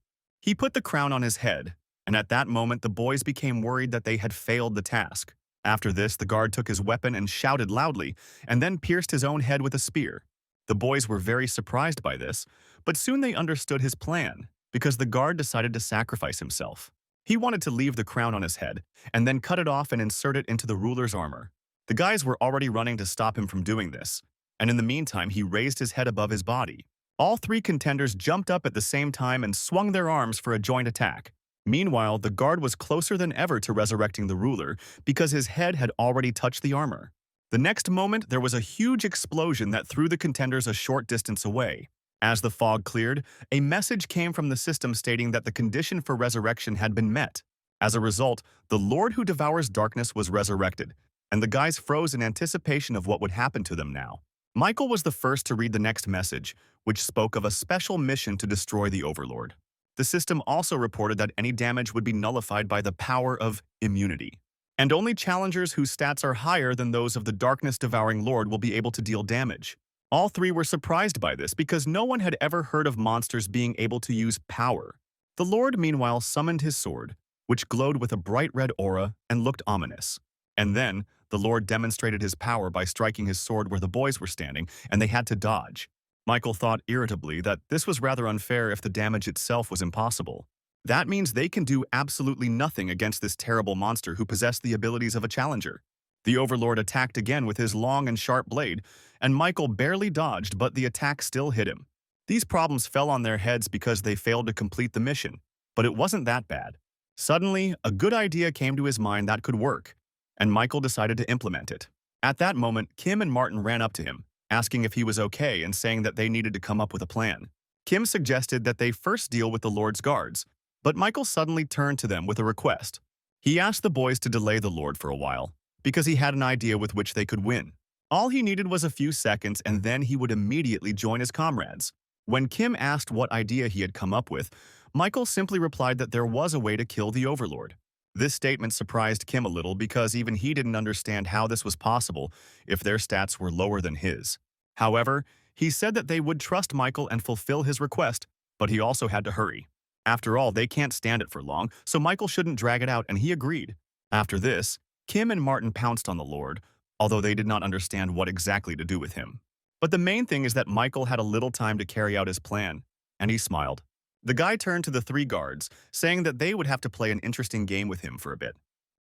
He put the crown on his head, and at that moment the boys became worried that they had failed the task. After this, the guard took his weapon and shouted loudly, and then pierced his own head with a spear. The boys were very surprised by this, but soon they understood his plan, because the guard decided to sacrifice himself. He wanted to leave the crown on his head, and then cut it off and insert it into the ruler's armor. The guys were already running to stop him from doing this, and in the meantime he raised his head above his body. All three contenders jumped up at the same time and swung their arms for a joint attack. Meanwhile, the guard was closer than ever to resurrecting the ruler because his head had already touched the armor. The next moment, there was a huge explosion that threw the contenders a short distance away. As the fog cleared, a message came from the system stating that the condition for resurrection had been met. As a result, the Lord who devours darkness was resurrected, and the guys froze in anticipation of what would happen to them now. Michael was the first to read the next message, which spoke of a special mission to destroy the Overlord. The system also reported that any damage would be nullified by the power of immunity, and only challengers whose stats are higher than those of the darkness-devouring Lord will be able to deal damage. All three were surprised by this because no one had ever heard of monsters being able to use power. The Lord, meanwhile, summoned his sword, which glowed with a bright red aura and looked ominous. And then, the Lord demonstrated his power by striking his sword where the boys were standing, and they had to dodge. Michael thought irritably that this was rather unfair if the damage itself was impossible. That means they can do absolutely nothing against this terrible monster who possessed the abilities of a challenger. The Overlord attacked again with his long and sharp blade, and Michael barely dodged, but the attack still hit him. These problems fell on their heads because they failed to complete the mission, but it wasn't that bad. Suddenly, a good idea came to his mind that could work, and Michael decided to implement it. At that moment, Kim and Martin ran up to him, asking if he was okay and saying that they needed to come up with a plan. Kim suggested that they first deal with the Lord's guards, but Michael suddenly turned to them with a request. He asked the boys to delay the Lord for a while, because he had an idea with which they could win. All he needed was a few seconds, and then he would immediately join his comrades. When Kim asked what idea he had come up with, Michael simply replied that there was a way to kill the Overlord. This statement surprised Kim a little because even he didn't understand how this was possible if their stats were lower than his. However, he said that they would trust Michael and fulfill his request, but he also had to hurry. After all, they can't stand it for long, so Michael shouldn't drag it out, and he agreed. After this, Kim and Martin pounced on the Lord, although they did not understand what exactly to do with him. But the main thing is that Michael had a little time to carry out his plan, and he smiled. The guy turned to the three guards, saying that they would have to play an interesting game with him for a bit.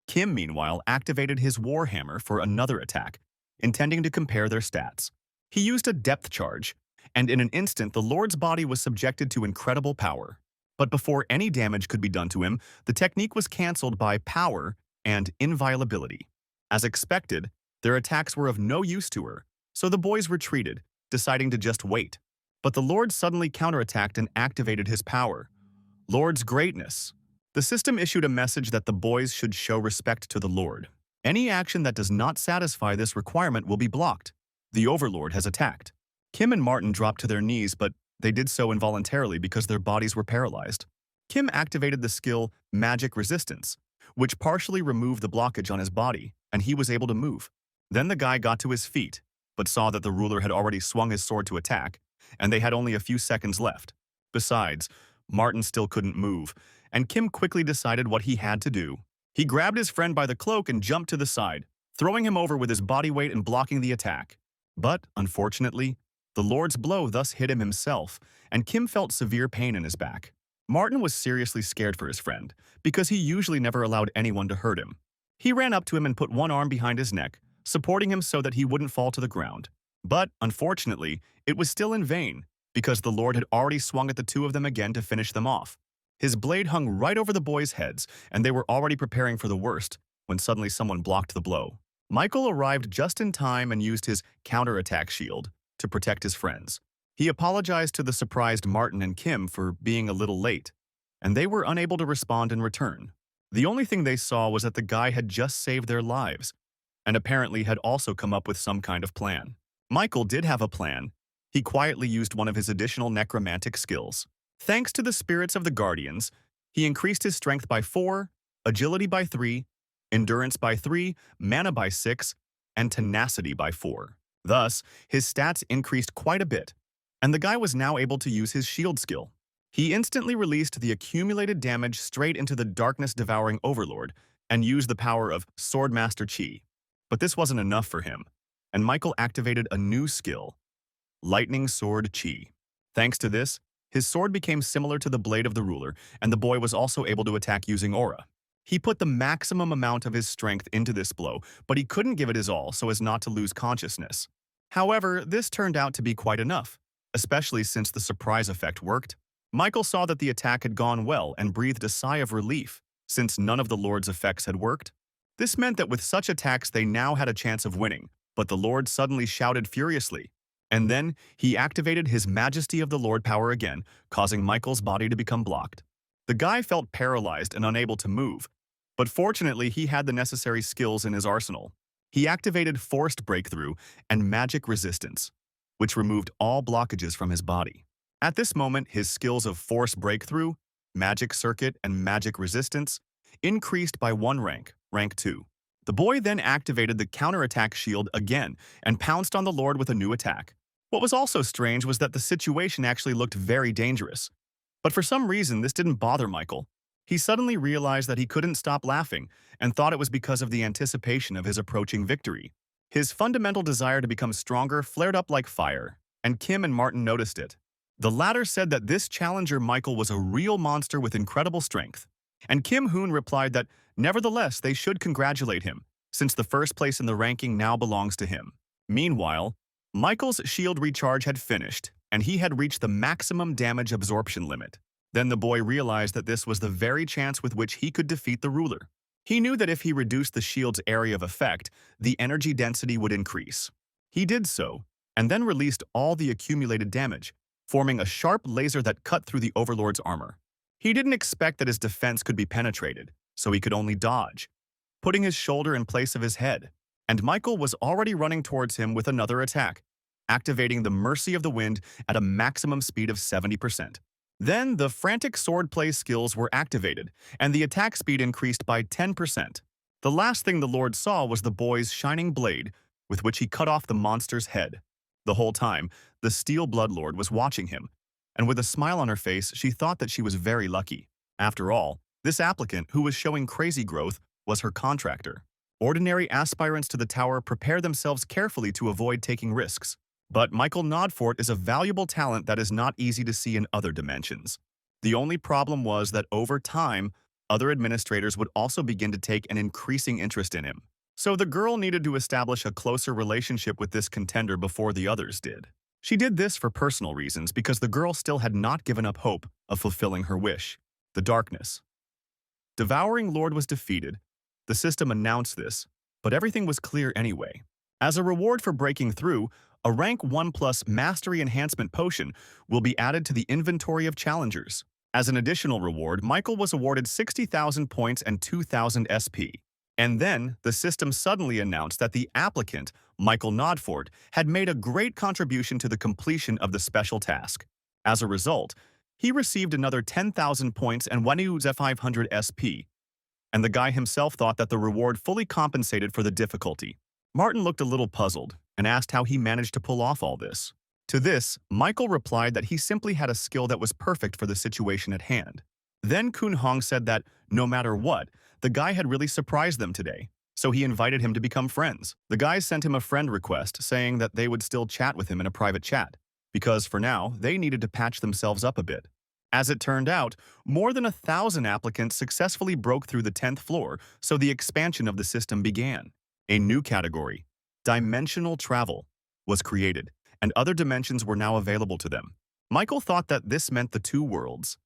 Kim, meanwhile, activated his warhammer for another attack, intending to compare their stats. He used a depth charge, and in an instant the Lord's body was subjected to incredible power. But before any damage could be done to him, the technique was cancelled by power and inviolability. As expected, their attacks were of no use to her, so the boys retreated, deciding to just wait. But the Lord suddenly counterattacked and activated his power. Lord's greatness. The system issued a message that the boys should show respect to the Lord. Any action that does not satisfy this requirement will be blocked. The Overlord has attacked. Kim and Martin dropped to their knees, but they did so involuntarily because their bodies were paralyzed. Kim activated the skill Magic Resistance, which partially removed the blockage on his body, and he was able to move. Then the guy got to his feet, but saw that the ruler had already swung his sword to attack, and they had only a few seconds left. Besides, Martin still couldn't move, and Kim quickly decided what he had to do. He grabbed his friend by the cloak and jumped to the side, throwing him over with his body weight and blocking the attack. But, unfortunately, the Lord's blow thus hit him himself, and Kim felt severe pain in his back. Martin was seriously scared for his friend, because he usually never allowed anyone to hurt him. He ran up to him and put one arm behind his neck, supporting him so that he wouldn't fall to the ground. But, unfortunately, it was still in vain, because the Lord had already swung at the two of them again to finish them off. His blade hung right over the boys' heads, and they were already preparing for the worst, when suddenly someone blocked the blow. Michael arrived just in time and used his counterattack shield to protect his friends. He apologized to the surprised Martin and Kim for being a little late, and they were unable to respond in return. The only thing they saw was that the guy had just saved their lives, and apparently had also come up with some kind of plan. Michael did have a plan. He quietly used one of his additional necromantic skills. Thanks to the spirits of the Guardians, he increased his strength by 4, agility by 3, endurance by 3, mana by 6, and tenacity by 4. Thus, his stats increased quite a bit, and the guy was now able to use his shield skill. He instantly released the accumulated damage straight into the darkness-devouring overlord and used the power of Swordmaster Chi. But this wasn't enough for him, and Michael activated a new skill, Lightning Sword Chi. Thanks to this, his sword became similar to the blade of the ruler, and the boy was also able to attack using aura. He put the maximum amount of his strength into this blow, but he couldn't give it his all so as not to lose consciousness. However, this turned out to be quite enough, especially since the surprise effect worked. Michael saw that the attack had gone well and breathed a sigh of relief, since none of the Lord's effects had worked. This meant that with such attacks they now had a chance of winning, but the Lord suddenly shouted furiously. And then he activated his Majesty of the Lord power again, causing Michael's body to become blocked. The guy felt paralyzed and unable to move, but fortunately he had the necessary skills in his arsenal. He activated Forced Breakthrough and Magic Resistance, which removed all blockages from his body. At this moment, his skills of Force Breakthrough, Magic Circuit, and Magic Resistance increased by 1 rank, rank 2. The boy then activated the counterattack shield again and pounced on the Lord with a new attack. What was also strange was that the situation actually looked very dangerous. But for some reason, this didn't bother Michael. He suddenly realized that he couldn't stop laughing and thought it was because of the anticipation of his approaching victory. His fundamental desire to become stronger flared up like fire, and Kim and Martin noticed it. The latter said that this challenger Michael was a real monster with incredible strength, and Kim Hoon replied that nevertheless they should congratulate him, since the first place in the ranking now belongs to him. Meanwhile, Michael's shield recharge had finished, and he had reached the maximum damage absorption limit. Then the boy realized that this was the very chance with which he could defeat the ruler. He knew that if he reduced the shield's area of effect, the energy density would increase. He did so, and then released all the accumulated damage, forming a sharp laser that cut through the Overlord's armor. He didn't expect that his defense could be penetrated, so he could only dodge, putting his shoulder in place of his head. And Michael was already running towards him with another attack, activating the Mercy of the Wind at a maximum speed of 70%. Then the frantic swordplay skills were activated, and the attack speed increased by 10%. The last thing the Lord saw was the boy's shining blade, with which he cut off the monster's head. The whole time, the Steel Bloodlord was watching him, and with a smile on her face, she thought that she was very lucky. After all, this applicant, who was showing crazy growth, was her contractor. Ordinary aspirants to the tower prepare themselves carefully to avoid taking risks. But Michael Nodfort is a valuable talent that is not easy to see in other dimensions. The only problem was that over time, other administrators would also begin to take an increasing interest in him. So the girl needed to establish a closer relationship with this contender before the others did. She did this for personal reasons because the girl still had not given up hope of fulfilling her wish. The darkness. Devouring Lord was defeated. The system announced this, but everything was clear anyway. As a reward for breaking through, a rank 1+ Mastery Enhancement Potion will be added to the inventory of challengers. As an additional reward, Michael was awarded 60,000 points and 2,000 SP. And then, the system suddenly announced that the applicant, Michael Nodfort, had made a great contribution to the completion of the special task. As a result, he received another 10,000 points and 1,500 SP. And the guy himself thought that the reward fully compensated for the difficulty. Martin looked a little puzzled and asked how he managed to pull off all this. To this, Michael replied that he simply had a skill that was perfect for the situation at hand. Then Kun Hong said that, no matter what, the guy had really surprised them today, so he invited him to become friends. The guys sent him a friend request saying that they would still chat with him in a private chat, because for now, they needed to patch themselves up a bit. As it turned out, more than 1,000 applicants successfully broke through the 10th floor, so the expansion of the system began. A new category, Dimensional Travel, was created, and other dimensions were now available to them. Michael thought that this meant the two worlds,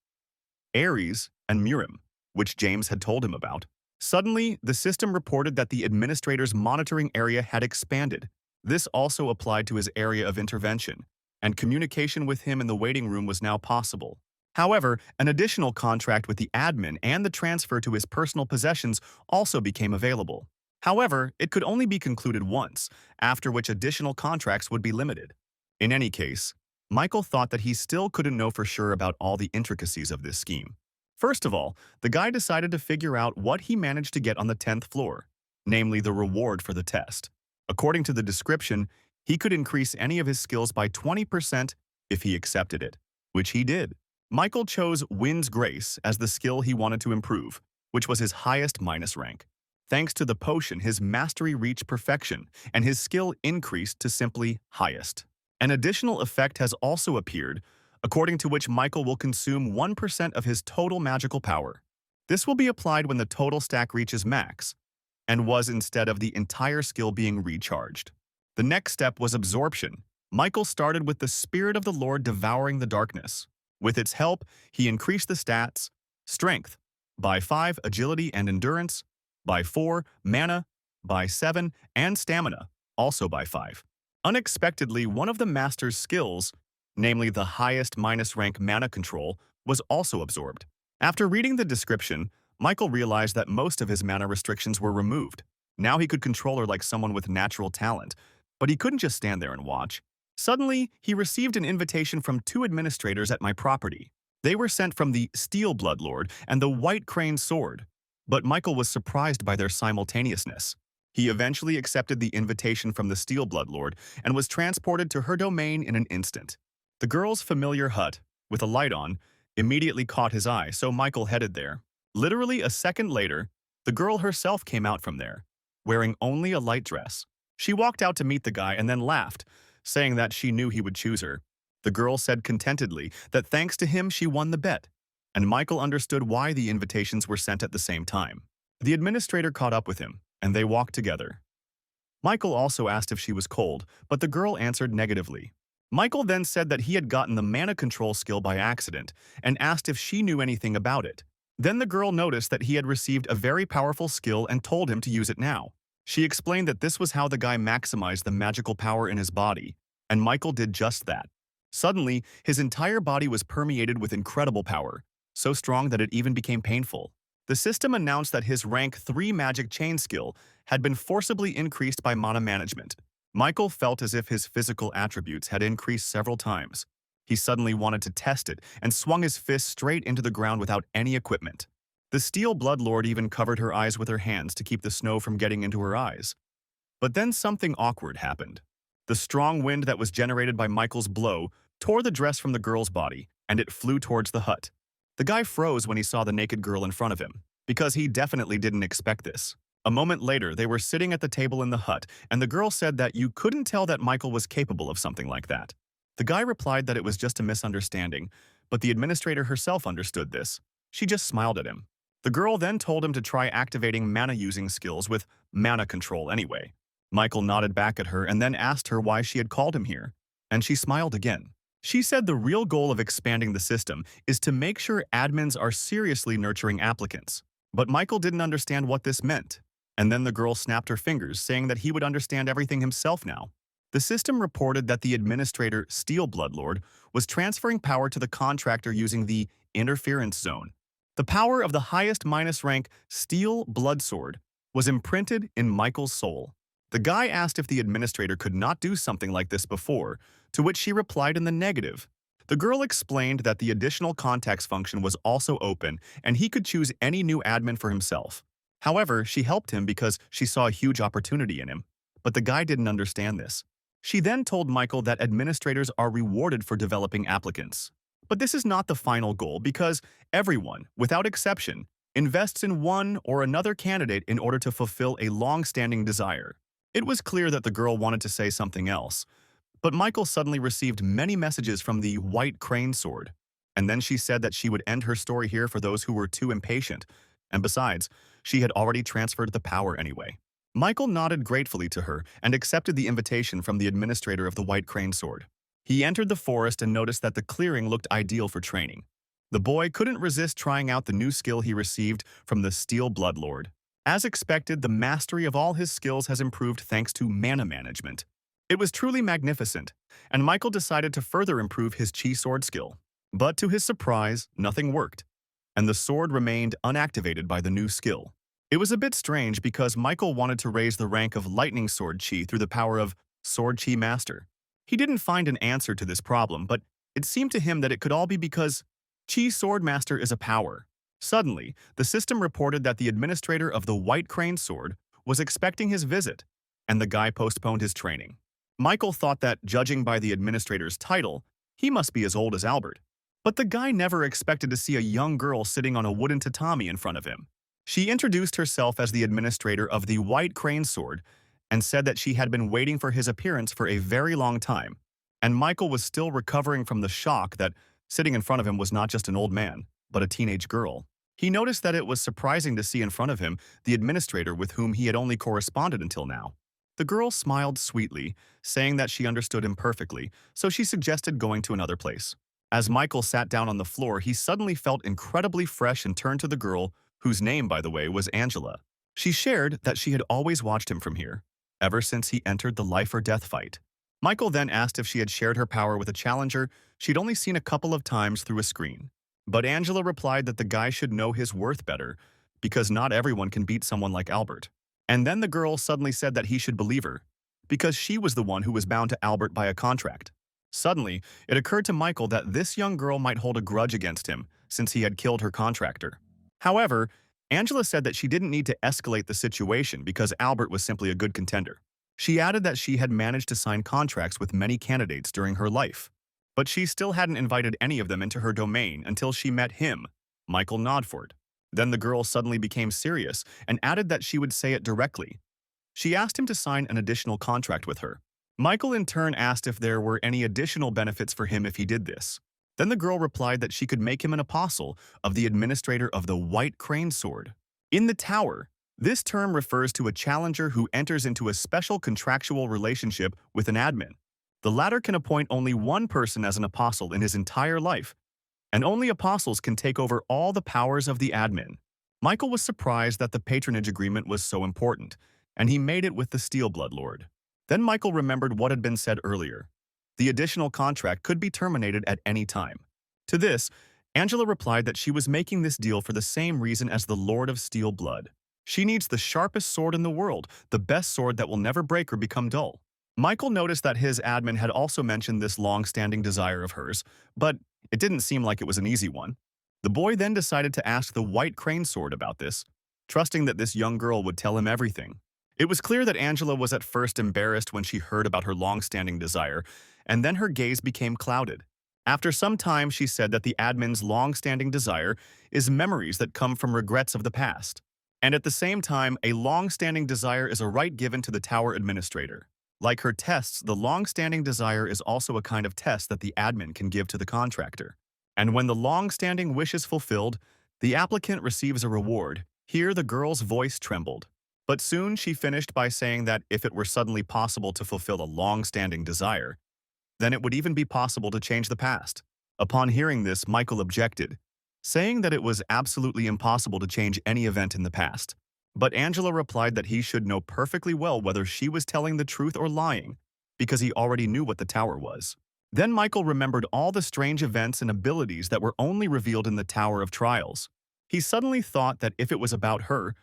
Ares and Murim, which James had told him about. Suddenly, the system reported that the administrator's monitoring area had expanded. This also applied to his area of intervention, and communication with him in the waiting room was now possible. However, an additional contract with the admin and the transfer to his personal possessions also became available. However, it could only be concluded once, after which additional contracts would be limited. In any case, Michael thought that he still couldn't know for sure about all the intricacies of this scheme. First of all, the guy decided to figure out what he managed to get on the 10th floor, namely the reward for the test. According to the description, he could increase any of his skills by 20% if he accepted it, which he did. Michael chose Wind's Grace as the skill he wanted to improve, which was his highest minus rank. Thanks to the potion, his mastery reached perfection, and his skill increased to simply highest. An additional effect has also appeared, according to which Michael will consume 1% of his total magical power. This will be applied when the total stack reaches max, and was instead of the entire skill being recharged. The next step was absorption. Michael started with the Spirit of the Lord devouring the darkness. With its help, he increased the stats, strength, by 5, agility and endurance, by 4, mana, by 7, and stamina, also by 5. Unexpectedly, one of the master's skills, namely the highest minus rank mana control, was also absorbed. After reading the description, Michael realized that most of his mana restrictions were removed. Now he could control her like someone with natural talent, but he couldn't just stand there and watch. Suddenly, he received an invitation from 2 administrators at my property. They were sent from the Steel Bloodlord and the White Crane Sword, but Michael was surprised by their simultaneousness. He eventually accepted the invitation from the Steel Bloodlord and was transported to her domain in an instant. The girl's familiar hut, with a light on, immediately caught his eye, so Michael headed there. Literally a second later, the girl herself came out from there, wearing only a light dress. She walked out to meet the guy and then laughed, saying that she knew he would choose her. The girl said contentedly that thanks to him she won the bet, and Michael understood why the invitations were sent at the same time. The administrator caught up with him, and they walked together. Michael also asked if she was cold, but the girl answered negatively. Michael then said that he had gotten the mana control skill by accident and asked if she knew anything about it. Then the girl noticed that he had received a very powerful skill and told him to use it now. She explained that this was how the guy maximized the magical power in his body, and Michael did just that. Suddenly, his entire body was permeated with incredible power, so strong that it even became painful. The system announced that his rank 3 magic chain skill had been forcibly increased by mana management. Michael felt as if his physical attributes had increased several times. He suddenly wanted to test it and swung his fist straight into the ground without any equipment. The Steel Bloodlord even covered her eyes with her hands to keep the snow from getting into her eyes. But then something awkward happened. The strong wind that was generated by Michael's blow tore the dress from the girl's body, and it flew towards the hut. The guy froze when he saw the naked girl in front of him, because he definitely didn't expect this. A moment later, they were sitting at the table in the hut, and the girl said that you couldn't tell that Michael was capable of something like that. The guy replied that it was just a misunderstanding, but the administrator herself understood this. She just smiled at him. The girl then told him to try activating mana-using skills with mana control anyway. Michael nodded back at her and then asked her why she had called him here, and she smiled again. She said the real goal of expanding the system is to make sure admins are seriously nurturing applicants. But Michael didn't understand what this meant. And then the girl snapped her fingers, saying that he would understand everything himself now. The system reported that the administrator, Steel Bloodlord, was transferring power to the contractor using the interference zone. The power of the highest minus rank Steel Bloodsword was imprinted in Michael's soul. The guy asked if the administrator could not do something like this before, to which she replied in the negative. The girl explained that the additional contacts function was also open and he could choose any new admin for himself. However, she helped him because she saw a huge opportunity in him. But the guy didn't understand this. She then told Michael that administrators are rewarded for developing applicants. But this is not the final goal because everyone, without exception, invests in one or another candidate in order to fulfill a long-standing desire. It was clear that the girl wanted to say something else, but Michael suddenly received many messages from the White Crane Sword. And then she said that she would end her story here for those who were too impatient. And besides, she had already transferred the power anyway. Michael nodded gratefully to her and accepted the invitation from the administrator of the White Crane Sword. He entered the forest and noticed that the clearing looked ideal for training. The boy couldn't resist trying out the new skill he received from the Steel Bloodlord. As expected, the mastery of all his skills has improved thanks to mana management. It was truly magnificent, and Michael decided to further improve his chi sword skill. But to his surprise, nothing worked, and the sword remained unactivated by the new skill. It was a bit strange because Michael wanted to raise the rank of lightning sword chi through the power of sword chi master. He didn't find an answer to this problem, but it seemed to him that it could all be because chi sword master is a power. Suddenly, the system reported that the administrator of the White Crane sword was expecting his visit, and the guy postponed his training. Michael thought that, judging by the administrator's title, he must be as old as Albert. But the guy never expected to see a young girl sitting on a wooden tatami in front of him. She introduced herself as the administrator of the White Crane sword and said that she had been waiting for his appearance for a very long time. And Michael was still recovering from the shock that sitting in front of him was not just an old man, but a teenage girl. He noticed that it was surprising to see in front of him the administrator with whom he had only corresponded until now. The girl smiled sweetly, saying that she understood him perfectly, so she suggested going to another place. As Michael sat down on the floor, he suddenly felt incredibly fresh and turned to the girl, whose name, by the way, was Angela. She shared that she had always watched him from here, ever since he entered the life-or-death fight. Michael then asked if she had shared her power with a challenger she'd only seen a couple of times through a screen. But Angela replied that the guy should know his worth better, because not everyone can beat someone like Albert. And then the girl suddenly said that he should believe her, because she was the one who was bound to Albert by a contract. Suddenly, it occurred to Michael that this young girl might hold a grudge against him, since he had killed her contractor. However, Angela said that she didn't need to escalate the situation because Albert was simply a good contender. She added that she had managed to sign contracts with many candidates during her life, but she still hadn't invited any of them into her domain until she met him, Michael Nodford. Then the girl suddenly became serious and added that she would say it directly. She asked him to sign an additional contract with her. Michael in turn asked if there were any additional benefits for him if he did this. Then the girl replied that she could make him an apostle of the administrator of the White Crane sword. In the tower, this term refers to a challenger who enters into a special contractual relationship with an admin. The latter can appoint only one person as an apostle in his entire life, and only apostles can take over all the powers of the admin. Michael was surprised that the patronage agreement was so important, and he made it with the Steel Blood Lord. Then Michael remembered what had been said earlier. The additional contract could be terminated at any time. To this, Angela replied that she was making this deal for the same reason as the Lord of Steel Blood. She needs the sharpest sword in the world, the best sword that will never break or become dull. Michael noticed that his admin had also mentioned this long-standing desire of hers, but it didn't seem like it was an easy one. The boy then decided to ask the White Crane sword about this, trusting that this young girl would tell him everything. It was clear that Angela was at first embarrassed when she heard about her long-standing desire, and then her gaze became clouded. After some time, she said that the admin's long-standing desire is memories that come from regrets of the past. And at the same time, a long-standing desire is a right given to the tower administrator. Like her tests, the long-standing desire is also a kind of test that the admin can give to the contractor. And when the long-standing wish is fulfilled, the applicant receives a reward. Here, the girl's voice trembled. But soon she finished by saying that if it were suddenly possible to fulfill a long-standing desire, then it would even be possible to change the past. Upon hearing this, Michael objected, saying that it was absolutely impossible to change any event in the past. But Angela replied that he should know perfectly well whether she was telling the truth or lying, because he already knew what the tower was. Then Michael remembered all the strange events and abilities that were only revealed in the Tower of Trials. He suddenly thought that if it was about her,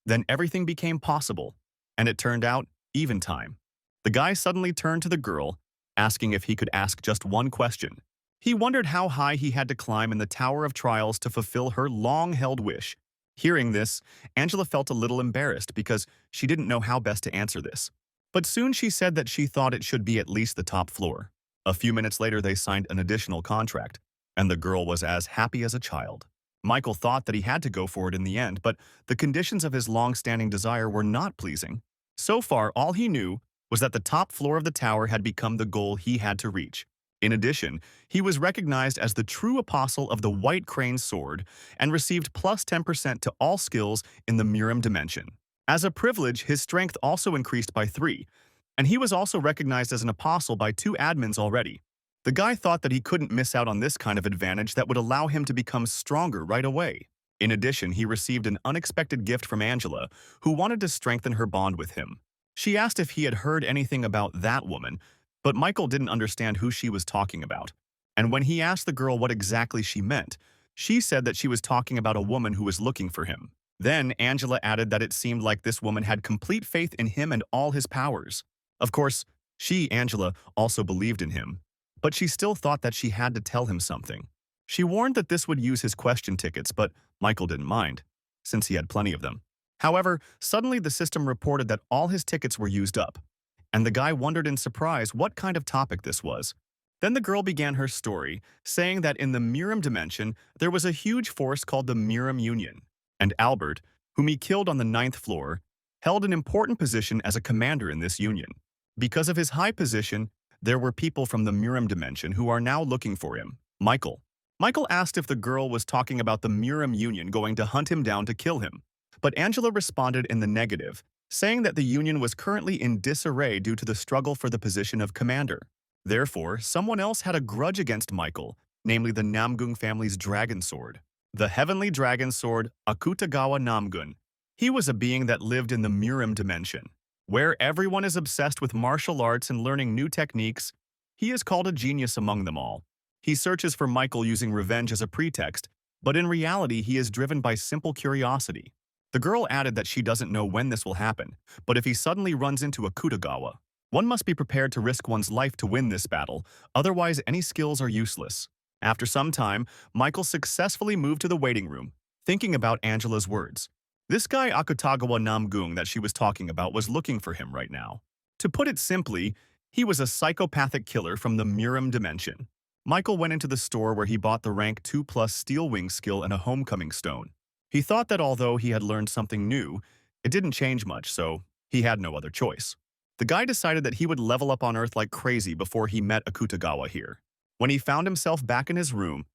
then everything became possible, and it turned out even time. The guy suddenly turned to the girl, asking if he could ask just one question. He wondered how high he had to climb in the Tower of Trials to fulfill her long-held wish. Hearing this, Angela felt a little embarrassed because she didn't know how best to answer this. But soon she said that she thought it should be at least the top floor. A few minutes later, they signed an additional contract, and the girl was as happy as a child. Michael thought that he had to go for it in the end, but the conditions of his long-standing desire were not pleasing. So far, all he knew was that the top floor of the tower had become the goal he had to reach. In addition, he was recognized as the true apostle of the White Crane sword and received plus 10% to all skills in the Murim dimension. As a privilege, his strength also increased by 3, and he was also recognized as an apostle by 2 admins already. The guy thought that he couldn't miss out on this kind of advantage that would allow him to become stronger right away. In addition, he received an unexpected gift from Angela, who wanted to strengthen her bond with him. She asked if he had heard anything about that woman, but Michael didn't understand who she was talking about. And when he asked the girl what exactly she meant, she said that she was talking about a woman who was looking for him. Then Angela added that it seemed like this woman had complete faith in him and all his powers. Of course, she, Angela, also believed in him, but she still thought that she had to tell him something. She warned that this would use his question tickets, but Michael didn't mind, since he had plenty of them. However, suddenly the system reported that all his tickets were used up, and the guy wondered in surprise what kind of topic this was. Then the girl began her story, saying that in the Murim dimension, there was a huge force called the Murim Union, and Albert, whom he killed on the 9th floor, held an important position as a commander in this union. Because of his high position, there were people from the Murim dimension who are now looking for him, Michael. Michael asked if the girl was talking about the Murim Union going to hunt him down to kill him, but Angela responded in the negative, saying that the Union was currently in disarray due to the struggle for the position of commander. Therefore, someone else had a grudge against Michael, namely the Namgung family's dragon sword. The heavenly dragon sword, Akutagawa Namgun. He was a being that lived in the Murim dimension, where everyone is obsessed with martial arts and learning new techniques. He is called a genius among them all. He searches for Michael using revenge as a pretext, but in reality he is driven by simple curiosity. The girl added that she doesn't know when this will happen, but if he suddenly runs into Akutagawa, one must be prepared to risk one's life to win this battle, otherwise any skills are useless. After some time, Michael successfully moved to the waiting room, thinking about Angela's words. This guy Akutagawa Namgung that she was talking about was looking for him right now. To put it simply, he was a psychopathic killer from the Murim dimension. Michael went into the store where he bought the rank 2+ steel wing skill and a homecoming stone. He thought that although he had learned something new, it didn't change much, so he had no other choice. The guy decided that he would level up on Earth like crazy before he met Akutagawa here. When he found himself back in his room,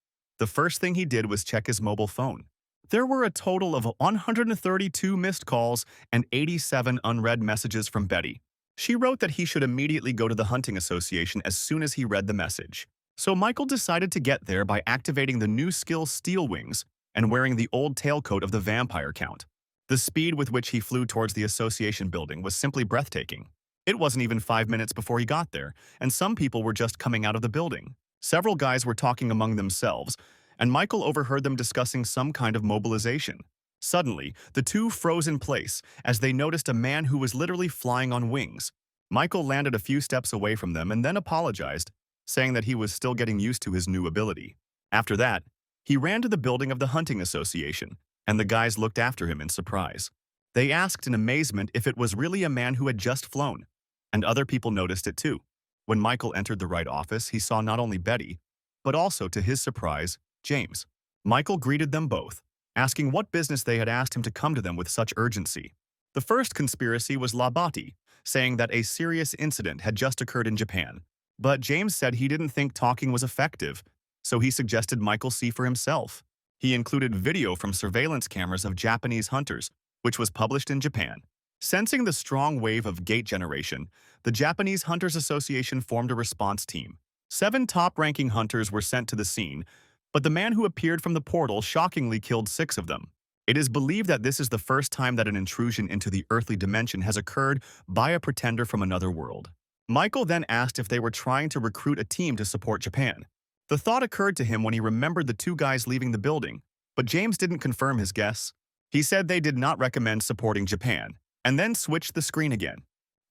the first thing he did was check his mobile phone. There were a total of 132 missed calls and 87 unread messages from Betty. She wrote that he should immediately go to the hunting association as soon as he read the message. So Michael decided to get there by activating the new skill Steel Wings and wearing the old tailcoat of the vampire count. The speed with which he flew towards the association building was simply breathtaking. It wasn't even 5 minutes before he got there, and some people were just coming out of the building. Several guys were talking among themselves, and Michael overheard them discussing some kind of mobilization. Suddenly, the two froze in place as they noticed a man who was literally flying on wings. Michael landed a few steps away from them and then apologized, saying that he was still getting used to his new ability. After that, he ran to the building of the hunting association, and the guys looked after him in surprise. They asked in amazement if it was really a man who had just flown, and other people noticed it too. When Michael entered the right office, he saw not only Betty, but also, to his surprise, James. Michael greeted them both, asking what business they had asked him to come to them with such urgency. The first conspiracy was Labati, saying that a serious incident had just occurred in Japan. But James said he didn't think talking was effective, so he suggested Michael see for himself. He included video from surveillance cameras of Japanese hunters, which was published in Japan. Sensing the strong wave of gate generation, the Japanese Hunters Association formed a response team. 7 top-ranking hunters were sent to the scene, but the man who appeared from the portal shockingly killed 6 of them. It is believed that this is the first time that an intrusion into the earthly dimension has occurred by a pretender from another world. Michael then asked if they were trying to recruit a team to support Japan. The thought occurred to him when he remembered the 2 guys leaving the building, but James didn't confirm his guess. He said they did not recommend supporting Japan, and then switched the screen again.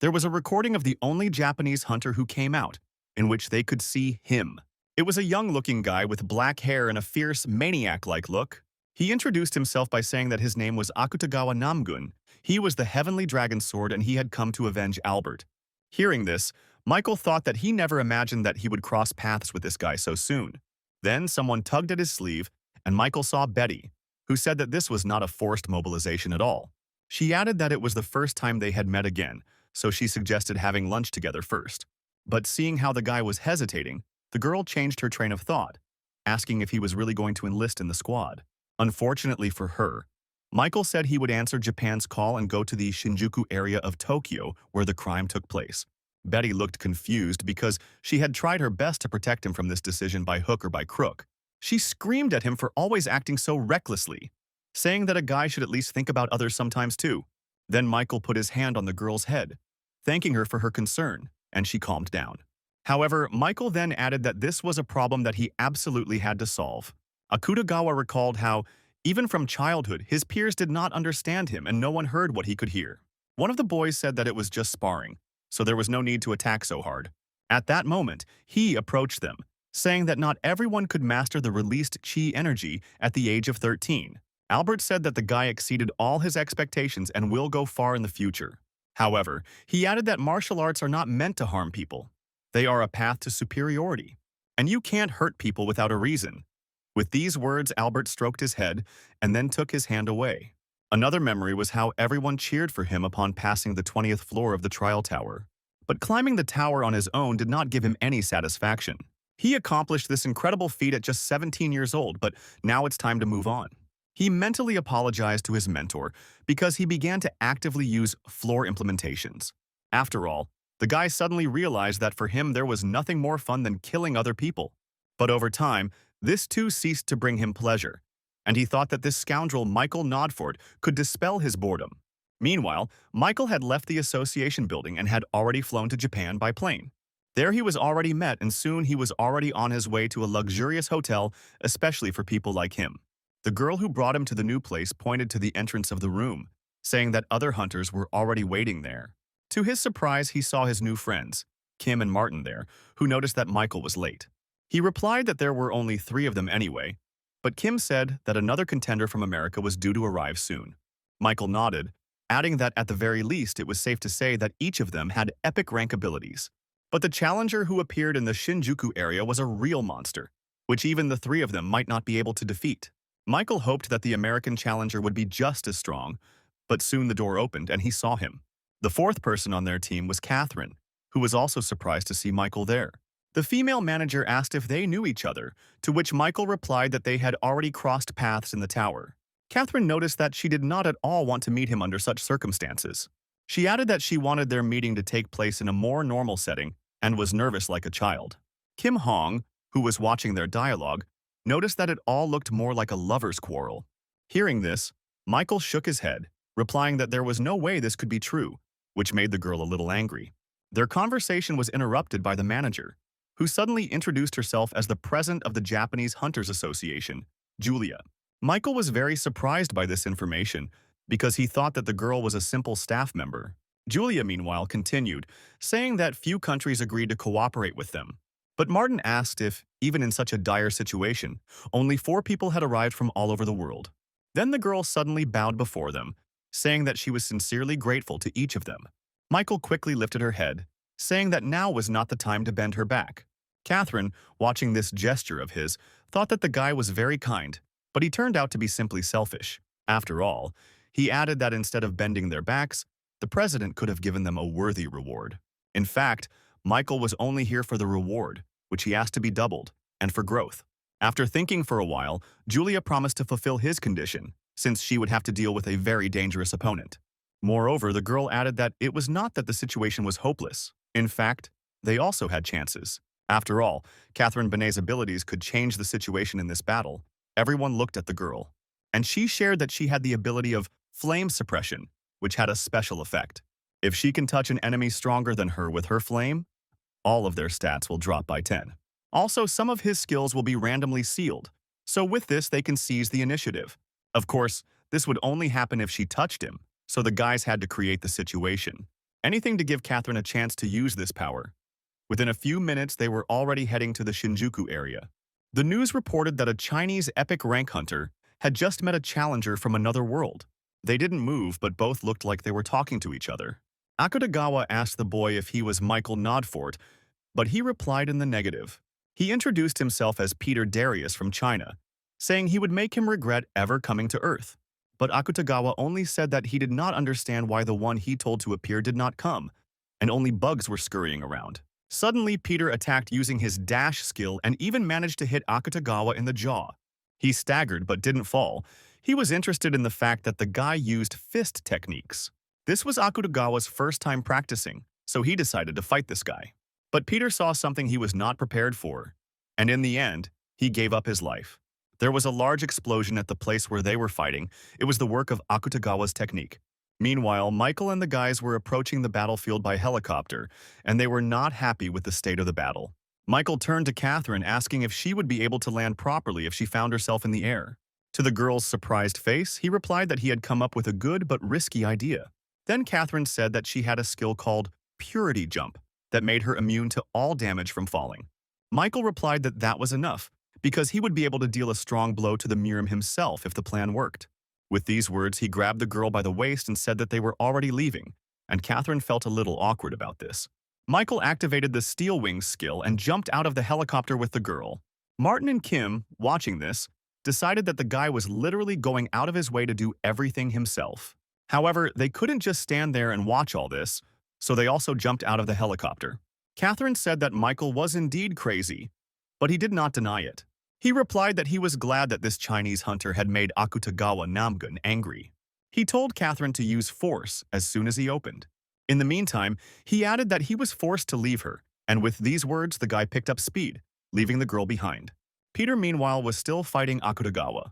There was a recording of the only Japanese hunter who came out, in which they could see him. It was a young-looking guy with black hair and a fierce, maniac-like look. He introduced himself by saying that his name was Akutagawa Namgun. He was the heavenly dragon sword and he had come to avenge Albert. Hearing this, Michael thought that he never imagined that he would cross paths with this guy so soon. Then someone tugged at his sleeve, and Michael saw Betty, who said that this was not a forced mobilization at all. She added that it was the first time they had met again, so she suggested having lunch together first. But seeing how the guy was hesitating, the girl changed her train of thought, asking if he was really going to enlist in the squad. Unfortunately for her, Michael said he would answer Japan's call and go to the Shinjuku area of Tokyo where the crime took place. Betty looked confused because she had tried her best to protect him from this decision by hook or by crook. She screamed at him for always acting so recklessly, saying that a guy should at least think about others sometimes too. Then Michael put his hand on the girl's head, thanking her for her concern, and she calmed down. However, Michael then added that this was a problem that he absolutely had to solve. Akutagawa recalled how, even from childhood, his peers did not understand him and no one heard what he could hear. One of the boys said that it was just sparring, so there was no need to attack so hard. At that moment, he approached them, saying that not everyone could master the released chi energy at the age of 13. Albert said that the guy exceeded all his expectations and will go far in the future. However, he added that martial arts are not meant to harm people. They are a path to superiority. And you can't hurt people without a reason. With these words, Albert stroked his head and then took his hand away. Another memory was how everyone cheered for him upon passing the 20th floor of the trial tower. But climbing the tower on his own did not give him any satisfaction. He accomplished this incredible feat at just 17 years old, but now it's time to move on. He mentally apologized to his mentor because he began to actively use floor implementations. After all, the guy suddenly realized that for him there was nothing more fun than killing other people. But over time, this too ceased to bring him pleasure, and he thought that this scoundrel Michael Nodford could dispel his boredom. Meanwhile, Michael had left the association building and had already flown to Japan by plane. There he was already met, and soon he was already on his way to a luxurious hotel, especially for people like him. The girl who brought him to the new place pointed to the entrance of the room, saying that other hunters were already waiting there. To his surprise, he saw his new friends, Kim and Martin there, who noticed that Michael was late. He replied that there were only 3 of them anyway, but Kim said that another contender from America was due to arrive soon. Michael nodded, adding that at the very least it was safe to say that each of them had epic rank abilities. But the challenger who appeared in the Shinjuku area was a real monster, which even the 3 of them might not be able to defeat. Michael hoped that the American challenger would be just as strong, but soon the door opened and he saw him. The 4th person on their team was Catherine, who was also surprised to see Michael there. The female manager asked if they knew each other, to which Michael replied that they had already crossed paths in the tower. Catherine noticed that she did not at all want to meet him under such circumstances. She added that she wanted their meeting to take place in a more normal setting and was nervous like a child. Kim Hong, who was watching their dialogue, noticed that it all looked more like a lover's quarrel. Hearing this, Michael shook his head, replying that there was no way this could be true, which made the girl a little angry. Their conversation was interrupted by the manager, who suddenly introduced herself as the president of the Japanese Hunters Association, Julia. Michael was very surprised by this information because he thought that the girl was a simple staff member. Julia, meanwhile, continued, saying that few countries agreed to cooperate with them. But Martin asked if, even in such a dire situation, only 4 people had arrived from all over the world. Then the girl suddenly bowed before them, saying that she was sincerely grateful to each of them. Michael quickly lifted her head, saying that now was not the time to bend her back. Catherine, watching this gesture of his, thought that the guy was very kind, but he turned out to be simply selfish. After all, he added that instead of bending their backs, the president could have given them a worthy reward. In fact, Michael was only here for the reward, which he asked to be doubled, and for growth. After thinking for a while, Julia promised to fulfill his condition, since she would have to deal with a very dangerous opponent. Moreover, the girl added that it was not that the situation was hopeless. In fact, they also had chances. After all, Catherine Benet's abilities could change the situation in this battle. Everyone looked at the girl, and she shared that she had the ability of flame suppression, which had a special effect. If she can touch an enemy stronger than her with her flame, all of their stats will drop by 10. Also, some of his skills will be randomly sealed, so with this they can seize the initiative. Of course, this would only happen if she touched him, so the guys had to create the situation. Anything to give Catherine a chance to use this power. Within a few minutes, they were already heading to the Shinjuku area. The news reported that a Chinese epic rank hunter had just met a challenger from another world. They didn't move, but both looked like they were talking to each other. Akutagawa asked the boy if he was Michael Nodfort, but he replied in the negative. He introduced himself as Peter Darius from China, saying he would make him regret ever coming to Earth. But Akutagawa only said that he did not understand why the one he told to appear did not come, and only bugs were scurrying around. Suddenly, Peter attacked using his dash skill and even managed to hit Akutagawa in the jaw. He staggered but didn't fall. He was interested in the fact that the guy used fist techniques. This was Akutagawa's first time practicing, so he decided to fight this guy. But Peter saw something he was not prepared for, and in the end, he gave up his life. There was a large explosion at the place where they were fighting. It was the work of Akutagawa's technique. Meanwhile, Michael and the guys were approaching the battlefield by helicopter, and they were not happy with the state of the battle. Michael turned to Catherine asking if she would be able to land properly if she found herself in the air. To the girl's surprised face, he replied that he had come up with a good but risky idea. Then Catherine said that she had a skill called Purity Jump that made her immune to all damage from falling. Michael replied that that was enough, because he would be able to deal a strong blow to the Murim himself if the plan worked. With these words, he grabbed the girl by the waist and said that they were already leaving, and Catherine felt a little awkward about this. Michael activated the Steel Wings skill and jumped out of the helicopter with the girl. Martin and Kim, watching this, decided that the guy was literally going out of his way to do everything himself. However, they couldn't just stand there and watch all this, so they also jumped out of the helicopter. Catherine said that Michael was indeed crazy, but he did not deny it. He replied that he was glad that this Chinese hunter had made Akutagawa Namgun angry. He told Catherine to use force as soon as he opened. In the meantime, he added that he was forced to leave her, and with these words the guy picked up speed, leaving the girl behind. Peter, meanwhile, was still fighting Akutagawa,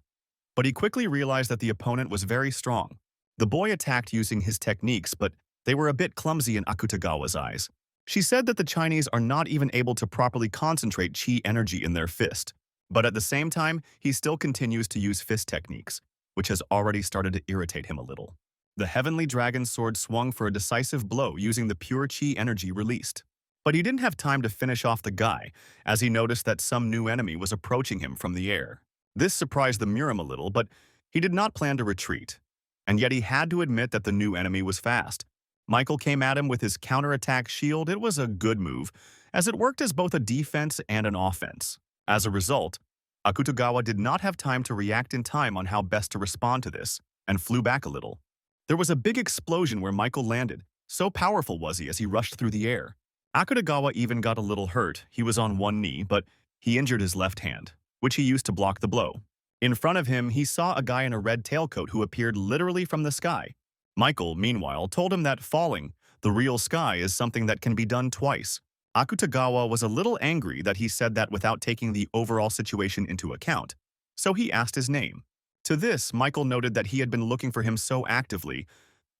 but he quickly realized that the opponent was very strong. The boy attacked using his techniques, but they were a bit clumsy in Akutagawa's eyes. She said that the Chinese are not even able to properly concentrate chi energy in their fist. But at the same time, he still continues to use fist techniques, which has already started to irritate him a little. The Heavenly Dragon sword swung for a decisive blow using the pure chi energy released. But he didn't have time to finish off the guy, as he noticed that some new enemy was approaching him from the air. This surprised the Murim a little, but he did not plan to retreat. And yet he had to admit that the new enemy was fast. Michael came at him with his counterattack shield. It was a good move, as it worked as both a defense and an offense. As a result, Akutagawa did not have time to react in time on how best to respond to this, and flew back a little. There was a big explosion where Michael landed, so powerful was he as he rushed through the air. Akutagawa even got a little hurt. He was on one knee, but he injured his left hand, which he used to block the blow. In front of him, he saw a guy in a red tailcoat who appeared literally from the sky. Michael, meanwhile, told him that falling, the real sky, is something that can be done twice. Akutagawa was a little angry that he said that without taking the overall situation into account, so he asked his name. To this, Michael noted that he had been looking for him so actively,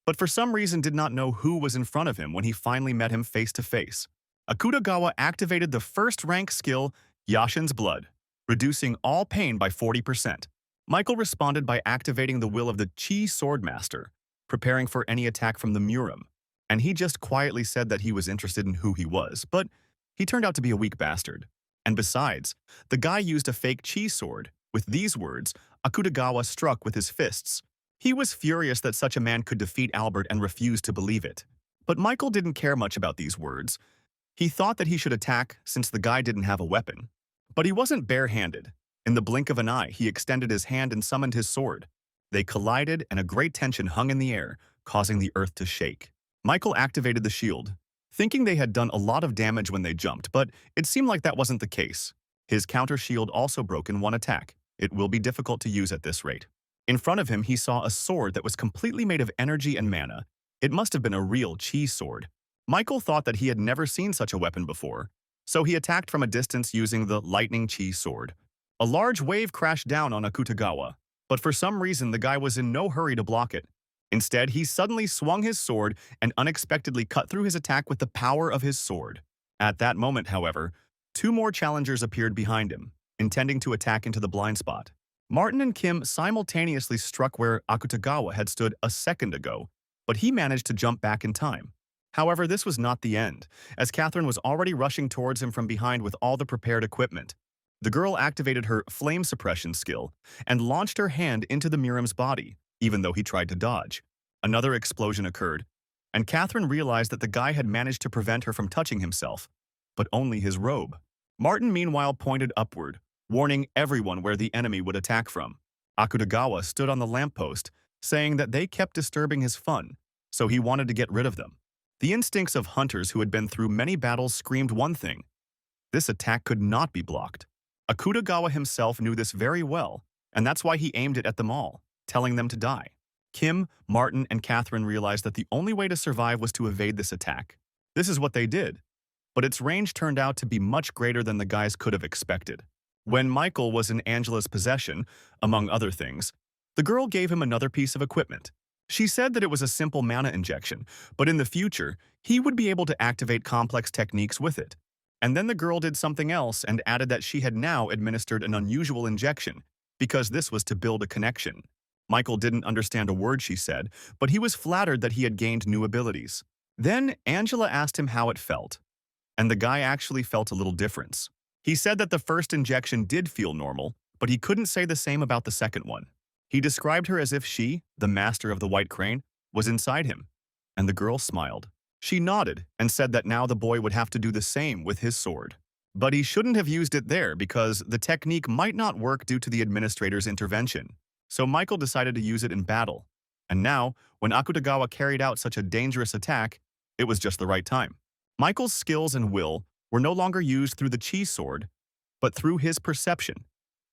but for some reason did not know who was in front of him when he finally met him face to face. Akutagawa activated the first rank skill, Yashin's Blood, reducing all pain by 40%. Michael responded by activating the will of the Chi Swordmaster, preparing for any attack from the Murim, and he just quietly said that he was interested in who he was, but he turned out to be a weak bastard. And besides, the guy used a fake chi sword. With these words, Akutagawa struck with his fists. He was furious that such a man could defeat Albert and refused to believe it. But Michael didn't care much about these words. He thought that he should attack since the guy didn't have a weapon. But he wasn't barehanded. In the blink of an eye, he extended his hand and summoned his sword. They collided, and a great tension hung in the air, causing the earth to shake. Michael activated the shield, thinking they had done a lot of damage when they jumped, but it seemed like that wasn't the case. His counter shield also broke in one attack. It will be difficult to use at this rate. In front of him, he saw a sword that was completely made of energy and mana. It must have been a real chi sword. Michael thought that he had never seen such a weapon before, so he attacked from a distance using the lightning chi sword. A large wave crashed down on Akutagawa, but for some reason the guy was in no hurry to block it. Instead, he suddenly swung his sword and unexpectedly cut through his attack with the power of his sword. At that moment, however, two more challengers appeared behind him, intending to attack into the blind spot. Martin and Kim simultaneously struck where Akutagawa had stood a second ago, but he managed to jump back in time. However, this was not the end, as Catherine was already rushing towards him from behind with all the prepared equipment. The girl activated her flame suppression skill and launched her hand into the Murim's body, even though he tried to dodge. Another explosion occurred, and Catherine realized that the guy had managed to prevent her from touching himself, but only his robe. Martin meanwhile pointed upward, warning everyone where the enemy would attack from. Akutagawa stood on the lamppost, saying that they kept disturbing his fun, so he wanted to get rid of them. The instincts of hunters who had been through many battles screamed one thing: this attack could not be blocked. Akutagawa himself knew this very well, and that's why he aimed it at them all, telling them to die. Kim, Martin, and Catherine realized that the only way to survive was to evade this attack. This is what they did, but its range turned out to be much greater than the guys could have expected. When Michael was in Angela's possession, among other things, the girl gave him another piece of equipment. She said that it was a simple mana injection, but in the future, he would be able to activate complex techniques with it. And then the girl did something else and added that she had now administered an unusual injection, because this was to build a connection. Michael didn't understand a word she said, but he was flattered that he had gained new abilities. Then Angela asked him how it felt, and the guy actually felt a little difference. He said that the first injection did feel normal, but he couldn't say the same about the second one. He described her as if she, the master of the White Crane, was inside him, and the girl smiled. She nodded and said that now the boy would have to do the same with his sword. But he shouldn't have used it there because the technique might not work due to the administrator's intervention. So Michael decided to use it in battle. And now, when Akutagawa carried out such a dangerous attack, it was just the right time. Michael's skills and will were no longer used through the chi sword, but through his perception,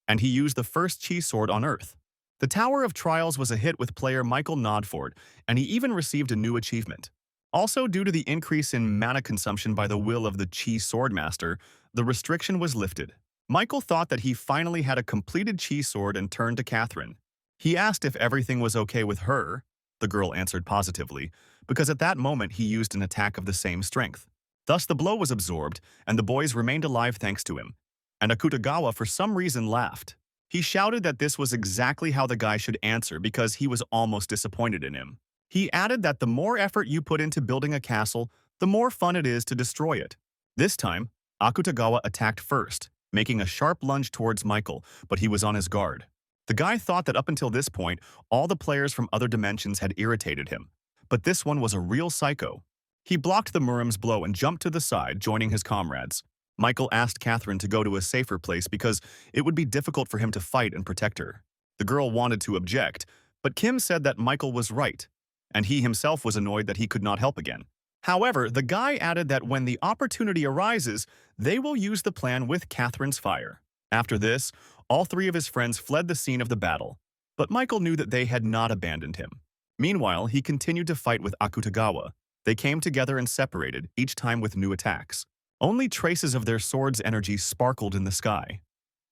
and he used the first chi sword on Earth. The Tower of Trials was a hit with player Michael Nodford, and he even received a new achievement. Also, due to the increase in mana consumption by the will of the Chi Swordmaster, the restriction was lifted. Michael thought that he finally had a completed Chi Sword and turned to Catherine. He asked if everything was okay with her. The girl answered positively, because at that moment he used an attack of the same strength. Thus the blow was absorbed, and the boys remained alive thanks to him. And Akutagawa for some reason laughed. He shouted that this was exactly how the guy should answer because he was almost disappointed in him. He added that the more effort you put into building a castle, the more fun it is to destroy it. This time, Akutagawa attacked first, making a sharp lunge towards Michael, but he was on his guard. The guy thought that up until this point, all the players from other dimensions had irritated him, but this one was a real psycho. He blocked the Murim's blow and jumped to the side, joining his comrades. Michael asked Catherine to go to a safer place because it would be difficult for him to fight and protect her. The girl wanted to object, but Kim said that Michael was right, and he himself was annoyed that he could not help again. However, the guy added that when the opportunity arises, they will use the plan with Catherine's fire. After this, all three of his friends fled the scene of the battle, but Michael knew that they had not abandoned him. Meanwhile, he continued to fight with Akutagawa. They came together and separated, each time with new attacks. Only traces of their swords' energy sparkled in the sky.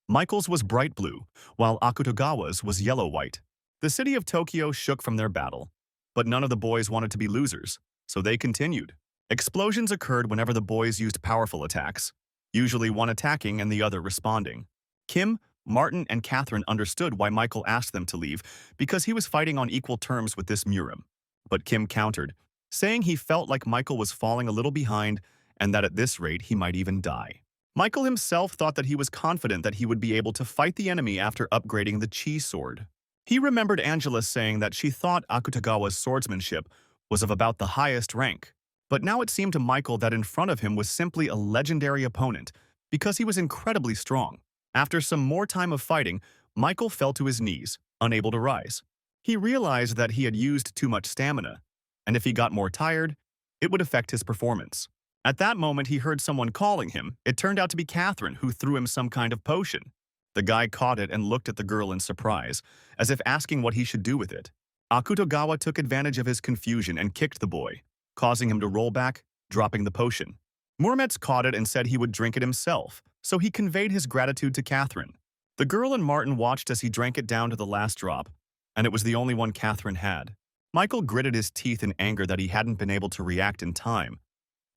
Michael's was bright blue, while Akutagawa's was yellow-white. The city of Tokyo shook from their battle, but none of the boys wanted to be losers, so they continued. Explosions occurred whenever the boys used powerful attacks, usually one attacking and the other responding. Kim, Martin, and Catherine understood why Michael asked them to leave because he was fighting on equal terms with this Murim. But Kim countered, saying he felt like Michael was falling a little behind and that at this rate he might even die. Michael himself thought that he was confident that he would be able to fight the enemy after upgrading the Chi sword. He remembered Angela saying that she thought Akutagawa's swordsmanship was of about the highest rank, but now it seemed to Michael that in front of him was simply a legendary opponent because he was incredibly strong. After some more time of fighting, Michael fell to his knees, unable to rise. He realized that he had used too much stamina, and if he got more tired, it would affect his performance. At that moment, he heard someone calling him. It turned out to be Catherine, who threw him some kind of potion. The guy caught it and looked at the girl in surprise, as if asking what he should do with it. Akutagawa took advantage of his confusion and kicked the boy, causing him to roll back, dropping the potion. Murmetz caught it and said he would drink it himself, so he conveyed his gratitude to Catherine. The girl and Martin watched as he drank it down to the last drop, and it was the only one Catherine had. Michael gritted his teeth in anger that he hadn't been able to react in time,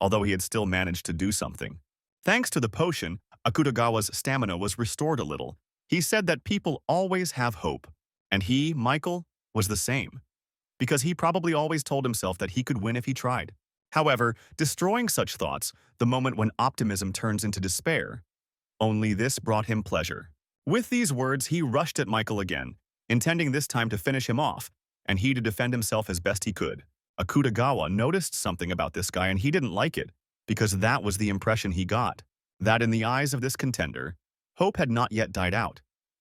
although he had still managed to do something. Thanks to the potion, Akutagawa's stamina was restored a little. He said that people always have hope, and he, Michael, was the same, because he probably always told himself that he could win if he tried. However, destroying such thoughts, the moment when optimism turns into despair, only this brought him pleasure. With these words, he rushed at Michael again, intending this time to finish him off, and he to defend himself as best he could. Akutagawa noticed something about this guy and he didn't like it, because that was the impression he got, that in the eyes of this contender, hope had not yet died out,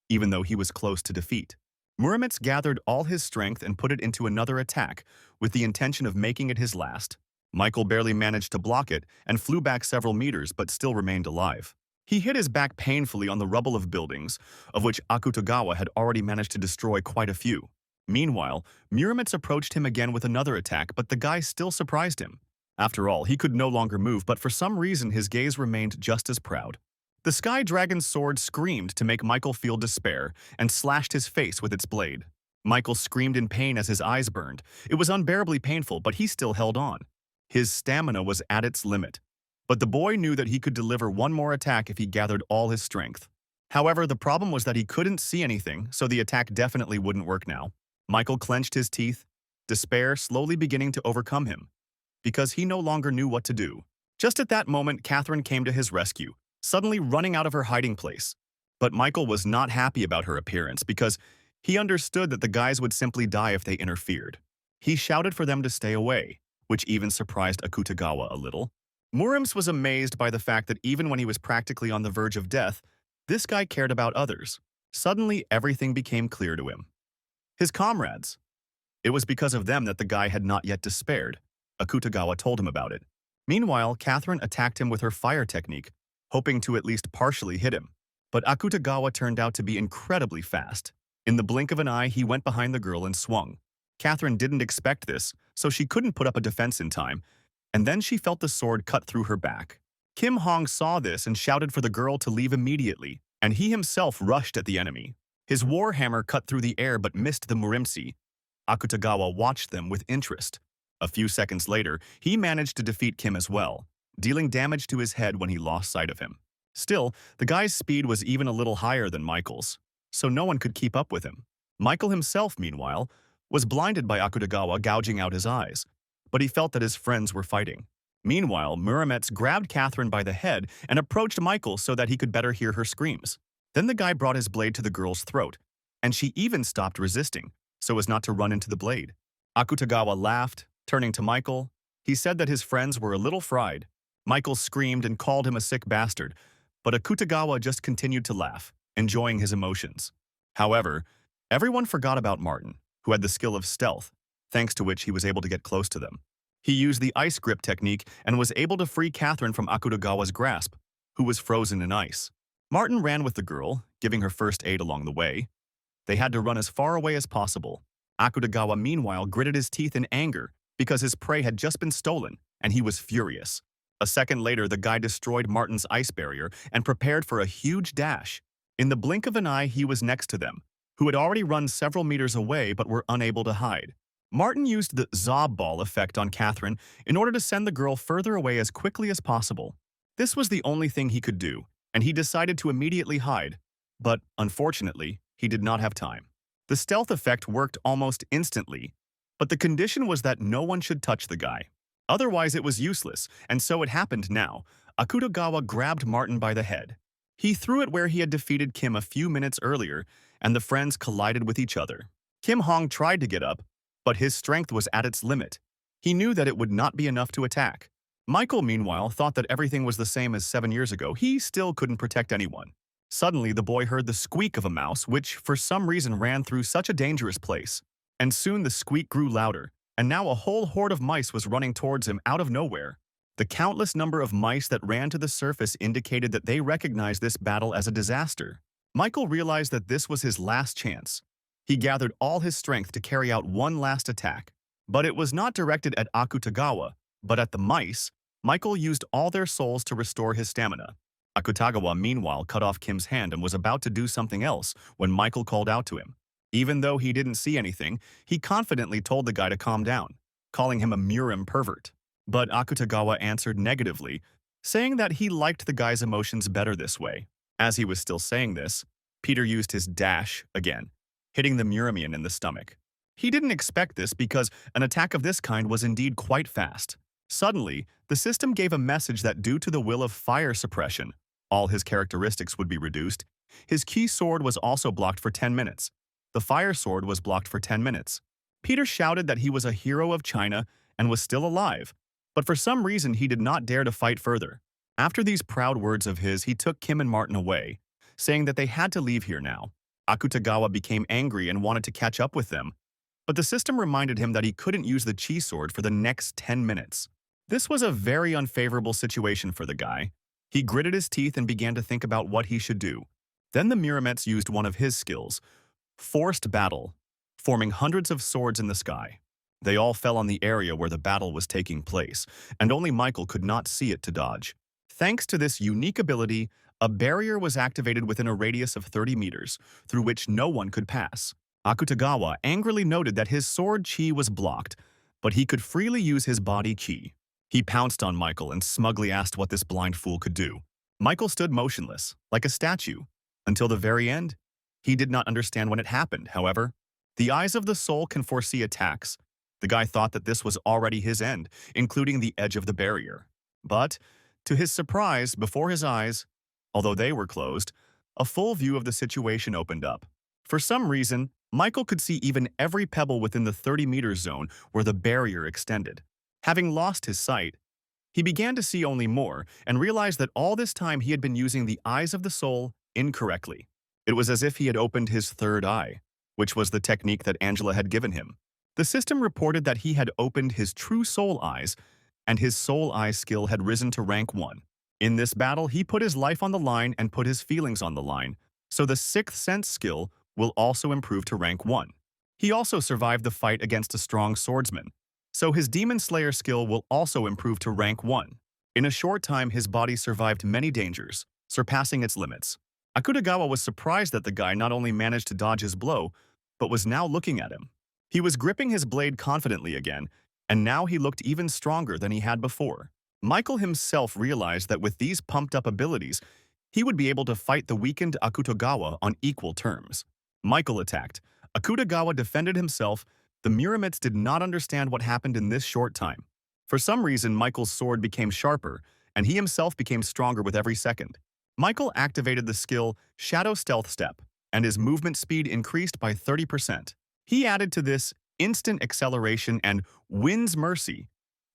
even though he was close to defeat. Murmetz gathered all his strength and put it into another attack, with the intention of making it his last. Michael barely managed to block it and flew back several meters but still remained alive. He hit his back painfully on the rubble of buildings, of which Akutagawa had already managed to destroy quite a few. Meanwhile, Murmetz approached him again with another attack, but the guy still surprised him. After all, he could no longer move, but for some reason his gaze remained just as proud. The Sky Dragon's sword screamed to make Michael feel despair and slashed his face with its blade. Michael screamed in pain as his eyes burned. It was unbearably painful, but he still held on. His stamina was at its limit. But the boy knew that he could deliver one more attack if he gathered all his strength. However, the problem was that he couldn't see anything, so the attack definitely wouldn't work now. Michael clenched his teeth, despair slowly beginning to overcome him, because he no longer knew what to do. Just at that moment, Catherine came to his rescue, suddenly running out of her hiding place. But Michael was not happy about her appearance because he understood that the guys would simply die if they interfered. He shouted for them to stay away, which even surprised Akutagawa a little. Murims was amazed by the fact that even when he was practically on the verge of death, this guy cared about others. Suddenly, everything became clear to him. His comrades. It was because of them that the guy had not yet despaired. Akutagawa told him about it. Meanwhile, Catherine attacked him with her fire technique, hoping to at least partially hit him. But Akutagawa turned out to be incredibly fast. In the blink of an eye, he went behind the girl and swung. Catherine didn't expect this, so she couldn't put up a defense in time, and then she felt the sword cut through her back. Kim Hong saw this and shouted for the girl to leave immediately, and he himself rushed at the enemy. His warhammer cut through the air but missed the Murimsi. Akutagawa watched them with interest. A few seconds later, he managed to defeat Kim as well, dealing damage to his head when he lost sight of him. Still, the guy's speed was even a little higher than Michael's, so no one could keep up with him. Michael himself, meanwhile, was blinded by Akutagawa gouging out his eyes, but he felt that his friends were fighting. Meanwhile, Murimets grabbed Catherine by the head and approached Michael so that he could better hear her screams. Then the guy brought his blade to the girl's throat, and she even stopped resisting, so as not to run into the blade. Akutagawa laughed, turning to Michael. He said that his friends were a little fried. Michael screamed and called him a sick bastard, but Akutagawa just continued to laugh, enjoying his emotions. However, everyone forgot about Martin, who had the skill of stealth, thanks to which he was able to get close to them. He used the ice grip technique and was able to free Catherine from Akutagawa's grasp, who was frozen in ice. Martin ran with the girl, giving her first aid along the way. They had to run as far away as possible. Akutagawa meanwhile gritted his teeth in anger because his prey had just been stolen, and he was furious. A second later, the guy destroyed Martin's ice barrier and prepared for a huge dash. In the blink of an eye, he was next to them, who had already run several meters away but were unable to hide. Martin used the Zob Ball effect on Catherine in order to send the girl further away as quickly as possible. This was the only thing he could do, and he decided to immediately hide. But, unfortunately, he did not have time. The stealth effect worked almost instantly, but the condition was that no one should touch the guy. Otherwise, it was useless, and so it happened now. Akutagawa grabbed Martin by the head. He threw it where he had defeated Kim a few minutes earlier, and the friends collided with each other. Kim Hong tried to get up, but his strength was at its limit. He knew that it would not be enough to attack. Michael, meanwhile, thought that everything was the same as 7 years ago. He still couldn't protect anyone. Suddenly, the boy heard the squeak of a mouse, which, for some reason, ran through such a dangerous place. And soon the squeak grew louder, and now a whole horde of mice was running towards him out of nowhere. The countless number of mice that ran to the surface indicated that they recognized this battle as a disaster. Michael realized that this was his last chance. He gathered all his strength to carry out one last attack. But it was not directed at Akutagawa, but at the mice. Michael used all their souls to restore his stamina. Akutagawa, meanwhile, cut off Kim's hand and was about to do something else when Michael called out to him. Even though he didn't see anything, he confidently told the guy to calm down, calling him a Murim pervert. But Akutagawa answered negatively, saying that he liked the guy's emotions better this way. As he was still saying this, Peter used his dash again, hitting the Murimian in the stomach. He didn't expect this because an attack of this kind was indeed quite fast. Suddenly, the system gave a message that due to the will of fire suppression, all his characteristics would be reduced. His key sword was also blocked for 10 minutes. The fire sword was blocked for 10 minutes. Peter shouted that he was a hero of China and was still alive, but for some reason he did not dare to fight further. After these proud words of his, he took Kim and Martin away, saying that they had to leave here now. Akutagawa became angry and wanted to catch up with them, but the system reminded him that he couldn't use the chi sword for the next 10 minutes. This was a very unfavorable situation for the guy. He gritted his teeth and began to think about what he should do. Then the Murimets used one of his skills, forced battle, forming hundreds of swords in the sky. They all fell on the area where the battle was taking place, and only Michael could not see it to dodge. Thanks to this unique ability, a barrier was activated within a radius of 30 meters, through which no one could pass. Akutagawa angrily noted that his sword chi was blocked, but he could freely use his body chi. He pounced on Michael and smugly asked what this blind fool could do. Michael stood motionless, like a statue, until the very end. He did not understand when it happened, however. The eyes of the soul can foresee attacks. The guy thought that this was already his end, including the edge of the barrier. But, to his surprise, before his eyes, although they were closed, a full view of the situation opened up. For some reason, Michael could see even every pebble within the 30-meter zone where the barrier extended. Having lost his sight, he began to see only more and realized that all this time he had been using the eyes of the soul incorrectly. It was as if he had opened his third eye, which was the technique that Angela had given him. The system reported that he had opened his true soul eyes, and his soul eye skill had risen to rank 1. In this battle, he put his life on the line and put his feelings on the line, so the sixth sense skill will also improve to rank 1. He also survived the fight against a strong swordsman, so his Demon Slayer skill will also improve to rank 1. In a short time, his body survived many dangers, surpassing its limits. Akutagawa was surprised that the guy not only managed to dodge his blow, but was now looking at him. He was gripping his blade confidently again, and now he looked even stronger than he had before. Michael himself realized that with these pumped-up abilities, he would be able to fight the weakened Akutagawa on equal terms. Michael attacked. Akutagawa defended himself. The Murimites did not understand what happened in this short time. For some reason, Michael's sword became sharper, and he himself became stronger with every second. Michael activated the skill Shadow Stealth Step, and his movement speed increased by 30%. He added to this instant acceleration and Wind's Mercy,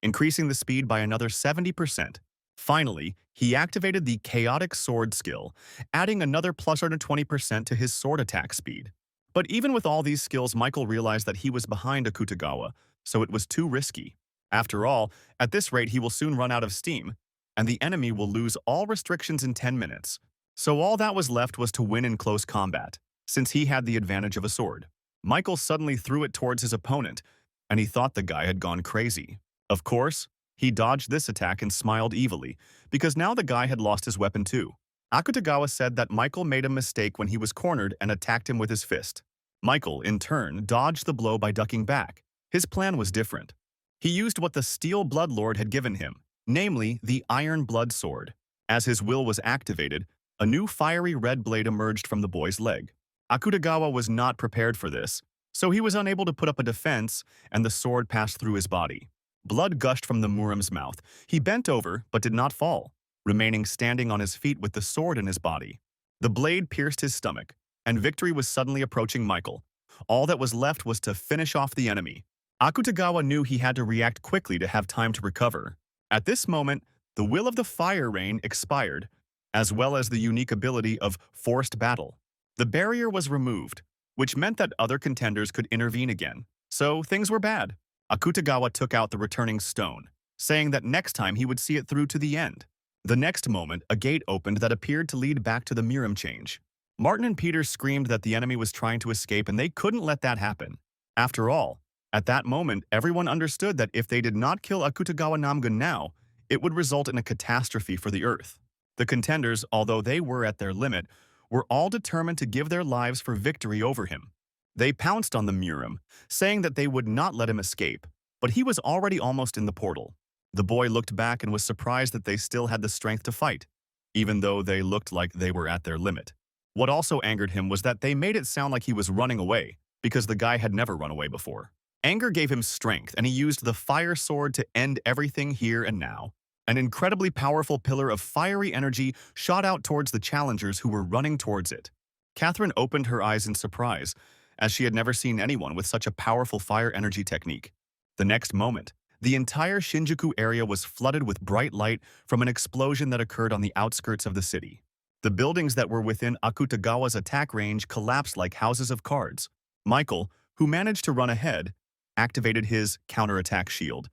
increasing the speed by another 70%. Finally, he activated the Chaotic Sword skill, adding another plus 120% to his sword attack speed. But even with all these skills, Michael realized that he was behind Akutagawa, so it was too risky. After all, at this rate he will soon run out of steam, and the enemy will lose all restrictions in 10 minutes. So all that was left was to win in close combat, since he had the advantage of a sword. Michael suddenly threw it towards his opponent, and he thought the guy had gone crazy. Of course, he dodged this attack and smiled evilly, because now the guy had lost his weapon too. Akutagawa said that Michael made a mistake when he was cornered and attacked him with his fist. Michael, in turn, dodged the blow by ducking back. His plan was different. He used what the Steel Bloodlord had given him, namely the Iron Blood Sword. As his will was activated, a new fiery red blade emerged from the boy's leg. Akutagawa was not prepared for this, so he was unable to put up a defense, and the sword passed through his body. Blood gushed from the Murim's mouth. He bent over, but did not fall, remaining standing on his feet with the sword in his body. The blade pierced his stomach, and victory was suddenly approaching Michael. All that was left was to finish off the enemy. Akutagawa knew he had to react quickly to have time to recover. At this moment, the will of the Fire Rain expired, as well as the unique ability of Forced Battle. The barrier was removed, which meant that other contenders could intervene again. So things were bad. Akutagawa took out the returning stone, saying that next time he would see it through to the end. The next moment, a gate opened that appeared to lead back to the Murim change. Martin and Peter screamed that the enemy was trying to escape and they couldn't let that happen. After all, at that moment, everyone understood that if they did not kill Akutagawa Namgun now, it would result in a catastrophe for the Earth. The contenders, although they were at their limit, were all determined to give their lives for victory over him. They pounced on the Murim, saying that they would not let him escape, but he was already almost in the portal. The boy looked back and was surprised that they still had the strength to fight, even though they looked like they were at their limit. What also angered him was that they made it sound like he was running away, because the guy had never run away before. Anger gave him strength, and he used the fire sword to end everything here and now. An incredibly powerful pillar of fiery energy shot out towards the challengers who were running towards it. Catherine opened her eyes in surprise, as she had never seen anyone with such a powerful fire energy technique. The next moment, the entire Shinjuku area was flooded with bright light from an explosion that occurred on the outskirts of the city. The buildings that were within Akutagawa's attack range collapsed like houses of cards. Michael, who managed to run ahead, activated his counterattack shield,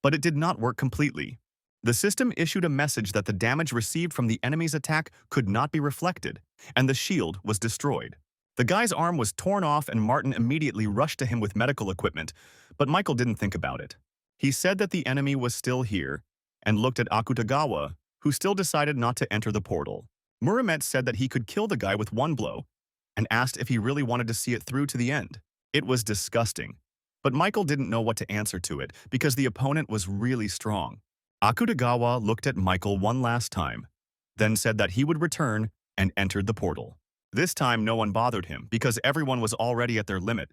but it did not work completely. The system issued a message that the damage received from the enemy's attack could not be reflected, and the shield was destroyed. The guy's arm was torn off and Martin immediately rushed to him with medical equipment, but Michael didn't think about it. He said that the enemy was still here, and looked at Akutagawa, who still decided not to enter the portal. Murimet said that he could kill the guy with one blow, and asked if he really wanted to see it through to the end. It was disgusting. But Michael didn't know what to answer to it because the opponent was really strong. Akutagawa looked at Michael one last time, then said that he would return and entered the portal. This time no one bothered him because everyone was already at their limit,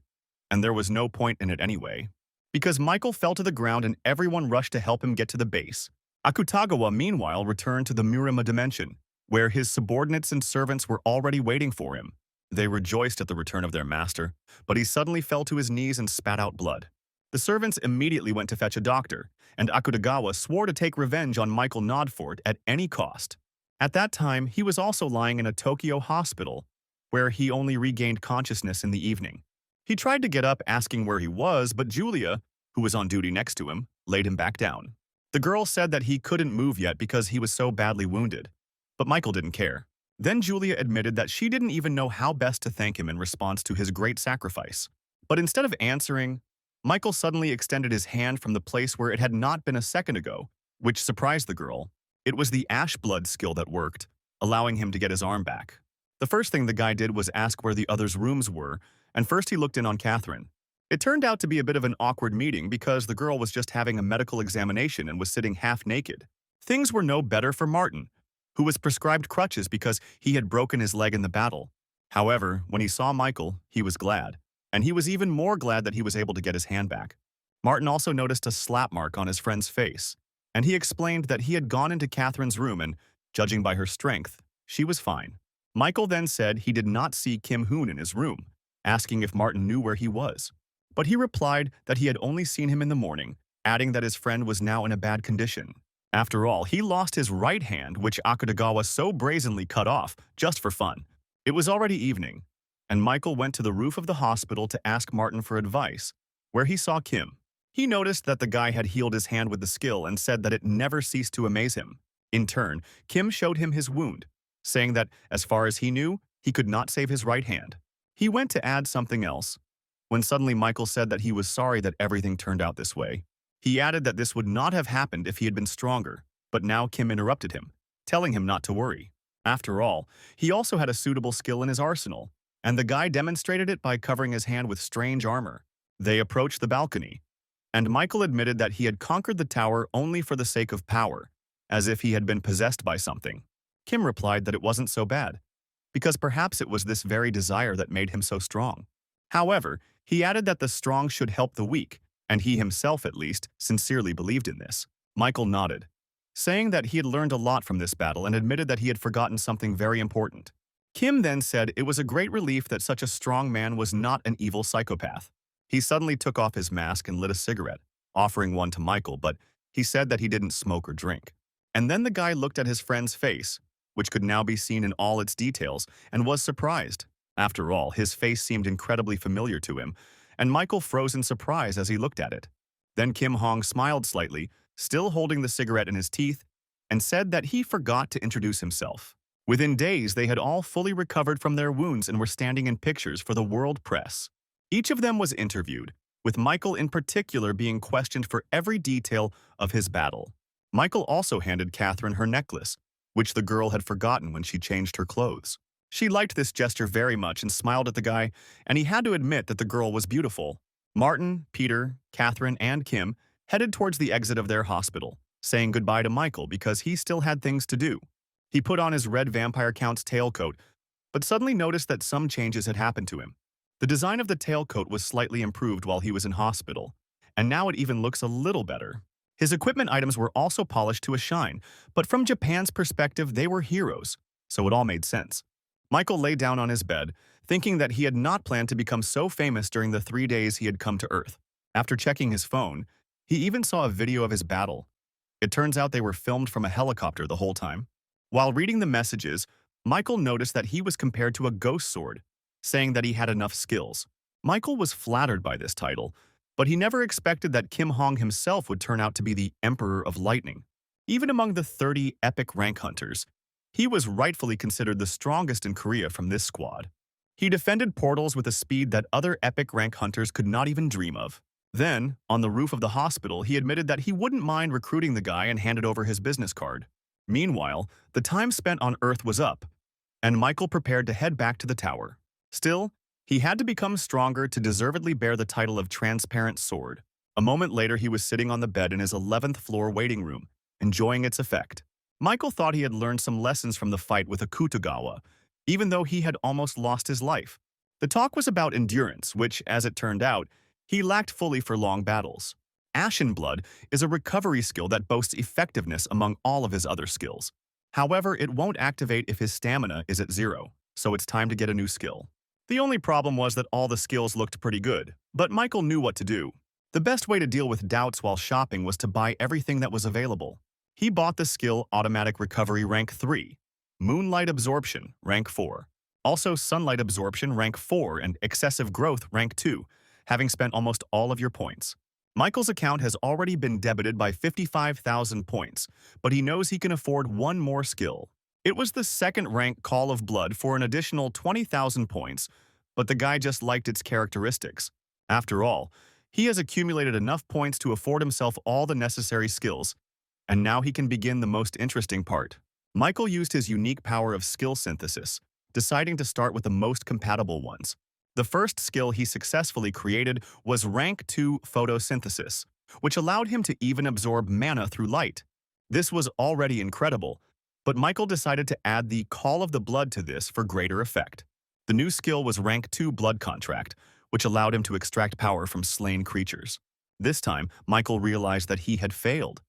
and there was no point in it anyway. Because Michael fell to the ground and everyone rushed to help him get to the base. Akutagawa meanwhile returned to the Murim dimension, where his subordinates and servants were already waiting for him. They rejoiced at the return of their master, but he suddenly fell to his knees and spat out blood. The servants immediately went to fetch a doctor, and Akutagawa swore to take revenge on Michael Nodfort at any cost. At that time, he was also lying in a Tokyo hospital, where he only regained consciousness in the evening. He tried to get up asking where he was, but Julia, who was on duty next to him, laid him back down. The girl said that he couldn't move yet because he was so badly wounded, but Michael didn't care. Then Julia admitted that she didn't even know how best to thank him in response to his great sacrifice. But instead of answering, Michael suddenly extended his hand from the place where it had not been a second ago, which surprised the girl. It was the ash blood skill that worked, allowing him to get his arm back. The first thing the guy did was ask where the others' rooms were, and first he looked in on Catherine. It turned out to be a bit of an awkward meeting because the girl was just having a medical examination and was sitting half naked. Things were no better for Martin, who was prescribed crutches because he had broken his leg in the battle. However, when he saw Michael, he was glad, and he was even more glad that he was able to get his hand back. Martin also noticed a slap mark on his friend's face, and he explained that he had gone into Catherine's room and, judging by her strength, she was fine. Michael then said he did not see Kim Hoon in his room, asking if Martin knew where he was. But he replied that he had only seen him in the morning, adding that his friend was now in a bad condition. After all, he lost his right hand, which Akutagawa so brazenly cut off, just for fun. It was already evening, and Michael went to the roof of the hospital to ask Martin for advice, where he saw Kim. He noticed that the guy had healed his hand with the skill and said that it never ceased to amaze him. In turn, Kim showed him his wound, saying that, as far as he knew, he could not save his right hand. He went to add something else, when suddenly Michael said that he was sorry that everything turned out this way. He added that this would not have happened if he had been stronger, but now Kim interrupted him, telling him not to worry. After all, he also had a suitable skill in his arsenal, and the guy demonstrated it by covering his hand with strange armor. They approached the balcony, and Michael admitted that he had conquered the tower only for the sake of power, as if he had been possessed by something. Kim replied that it wasn't so bad, because perhaps it was this very desire that made him so strong. However, he added that the strong should help the weak, and he himself, at least, sincerely believed in this. Michael nodded, saying that he had learned a lot from this battle and admitted that he had forgotten something very important. Kim then said it was a great relief that such a strong man was not an evil psychopath. He suddenly took off his mask and lit a cigarette, offering one to Michael, but he said that he didn't smoke or drink. And then the guy looked at his friend's face, which could now be seen in all its details, and was surprised. After all, his face seemed incredibly familiar to him, and Michael froze in surprise as he looked at it. Then Kim Hong smiled slightly, still holding the cigarette in his teeth, and said that he forgot to introduce himself. Within days, they had all fully recovered from their wounds and were standing in pictures for the world press. Each of them was interviewed, with Michael in particular being questioned for every detail of his battle. Michael also handed Catherine her necklace, which the girl had forgotten when she changed her clothes. She liked this gesture very much and smiled at the guy, and he had to admit that the girl was beautiful. Martin, Peter, Catherine, and Kim headed towards the exit of their hospital, saying goodbye to Michael because he still had things to do. He put on his red vampire count's tailcoat, but suddenly noticed that some changes had happened to him. The design of the tailcoat was slightly improved while he was in hospital, and now it even looks a little better. His equipment items were also polished to a shine, but from Japan's perspective, they were heroes, so it all made sense. Michael lay down on his bed, thinking that he had not planned to become so famous during the 3 days he had come to Earth. After checking his phone, he even saw a video of his battle. It turns out they were filmed from a helicopter the whole time. While reading the messages, Michael noticed that he was compared to a ghost sword, saying that he had enough skills. Michael was flattered by this title, but he never expected that Kim Hong himself would turn out to be the Emperor of Lightning. Even among the 30 epic rank hunters, he was rightfully considered the strongest in Korea from this squad. He defended portals with a speed that other epic rank hunters could not even dream of. Then, on the roof of the hospital, he admitted that he wouldn't mind recruiting the guy and handed over his business card. Meanwhile, the time spent on Earth was up, and Michael prepared to head back to the tower. Still, he had to become stronger to deservedly bear the title of Transparent Sword. A moment later, he was sitting on the bed in his 11th floor waiting room, enjoying its effect. Michael thought he had learned some lessons from the fight with Akutagawa, even though he had almost lost his life. The talk was about endurance, which, as it turned out, he lacked fully for long battles. Ashen Blood is a recovery skill that boasts effectiveness among all of his other skills. However, it won't activate if his stamina is at 0, so it's time to get a new skill. The only problem was that all the skills looked pretty good, but Michael knew what to do. The best way to deal with doubts while shopping was to buy everything that was available. He bought the skill Automatic Recovery Rank 3, Moonlight Absorption Rank 4, also Sunlight Absorption Rank 4 and Excessive Growth Rank 2, having spent almost all of your points. Michael's account has already been debited by 55,000 points, but he knows he can afford one more skill. It was the second rank Call of Blood for an additional 20,000 points, but the guy just liked its characteristics. After all, he has accumulated enough points to afford himself all the necessary skills, and now he can begin the most interesting part. Michael used his unique power of skill synthesis, deciding to start with the most compatible ones. The first skill he successfully created was Rank 2 Photosynthesis, which allowed him to even absorb mana through light. This was already incredible, but Michael decided to add the Call of the Blood to this for greater effect. The new skill was Rank 2 Blood Contract, which allowed him to extract power from slain creatures. This time, Michael realized that he had failed,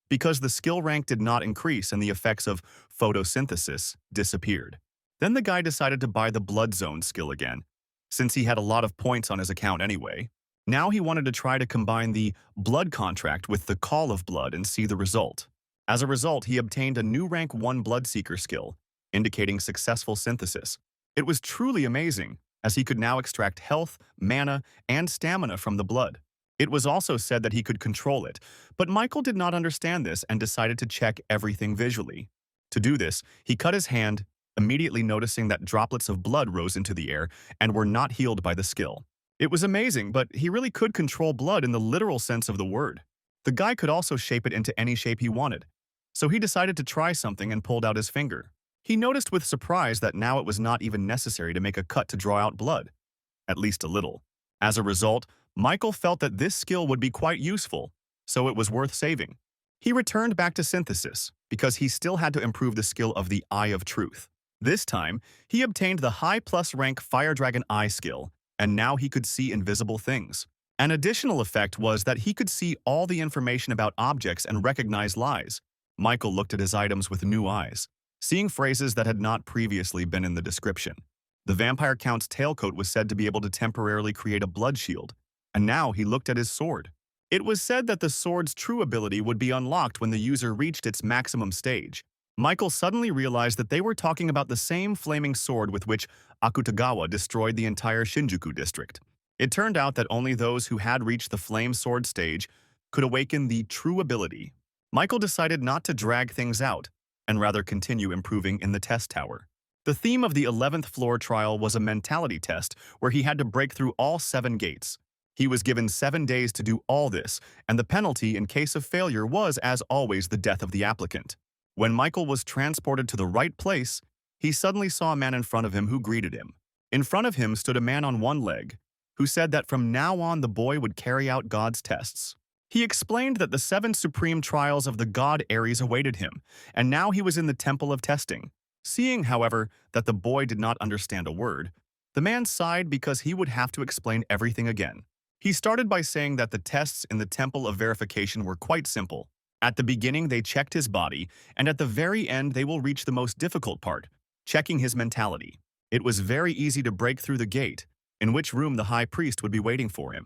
because the skill rank did not increase and the effects of photosynthesis disappeared. Then the guy decided to buy the Blood Zone skill again, since he had a lot of points on his account anyway. Now he wanted to try to combine the Blood Contract with the Call of Blood and see the result. As a result, he obtained a new Rank 1 Bloodseeker skill, indicating successful synthesis. It was truly amazing, as he could now extract health, mana, and stamina from the blood. It was also said that he could control it, but Michael did not understand this and decided to check everything visually. To do this, he cut his hand, immediately noticing that droplets of blood rose into the air and were not healed by the skill. It was amazing, but he really could control blood in the literal sense of the word. The guy could also shape it into any shape he wanted, so he decided to try something and pulled out his finger. He noticed with surprise that now it was not even necessary to make a cut to draw out blood, at least a little. As a result, Michael felt that this skill would be quite useful, so it was worth saving. He returned back to synthesis, because he still had to improve the skill of the Eye of Truth. This time, he obtained the high plus rank Fire Dragon Eye skill, and now he could see invisible things. An additional effect was that he could see all the information about objects and recognize lies. Michael looked at his items with new eyes, seeing phrases that had not previously been in the description. The Vampire Count's tailcoat was said to be able to temporarily create a blood shield, and now he looked at his sword. It was said that the sword's true ability would be unlocked when the user reached its maximum stage. Michael suddenly realized that they were talking about the same flaming sword with which Akutagawa destroyed the entire Shinjuku district. It turned out that only those who had reached the flame sword stage could awaken the true ability. Michael decided not to drag things out, and rather continue improving in the test tower. The theme of the 11th floor trial was a mentality test where he had to break through all 7 gates. He was given 7 days to do all this, and the penalty in case of failure was, as always, the death of the applicant. When Michael was transported to the right place, he suddenly saw a man in front of him who greeted him. In front of him stood a man on one leg, who said that from now on the boy would carry out God's tests. He explained that the 7 supreme trials of the god Ares awaited him, and now he was in the temple of testing. Seeing, however, that the boy did not understand a word, the man sighed because he would have to explain everything again. He started by saying that the tests in the temple of verification were quite simple. At the beginning, they checked his body, and at the very end, they will reach the most difficult part, checking his mentality. It was very easy to break through the gate, in which room the high priest would be waiting for him.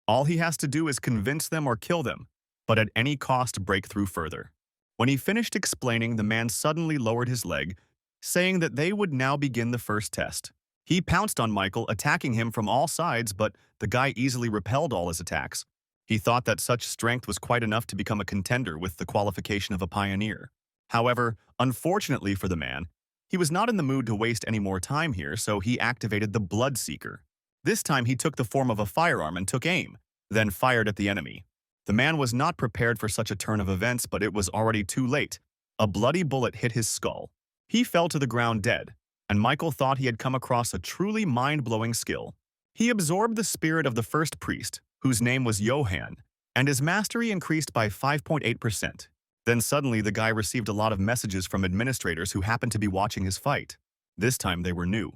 All he has to do is convince them or kill them, but at any cost break through further. When he finished explaining, the man suddenly lowered his leg, saying that they would now begin the first test. He pounced on Michael, attacking him from all sides, but the guy easily repelled all his attacks. He thought that such strength was quite enough to become a contender with the qualification of a pioneer. However, unfortunately for the man, he was not in the mood to waste any more time here, so he activated the Bloodseeker. This time he took the form of a firearm and took aim, then fired at the enemy. The man was not prepared for such a turn of events, but it was already too late. A bloody bullet hit his skull. He fell to the ground dead. and Michael thought he had come across a truly mind-blowing skill. He absorbed the spirit of the first priest, whose name was Johann, and his mastery increased by 5.8%. Then suddenly the guy received a lot of messages from administrators who happened to be watching his fight. This time they were new.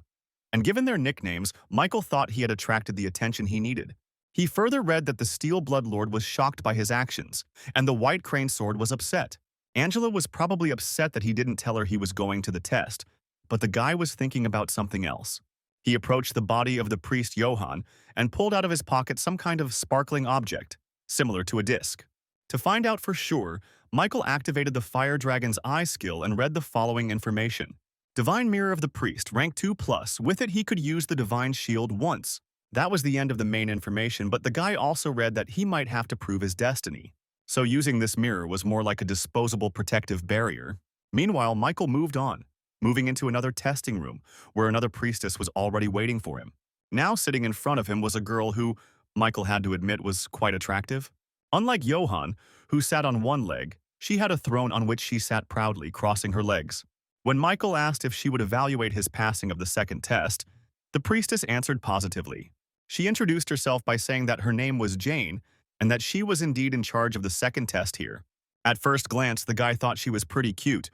And given their nicknames, Michael thought he had attracted the attention he needed. He further read that the Steel Blood Lord was shocked by his actions, and the White Crane Sword was upset. Angela was probably upset that he didn't tell her he was going to the test, but the guy was thinking about something else. He approached the body of the priest Johann and pulled out of his pocket some kind of sparkling object, similar to a disc. To find out for sure, Michael activated the Fire Dragon's Eye skill and read the following information. Divine Mirror of the Priest, rank 2+, with it he could use the Divine Shield once. That was the end of the main information, but the guy also read that he might have to prove his destiny. So using this mirror was more like a disposable protective barrier. Meanwhile, Michael moved on, moving into another testing room, where another priestess was already waiting for him. Now sitting in front of him was a girl who, Michael had to admit, was quite attractive. Unlike Johann, who sat on one leg, she had a throne on which she sat proudly, crossing her legs. When Michael asked if she would evaluate his passing of the second test, the priestess answered positively. She introduced herself by saying that her name was Jane and that she was indeed in charge of the second test here. At first glance, the guy thought she was pretty cute,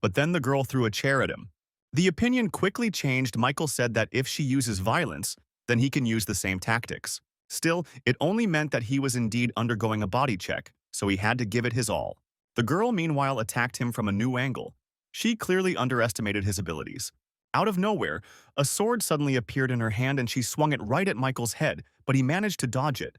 but then the girl threw a chair at him. The opinion quickly changed. Michael said that if she uses violence, then he can use the same tactics. Still, it only meant that he was indeed undergoing a body check, so he had to give it his all. The girl, meanwhile, attacked him from a new angle. She clearly underestimated his abilities. Out of nowhere, a sword suddenly appeared in her hand and she swung it right at Michael's head, but he managed to dodge it.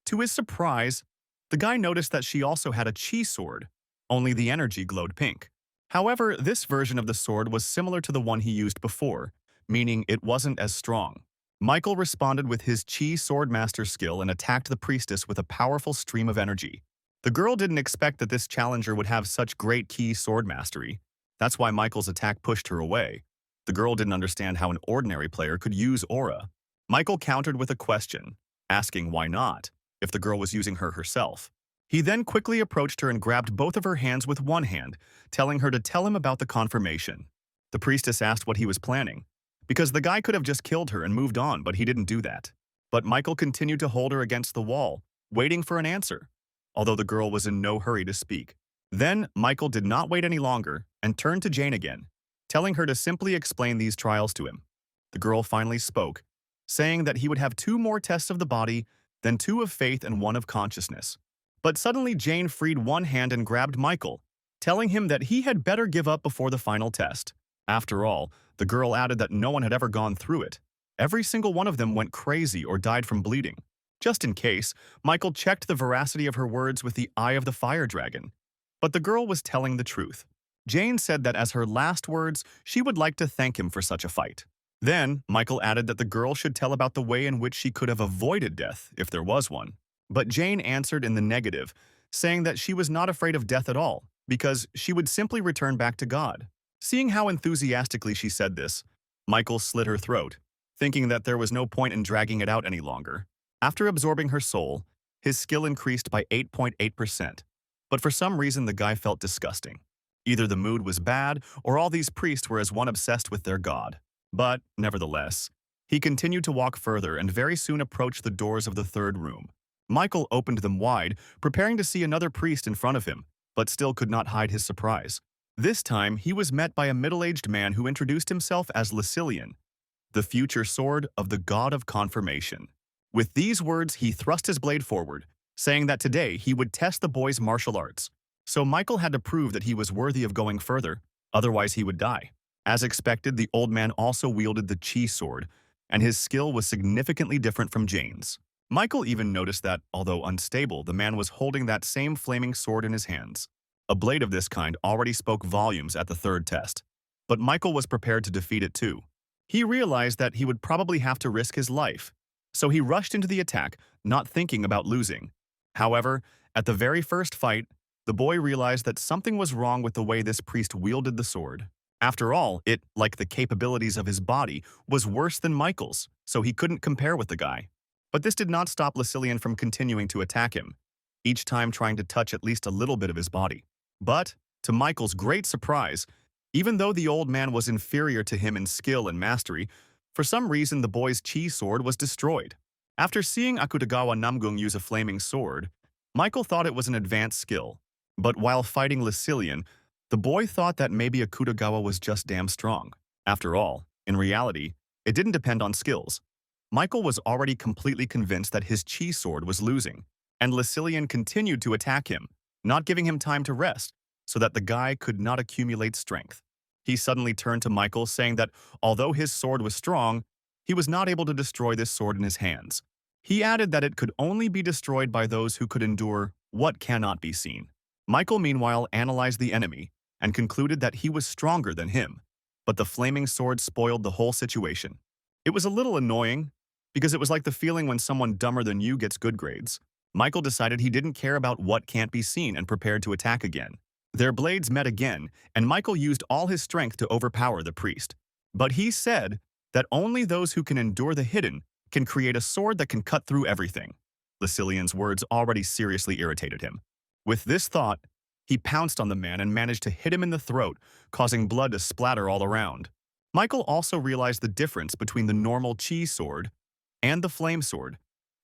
To his surprise, the guy noticed that she also had a chi sword, only the energy glowed pink. However, this version of the sword was similar to the one he used before, meaning it wasn't as strong. Michael responded with his chi swordmaster skill and attacked the priestess with a powerful stream of energy. The girl didn't expect that this challenger would have such great chi sword mastery. That's why Michael's attack pushed her away. The girl didn't understand how an ordinary player could use aura. Michael countered with a question, asking why not, if the girl was using her herself. He then quickly approached her and grabbed both of her hands with one hand, telling her to tell him about the confirmation. The priestess asked what he was planning, because the guy could have just killed her and moved on, but he didn't do that. But Michael continued to hold her against the wall, waiting for an answer, although the girl was in no hurry to speak. Then, Michael did not wait any longer and turned to Jane again, telling her to simply explain these trials to him. The girl finally spoke, saying that he would have 2 more tests of the body, then 2 of faith and 1 of consciousness. But suddenly Jane freed one hand and grabbed Michael, telling him that he had better give up before the final test. After all, the girl added that no one had ever gone through it. Every single one of them went crazy or died from bleeding. Just in case, Michael checked the veracity of her words with the eye of the fire dragon. But the girl was telling the truth. Jane said that as her last words, she would like to thank him for such a fight. Then, Michael added that the girl should tell about the way in which she could have avoided death, if there was one. But Jane answered in the negative, saying that she was not afraid of death at all, because she would simply return back to God. Seeing how enthusiastically she said this, Michael slit her throat, thinking that there was no point in dragging it out any longer. After absorbing her soul, his skill increased by 8.8%. But for some reason, the guy felt disgusting. Either the mood was bad, or all these priests were as one obsessed with their god. But, nevertheless, he continued to walk further and very soon approached the doors of the 3rd room. Michael opened them wide, preparing to see another priest in front of him, but still could not hide his surprise. This time, he was met by a middle-aged man who introduced himself as Lucilian, the future sword of the god of confirmation. With these words, he thrust his blade forward, saying that today he would test the boy's martial arts. So Michael had to prove that he was worthy of going further, otherwise he would die. As expected, the old man also wielded the chi sword, and his skill was significantly different from Jane's. Michael even noticed that, although unstable, the man was holding that same flaming sword in his hands. A blade of this kind already spoke volumes at the 3rd test, but Michael was prepared to defeat it too. He realized that he would probably have to risk his life, so he rushed into the attack, not thinking about losing. However, at the very first fight, the boy realized that something was wrong with the way this priest wielded the sword. After all, it, like the capabilities of his body, was worse than Michael's, so he couldn't compare with the guy. But this did not stop Lucilian from continuing to attack him, each time trying to touch at least a little bit of his body. But, to Michael's great surprise, Even though the old man was inferior to him in skill and mastery, for some reason the boy's chi sword was destroyed. After seeing Akutagawa Namgung use a flaming sword, Michael thought it was an advanced skill. But while fighting Lucilian, the boy thought that maybe Akutagawa was just damn strong. After all, in reality, it didn't depend on skills. Michael was already completely convinced that his chi sword was losing, and Lucilian continued to attack him, not giving him time to rest, so that the guy could not accumulate strength. He suddenly turned to Michael, saying that although his sword was strong, he was not able to destroy this sword in his hands. He added that it could only be destroyed by those who could endure what cannot be seen. Michael, meanwhile, analyzed the enemy and concluded that he was stronger than him, but the flaming sword spoiled the whole situation. It was a little annoying, because it was like the feeling when someone dumber than you gets good grades. Michael decided he didn't care about what can't be seen and prepared to attack again. Their blades met again, and Michael used all his strength to overpower the priest. But he said that only those who can endure the hidden can create a sword that can cut through everything. Lucilian's words already seriously irritated him. With this thought, he pounced on the man and managed to hit him in the throat, causing blood to splatter all around. Michael also realized the difference between the normal chi sword and the flame sword,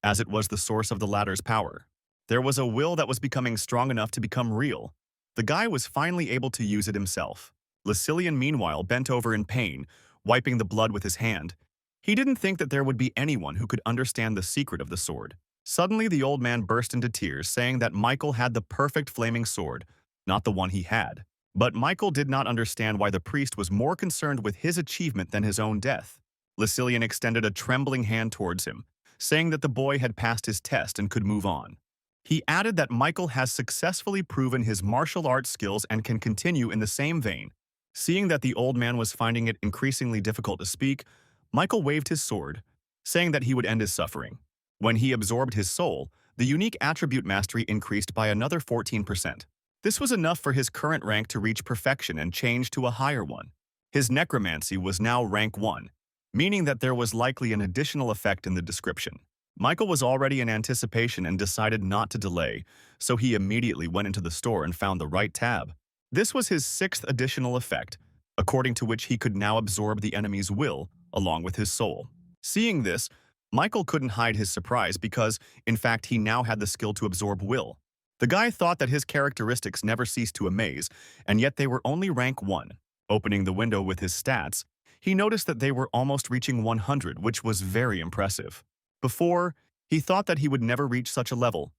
as it was the source of the latter's power. There was a will that was becoming strong enough to become real. The guy was finally able to use it himself. Lucilian, meanwhile, bent over in pain, wiping the blood with his hand. He didn't think that there would be anyone who could understand the secret of the sword. Suddenly, the old man burst into tears, saying that Michael had the perfect flaming sword, not the one he had. But Michael did not understand why the priest was more concerned with his achievement than his own death. Lucilian extended a trembling hand towards him, saying that the boy had passed his test and could move on. He added that Michael has successfully proven his martial arts skills and can continue in the same vein. Seeing that the old man was finding it increasingly difficult to speak, Michael waved his sword, saying that he would end his suffering. When he absorbed his soul, the unique attribute mastery increased by another 14%. This was enough for his current rank to reach perfection and change to a higher one. His necromancy was now rank 1, meaning that there was likely an additional effect in the description. Michael was already in anticipation and decided not to delay, so he immediately went into the store and found the right tab. This was his 6th additional effect, according to which he could now absorb the enemy's will along with his soul. Seeing this, Michael couldn't hide his surprise because, in fact, he now had the skill to absorb will. The guy thought that his characteristics never ceased to amaze, and yet they were only rank 1. Opening the window with his stats, he noticed that they were almost reaching 100, which was very impressive. Before, he thought that he would never reach such a level,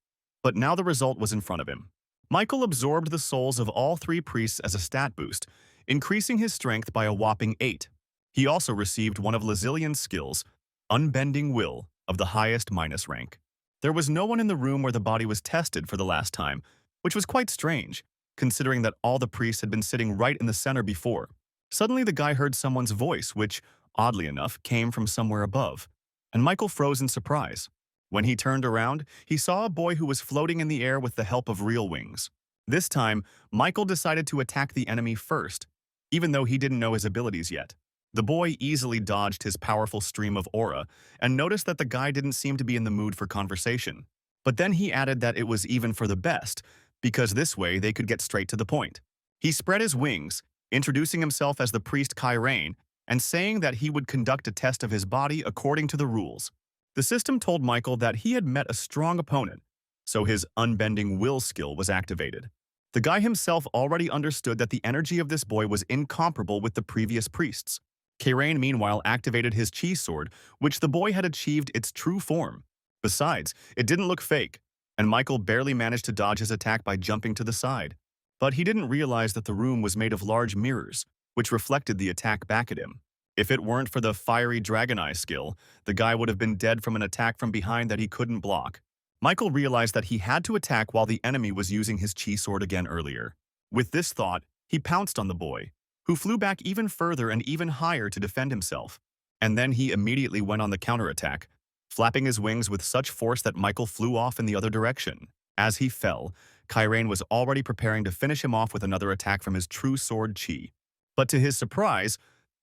but now the result was in front of him. Michael absorbed the souls of all 3 priests as a stat boost, increasing his strength by a whopping 8. He also received one of Lucilian's skills, Unbending Will, of the highest minus rank. There was no one in the room where the body was tested for the last time, which was quite strange, considering that all the priests had been sitting right in the center before. Suddenly the guy heard someone's voice, which, oddly enough, came from somewhere above, and Michael froze in surprise. When he turned around, he saw a boy who was floating in the air with the help of real wings. This time, Michael decided to attack the enemy first, even though he didn't know his abilities yet. The boy easily dodged his powerful stream of aura and noticed that the guy didn't seem to be in the mood for conversation. But then he added that it was even for the best, because this way they could get straight to the point. He spread his wings, introducing himself as the priest Kyrain, and saying that he would conduct a test of his body according to the rules. The system told Michael that he had met a strong opponent, so his unbending will skill was activated. The guy himself already understood that the energy of this boy was incomparable with the previous priests. Kyrain, meanwhile, activated his chi sword, which the boy had achieved its true form. Besides, it didn't look fake, and Michael barely managed to dodge his attack by jumping to the side. But he didn't realize that the room was made of large mirrors, which reflected the attack back at him. If it weren't for the fiery dragon eye skill, the guy would have been dead from an attack from behind that he couldn't block. Michael realized that he had to attack while the enemy was using his chi sword again earlier. With this thought, he pounced on the boy, who flew back even further and even higher to defend himself. And then he immediately went on the counterattack, flapping his wings with such force that Michael flew off in the other direction. As he fell, Kyrain was already preparing to finish him off with another attack from his true sword chi. But to his surprise,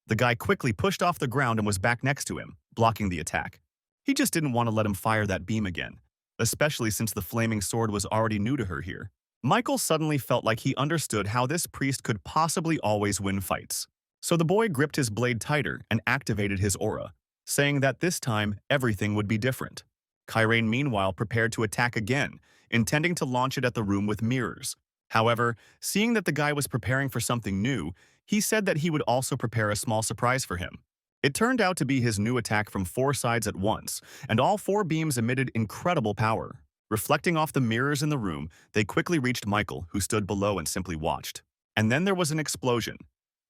the guy quickly pushed off the ground and was back next to him, blocking the attack. He just didn't want to let him fire that beam again, especially since the flaming sword was already new to her here. Michael suddenly felt like he understood how this priest could possibly always win fights. So the boy gripped his blade tighter and activated his aura, saying that this time everything would be different. Kyrain meanwhile prepared to attack again, intending to launch it at the room with mirrors. However, seeing that the guy was preparing for something new, he said that he would also prepare a small surprise for him. It turned out to be his new attack from 4 sides at once, and all 4 beams emitted incredible power. Reflecting off the mirrors in the room, they quickly reached Michael, who stood below and simply watched. And then there was an explosion,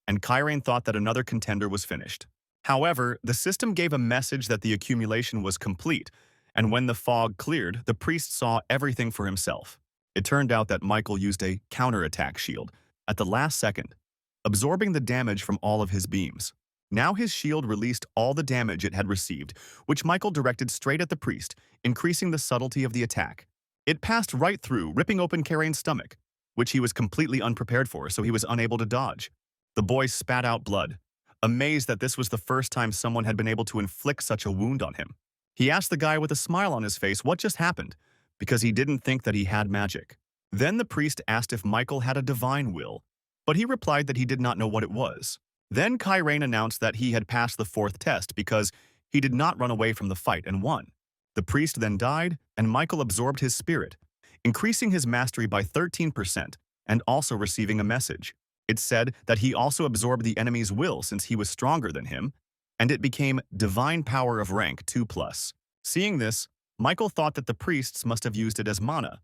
and Kyrain thought that another contender was finished. However, the system gave a message that the accumulation was complete, and when the fog cleared, the priest saw everything for himself. It turned out that Michael used a counterattack shield at the last second, absorbing the damage from all of his beams. Now his shield released all the damage it had received, which Michael directed straight at the priest, increasing the subtlety of the attack. It passed right through, ripping open Kyrain's stomach, which he was completely unprepared for, so he was unable to dodge. The boy spat out blood, amazed that this was the first time someone had been able to inflict such a wound on him. He asked the guy with a smile on his face what just happened, because he didn't think that he had magic. Then the priest asked if Michael had a divine will, but he replied that he did not know what it was. Then Kyrain announced that he had passed the 4th test because he did not run away from the fight and won. The priest then died, and Michael absorbed his spirit, increasing his mastery by 13% and also receiving a message. It said that he also absorbed the enemy's will since he was stronger than him, and it became Divine Power of rank 2+. Seeing this, Michael thought that the priests must have used it as mana,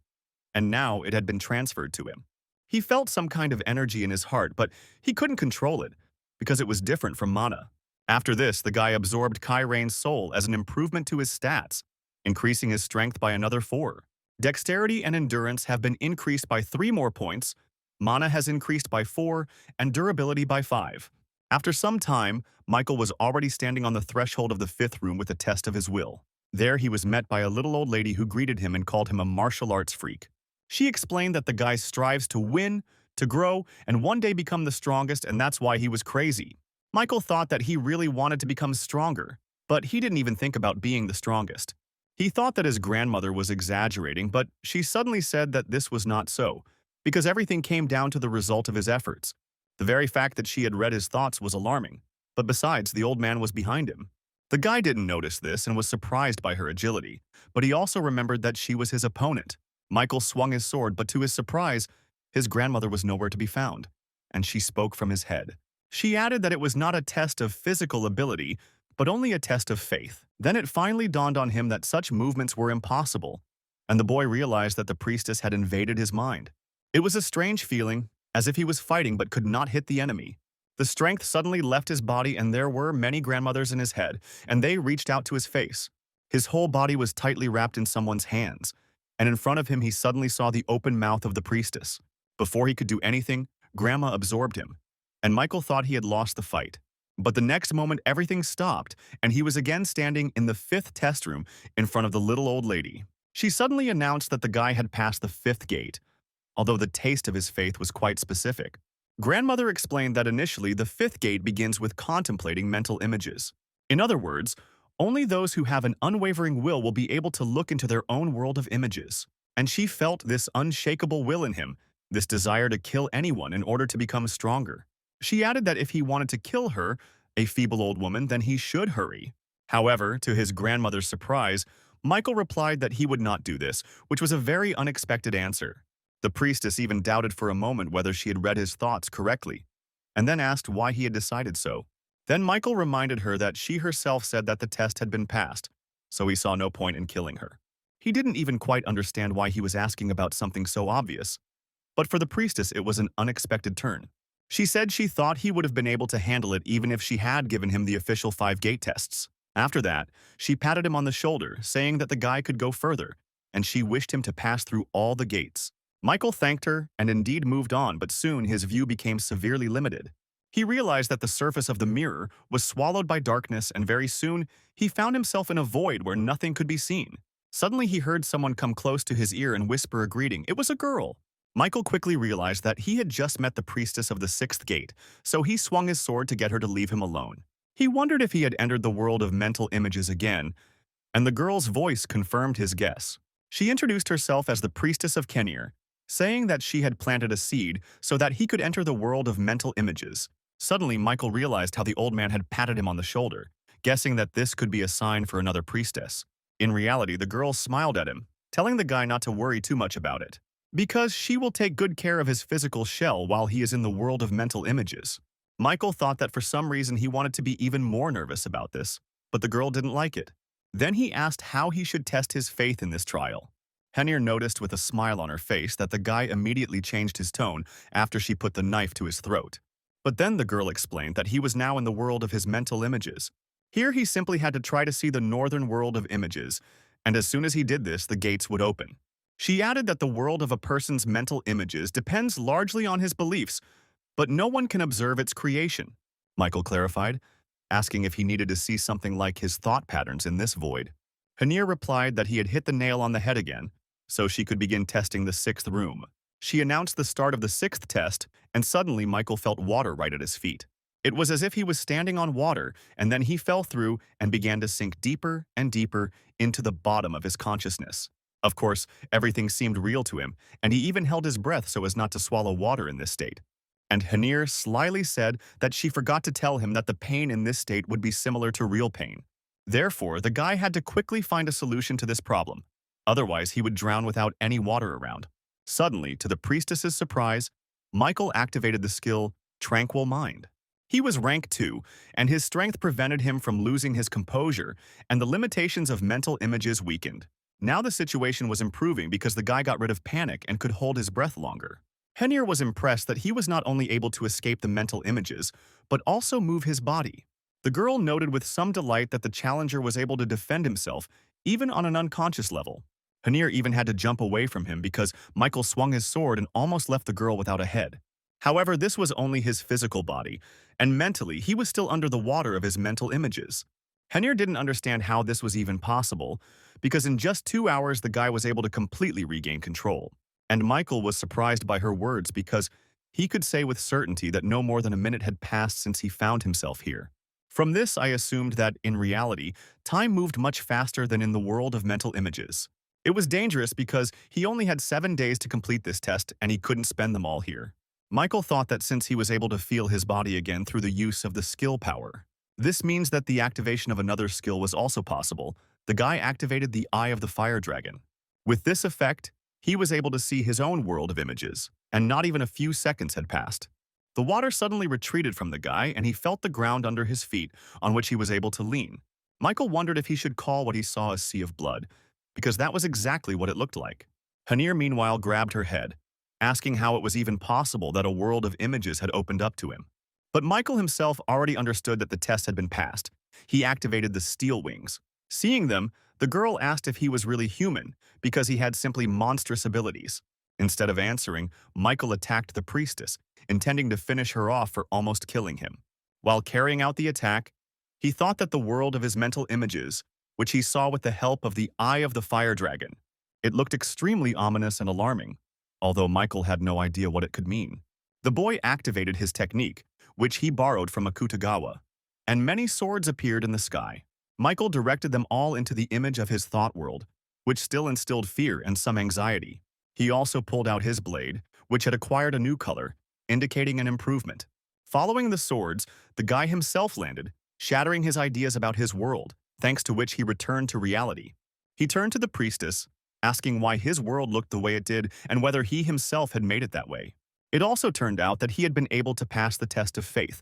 and now it had been transferred to him. He felt some kind of energy in his heart, but he couldn't control it, because it was different from mana. After this, the guy absorbed Kyrain's soul as an improvement to his stats, increasing his strength by another 4. Dexterity and endurance have been increased by 3 more points, mana has increased by 4, and durability by 5. After some time, Michael was already standing on the threshold of the 5th room with a test of his will. There he was met by a little old lady who greeted him and called him a martial arts freak. She explained that the guy strives to win, to grow, and one day become the strongest, and that's why he was crazy. Michael thought that he really wanted to become stronger, but he didn't even think about being the strongest. He thought that his grandmother was exaggerating, but she suddenly said that this was not so, because everything came down to the result of his efforts. The very fact that she had read his thoughts was alarming, but besides, the old man was behind him. The guy didn't notice this and was surprised by her agility, but he also remembered that she was his opponent. Michael swung his sword, but to his surprise, his grandmother was nowhere to be found, and she spoke from his head. She added that it was not a test of physical ability, but only a test of faith. Then it finally dawned on him that such movements were impossible, and the boy realized that the priestess had invaded his mind. It was a strange feeling, as if he was fighting but could not hit the enemy. The strength suddenly left his body, and there were many grandmothers in his head, and they reached out to his face. His whole body was tightly wrapped in someone's hands, and in front of him he suddenly saw the open mouth of the priestess. Before he could do anything, Grandma absorbed him, and Michael thought he had lost the fight. But the next moment everything stopped, and he was again standing in the 5th test room in front of the little old lady. She suddenly announced that the guy had passed the 5th gate, although the taste of his faith was quite specific. Grandmother explained that initially the 5th gate begins with contemplating mental images. In other words, only those who have an unwavering will be able to look into their own world of images. And she felt this unshakable will in him, this desire to kill anyone in order to become stronger. She added that if he wanted to kill her, a feeble old woman, then he should hurry. However, to his grandmother's surprise, Michael replied that he would not do this, which was a very unexpected answer. The priestess even doubted for a moment whether she had read his thoughts correctly, and then asked why he had decided so. Then Michael reminded her that she herself said that the test had been passed, so he saw no point in killing her. He didn't even quite understand why he was asking about something so obvious, but for the priestess it was an unexpected turn. She said she thought he would have been able to handle it even if she had given him the official 5 gate tests. After that, she patted him on the shoulder, saying that the guy could go further, and she wished him to pass through all the gates. Michael thanked her and indeed moved on, but soon his view became severely limited. He realized that the surface of the mirror was swallowed by darkness, and very soon he found himself in a void where nothing could be seen. Suddenly he heard someone come close to his ear and whisper a greeting. It was a girl. Michael quickly realized that he had just met the priestess of the 6th gate, so he swung his sword to get her to leave him alone. He wondered if he had entered the world of mental images again, and the girl's voice confirmed his guess. She introduced herself as the priestess of Kenir, saying that she had planted a seed so that he could enter the world of mental images. Suddenly, Michael realized how the old man had patted him on the shoulder, guessing that this could be a sign for another priestess. In reality, the girl smiled at him, telling the guy not to worry too much about it, because she will take good care of his physical shell while he is in the world of mental images. Michael thought that for some reason he wanted to be even more nervous about this, but the girl didn't like it. Then he asked how he should test his faith in this trial. Henir noticed with a smile on her face that the guy immediately changed his tone after she put the knife to his throat. But then the girl explained that he was now in the world of his mental images. Here he simply had to try to see the northern world of images, and as soon as he did this, the gates would open. She added that the world of a person's mental images depends largely on his beliefs, but no one can observe its creation, Michael clarified, asking if he needed to see something like his thought patterns in this void. Hanir replied that he had hit the nail on the head again, so she could begin testing the sixth room. She announced the start of the sixth test, and suddenly Michael felt water right at his feet. It was as if he was standing on water, and then he fell through and began to sink deeper and deeper into the bottom of his consciousness. Of course, everything seemed real to him, and he even held his breath so as not to swallow water in this state. And Hanir slyly said that she forgot to tell him that the pain in this state would be similar to real pain. Therefore, the guy had to quickly find a solution to this problem. Otherwise, he would drown without any water around. Suddenly, to the priestess's surprise, Michael activated the skill Tranquil Mind. He was rank 2, and his strength prevented him from losing his composure, and the limitations of mental images weakened. Now the situation was improving because the guy got rid of panic and could hold his breath longer. Henir was impressed that he was not only able to escape the mental images, but also move his body. The girl noted with some delight that the challenger was able to defend himself, even on an unconscious level. Hanir even had to jump away from him because Michael swung his sword and almost left the girl without a head. However, this was only his physical body, and mentally he was still under the water of his mental images. Hanir didn't understand how this was even possible, because in just 2 hours the guy was able to completely regain control. And Michael was surprised by her words because he could say with certainty that no more than a minute had passed since he found himself here. From this, I assumed that, in reality, time moved much faster than in the world of mental images. It was dangerous because he only had 7 days to complete this test and he couldn't spend them all here. Michael thought that since he was able to feel his body again through the use of the skill power, this means that the activation of another skill was also possible. The guy activated the Eye of the Fire Dragon. With this effect, he was able to see his own world of images, and not even a few seconds had passed. The water suddenly retreated from the guy, and he felt the ground under his feet, on which he was able to lean. Michael wondered if he should call what he saw a sea of blood, because that was exactly what it looked like. Hanir, meanwhile, grabbed her head, asking how it was even possible that a world of images had opened up to him. But Michael himself already understood that the test had been passed. He activated the steel wings. Seeing them, the girl asked if he was really human, because he had simply monstrous abilities. Instead of answering, Michael attacked the priestess, intending to finish her off for almost killing him. While carrying out the attack, he thought that the world of his mental images, which he saw with the help of the Eye of the Fire Dragon, it looked extremely ominous and alarming, although Michael had no idea what it could mean. The boy activated his technique, which he borrowed from Akutagawa, and many swords appeared in the sky. Michael directed them all into the image of his thought world, which still instilled fear and some anxiety. He also pulled out his blade, which had acquired a new color, indicating an improvement. Following the swords, the guy himself landed, shattering his ideas about his world, thanks to which he returned to reality. He turned to the priestess, asking why his world looked the way it did and whether he himself had made it that way. It also turned out that he had been able to pass the test of faith,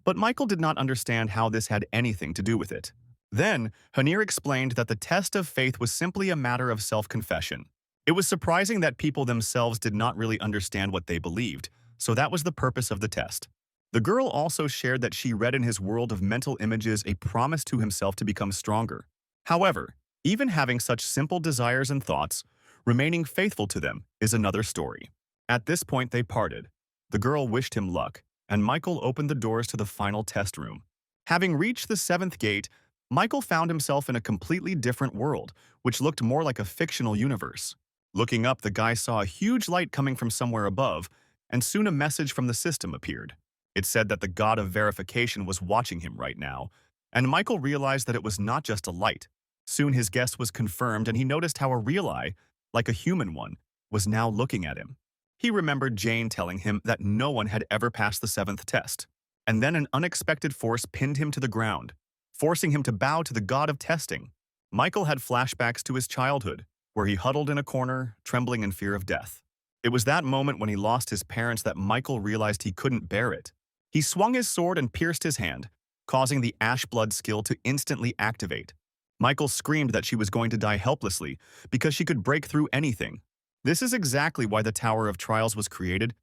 but Michael did not understand how this had anything to do with it. Then, Hanir explained that the test of faith was simply a matter of self-confession. It was surprising that people themselves did not really understand what they believed, so that was the purpose of the test. The girl also shared that she read in his world of mental images a promise to himself to become stronger. However, even having such simple desires and thoughts, remaining faithful to them is another story. At this point, they parted. The girl wished him luck, and Michael opened the doors to the final test room. Having reached the 7th gate, Michael found himself in a completely different world, which looked more like a fictional universe. Looking up, the guy saw a huge light coming from somewhere above, and soon a message from the system appeared. It said that the god of verification was watching him right now, and Michael realized that it was not just a light. Soon his guess was confirmed, and he noticed how a real eye, like a human one, was now looking at him. He remembered Jane telling him that no one had ever passed the seventh test, and then an unexpected force pinned him to the ground, forcing him to bow to the god of testing. Michael had flashbacks to his childhood, where he huddled in a corner, trembling in fear of death. It was that moment when he lost his parents that Michael realized he couldn't bear it. He swung his sword and pierced his hand, causing the ash blood skill to instantly activate. Michael screamed that she was going to die helplessly because she could break through anything. This is exactly why the Tower of Trials was created,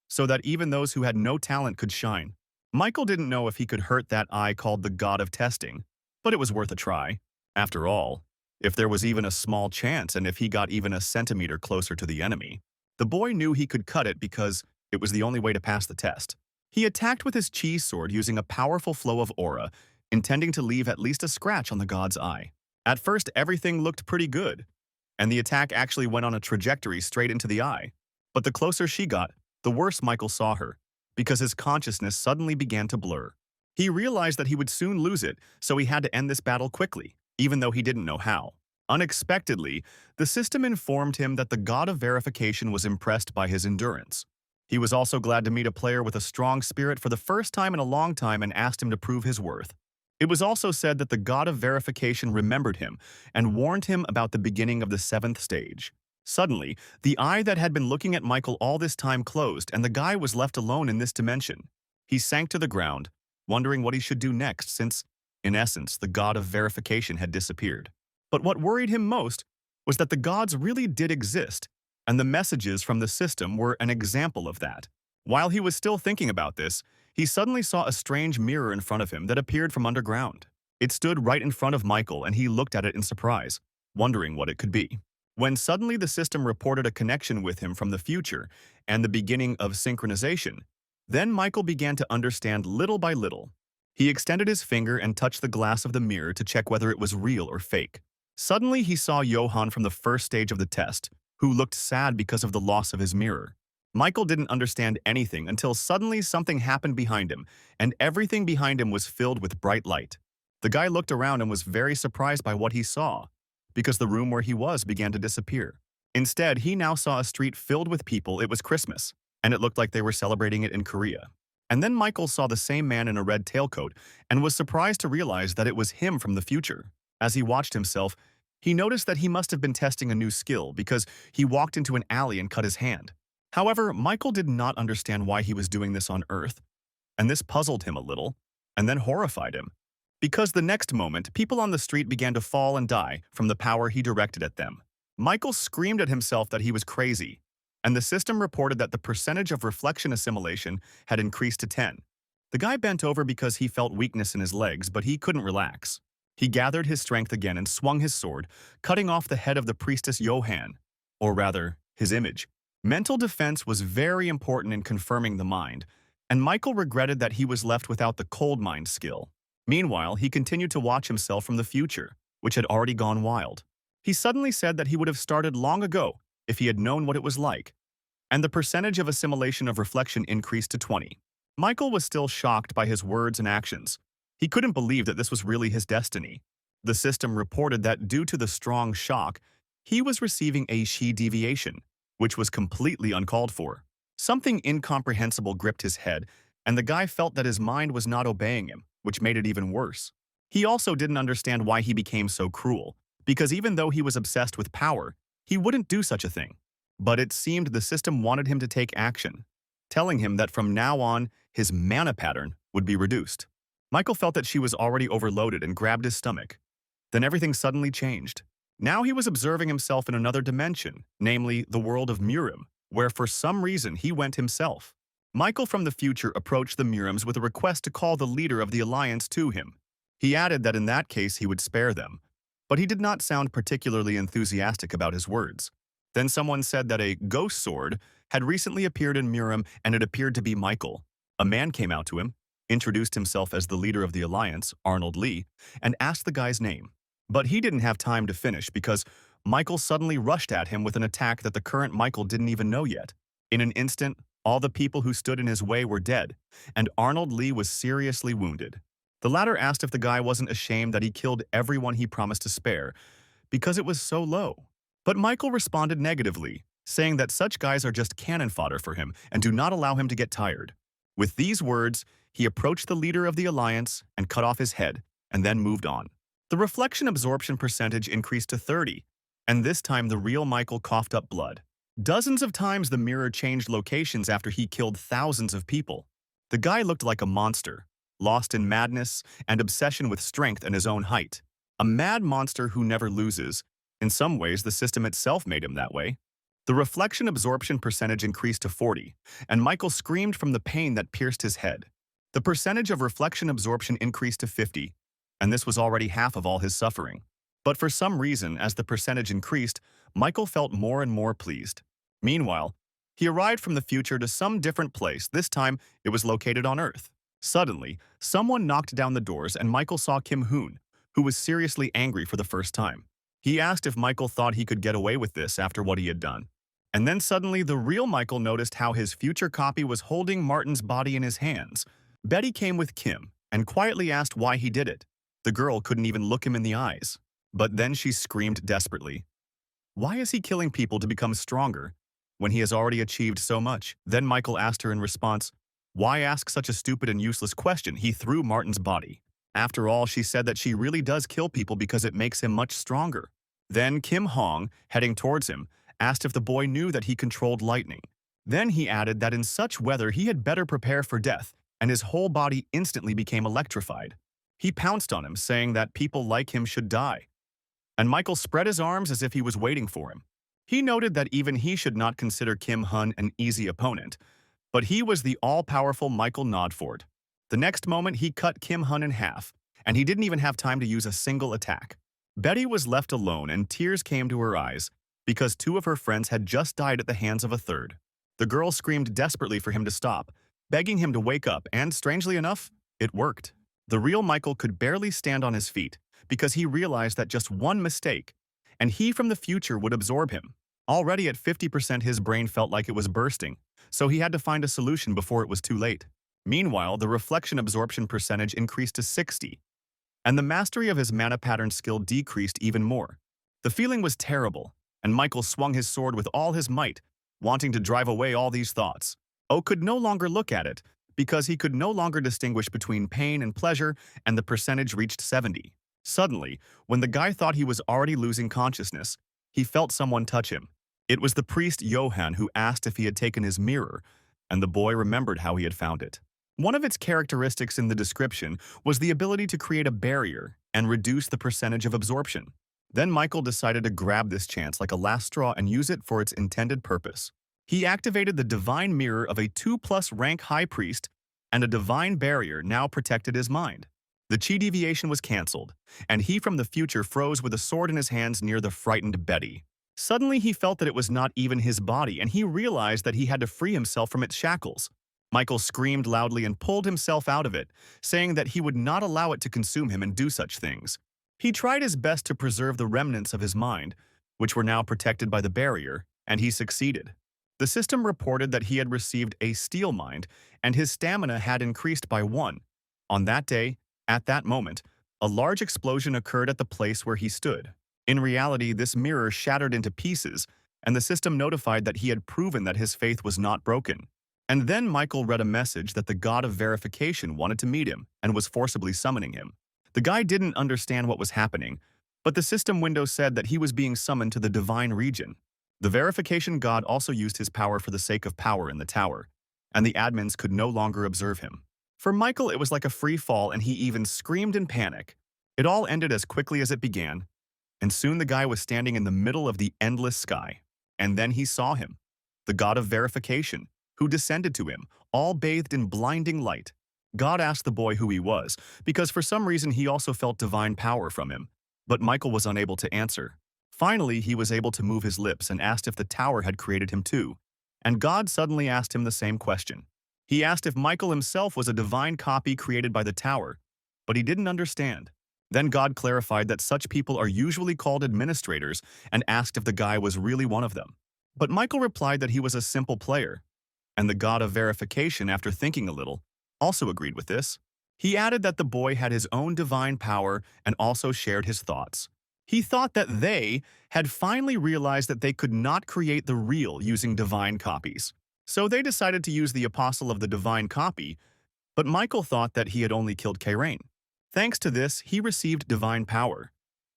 so that even those who had no talent could shine. Michael didn't know if he could hurt that eye called the god of testing, but it was worth a try. After all, if there was even a small chance and if he got even a centimeter closer to the enemy, the boy knew he could cut it because it was the only way to pass the test. He attacked with his cheese sword using a powerful flow of aura, intending to leave at least a scratch on the god's eye. At first, everything looked pretty good, and the attack actually went on a trajectory straight into the eye. But the closer she got, the worse Michael saw her, because his consciousness suddenly began to blur. He realized that he would soon lose it, so he had to end this battle quickly, even though he didn't know how. Unexpectedly, the system informed him that the god of verification was impressed by his endurance. He was also glad to meet a player with a strong spirit for the first time in a long time and asked him to prove his worth. It was also said that the god of verification remembered him and warned him about the beginning of the seventh stage. Suddenly, the eye that had been looking at Michael all this time closed and the guy was left alone in this dimension. He sank to the ground, wondering what he should do next since, in essence, the god of verification had disappeared. But what worried him most was that the gods really did exist, and the messages from the system were an example of that. While he was still thinking about this, he suddenly saw a strange mirror in front of him that appeared from underground. It stood right in front of Michael and he looked at it in surprise, wondering what it could be. When suddenly the system reported a connection with him from the future and the beginning of synchronization, then Michael began to understand little by little. He extended his finger and touched the glass of the mirror to check whether it was real or fake. Suddenly he saw Johann from the first stage of the test, who looked sad because of the loss of his mirror. Michael didn't understand anything until suddenly something happened behind him, and everything behind him was filled with bright light. The guy looked around and was very surprised by what he saw, because the room where he was began to disappear. Instead, he now saw a street filled with people. It was Christmas, and it looked like they were celebrating it in Korea. And then Michael saw the same man in a red tailcoat and was surprised to realize that it was him from the future. As he watched himself, he noticed that he must have been testing a new skill because he walked into an alley and cut his hand. However, Michael did not understand why he was doing this on Earth, and this puzzled him a little, and then horrified him. Because the next moment, people on the street began to fall and die from the power he directed at them. Michael screamed at himself that he was crazy, and the system reported that the percentage of reflection assimilation had increased to 10. The guy bent over because he felt weakness in his legs, but he couldn't relax. He gathered his strength again and swung his sword, cutting off the head of the priestess Johann, or rather, his image. Mental defense was very important in confirming the mind, and Michael regretted that he was left without the cold mind skill. Meanwhile, he continued to watch himself from the future, which had already gone wild. He suddenly said that he would have started long ago if he had known what it was like, and the percentage of assimilation of reflection increased to 20. Michael was still shocked by his words and actions. He couldn't believe that this was really his destiny. The system reported that due to the strong shock, he was receiving a chi deviation, which was completely uncalled for. Something incomprehensible gripped his head, and the guy felt that his mind was not obeying him, which made it even worse. He also didn't understand why he became so cruel, because even though he was obsessed with power, he wouldn't do such a thing. But it seemed the system wanted him to take action, telling him that from now on, his mana pattern would be reduced. Michael felt that she was already overloaded and grabbed his stomach. Then everything suddenly changed. Now he was observing himself in another dimension, namely the world of Murim, where for some reason he went himself. Michael from the future approached the Murims with a request to call the leader of the alliance to him. He added that in that case he would spare them, but he did not sound particularly enthusiastic about his words. Then someone said that a ghost sword had recently appeared in Murim and it appeared to be Michael. A man came out to him, introduced himself as the leader of the alliance, Arnold Lee, and asked the guy's name. But he didn't have time to finish because Michael suddenly rushed at him with an attack that the current Michael didn't even know yet. In an instant, all the people who stood in his way were dead, and Arnold Lee was seriously wounded. The latter asked if the guy wasn't ashamed that he killed everyone he promised to spare, because it was so low. But Michael responded negatively, saying that such guys are just cannon fodder for him and do not allow him to get tired. With these words, he approached the leader of the alliance and cut off his head, and then moved on. The reflection absorption percentage increased to 30, and this time the real Michael coughed up blood. Dozens of times the mirror changed locations after he killed thousands of people. The guy looked like a monster, lost in madness and obsession with strength and his own height. A mad monster who never loses. In some ways, the system itself made him that way. The reflection absorption percentage increased to 40, and Michael screamed from the pain that pierced his head. The percentage of reflection absorption increased to 50, and this was already half of all his suffering. But for some reason, as the percentage increased, Michael felt more and more pleased. Meanwhile, he arrived from the future to some different place. This time, it was located on Earth. Suddenly, someone knocked down the doors and Michael saw Kim Hoon, who was seriously angry for the first time. He asked if Michael thought he could get away with this after what he had done. And then suddenly, the real Michael noticed how his future copy was holding Martin's body in his hands. Betty came with Kim and quietly asked why he did it. The girl couldn't even look him in the eyes. But then she screamed desperately, "Why is he killing people to become stronger when he has already achieved so much?" Then Michael asked her in response, "Why ask such a stupid and useless question?" He threw Martin's body. After all, she said that she really does kill people because it makes him much stronger. Then Kim Hong, heading towards him, asked if the boy knew that he controlled lightning. Then he added that in such weather he had better prepare for death, and his whole body instantly became electrified. He pounced on him, saying that people like him should die. And Michael spread his arms as if he was waiting for him. He noted that even he should not consider Kim Hun an easy opponent, but he was the all-powerful Michael Nodford. The next moment, he cut Kim Hun in half, and he didn't even have time to use a single attack. Betty was left alone, and tears came to her eyes because two of her friends had just died at the hands of a third. The girl screamed desperately for him to stop, begging him to wake up, and strangely enough, it worked. The real Michael could barely stand on his feet because he realized that just one mistake, and he from the future would absorb him. Already at 50%, his brain felt like it was bursting, so he had to find a solution before it was too late. Meanwhile, the reflection absorption percentage increased to 60, and the mastery of his mana pattern skill decreased even more. The feeling was terrible, and Michael swung his sword with all his might, wanting to drive away all these thoughts. O could no longer look at it, because he could no longer distinguish between pain and pleasure, and the percentage reached 70. Suddenly, when the guy thought he was already losing consciousness, he felt someone touch him. It was the priest Johann who asked if he had taken his mirror, and the boy remembered how he had found it. One of its characteristics in the description was the ability to create a barrier and reduce the percentage of absorption. Then Michael decided to grab this chance like a last straw and use it for its intended purpose. He activated the divine mirror of a 2+ rank high priest, and a divine barrier now protected his mind. The chi deviation was cancelled, and he from the future froze with a sword in his hands near the frightened Betty. Suddenly he felt that it was not even his body, and he realized that he had to free himself from its shackles. Michael screamed loudly and pulled himself out of it, saying that he would not allow it to consume him and do such things. He tried his best to preserve the remnants of his mind, which were now protected by the barrier, and he succeeded. The system reported that he had received a steel mind, and his stamina had increased by 1. On that day, at that moment, a large explosion occurred at the place where he stood. In reality, this mirror shattered into pieces, and the system notified that he had proven that his faith was not broken. And then Michael read a message that the god of verification wanted to meet him and was forcibly summoning him. The guy didn't understand what was happening, but the system window said that he was being summoned to the divine region. The verification god also used his power for the sake of power in the tower, and the admins could no longer observe him. For Michael, it was like a free fall, and he even screamed in panic. It all ended as quickly as it began, and soon the guy was standing in the middle of the endless sky. And then he saw him, the god of verification, who descended to him, all bathed in blinding light. God asked the boy who he was, because for some reason he also felt divine power from him, but Michael was unable to answer. Finally, he was able to move his lips and asked if the tower had created him too, and God suddenly asked him the same question. He asked if Michael himself was a divine copy created by the tower, but he didn't understand. Then God clarified that such people are usually called administrators and asked if the guy was really one of them. But Michael replied that he was a simple player, and the god of verification, after thinking a little, also agreed with this. He added that the boy had his own divine power and also shared his thoughts. He thought that they had finally realized that they could not create the real using divine copies. So they decided to use the apostle of the divine copy, but Michael thought that he had only killed Kairain. Thanks to this, he received divine power.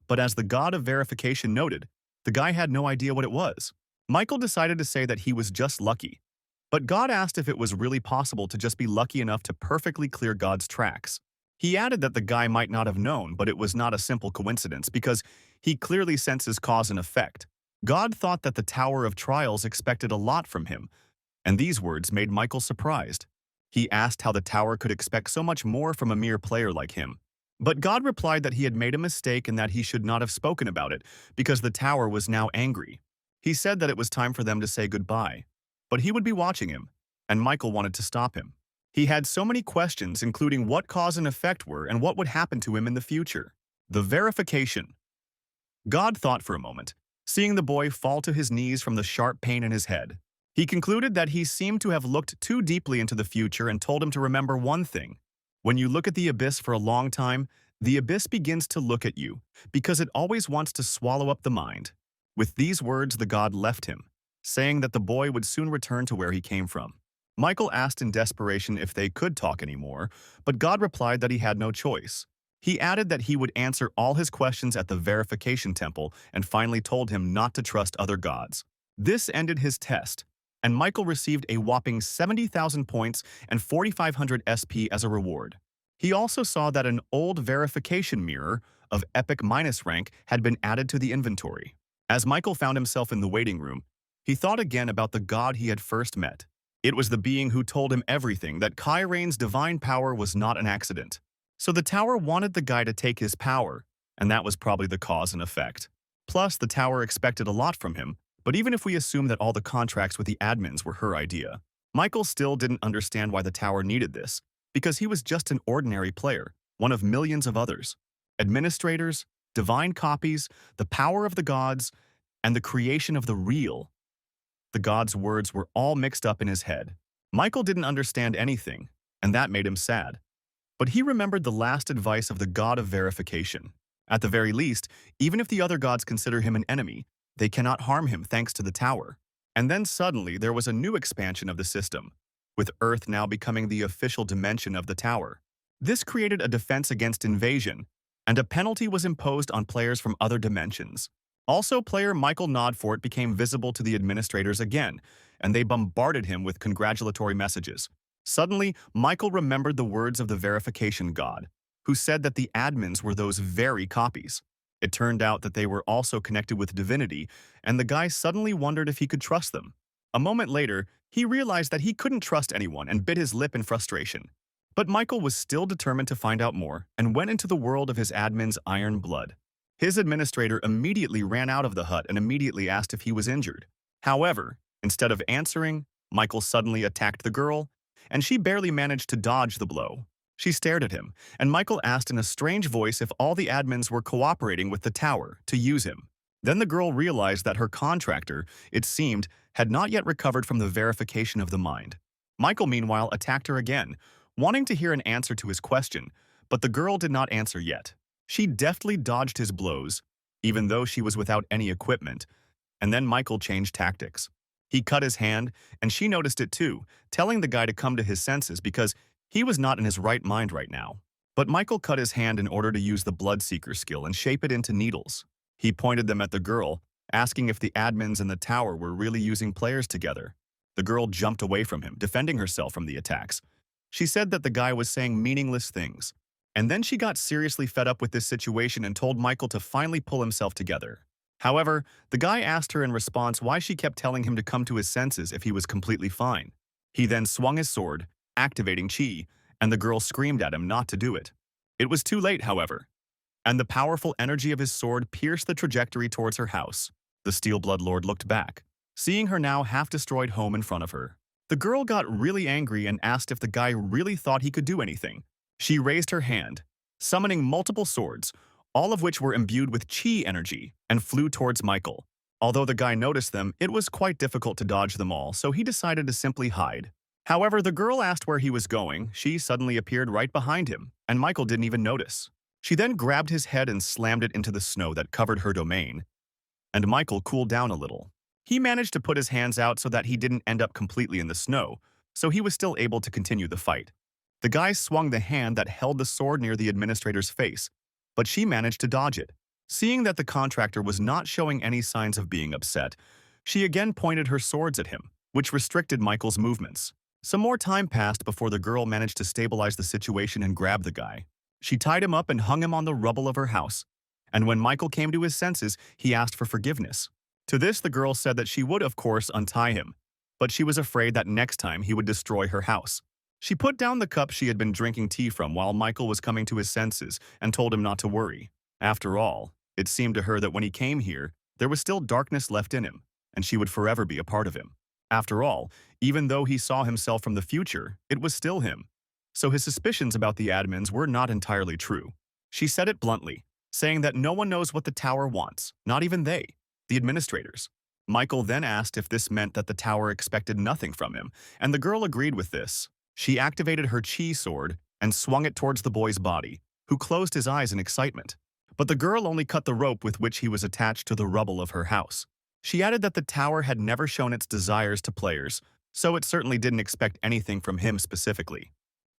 But as the god of verification noted, the guy had no idea what it was. Michael decided to say that he was just lucky. But God asked if it was really possible to just be lucky enough to perfectly clear God's tracks. He added that the guy might not have known, but it was not a simple coincidence because he clearly senses cause and effect. God thought that the Tower of Trials expected a lot from him, and these words made Michael surprised. He asked how the tower could expect so much more from a mere player like him. But God replied that he had made a mistake and that he should not have spoken about it because the tower was now angry. He said that it was time for them to say goodbye, but he would be watching him, and Michael wanted to stop him. He had so many questions, including what cause and effect were and what would happen to him in the future. The verification. God thought for a moment, seeing the boy fall to his knees from the sharp pain in his head. He concluded that he seemed to have looked too deeply into the future and told him to remember one thing. When you look at the abyss for a long time, the abyss begins to look at you, because it always wants to swallow up the mind. With these words, the god left him, saying that the boy would soon return to where he came from. Michael asked in desperation if they could talk anymore, but God replied that he had no choice. He added that he would answer all his questions at the verification temple and finally told him not to trust other gods. This ended his test, and Michael received a whopping 70,000 points and 4,500 SP as a reward. He also saw that an old verification mirror of epic minus rank had been added to the inventory. As Michael found himself in the waiting room, he thought again about the god he had first met. It was the being who told him everything, that Kairain's divine power was not an accident. So the tower wanted the guy to take his power, and that was probably the cause and effect. Plus, the tower expected a lot from him, but even if we assume that all the contracts with the admins were her idea, Michael still didn't understand why the tower needed this, because he was just an ordinary player, one of millions of others. Administrators, divine copies, the power of the gods, and the creation of the real. The god's words were all mixed up in his head. Michael didn't understand anything, and that made him sad. But he remembered the last advice of the god of verification. At the very least, even if the other gods consider him an enemy, they cannot harm him thanks to the tower. And then suddenly there was a new expansion of the system, with Earth now becoming the official dimension of the tower. This created a defense against invasion, and a penalty was imposed on players from other dimensions. Also, player Michael Nodfort became visible to the administrators again, and they bombarded him with congratulatory messages. Suddenly, Michael remembered the words of the verification god, who said that the admins were those very copies. It turned out that they were also connected with divinity, and the guy suddenly wondered if he could trust them. A moment later, he realized that he couldn't trust anyone and bit his lip in frustration. But Michael was still determined to find out more and went into the world of his admin's iron blood. His administrator immediately ran out of the hut and immediately asked if he was injured. However, instead of answering, Michael suddenly attacked the girl, and she barely managed to dodge the blow. She stared at him, and Michael asked in a strange voice if all the admins were cooperating with the tower to use him. Then the girl realized that her contractor, it seemed, had not yet recovered from the verification of the mind. Michael, meanwhile, attacked her again, wanting to hear an answer to his question, but the girl did not answer yet. She deftly dodged his blows, even though she was without any equipment, and then Michael changed tactics. He cut his hand, and she noticed it too, telling the guy to come to his senses because he was not in his right mind right now. But Michael cut his hand in order to use the Bloodseeker skill and shape it into needles. He pointed them at the girl, asking if the admins in the tower were really using players together. The girl jumped away from him, defending herself from the attacks. She said that the guy was saying meaningless things. And then she got seriously fed up with this situation and told Michael to finally pull himself together. However, the guy asked her in response why she kept telling him to come to his senses if he was completely fine. He then swung his sword, activating chi, and the girl screamed at him not to do it. It was too late, however, and the powerful energy of his sword pierced the trajectory towards her house. The Steel Blood Lord looked back, seeing her now half-destroyed home in front of her. The girl got really angry and asked if the guy really thought he could do anything. She raised her hand, summoning multiple swords, all of which were imbued with chi energy, and flew towards Michael. Although the guy noticed them, it was quite difficult to dodge them all, so he decided to simply hide. However, the girl asked where he was going. She suddenly appeared right behind him, and Michael didn't even notice. She then grabbed his head and slammed it into the snow that covered her domain, and Michael cooled down a little. He managed to put his hands out so that he didn't end up completely in the snow, so he was still able to continue the fight. The guy swung the hand that held the sword near the administrator's face, but she managed to dodge it. Seeing that the contractor was not showing any signs of being upset, she again pointed her swords at him, which restricted Michael's movements. Some more time passed before the girl managed to stabilize the situation and grab the guy. She tied him up and hung him on the rubble of her house, and when Michael came to his senses, he asked for forgiveness. To this, the girl said that she would, of course, untie him, but she was afraid that next time he would destroy her house. She put down the cup she had been drinking tea from while Michael was coming to his senses and told him not to worry. After all, it seemed to her that when he came here, there was still darkness left in him, and she would forever be a part of him. After all, even though he saw himself from the future, it was still him. So his suspicions about the admins were not entirely true. She said it bluntly, saying that no one knows what the tower wants, not even they, the administrators. Michael then asked if this meant that the tower expected nothing from him, and the girl agreed with this. She activated her chi sword and swung it towards the boy's body, who closed his eyes in excitement. But the girl only cut the rope with which he was attached to the rubble of her house. She added that the tower had never shown its desires to players, so it certainly didn't expect anything from him specifically.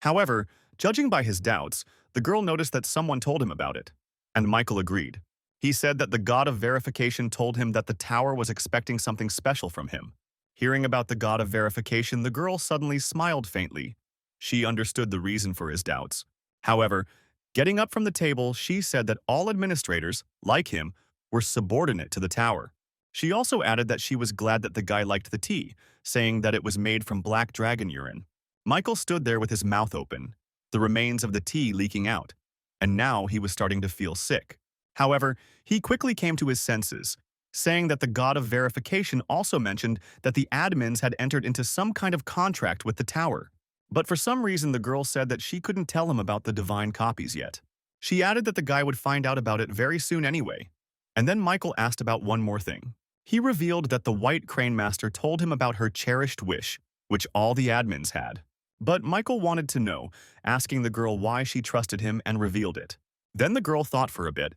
However, judging by his doubts, the girl noticed that someone told him about it, and Michael agreed. He said that the god of verification told him that the tower was expecting something special from him. Hearing about the god of verification, the girl suddenly smiled faintly. She understood the reason for his doubts. However, getting up from the table, she said that all administrators, like him, were subordinate to the tower. She also added that she was glad that the guy liked the tea, saying that it was made from black dragon urine. Michael stood there with his mouth open, the remains of the tea leaking out, and now he was starting to feel sick. However, he quickly came to his senses, saying that the god of verification also mentioned that the admins had entered into some kind of contract with the tower. But for some reason, the girl said that she couldn't tell him about the divine copies yet. She added that the guy would find out about it very soon anyway. And then Michael asked about one more thing. He revealed that the White Crane Master told him about her cherished wish, which all the admins had. But Michael wanted to know, asking the girl why she trusted him and revealed it. Then the girl thought for a bit,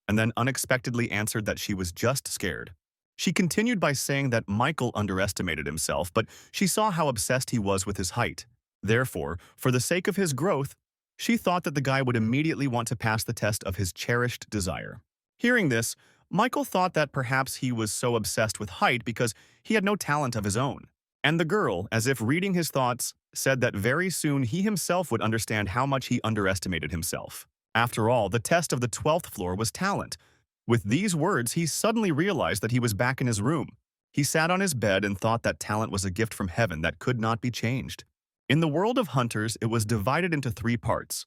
and then unexpectedly answered that she was just scared. She continued by saying that Michael underestimated himself, but she saw how obsessed he was with his height. Therefore, for the sake of his growth, she thought that the guy would immediately want to pass the test of his cherished desire. Hearing this, Michael thought that perhaps he was so obsessed with height because he had no talent of his own. And the girl, as if reading his thoughts, said that very soon he himself would understand how much he underestimated himself. After all, the test of the 12th floor was talent. With these words, he suddenly realized that he was back in his room. He sat on his bed and thought that talent was a gift from heaven that could not be changed. In the world of hunters, it was divided into 3 parts: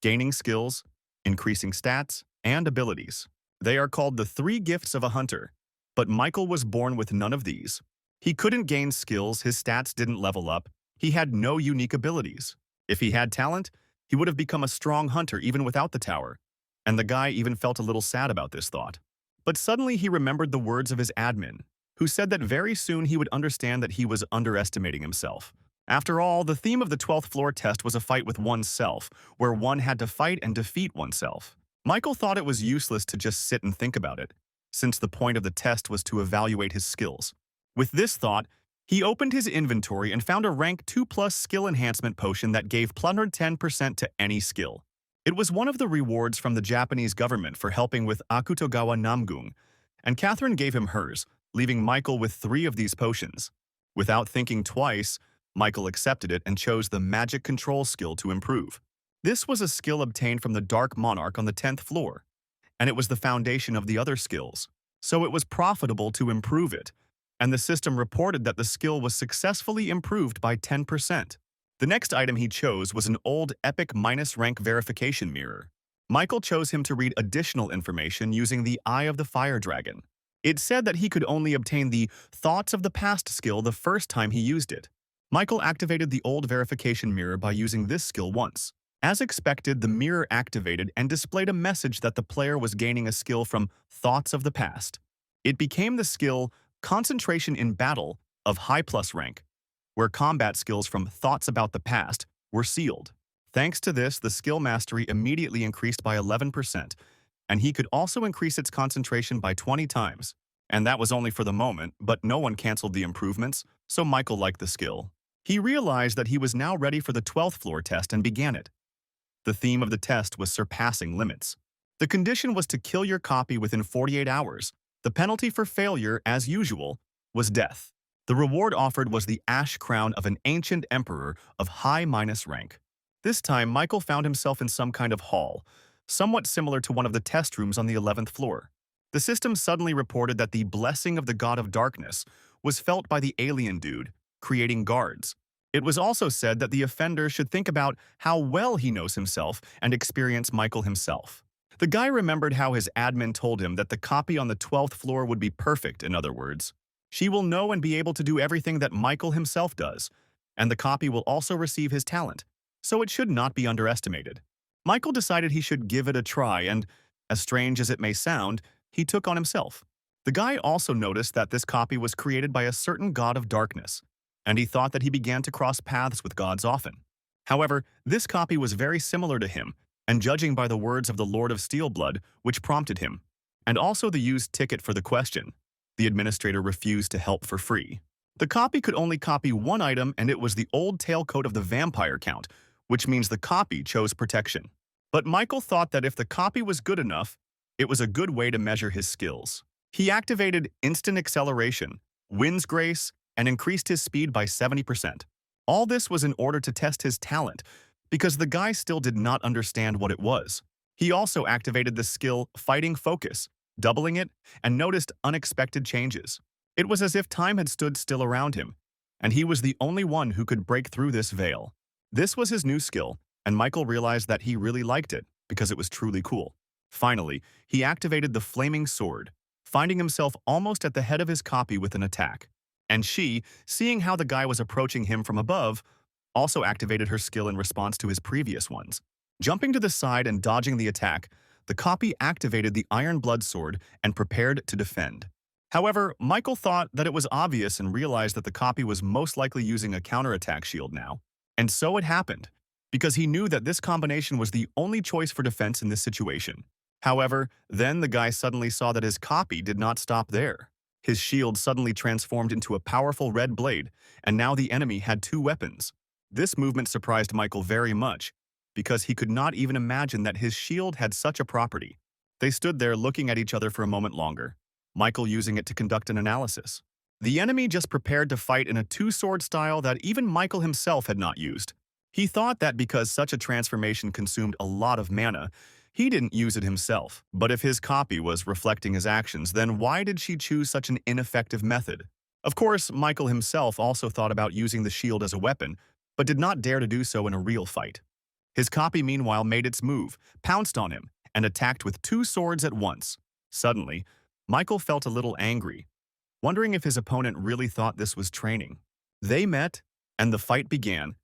gaining skills, increasing stats, and abilities. They are called the 3 gifts of a hunter, but Michael was born with none of these. He couldn't gain skills, his stats didn't level up, he had no unique abilities. If he had talent, he would have become a strong hunter even without the tower, and the guy even felt a little sad about this thought. But suddenly he remembered the words of his admin, who said that very soon he would understand that he was underestimating himself. After all, the theme of the 12th floor test was a fight with oneself, where one had to fight and defeat oneself. Michael thought it was useless to just sit and think about it, since the point of the test was to evaluate his skills. With this thought, he opened his inventory and found a rank 2+ skill enhancement potion that gave +10% to any skill. It was one of the rewards from the Japanese government for helping with Akutagawa Namgung, and Catherine gave him hers, leaving Michael with 3 of these potions. Without thinking twice, Michael accepted it and chose the magic control skill to improve. This was a skill obtained from the Dark Monarch on the 10th floor, and it was the foundation of the other skills, so it was profitable to improve it, and the system reported that the skill was successfully improved by 10%. The next item he chose was an old epic -rank verification mirror. Michael chose him to read additional information using the Eye of the Fire Dragon. It said that he could only obtain the Thoughts of the Past skill the first time he used it. Michael activated the old verification mirror by using this skill once. As expected, the mirror activated and displayed a message that the player was gaining a skill from Thoughts of the Past. It became the skill Concentration in Battle of high+ rank, where combat skills from Thoughts about the Past were sealed. Thanks to this, the skill mastery immediately increased by 11%, and he could also increase its concentration by 20 times. And that was only for the moment, but no one canceled the improvements, so Michael liked the skill. He realized that he was now ready for the 12th floor test and began it. The theme of the test was surpassing limits. The condition was to kill your copy within 48 hours. The penalty for failure, as usual, was death. The reward offered was the ash crown of an ancient emperor of high minus rank. This time, Michael found himself in some kind of hall, somewhat similar to one of the test rooms on the 11th floor. The system suddenly reported that the blessing of the god of darkness was felt by the alien dude, creating guards. It was also said that the offender should think about how well he knows himself and experience Michael himself. The guy remembered how his admin told him that the copy on the 12th floor would be perfect, in other words. She will know and be able to do everything that Michael himself does, and the copy will also receive his talent, so it should not be underestimated. Michael decided he should give it a try and, as strange as it may sound, he took on himself. The guy also noticed that this copy was created by a certain god of darkness, and he thought that he began to cross paths with gods often. However, this copy was very similar to him, and judging by the words of the Lord of Steelblood, which prompted him, and also the used ticket for the question, the administrator refused to help for free. The copy could only copy one item, and it was the old tailcoat of the vampire count, which means the copy chose protection. But Michael thought that if the copy was good enough, it was a good way to measure his skills. He activated instant acceleration, wind's grace, and increased his speed by 70%. All this was in order to test his talent, because the guy still did not understand what it was. He also activated the skill Fighting Focus, doubling it, and noticed unexpected changes. It was as if time had stood still around him, and he was the only one who could break through this veil. This was his new skill, and Michael realized that he really liked it because it was truly cool. Finally, he activated the Flaming Sword, finding himself almost at the head of his copy with an attack. And she, seeing how the guy was approaching him from above, also activated her skill in response to his previous ones. Jumping to the side and dodging the attack, the copy activated the Iron Blood Sword and prepared to defend. However, Michael thought that it was obvious and realized that the copy was most likely using a counterattack shield now. And so it happened, because he knew that this combination was the only choice for defense in this situation. However, then the guy suddenly saw that his copy did not stop there. His shield suddenly transformed into a powerful red blade, and now the enemy had two weapons. This movement surprised Michael very much, because he could not even imagine that his shield had such a property. They stood there looking at each other for a moment longer, Michael using it to conduct an analysis. The enemy just prepared to fight in a two-sword style that even Michael himself had not used. He thought that because such a transformation consumed a lot of mana, he didn't use it himself. But if his copy was reflecting his actions, then why did she choose such an ineffective method? Of course, Michael himself also thought about using the shield as a weapon, but did not dare to do so in a real fight. His copy, meanwhile, made its move, pounced on him, and attacked with two swords at once. Suddenly, Michael felt a little angry, wondering if his opponent really thought this was training. They met, and the fight began,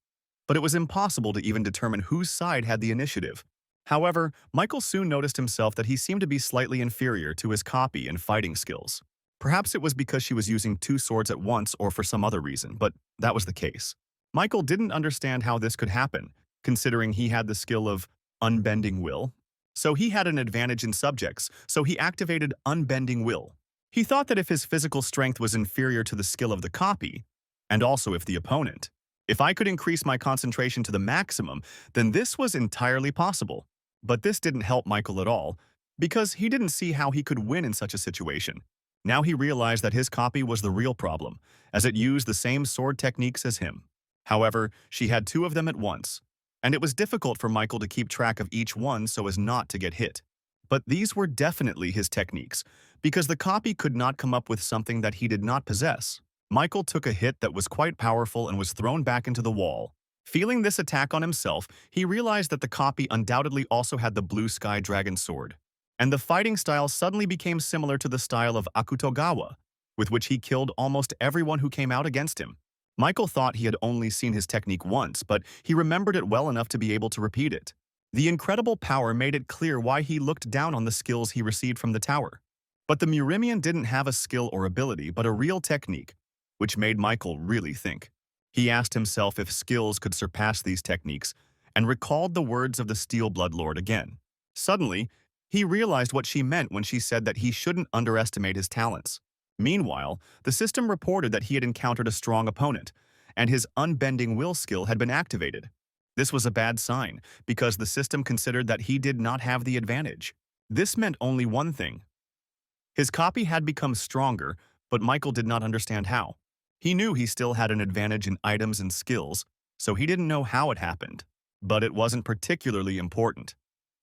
but it was impossible to even determine whose side had the initiative. However, Michael soon noticed himself that he seemed to be slightly inferior to his copy in fighting skills. Perhaps it was because she was using two swords at once or for some other reason, but that was the case. Michael didn't understand how this could happen, considering he had the skill of unbending will. So he had an advantage in subjects, so he activated unbending will. He thought that if his physical strength was inferior to the skill of the copy, and also if the opponent, if I could increase my concentration to the maximum, then this was entirely possible. But this didn't help Michael at all, because he didn't see how he could win in such a situation. Now he realized that his copy was the real problem, as it used the same sword techniques as him. However, she had two of them at once, and it was difficult for Michael to keep track of each one so as not to get hit. But these were definitely his techniques, because the copy could not come up with something that he did not possess. Michael took a hit that was quite powerful and was thrown back into the wall. Feeling this attack on himself, he realized that the copy undoubtedly also had the blue sky dragon sword. And the fighting style suddenly became similar to the style of Akutagawa, with which he killed almost everyone who came out against him. Michael thought he had only seen his technique once, but he remembered it well enough to be able to repeat it. The incredible power made it clear why he looked down on the skills he received from the tower. But the Murimian didn't have a skill or ability, but a real technique, which made Michael really think. He asked himself if skills could surpass these techniques, and recalled the words of the Steel Bloodlord again. Suddenly, he realized what she meant when she said that he shouldn't underestimate his talents. Meanwhile, the system reported that he had encountered a strong opponent, and his unbending will skill had been activated. This was a bad sign, because the system considered that he did not have the advantage. This meant only one thing. His copy had become stronger, but Michael did not understand how. He knew he still had an advantage in items and skills, so he didn't know how it happened. But it wasn't particularly important.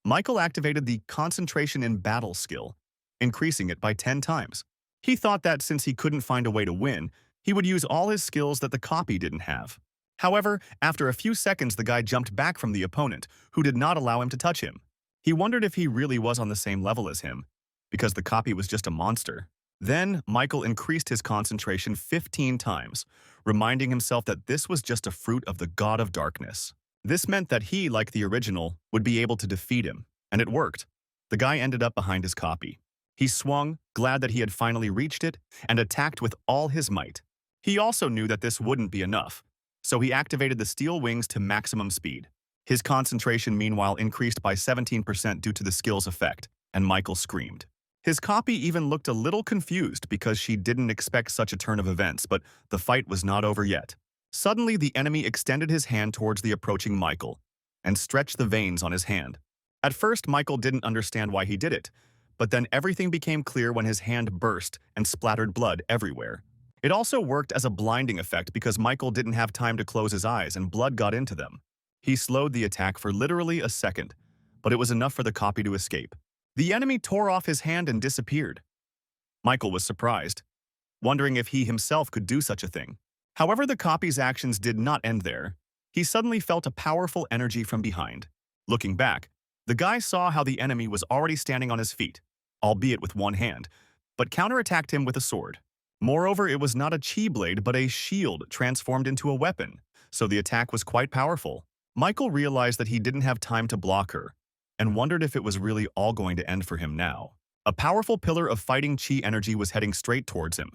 Michael activated the concentration in battle skill, increasing it by 10 times. He thought that since he couldn't find a way to win, he would use all his skills that the copy didn't have. However, after a few seconds the guy jumped back from the opponent, who did not allow him to touch him. He wondered if he really was on the same level as him, because the copy was just a monster. Then, Michael increased his concentration 15 times, reminding himself that this was just a fruit of the god of darkness. This meant that he, like the original, would be able to defeat him, and it worked. The guy ended up behind his copy. He swung, glad that he had finally reached it, and attacked with all his might. He also knew that this wouldn't be enough, so he activated the steel wings to maximum speed. His concentration meanwhile increased by 17% due to the skill's effect, and Michael screamed. His copy even looked a little confused because she didn't expect such a turn of events, but the fight was not over yet. Suddenly, the enemy extended his hand towards the approaching Michael and stretched the veins on his hand. At first, Michael didn't understand why he did it, but then everything became clear when his hand burst and splattered blood everywhere. It also worked as a blinding effect because Michael didn't have time to close his eyes and blood got into them. He slowed the attack for literally a second, but it was enough for the copy to escape. The enemy tore off his hand and disappeared. Michael was surprised, wondering if he himself could do such a thing. However, the copy's actions did not end there. He suddenly felt a powerful energy from behind. Looking back, the guy saw how the enemy was already standing on his feet, albeit with one hand, but counterattacked him with a sword. Moreover, it was not a chi blade but a shield transformed into a weapon, so the attack was quite powerful. Michael realized that he didn't have time to block her, and wondered if it was really all going to end for him now. A powerful pillar of fighting chi energy was heading straight towards him,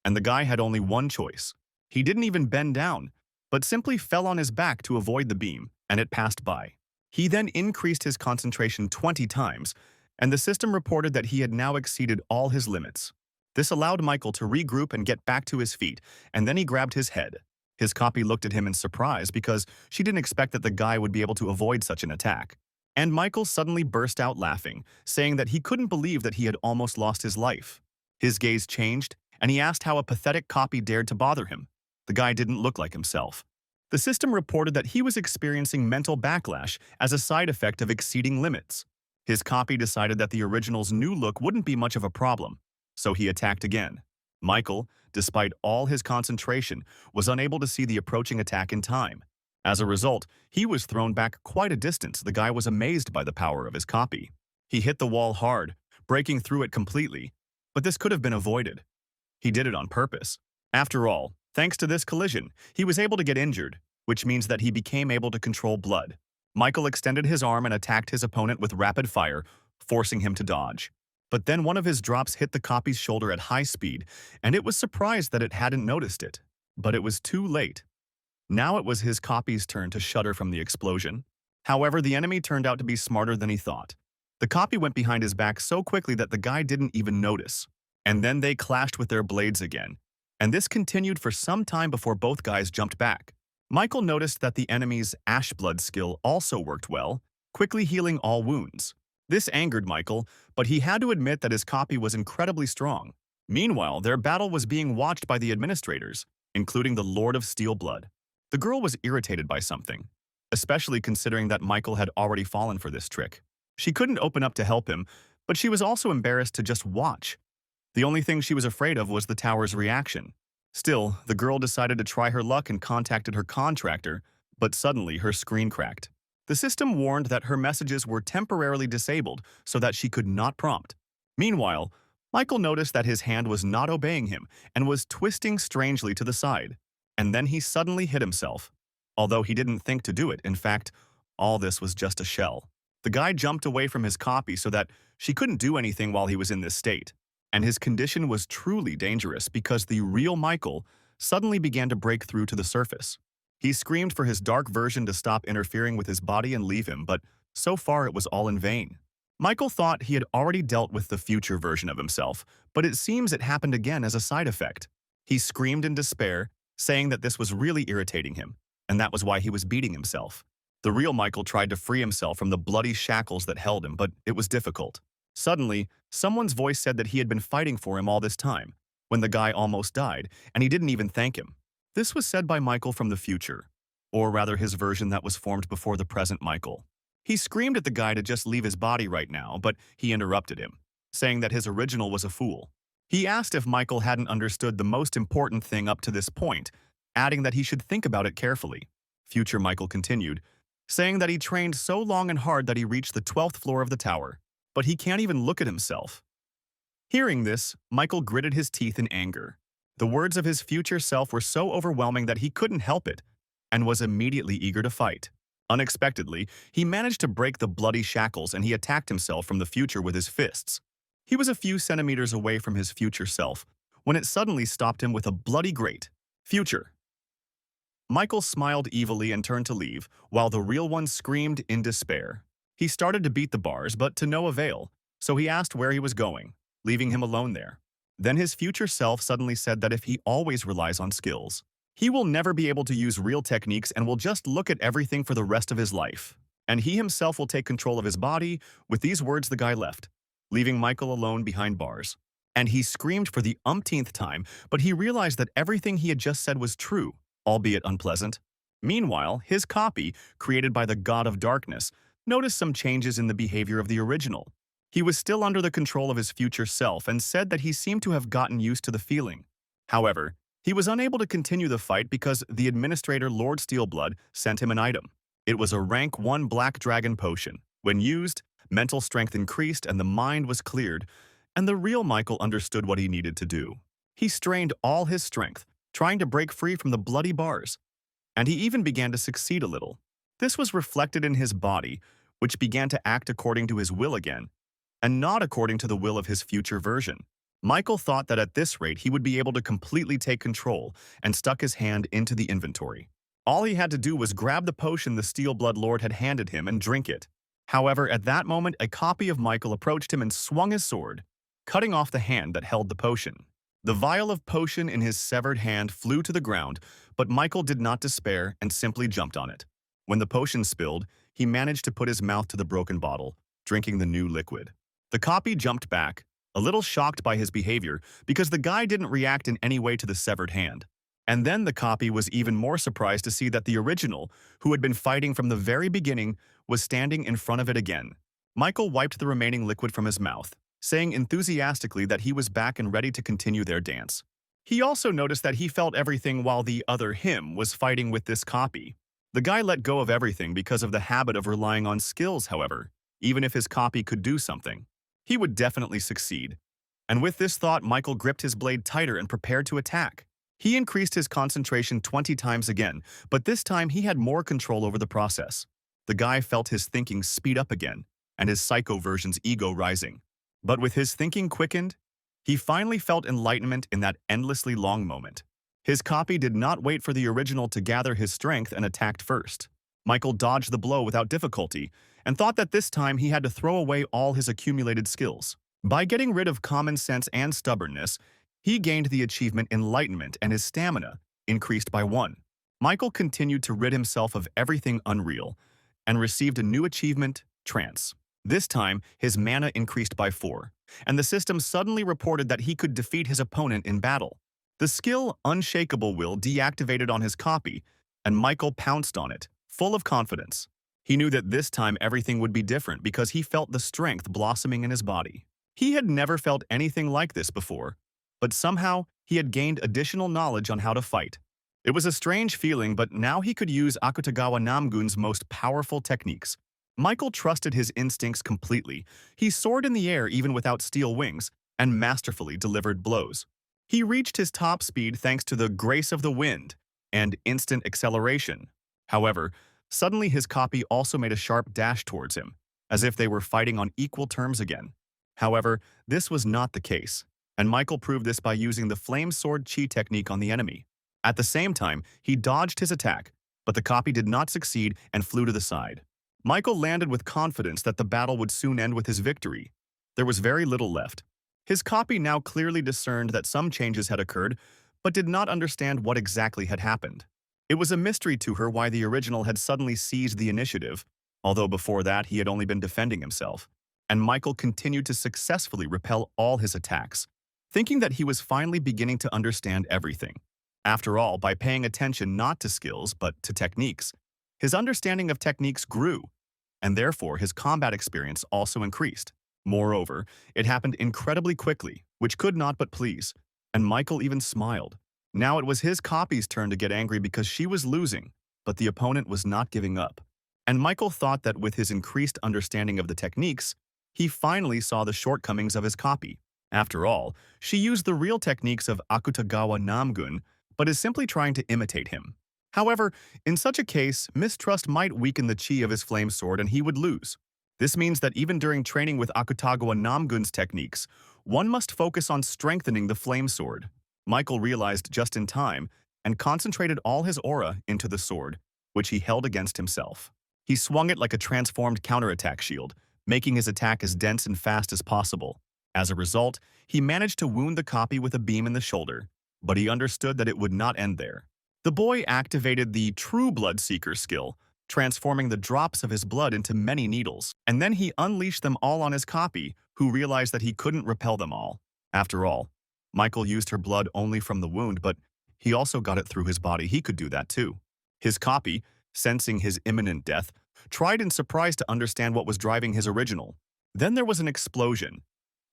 and the guy had only one choice. He didn't even bend down, but simply fell on his back to avoid the beam, and it passed by. He then increased his concentration 20 times, and the system reported that he had now exceeded all his limits. This allowed Michael to regroup and get back to his feet, and then he grabbed his head. His copy looked at him in surprise because she didn't expect that the guy would be able to avoid such an attack. And Michael suddenly burst out laughing, saying that he couldn't believe that he had almost lost his life. His gaze changed, and he asked how a pathetic copy dared to bother him. The guy didn't look like himself. The system reported that he was experiencing mental backlash as a side effect of exceeding limits. His copy decided that the original's new look wouldn't be much of a problem, so he attacked again. Michael, despite all his concentration, was unable to see the approaching attack in time. As a result, he was thrown back quite a distance. The guy was amazed by the power of his copy. He hit the wall hard, breaking through it completely, but this could have been avoided. He did it on purpose. After all, thanks to this collision, he was able to get injured, which means that he became able to control blood. Michael extended his arm and attacked his opponent with rapid fire, forcing him to dodge. But then one of his drops hit the copy's shoulder at high speed, and it was surprised that it hadn't noticed it. But it was too late. Now it was his copy's turn to shudder from the explosion. However, the enemy turned out to be smarter than he thought. The copy went behind his back so quickly that the guy didn't even notice. And then they clashed with their blades again. And this continued for some time before both guys jumped back. Michael noticed that the enemy's ash blood skill also worked well, quickly healing all wounds. This angered Michael, but he had to admit that his copy was incredibly strong. Meanwhile, their battle was being watched by the administrators, including the Lord of Steelblood. The girl was irritated by something, especially considering that Michael had already fallen for this trick. She couldn't open up to help him, but she was also embarrassed to just watch. The only thing she was afraid of was the tower's reaction. Still, the girl decided to try her luck and contacted her contractor, but suddenly her screen cracked. The system warned that her messages were temporarily disabled so that she could not prompt. Meanwhile, Michael noticed that his hand was not obeying him and was twisting strangely to the side. And then he suddenly hit himself. Although he didn't think to do it, in fact, all this was just a shell. The guy jumped away from his copy so that she couldn't do anything while he was in this state. And his condition was truly dangerous because the real Michael suddenly began to break through to the surface. He screamed for his dark version to stop interfering with his body and leave him, but so far it was all in vain. Michael thought he had already dealt with the future version of himself, but it seems it happened again as a side effect. He screamed in despair, saying that this was really irritating him, and that was why he was beating himself. The real Michael tried to free himself from the bloody shackles that held him, but it was difficult. Suddenly, someone's voice said that he had been fighting for him all this time, when the guy almost died, and he didn't even thank him. This was said by Michael from the future, or rather his version that was formed before the present Michael. He screamed at the guy to just leave his body right now, but he interrupted him, saying that his original was a fool. He asked if Michael hadn't understood the most important thing up to this point, adding that he should think about it carefully. Future Michael continued, saying that he trained so long and hard that he reached the 12th floor of the tower, but he can't even look at himself. Hearing this, Michael gritted his teeth in anger. The words of his future self were so overwhelming that he couldn't help it, and was immediately eager to fight. Unexpectedly, he managed to break the bloody shackles and he attacked himself from the future with his fists. He was a few centimeters away from his future self, when it suddenly stopped him with a bloody grate. Future. Michael smiled evilly and turned to leave, while the real one screamed in despair. He started to beat the bars, but to no avail, so he asked where he was going, leaving him alone there. Then his future self suddenly said that if he always relies on skills, he will never be able to use real techniques and will just look at everything for the rest of his life. And he himself will take control of his body. With these words, the guy left, leaving Michael alone behind bars. And he screamed for the umpteenth time, but he realized that everything he had just said was true, albeit unpleasant. Meanwhile, his copy, created by the God of Darkness, noticed some changes in the behavior of the original. He was still under the control of his future self and said that he seemed to have gotten used to the feeling. However, he was unable to continue the fight because the administrator Lord Steelblood sent him an item. It was a rank 1 Black Dragon potion. When used, mental strength increased and the mind was cleared, and the real Michael understood what he needed to do. He strained all his strength, trying to break free from the bloody bars, and he even began to succeed a little. This was reflected in his body, which began to act according to his will again, and not according to the will of his future version. Michael thought that at this rate he would be able to completely take control and stuck his hand into the inventory. All he had to do was grab the potion the Steelblood Lord had handed him and drink it. However, at that moment, a copy of Michael approached him and swung his sword, cutting off the hand that held the potion. The vial of potion in his severed hand flew to the ground, but Michael did not despair and simply jumped on it. When the potion spilled, he managed to put his mouth to the broken bottle, drinking the new liquid. The copy jumped back, a little shocked by his behavior because the guy didn't react in any way to the severed hand. And then the copy was even more surprised to see that the original, who had been fighting from the very beginning, was standing in front of it again. Michael wiped the remaining liquid from his mouth, saying enthusiastically that he was back and ready to continue their dance. He also noticed that he felt everything while the other him was fighting with this copy. The guy let go of everything because of the habit of relying on skills, however. Even if his copy could do something, he would definitely succeed. And with this thought, Michael gripped his blade tighter and prepared to attack. He increased his concentration 20 times again, but this time he had more control over the process. The guy felt his thinking speed up again, and his psycho version's ego rising. But with his thinking quickened, he finally felt enlightenment in that endlessly long moment. His copy did not wait for the original to gather his strength and attacked first. Michael dodged the blow without difficulty, and thought that this time he had to throw away all his accumulated skills. By getting rid of common sense and stubbornness, he gained the achievement Enlightenment and his stamina increased by 1. Michael continued to rid himself of everything unreal and received a new achievement, Trance. This time, his mana increased by 4, and the system suddenly reported that he could defeat his opponent in battle. The skill Unshakable Will deactivated on his copy, and Michael pounced on it, full of confidence. He knew that this time everything would be different because he felt the strength blossoming in his body. He had never felt anything like this before, but somehow he had gained additional knowledge on how to fight. It was a strange feeling, but now he could use Akutagawa Namgun's most powerful techniques. Michael trusted his instincts completely. He soared in the air even without steel wings and masterfully delivered blows. He reached his top speed thanks to the grace of the wind and instant acceleration. However, suddenly his copy also made a sharp dash towards him, as if they were fighting on equal terms again. However, this was not the case, and Michael proved this by using the Flame Sword Chi technique on the enemy. At the same time, he dodged his attack, but the copy did not succeed and flew to the side. Michael landed with confidence that the battle would soon end with his victory. There was very little left. His copy now clearly discerned that some changes had occurred, but did not understand what exactly had happened. It was a mystery to her why the original had suddenly seized the initiative, although before that he had only been defending himself, and Michael continued to successfully repel all his attacks, thinking that he was finally beginning to understand everything. After all, by paying attention not to skills but to techniques, his understanding of techniques grew, and therefore his combat experience also increased. Moreover, it happened incredibly quickly, which could not but please, and Michael even smiled. Now it was his copy's turn to get angry because she was losing, but the opponent was not giving up. And Michael thought that with his increased understanding of the techniques, he finally saw the shortcomings of his copy. After all, she used the real techniques of Akutagawa Namgun, but is simply trying to imitate him. However, in such a case, mistrust might weaken the chi of his flame sword and he would lose. This means that even during training with Akutagawa Namgun's techniques, one must focus on strengthening the flame sword. Michael realized just in time and concentrated all his aura into the sword, which he held against himself. He swung it like a transformed counterattack shield, making his attack as dense and fast as possible. As a result, he managed to wound the copy with a beam in the shoulder, but he understood that it would not end there. The boy activated the True Blood Seeker skill, transforming the drops of his blood into many needles, and then he unleashed them all on his copy, who realized that he couldn't repel them all. After all, Michael used her blood only from the wound, but he also got it through his body. He could do that too. His copy, sensing his imminent death, tried in surprise to understand what was driving his original. Then there was an explosion,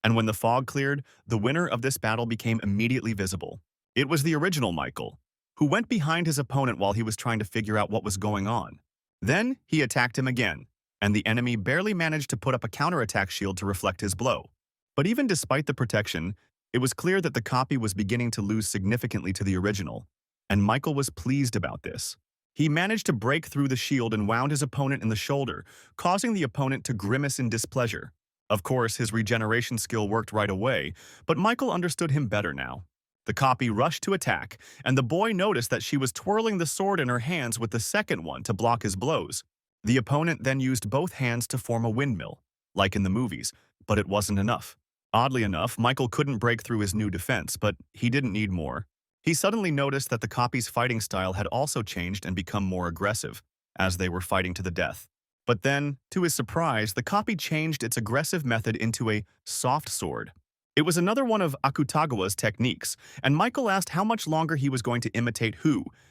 and when the fog cleared, the winner of this battle became immediately visible. It was the original Michael, who went behind his opponent while he was trying to figure out what was going on. Then he attacked him again, and the enemy barely managed to put up a counterattack shield to reflect his blow. But even despite the protection, it was clear that the copy was beginning to lose significantly to the original, and Michael was pleased about this. He managed to break through the shield and wound his opponent in the shoulder, causing the opponent to grimace in displeasure. Of course, his regeneration skill worked right away, but Michael understood him better now. The copy rushed to attack, and the boy noticed that she was twirling the sword in her hands with the second one to block his blows. The opponent then used both hands to form a windmill, like in the movies, but it wasn't enough. Oddly enough, Michael couldn't break through his new defense, but he didn't need more. He suddenly noticed that the copy's fighting style had also changed and become more aggressive, as they were fighting to the death. But then, to his surprise, the copy changed its aggressive method into a soft sword. It was another one of Akutagawa's techniques, and Michael asked how much longer he was going to imitate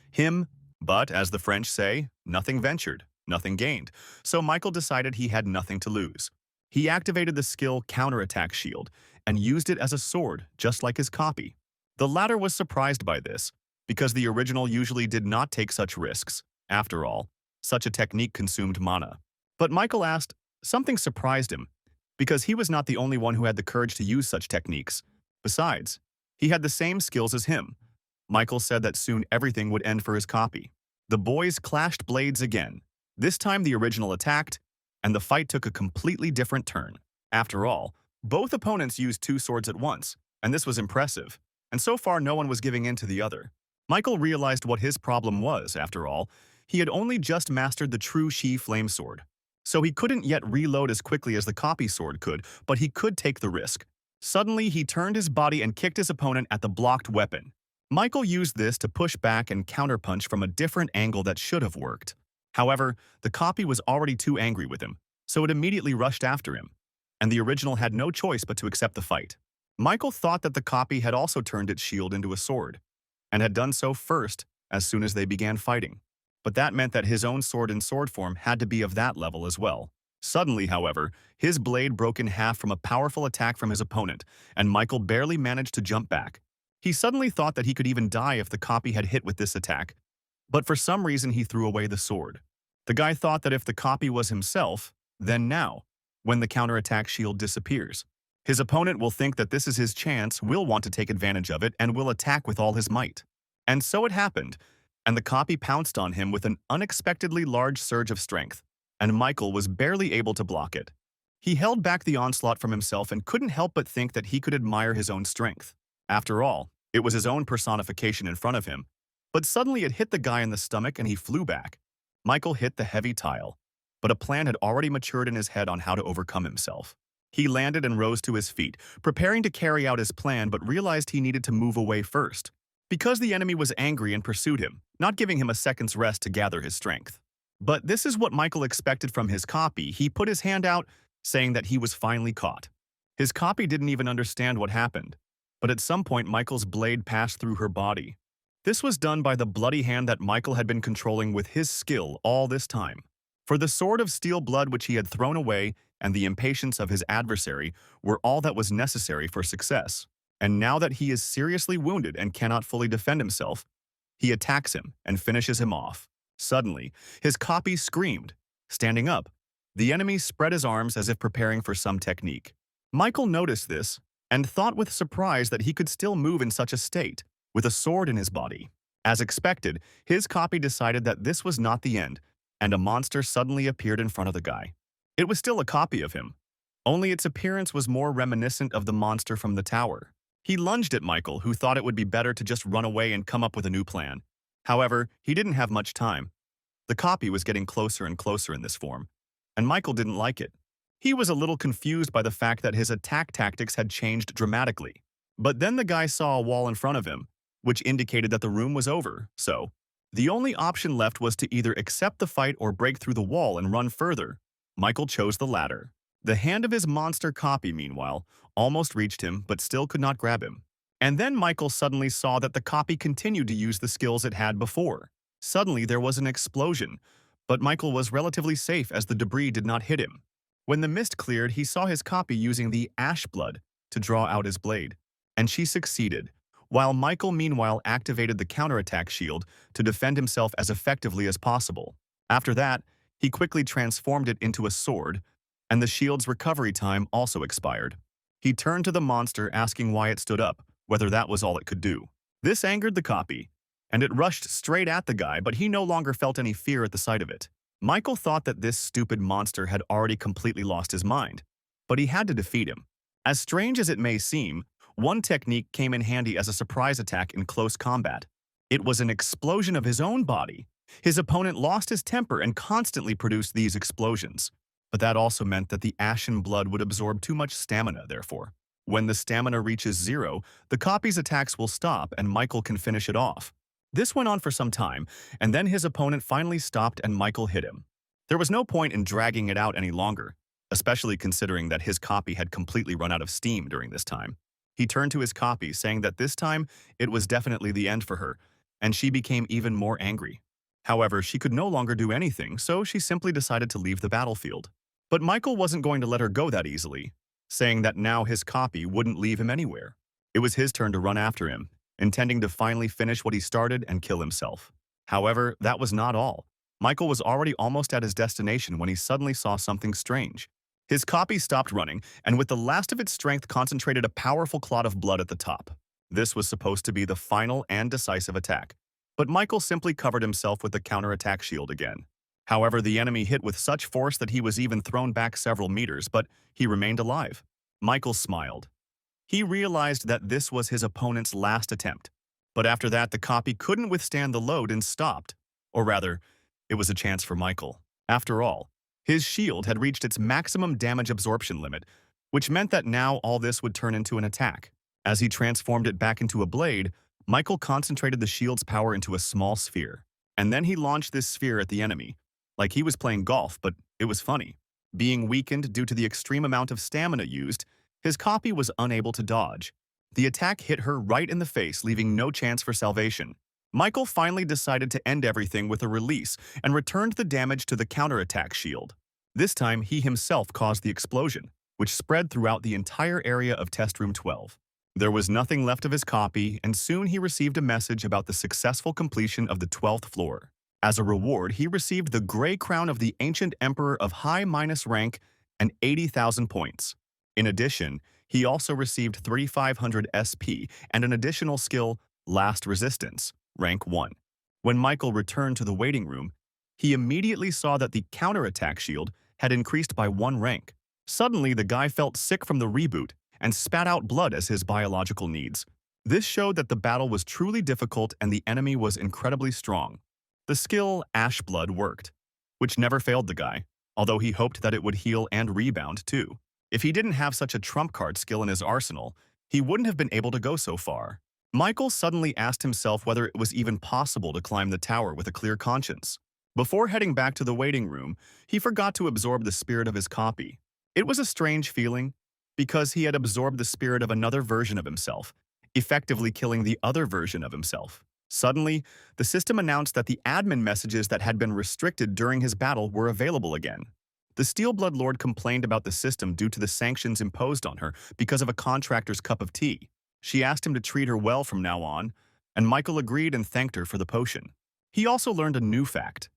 him, but, as the French say, nothing ventured, nothing gained, so Michael decided he had nothing to lose. He activated the skill Counterattack Shield and used it as a sword, just like his copy. The latter was surprised by this, because the original usually did not take such risks. After all, such a technique consumed mana. But Michael asked, something surprised him, because he was not the only one who had the courage to use such techniques. Besides, he had the same skills as him. Michael said that soon everything would end for his copy. The boys clashed blades again. This time the original attacked, and the fight took a completely different turn. After all, both opponents used two swords at once, and this was impressive, and so far no one was giving in to the other. Michael realized what his problem was, after all. He had only just mastered the true Shi flame sword, so he couldn't yet reload as quickly as the copy sword could, but he could take the risk. Suddenly, he turned his body and kicked his opponent at the blocked weapon. Michael used this to push back and counterpunch from a different angle that should have worked. However, the copy was already too angry with him, so it immediately rushed after him, and the original had no choice but to accept the fight. Michael thought that the copy had also turned its shield into a sword, and had done so first as soon as they began fighting. But that meant that his own sword in sword form had to be of that level as well. Suddenly, however, his blade broke in half from a powerful attack from his opponent, and Michael barely managed to jump back. He suddenly thought that he could even die if the copy had hit with this attack, but for some reason he threw away the sword. The guy thought that if the copy was himself, then now, when the counterattack shield disappears, his opponent will think that this is his chance, will want to take advantage of it, and will attack with all his might. And so it happened, and the copy pounced on him with an unexpectedly large surge of strength, and Michael was barely able to block it. He held back the onslaught from himself and couldn't help but think that he could admire his own strength. After all, it was his own personification in front of him, But suddenly it hit the guy in the stomach and he flew back. Michael hit the heavy tile, but a plan had already matured in his head on how to overcome himself. He landed and rose to his feet, preparing to carry out his plan but realized he needed to move away first, because the enemy was angry and pursued him, not giving him a second's rest to gather his strength. But this is what Michael expected from his copy. He put his hand out, saying that he was finally caught. His copy didn't even understand what happened, but at some point Michael's blade passed through her body. This was done by the bloody hand that Michael had been controlling with his skill all this time. For the sword of steel blood which he had thrown away and the impatience of his adversary were all that was necessary for success. And now that he is seriously wounded and cannot fully defend himself, he attacks him and finishes him off. Suddenly, his copy screamed. Standing up, the enemy spread his arms as if preparing for some technique. Michael noticed this and thought with surprise that he could still move in such a state, with a sword in his body. As expected, his copy decided that this was not the end, and a monster suddenly appeared in front of the guy. It was still a copy of him, only its appearance was more reminiscent of the monster from the tower. He lunged at Michael, who thought it would be better to just run away and come up with a new plan. However, he didn't have much time. The copy was getting closer and closer in this form, and Michael didn't like it. He was a little confused by the fact that his attack tactics had changed dramatically. But then the guy saw a wall in front of him, which indicated that the room was over, so the only option left was to either accept the fight or break through the wall and run further. Michael chose the latter. The hand of his monster copy, meanwhile, almost reached him but still could not grab him. And then Michael suddenly saw that the copy continued to use the skills it had before. Suddenly there was an explosion, but Michael was relatively safe as the debris did not hit him. When the mist cleared, he saw his copy using the ash blood to draw out his blade, and she succeeded, while Michael meanwhile activated the counterattack shield to defend himself as effectively as possible. After that, he quickly transformed it into a sword, and the shield's recovery time also expired. He turned to the monster asking why it stood up, whether that was all it could do. This angered the copy, and it rushed straight at the guy, but he no longer felt any fear at the sight of it. Michael thought that this stupid monster had already completely lost his mind, but he had to defeat him. As strange as it may seem, one technique came in handy as a surprise attack in close combat. It was an explosion of his own body. His opponent lost his temper and constantly produced these explosions. But that also meant that the ashen blood would absorb too much stamina, therefore. When the stamina reaches 0, the copy's attacks will stop and Michael can finish it off. This went on for some time, and then his opponent finally stopped and Michael hit him. There was no point in dragging it out any longer, especially considering that his copy had completely run out of steam during this time. He turned to his copy, saying that this time it was definitely the end for her, and she became even more angry. However, she could no longer do anything, so she simply decided to leave the battlefield. But Michael wasn't going to let her go that easily, saying that now his copy wouldn't leave him anywhere. It was his turn to run after him, intending to finally finish what he started and kill himself. However, that was not all. Michael was already almost at his destination when he suddenly saw something strange. His copy stopped running, and with the last of its strength concentrated a powerful clot of blood at the top. This was supposed to be the final and decisive attack, but Michael simply covered himself with the counterattack shield again. However, the enemy hit with such force that he was even thrown back several meters, but he remained alive. Michael smiled. He realized that this was his opponent's last attempt, but after that the copy couldn't withstand the load and stopped. Or rather, it was a chance for Michael. After all, his shield had reached its maximum damage absorption limit, which meant that now all this would turn into an attack. As he transformed it back into a blade, Michael concentrated the shield's power into a small sphere, and then he launched this sphere at the enemy, like he was playing golf, but it was funny. Being weakened due to the extreme amount of stamina used, his copy was unable to dodge. The attack hit her right in the face, leaving no chance for salvation. Michael finally decided to end everything with a release and returned the damage to the counterattack shield. This time, he himself caused the explosion, which spread throughout the entire area of Test Room 12. There was nothing left of his copy, and soon he received a message about the successful completion of the 12th floor. As a reward, he received the Gray Crown of the Ancient Emperor of High Minus rank and 80,000 points. In addition, he also received 3,500 SP and an additional skill, Last Resistance, rank 1. When Michael returned to the waiting room, he immediately saw that the counterattack shield had increased by 1 rank. Suddenly, the guy felt sick from the reboot and spat out blood as his biological needs. This showed that the battle was truly difficult and the enemy was incredibly strong. The skill Ash Blood worked, which never failed the guy, although he hoped that it would heal and rebound too. If he didn't have such a trump card skill in his arsenal, he wouldn't have been able to go so far. Michael suddenly asked himself whether it was even possible to climb the tower with a clear conscience. Before heading back to the waiting room, he forgot to absorb the spirit of his copy. It was a strange feeling, because he had absorbed the spirit of another version of himself, effectively killing the other version of himself. Suddenly, the system announced that the admin messages that had been restricted during his battle were available again. The Steelblood Lord complained about the system due to the sanctions imposed on her because of a contractor's cup of tea. She asked him to treat her well from now on, and Michael agreed and thanked her for the potion. He also learned a new fact.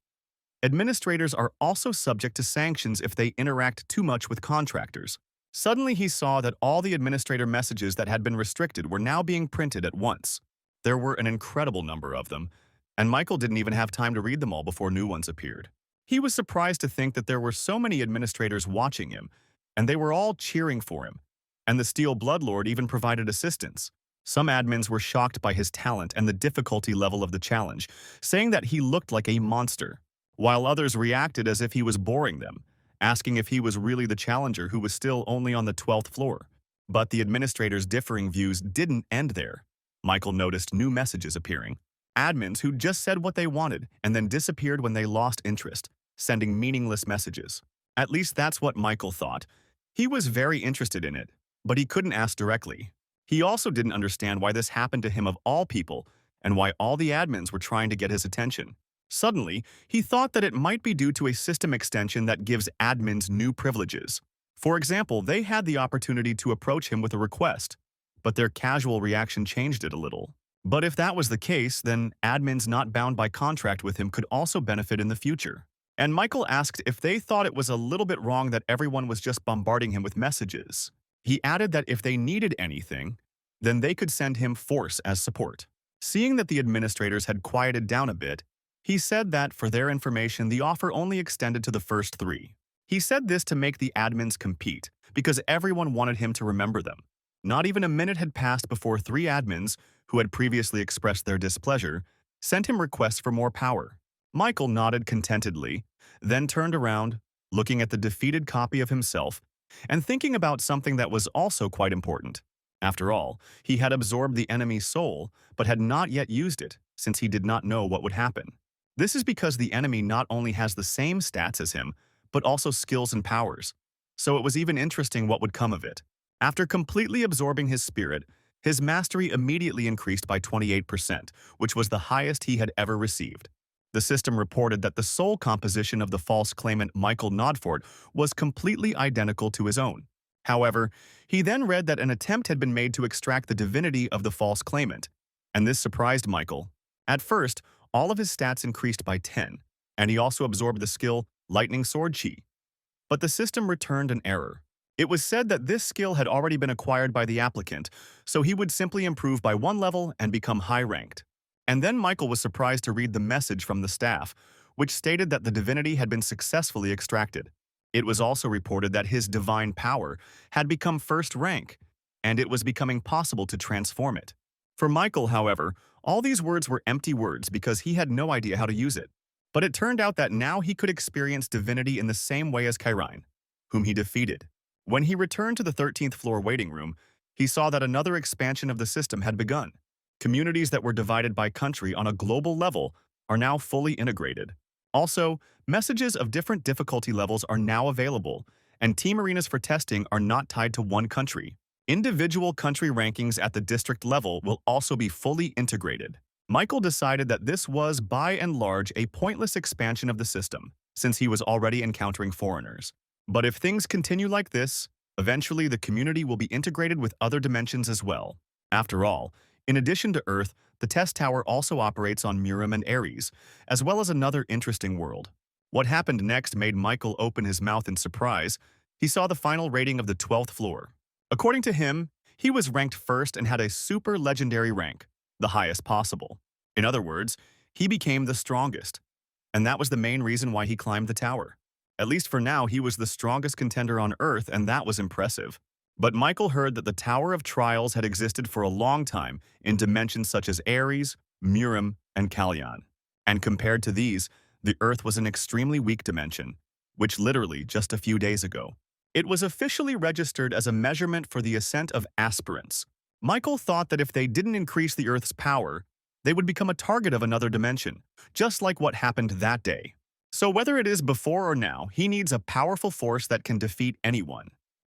Administrators are also subject to sanctions if they interact too much with contractors. Suddenly he saw that all the administrator messages that had been restricted were now being printed at once. There were an incredible number of them, and Michael didn't even have time to read them all before new ones appeared. He was surprised to think that there were so many administrators watching him, and they were all cheering for him. And the Steel Bloodlord even provided assistance. Some admins were shocked by his talent and the difficulty level of the challenge, saying that he looked like a monster, while others reacted as if he was boring them, asking if he was really the challenger who was still only on the 12th floor. But the administrators' differing views didn't end there. Michael noticed new messages appearing. Admins who just said what they wanted and then disappeared when they lost interest, sending meaningless messages. At least that's what Michael thought. He was very interested in it, but he couldn't ask directly. He also didn't understand why this happened to him of all people and why all the admins were trying to get his attention. Suddenly, he thought that it might be due to a system extension that gives admins new privileges. For example, they had the opportunity to approach him with a request, but their casual reaction changed it a little. But if that was the case, then admins not bound by contract with him could also benefit in the future. And Michael asked if they thought it was a little bit wrong that everyone was just bombarding him with messages. He added that if they needed anything, then they could send him force as support. Seeing that the administrators had quieted down a bit, he said that, for their information, the offer only extended to the first 3. He said this to make the admins compete, because everyone wanted him to remember them. Not even a minute had passed before 3 admins, who had previously expressed their displeasure, sent him requests for more power. Michael nodded contentedly, then turned around, looking at the defeated copy of himself, and thinking about something that was also quite important. After all, he had absorbed the enemy's soul, but had not yet used it, since he did not know what would happen. This is because the enemy not only has the same stats as him, but also skills and powers. So it was even interesting what would come of it. After completely absorbing his spirit, his mastery immediately increased by 28%, which was the highest he had ever received. The system reported that the soul composition of the false claimant Michael Nodfort was completely identical to his own. However, he then read that an attempt had been made to extract the divinity of the false claimant, and this surprised Michael. At first, all of his stats increased by 10, and he also absorbed the skill Lightning Sword Chi. But the system returned an error. It was said that this skill had already been acquired by the applicant, so he would simply improve by 1 level and become high-ranked. And then Michael was surprised to read the message from the staff, which stated that the divinity had been successfully extracted. It was also reported that his divine power had become first rank, and it was becoming possible to transform it. For Michael, however, all these words were empty words because he had no idea how to use it. But it turned out that now he could experience divinity in the same way as Kairine, whom he defeated. When he returned to the 13th floor waiting room, he saw that another expansion of the system had begun. Communities that were divided by country on a global level are now fully integrated. Also, messages of different difficulty levels are now available, and team arenas for testing are not tied to one country. Individual country rankings at the district level will also be fully integrated. Michael decided that this was, by and large, a pointless expansion of the system, since he was already encountering foreigners. But if things continue like this, eventually the community will be integrated with other dimensions as well. After all, in addition to Earth, the test tower also operates on Murim and Ares, as well as another interesting world. What happened next made Michael open his mouth in surprise. He saw the final rating of the 12th floor. According to him, he was ranked first and had a super legendary rank, the highest possible. In other words, he became the strongest. And that was the main reason why he climbed the tower. At least for now, he was the strongest contender on Earth, and that was impressive. But Michael heard that the Tower of Trials had existed for a long time in dimensions such as Ares, Murim, and Kalyan. And compared to these, the Earth was an extremely weak dimension, which literally just a few days ago. It was officially registered as a measurement for the ascent of aspirants. Michael thought that if they didn't increase the Earth's power, they would become a target of another dimension, just like what happened that day. So whether it is before or now, he needs a powerful force that can defeat anyone.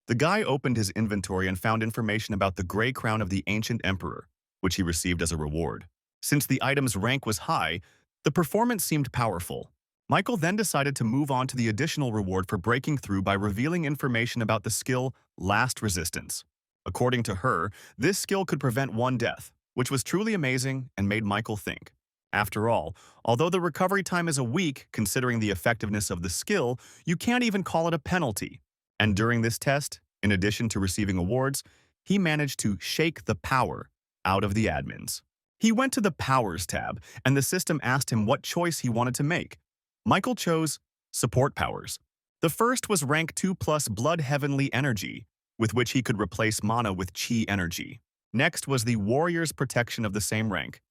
The guy opened his inventory and found information about the gray crown of the ancient emperor, which he received as a reward. Since the item's rank was high, the performance seemed powerful. Michael then decided to move on to the additional reward for breaking through by revealing information about the skill Last Resistance. According to her, this skill could prevent one death, which was truly amazing and made Michael think. After all, although the recovery time is a week considering the effectiveness of the skill, you can't even call it a penalty. And during this test, in addition to receiving awards, he managed to shake the power out of the admins. He went to the Powers tab, and the system asked him what choice he wanted to make. Michael chose Support Powers. The first was rank 2 plus Blood Heavenly Energy, with which he could replace mana with Chi Energy. Next was the Warrior's Protection of the same rank.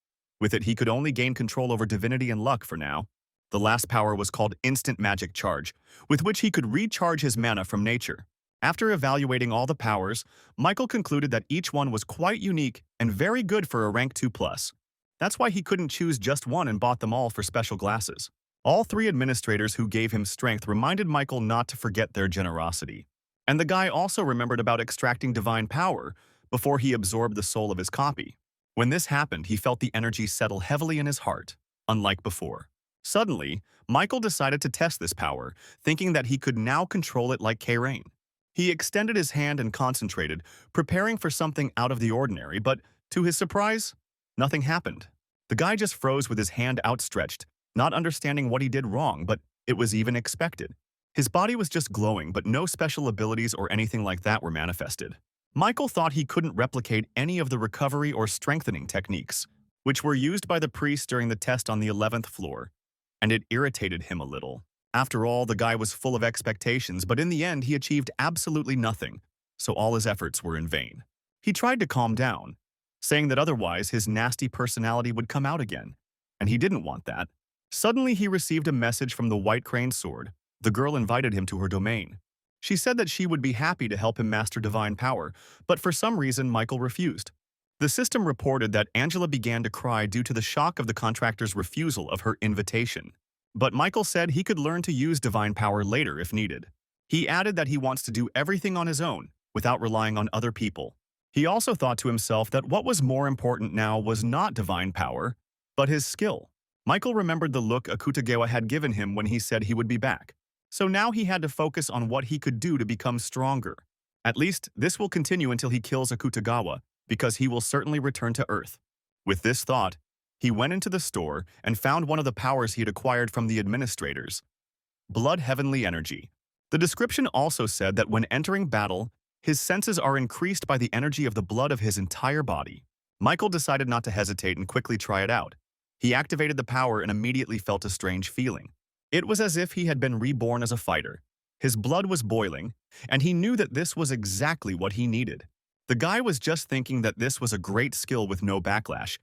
With it, he could only gain control over Divinity and Luck for now. The last power was called Instant Magic Charge, with which he could recharge his mana from nature. After evaluating all the powers, Michael concluded that each one was quite unique and very good for a rank 2 plus. That's why he couldn't choose just one and bought them all for special glasses. All three administrators who gave him strength reminded Michael not to forget their generosity. And the guy also remembered about extracting divine power before he absorbed the soul of his copy. When this happened, he felt the energy settle heavily in his heart, unlike before. Suddenly, Michael decided to test this power, thinking that he could now control it like K-Rain. He extended his hand and concentrated, preparing for something out of the ordinary, but to his surprise, nothing happened. The guy just froze with his hand outstretched, not understanding what he did wrong, but it was even expected. His body was just glowing, but no special abilities or anything like that were manifested. Michael thought he couldn't replicate any of the recovery or strengthening techniques, which were used by the priest during the test on the 11th floor, and it irritated him a little. After all, the guy was full of expectations, but in the end he achieved absolutely nothing, so all his efforts were in vain. He tried to calm down, saying that otherwise his nasty personality would come out again, and he didn't want that. Suddenly he received a message from the White Crane Sword. The girl invited him to her domain. She said that she would be happy to help him master divine power, but for some reason Michael refused. The system reported that Angela began to cry due to the shock of the contractor's refusal of her invitation. But Michael said he could learn to use divine power later if needed. He added that he wants to do everything on his own, without relying on other people. He also thought to himself that what was more important now was not divine power, but his skill. Michael remembered the look Akutagawa had given him when he said he would be back. So now he had to focus on what he could do to become stronger. At least, this will continue until he kills Akutagawa, because he will certainly return to Earth. With this thought, he went into the store and found one of the powers he had acquired from the administrators. Blood Heavenly Energy. The description also said that when entering battle, his senses are increased by the energy of the blood of his entire body. Michael decided not to hesitate and quickly try it out. He activated the power and immediately felt a strange feeling. It was as if he had been reborn as a fighter. His blood was boiling, and he knew that this was exactly what he needed. The guy was just thinking that this was a great skill with no backlash,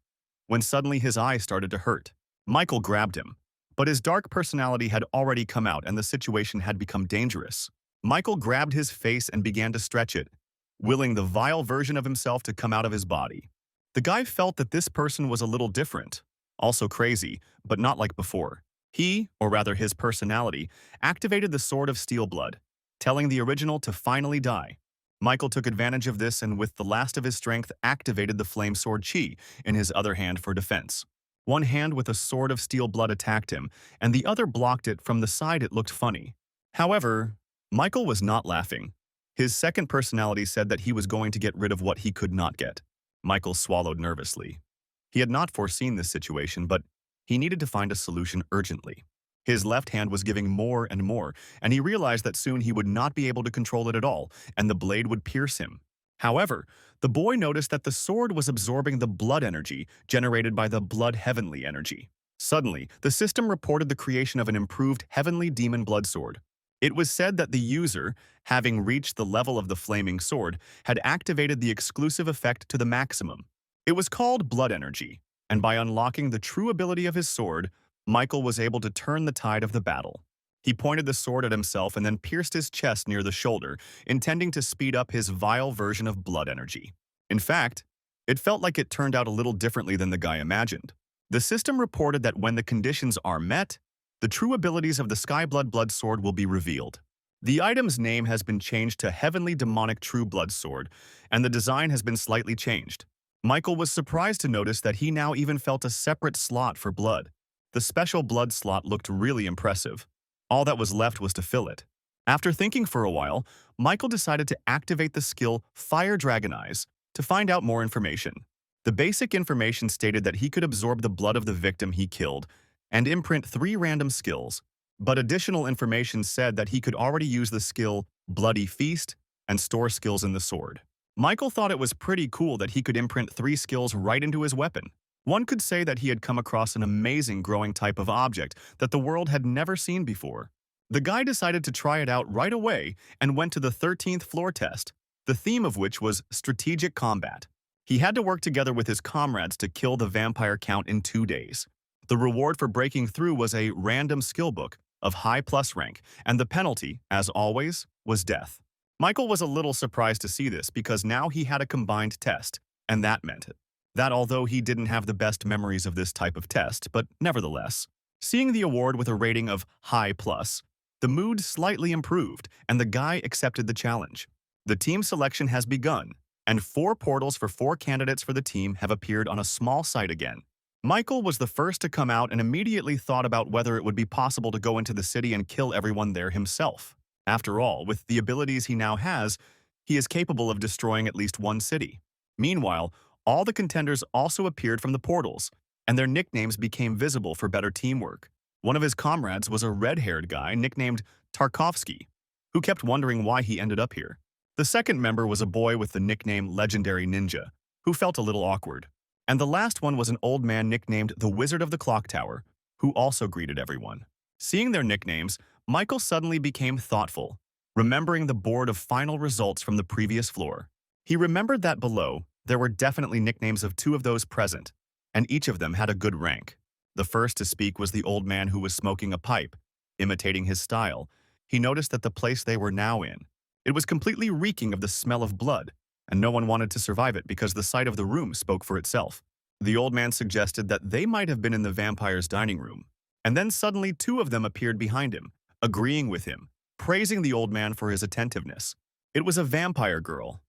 when suddenly his eye started to hurt. Michael grabbed him, but his dark personality had already come out and the situation had become dangerous. Michael grabbed his face and began to stretch it, willing the vile version of himself to come out of his body. The guy felt that this person was a little different, also crazy, but not like before. He, or rather his personality, activated the Sword of Steel Blood, telling the original to finally die. Michael took advantage of this and with the last of his strength activated the Flame Sword Chi in his other hand for defense. One hand with a Sword of Steel Blood attacked him, and the other blocked it. From the side it looked funny. However, Michael was not laughing. His second personality said that he was going to get rid of what he could not get. Michael swallowed nervously. He had not foreseen this situation, but he needed to find a solution urgently. His left hand was giving more and more, and he realized that soon he would not be able to control it at all, and the blade would pierce him. However, the boy noticed that the sword was absorbing the blood energy generated by the Blood Heavenly Energy. Suddenly, the system reported the creation of an improved Heavenly Demon Blood Sword. It was said that the user, having reached the level of the flaming sword, had activated the exclusive effect to the maximum. It was called blood energy, and by unlocking the true ability of his sword, Michael was able to turn the tide of the battle. He pointed the sword at himself and then pierced his chest near the shoulder, intending to speed up his vile version of blood energy. In fact, it felt like it turned out a little differently than the guy imagined. The system reported that when the conditions are met, the true abilities of the Skyblood Sword will be revealed. The item's name has been changed to Heavenly Demonic True Blood Sword, and the design has been slightly changed. Michael was surprised to notice that he now even felt a separate slot for blood. The special blood slot looked really impressive. All that was left was to fill it. After thinking for a while, Michael decided to activate the skill Fire Dragon Eyes to find out more information. The basic information stated that he could absorb the blood of the victim he killed and imprint 3 random skills, but additional information said that he could already use the skill Bloody Feast and store skills in the sword. Michael thought it was pretty cool that he could imprint 3 skills right into his weapon. One could say that he had come across an amazing growing type of object that the world had never seen before. The guy decided to try it out right away and went to the 13th floor test, the theme of which was strategic combat. He had to work together with his comrades to kill the vampire count in 2 days. The reward for breaking through was a random skill book of high plus rank, and the penalty, as always, was death. Michael was a little surprised to see this because now he had a combined test, and that meant that although he didn't have the best memories of this type of test, but nevertheless, seeing the award with a rating of high plus, the mood slightly improved and the guy accepted the challenge. The team selection has begun, and 4 portals for 4 candidates for the team have appeared on a small site again. Michael was the first to come out and immediately thought about whether it would be possible to go into the city and kill everyone there himself. After all, with the abilities he now has, he is capable of destroying at least 1 city. Meanwhile, all the contenders also appeared from the portals, and their nicknames became visible for better teamwork. One of his comrades was a red-haired guy nicknamed Tarkovsky, who kept wondering why he ended up here. The second member was a boy with the nickname Legendary Ninja, who felt a little awkward. And the last one was an old man nicknamed the Wizard of the Clock Tower, who also greeted everyone. Seeing their nicknames, Michael suddenly became thoughtful, remembering the board of final results from the previous floor. He remembered that below, there were definitely nicknames of 2 of those present, and each of them had a good rank. The first to speak was the old man who was smoking a pipe. Imitating his style, he noticed that the place they were now in, it was completely reeking of the smell of blood, and no one wanted to survive it because the sight of the room spoke for itself. The old man suggested that they might have been in the vampire's dining room, and then suddenly 2 of them appeared behind him, agreeing with him, praising the old man for his attentiveness. It was a vampire girl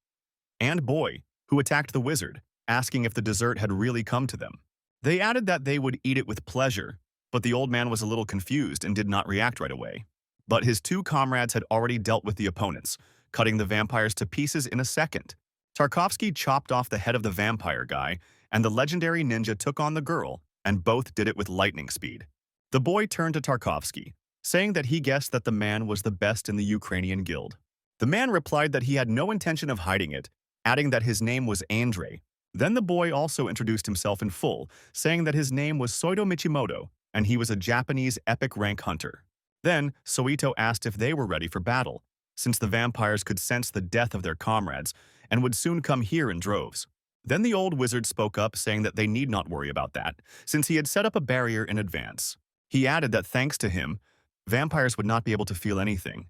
and boy who attacked the wizard, asking if the dessert had really come to them. They added that they would eat it with pleasure, but the old man was a little confused and did not react right away. But his 2 comrades had already dealt with the opponents, cutting the vampires to pieces in a second. Tarkovsky chopped off the head of the vampire guy, and the legendary ninja took on the girl, and both did it with lightning speed. The boy turned to Tarkovsky, saying that he guessed that the man was the best in the Ukrainian guild. The man replied that he had no intention of hiding it, adding that his name was Andre. Then the boy also introduced himself in full, saying that his name was Soito Michimoto, and he was a Japanese epic rank hunter. Then, Soito asked if they were ready for battle, since the vampires could sense the death of their comrades and would soon come here in droves. Then the old wizard spoke up, saying that they need not worry about that, since he had set up a barrier in advance. He added that thanks to him, vampires would not be able to feel anything,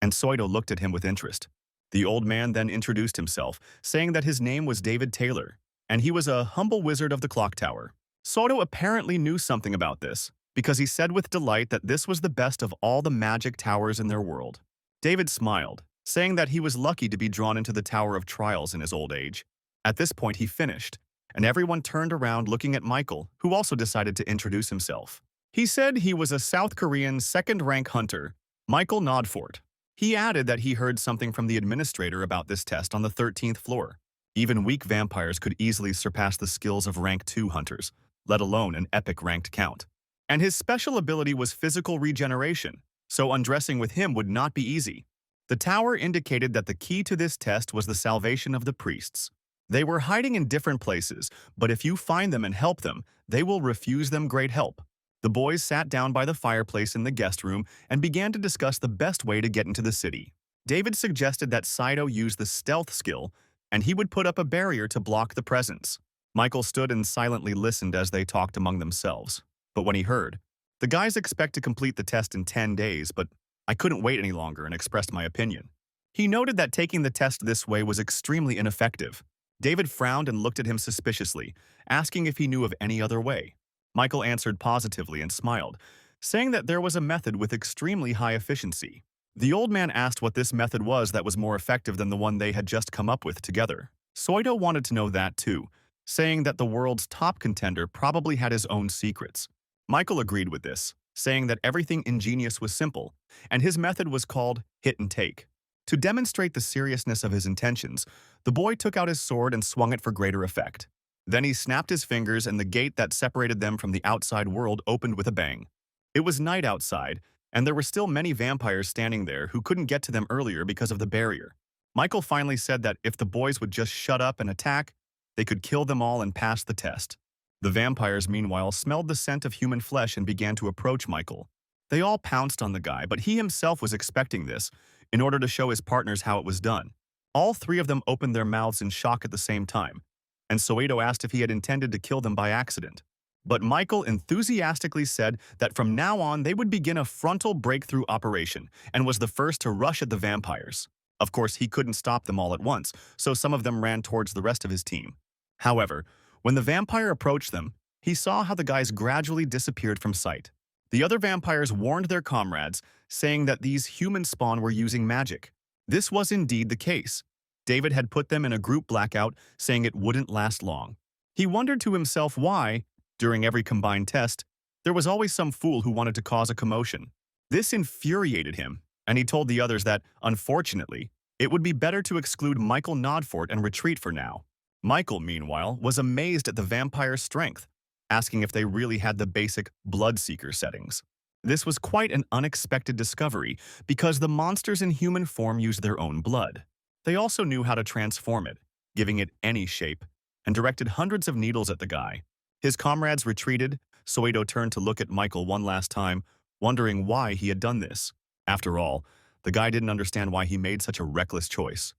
and Soito looked at him with interest. The old man then introduced himself, saying that his name was David Taylor, and he was a humble wizard of the clock tower. Soito apparently knew something about this, because he said with delight that this was the best of all the magic towers in their world. David smiled, saying that he was lucky to be drawn into the Tower of Trials in his old age. At this point he finished, and everyone turned around looking at Michael, who also decided to introduce himself. He said he was a South Korean second-rank hunter, Michael Nodfort. He added that he heard something from the administrator about this test on the 13th floor. Even weak vampires could easily surpass the skills of rank 2 hunters, let alone an epic ranked count. And his special ability was physical regeneration, so undressing with him would not be easy. The tower indicated that the key to this test was the salvation of the priests. They were hiding in different places, but if you find them and help them, they will refuse them great help. The boys sat down by the fireplace in the guest room and began to discuss the best way to get into the city. David suggested that Saito use the stealth skill, and he would put up a barrier to block the presence. Michael stood and silently listened as they talked among themselves. But when he heard, "The guys expect to complete the test in 10 days, but I couldn't wait any longer," and expressed my opinion. He noted that taking the test this way was extremely ineffective. David frowned and looked at him suspiciously, asking if he knew of any other way. Michael answered positively and smiled, saying that there was a method with extremely high efficiency. The old man asked what this method was that was more effective than the one they had just come up with together. Soito wanted to know that too, saying that the world's top contender probably had his own secrets. Michael agreed with this, saying that everything ingenious was simple, and his method was called hit and take. To demonstrate the seriousness of his intentions, the boy took out his sword and swung it for greater effect. Then he snapped his fingers and the gate that separated them from the outside world opened with a bang. It was night outside, and there were still many vampires standing there who couldn't get to them earlier because of the barrier. Michael finally said that if the boys would just shut up and attack, they could kill them all and pass the test. The vampires, meanwhile, smelled the scent of human flesh and began to approach Michael. They all pounced on the guy, but he himself was expecting this, in order to show his partners how it was done. All three of them opened their mouths in shock at the same time, and Soito asked if he had intended to kill them by accident. But Michael enthusiastically said that from now on they would begin a frontal breakthrough operation and was the first to rush at the vampires. Of course, he couldn't stop them all at once, so some of them ran towards the rest of his team. However, when the vampire approached them, he saw how the guys gradually disappeared from sight. The other vampires warned their comrades, saying that these human spawn were using magic. This was indeed the case. David had put them in a group blackout, saying it wouldn't last long. He wondered to himself why, during every combined test, there was always some fool who wanted to cause a commotion. This infuriated him, and he told the others that, unfortunately, it would be better to exclude Michael Nodfort and retreat for now. Michael, meanwhile, was amazed at the vampire's strength, asking if they really had the basic Bloodseeker settings. This was quite an unexpected discovery because the monsters in human form use their own blood. They also knew how to transform it, giving it any shape, and directed hundreds of needles at the guy. His comrades retreated. Soito turned to look at Michael one last time, wondering why he had done this. After all, the guy didn't understand why he made such a reckless choice.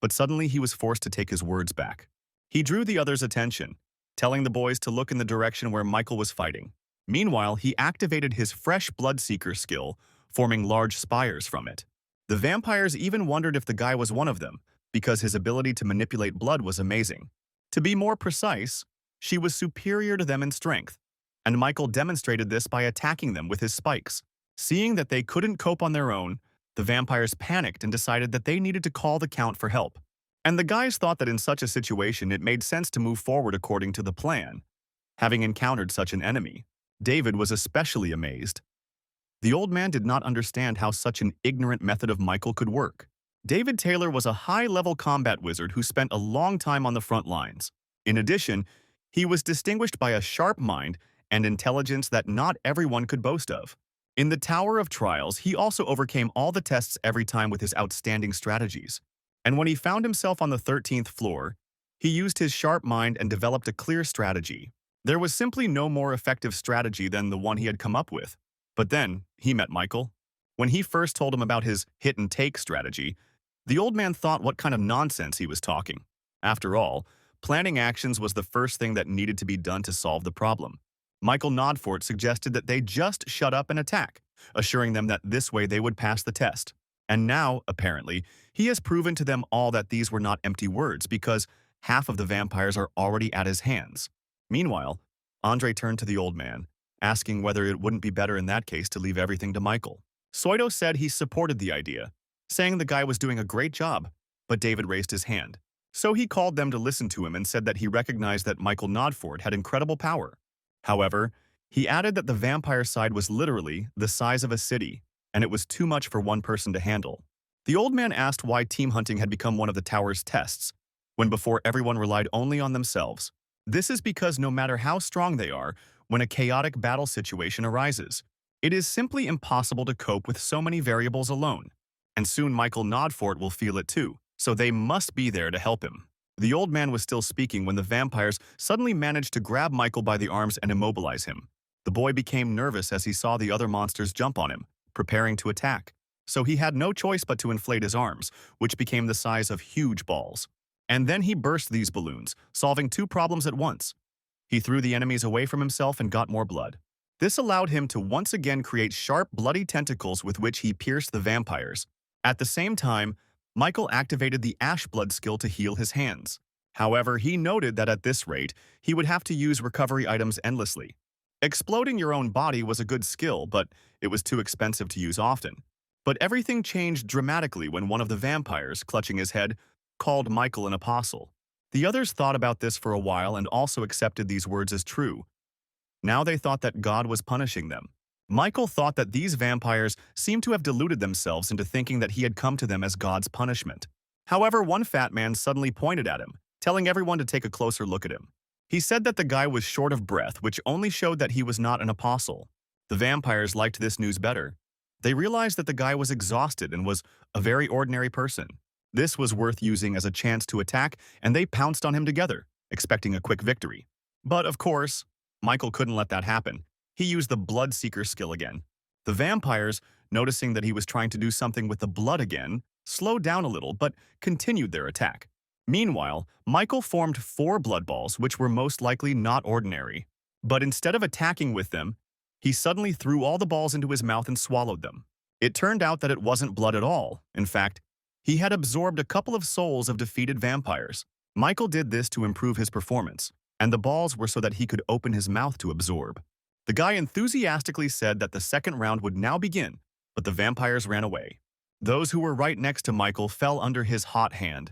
But suddenly he was forced to take his words back. He drew the others' attention, telling the boys to look in the direction where Michael was fighting. Meanwhile, he activated his fresh Bloodseeker skill, forming large spires from it. The vampires even wondered if the guy was one of them, because his ability to manipulate blood was amazing. To be more precise, she was superior to them in strength, and Michael demonstrated this by attacking them with his spikes. Seeing that they couldn't cope on their own, the vampires panicked and decided that they needed to call the Count for help. And the guys thought that in such a situation it made sense to move forward according to the plan, having encountered such an enemy. David was especially amazed. The old man did not understand how such an ignorant method of Michael could work. David Taylor was a high-level combat wizard who spent a long time on the front lines. In addition, he was distinguished by a sharp mind and intelligence that not everyone could boast of. In the Tower of Trials, he also overcame all the tests every time with his outstanding strategies. And when he found himself on the 13th floor, he used his sharp mind and developed a clear strategy. There was simply no more effective strategy than the one he had come up with. But then, he met Michael. When he first told him about his hit-and-take strategy, the old man thought what kind of nonsense he was talking. After all, planning actions was the first thing that needed to be done to solve the problem. Michael Nodfort suggested that they just shut up and attack, assuring them that this way they would pass the test. And now, apparently, he has proven to them all that these were not empty words because half of the vampires are already at his hands. Meanwhile, Andre turned to the old man, asking whether it wouldn't be better in that case to leave everything to Michael. Soito said he supported the idea, saying the guy was doing a great job, but David raised his hand. So he called them to listen to him and said that he recognized that Michael Nodfort had incredible power. However, he added that the vampire side was literally the size of a city, and it was too much for one person to handle. The old man asked why team hunting had become one of the tower's tests, when before everyone relied only on themselves. This is because no matter how strong they are, when a chaotic battle situation arises, it is simply impossible to cope with so many variables alone. And soon Michael Nodfort will feel it too, so they must be there to help him. The old man was still speaking when the vampires suddenly managed to grab Michael by the arms and immobilize him. The boy became nervous as he saw the other monsters jump on him, preparing to attack. So he had no choice but to inflate his arms, which became the size of huge balls. And then he burst these balloons, solving two problems at once. He threw the enemies away from himself and got more blood. This allowed him to once again create sharp, bloody tentacles with which he pierced the vampires. At the same time, Michael activated the Ash Blood skill to heal his hands. However, he noted that at this rate, he would have to use recovery items endlessly. Exploding your own body was a good skill, but it was too expensive to use often. But everything changed dramatically when one of the vampires, clutching his head, called Michael an apostle. The others thought about this for a while and also accepted these words as true. Now they thought that God was punishing them. Michael thought that these vampires seemed to have deluded themselves into thinking that he had come to them as God's punishment. However, one fat man suddenly pointed at him, telling everyone to take a closer look at him. He said that the guy was short of breath, which only showed that he was not an apostle. The vampires liked this news better. They realized that the guy was exhausted and was a very ordinary person. This was worth using as a chance to attack, and they pounced on him together, expecting a quick victory. But of course, Michael couldn't let that happen. He used the Bloodseeker skill again. The vampires, noticing that he was trying to do something with the blood again, slowed down a little but continued their attack. Meanwhile, Michael formed 4 blood balls, which were most likely not ordinary. But instead of attacking with them, he suddenly threw all the balls into his mouth and swallowed them. It turned out that it wasn't blood at all. In fact, he had absorbed a couple of souls of defeated vampires. Michael did this to improve his performance, and the balls were so that he could open his mouth to absorb. The guy enthusiastically said that the second round would now begin, but the vampires ran away. Those who were right next to Michael fell under his hot hand.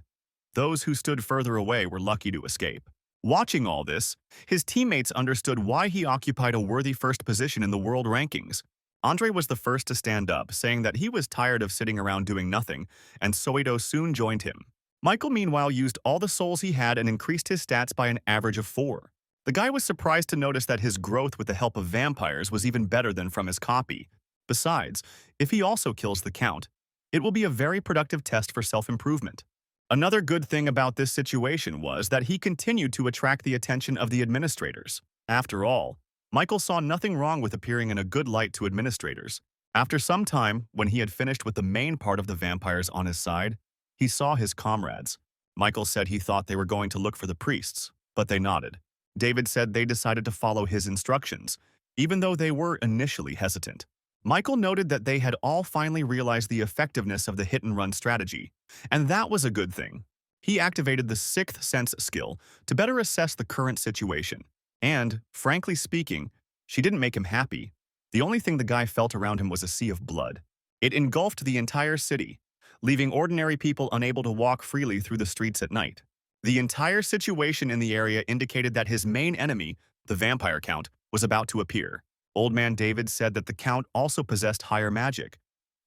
Those who stood further away were lucky to escape. Watching all this, his teammates understood why he occupied a worthy first position in the world rankings. Andre was the first to stand up, saying that he was tired of sitting around doing nothing, and Soito soon joined him. Michael, meanwhile, used all the souls he had and increased his stats by an average of 4. The guy was surprised to notice that his growth with the help of vampires was even better than from his copy. Besides, if he also kills the Count, it will be a very productive test for self-improvement. Another good thing about this situation was that he continued to attract the attention of the administrators. After all, Michael saw nothing wrong with appearing in a good light to administrators. After some time, when he had finished with the main part of the vampires on his side, he saw his comrades. Michael said he thought they were going to look for the priests, but they nodded. David said they decided to follow his instructions, even though they were initially hesitant. Michael noted that they had all finally realized the effectiveness of the hit-and-run strategy, and that was a good thing. He activated the Sixth Sense skill to better assess the current situation, and, frankly speaking, she didn't make him happy. The only thing the guy felt around him was a sea of blood. It engulfed the entire city, leaving ordinary people unable to walk freely through the streets at night. The entire situation in the area indicated that his main enemy, the vampire Count, was about to appear. Old Man David said that the Count also possessed higher magic,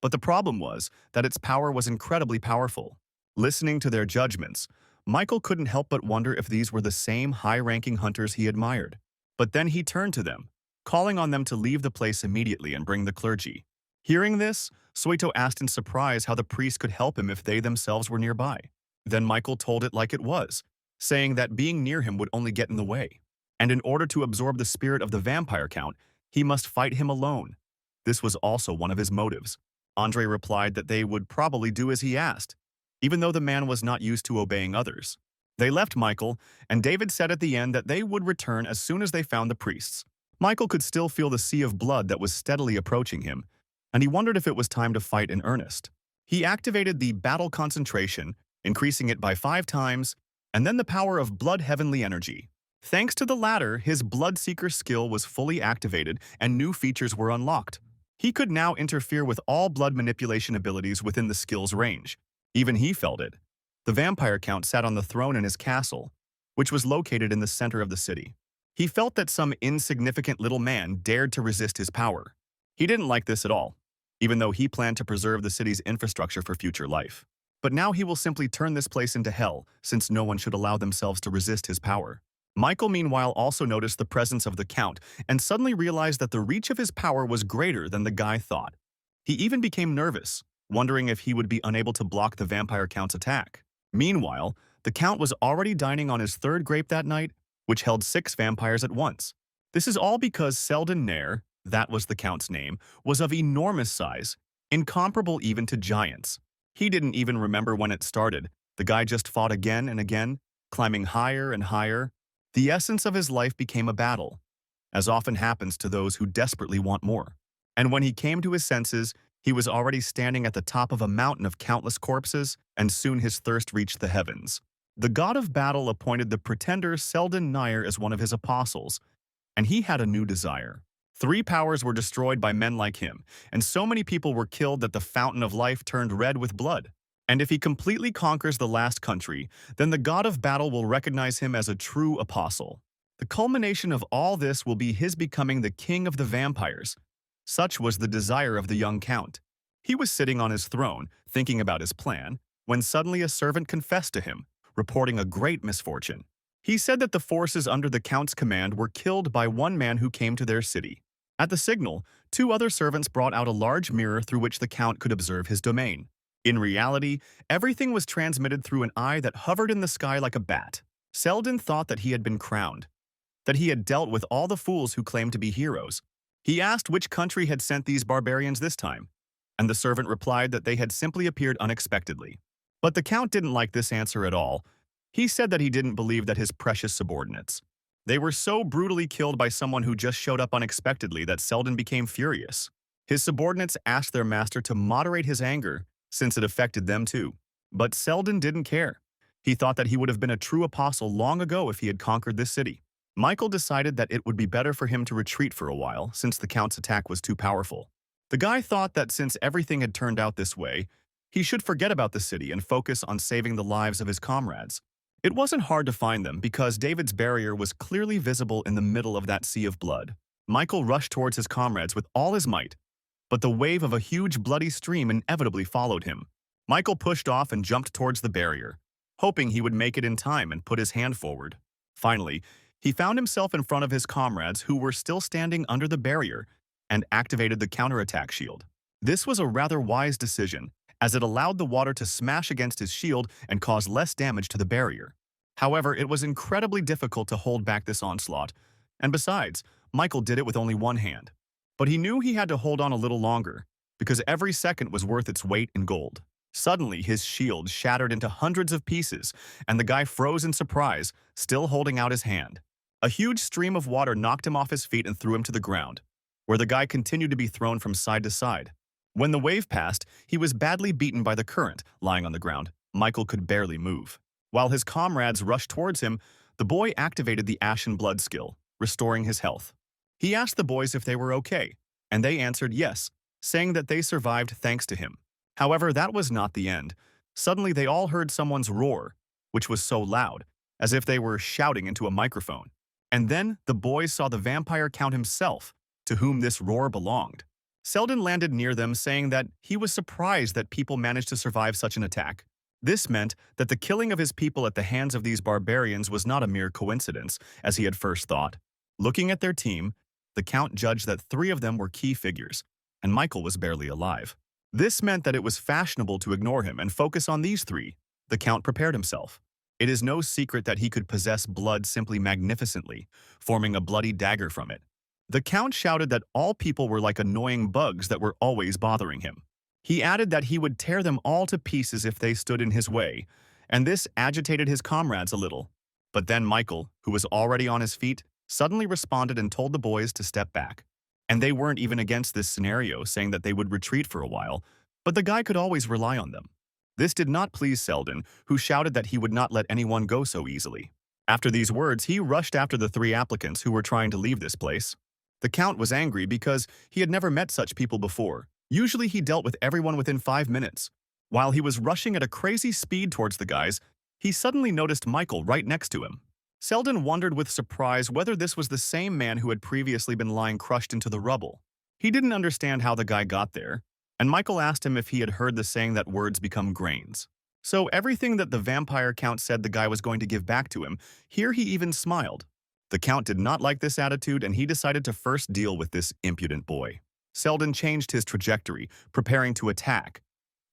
but the problem was that its power was incredibly powerful. Listening to their judgments, Michael couldn't help but wonder if these were the same high-ranking hunters he admired. But then he turned to them, calling on them to leave the place immediately and bring the clergy. Hearing this, Soito asked in surprise how the priest could help him if they themselves were nearby. Then Michael told it like it was, saying that being near him would only get in the way. And in order to absorb the spirit of the vampire Count, he must fight him alone. This was also one of his motives. Andre replied that they would probably do as he asked, even though the man was not used to obeying others. They left Michael, and David said at the end that they would return as soon as they found the priests. Michael could still feel the sea of blood that was steadily approaching him, and he wondered if it was time to fight in earnest. He activated the battle concentration, increasing it by 5 times, and then the power of blood heavenly energy. Thanks to the latter, his Bloodseeker skill was fully activated and new features were unlocked. He could now interfere with all blood manipulation abilities within the skill's range. Even he felt it. The vampire Count sat on the throne in his castle, which was located in the center of the city. He felt that some insignificant little man dared to resist his power. He didn't like this at all, even though he planned to preserve the city's infrastructure for future life. But now he will simply turn this place into hell, since no one should allow themselves to resist his power. Michael, meanwhile, also noticed the presence of the Count and suddenly realized that the reach of his power was greater than the guy thought. He even became nervous, wondering if he would be unable to block the vampire Count's attack. Meanwhile, the Count was already dining on his 3rd grape that night, which held 6 vampires at once. This is all because Selden Nair, that was the Count's name, was of enormous size, incomparable even to giants. He didn't even remember when it started. The guy just fought again and again, climbing higher and higher. The essence of his life became a battle, as often happens to those who desperately want more. And when he came to his senses, he was already standing at the top of a mountain of countless corpses, and soon his thirst reached the heavens. The god of battle appointed the pretender Selden Nair as one of his apostles, and he had a new desire. 3 powers were destroyed by men like him, and so many people were killed that the fountain of life turned red with blood. And if he completely conquers the last country, then the god of battle will recognize him as a true apostle. The culmination of all this will be his becoming the king of the vampires. Such was the desire of the young count. He was sitting on his throne, thinking about his plan, when suddenly a servant confessed to him, reporting a great misfortune. He said that the forces under the count's command were killed by one man who came to their city. At the signal, 2 other servants brought out a large mirror through which the count could observe his domain. In reality, everything was transmitted through an eye that hovered in the sky like a bat. Selden thought that he had been crowned, that he had dealt with all the fools who claimed to be heroes. He asked which country had sent these barbarians this time, and the servant replied that they had simply appeared unexpectedly. But the count didn't like this answer at all. He said that he didn't believe that his precious subordinates. They were so brutally killed by someone who just showed up unexpectedly that Selden became furious. His subordinates asked their master to moderate his anger, since it affected them too. But Selden didn't care. He thought that he would have been a true apostle long ago if he had conquered this city. Michael decided that it would be better for him to retreat for a while, since the Count's attack was too powerful. The guy thought that since everything had turned out this way, he should forget about the city and focus on saving the lives of his comrades. It wasn't hard to find them because David's barrier was clearly visible in the middle of that sea of blood. Michael rushed towards his comrades with all his might, but the wave of a huge bloody stream inevitably followed him. Michael pushed off and jumped towards the barrier, hoping he would make it in time and put his hand forward. Finally, he found himself in front of his comrades who were still standing under the barrier and activated the counterattack shield. This was a rather wise decision, as it allowed the water to smash against his shield and cause less damage to the barrier. However, it was incredibly difficult to hold back this onslaught, and besides, Michael did it with only one hand. But he knew he had to hold on a little longer, because every second was worth its weight in gold. Suddenly, his shield shattered into hundreds of pieces, and the guy froze in surprise, still holding out his hand. A huge stream of water knocked him off his feet and threw him to the ground, where the guy continued to be thrown from side to side. When the wave passed, he was badly beaten by the current, lying on the ground. Michael could barely move. While his comrades rushed towards him, the boy activated the Ashen Blood skill, restoring his health. He asked the boys if they were okay, and they answered yes, saying that they survived thanks to him. However, that was not the end. Suddenly, they all heard someone's roar, which was so loud, as if they were shouting into a microphone. And then the boys saw the vampire count himself, to whom this roar belonged. Selden landed near them, saying that he was surprised that people managed to survive such an attack. This meant that the killing of his people at the hands of these barbarians was not a mere coincidence, as he had first thought. Looking at their team, the Count judged that 3 of them were key figures, and Michael was barely alive. This meant that it was fashionable to ignore him and focus on these 3. The Count prepared himself. It is no secret that he could possess blood simply magnificently, forming a bloody dagger from it. The Count shouted that all people were like annoying bugs that were always bothering him. He added that he would tear them all to pieces if they stood in his way, and this agitated his comrades a little. But then Michael, who was already on his feet, suddenly responded and told the boys to step back. And they weren't even against this scenario, saying that they would retreat for a while, but the guy could always rely on them. This did not please Selden, who shouted that he would not let anyone go so easily. After these words, he rushed after the 3 applicants who were trying to leave this place. The Count was angry because he had never met such people before. Usually he dealt with everyone within 5 minutes. While he was rushing at a crazy speed towards the guys, he suddenly noticed Michael right next to him. Selden wondered with surprise whether this was the same man who had previously been lying crushed into the rubble. He didn't understand how the guy got there, and Michael asked him if he had heard the saying that words become grains. So everything that the vampire Count said the guy was going to give back to him, here he even smiled. The Count did not like this attitude, and he decided to first deal with this impudent boy. Selden changed his trajectory, preparing to attack.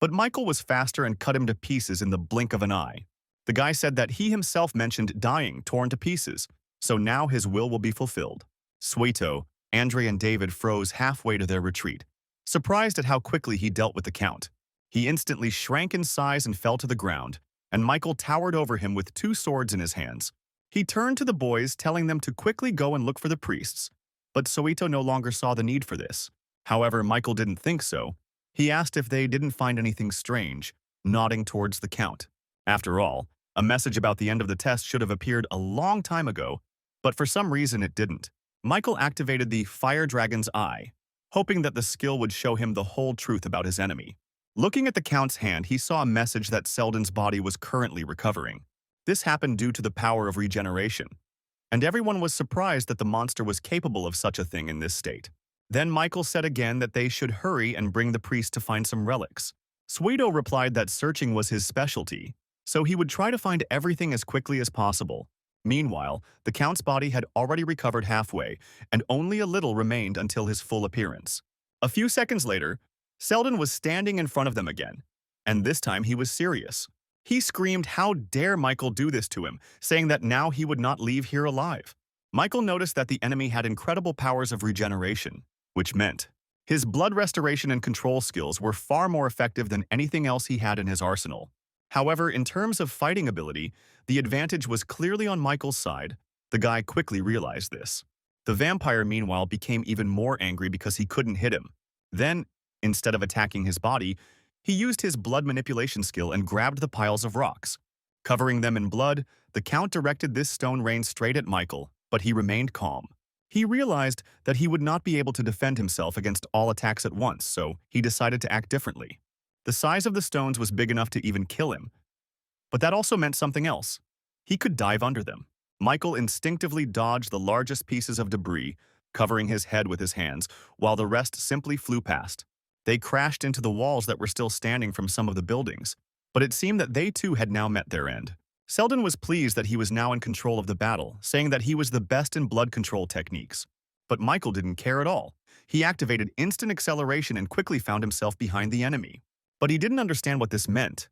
But Michael was faster and cut him to pieces in the blink of an eye. The guy said that he himself mentioned dying torn to pieces, so now his will be fulfilled. Suito, Andre and David froze halfway to their retreat, surprised at how quickly he dealt with the Count. He instantly shrank in size and fell to the ground, and Michael towered over him with two swords in his hands. He turned to the boys, telling them to quickly go and look for the priests, but Suito no longer saw the need for this. However, Michael didn't think so. He asked if they didn't find anything strange, nodding towards the Count. After all, a message about the end of the test should have appeared a long time ago, but for some reason it didn't. Michael activated the Fire Dragon's Eye, hoping that the skill would show him the whole truth about his enemy. Looking at the Count's hand, he saw a message that Selden's body was currently recovering. This happened due to the power of regeneration, and everyone was surprised that the monster was capable of such a thing in this state. Then Michael said again that they should hurry and bring the priest to find some relics. Suito replied that searching was his specialty, so he would try to find everything as quickly as possible. Meanwhile, the Count's body had already recovered halfway, and only a little remained until his full appearance. A few seconds later, Selden was standing in front of them again, and this time he was serious. He screamed, "How dare Michael do this to him," saying that now he would not leave here alive. Michael noticed that the enemy had incredible powers of regeneration, which meant his blood restoration and control skills were far more effective than anything else he had in his arsenal. However, in terms of fighting ability, the advantage was clearly on Michael's side. The guy quickly realized this. The vampire, meanwhile, became even more angry because he couldn't hit him. Then, instead of attacking his body, he used his blood manipulation skill and grabbed the piles of rocks. Covering them in blood, the Count directed this stone rain straight at Michael, but he remained calm. He realized that he would not be able to defend himself against all attacks at once, so he decided to act differently. The size of the stones was big enough to even kill him, but that also meant something else. He could dive under them. Michael instinctively dodged the largest pieces of debris, covering his head with his hands, while the rest simply flew past. They crashed into the walls that were still standing from some of the buildings, but it seemed that they too had now met their end. Selden was pleased that he was now in control of the battle, saying that he was the best in blood control techniques. But Michael didn't care at all. He activated instant acceleration and quickly found himself behind the enemy. But he didn't understand what this meant.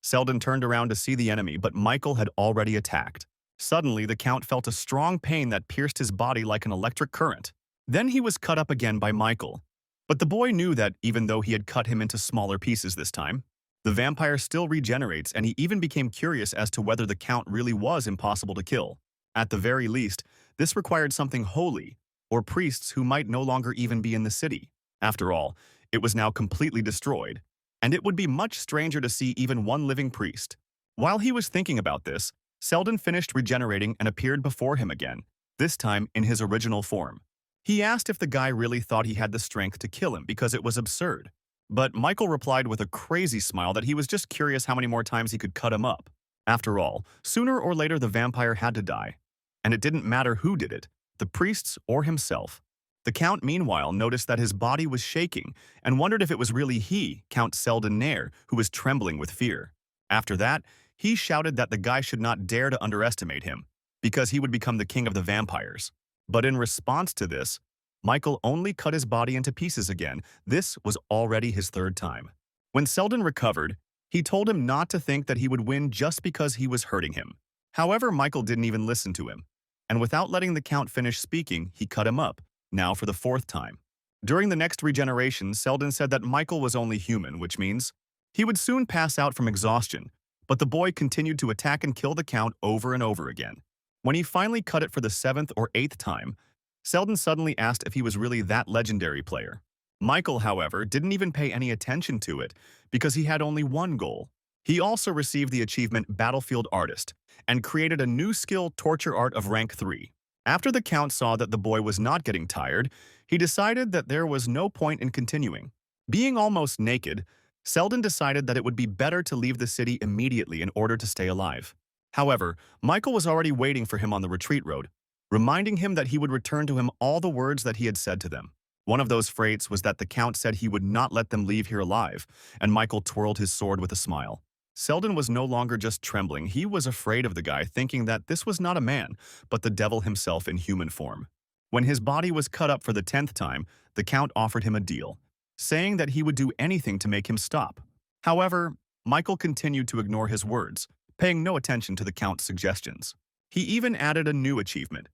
Selden turned around to see the enemy, but Michael had already attacked. Suddenly, the Count felt a strong pain that pierced his body like an electric current. Then he was cut up again by Michael. But the boy knew that even though he had cut him into smaller pieces this time, the vampire still regenerates, and he even became curious as to whether the Count really was impossible to kill. At the very least, this required something holy, or priests who might no longer even be in the city. After all, it was now completely destroyed, and it would be much stranger to see even one living priest. While he was thinking about this, Selden finished regenerating and appeared before him again, this time in his original form. He asked if the guy really thought he had the strength to kill him because it was absurd. But Michael replied with a crazy smile that he was just curious how many more times he could cut him up. After all, sooner or later the vampire had to die, and it didn't matter who did it, the priests or himself. The Count, meanwhile, noticed that his body was shaking and wondered if it was really he, Count Selden Nair, who was trembling with fear. After that, he shouted that the guy should not dare to underestimate him, because he would become the king of the vampires. But in response to this, Michael only cut his body into pieces again. This was already his third time. When Selden recovered, he told him not to think that he would win just because he was hurting him. However, Michael didn't even listen to him, and without letting the Count finish speaking, he cut him up, now for the fourth time. During the next regeneration, Selden said that Michael was only human, which means he would soon pass out from exhaustion, but the boy continued to attack and kill the Count over and over again. When he finally cut it for the 7th or 8th time, Selden suddenly asked if he was really that legendary player. Michael, however, didn't even pay any attention to it because he had only one goal. He also received the achievement Battlefield Artist and created a new skill, Torture Art of rank 3. After the Count saw that the boy was not getting tired, he decided that there was no point in continuing. Being almost naked, Selden decided that it would be better to leave the city immediately in order to stay alive. However, Michael was already waiting for him on the retreat road, reminding him that he would return to him all the words that he had said to them. One of those phrases was that the Count said he would not let them leave here alive, and Michael twirled his sword with a smile. Selden was no longer just trembling, he was afraid of the guy, thinking that this was not a man, but the devil himself in human form. When his body was cut up for the 10th time, the Count offered him a deal, saying that he would do anything to make him stop. However, Michael continued to ignore his words, paying no attention to the Count's suggestions. He even added a new achievement,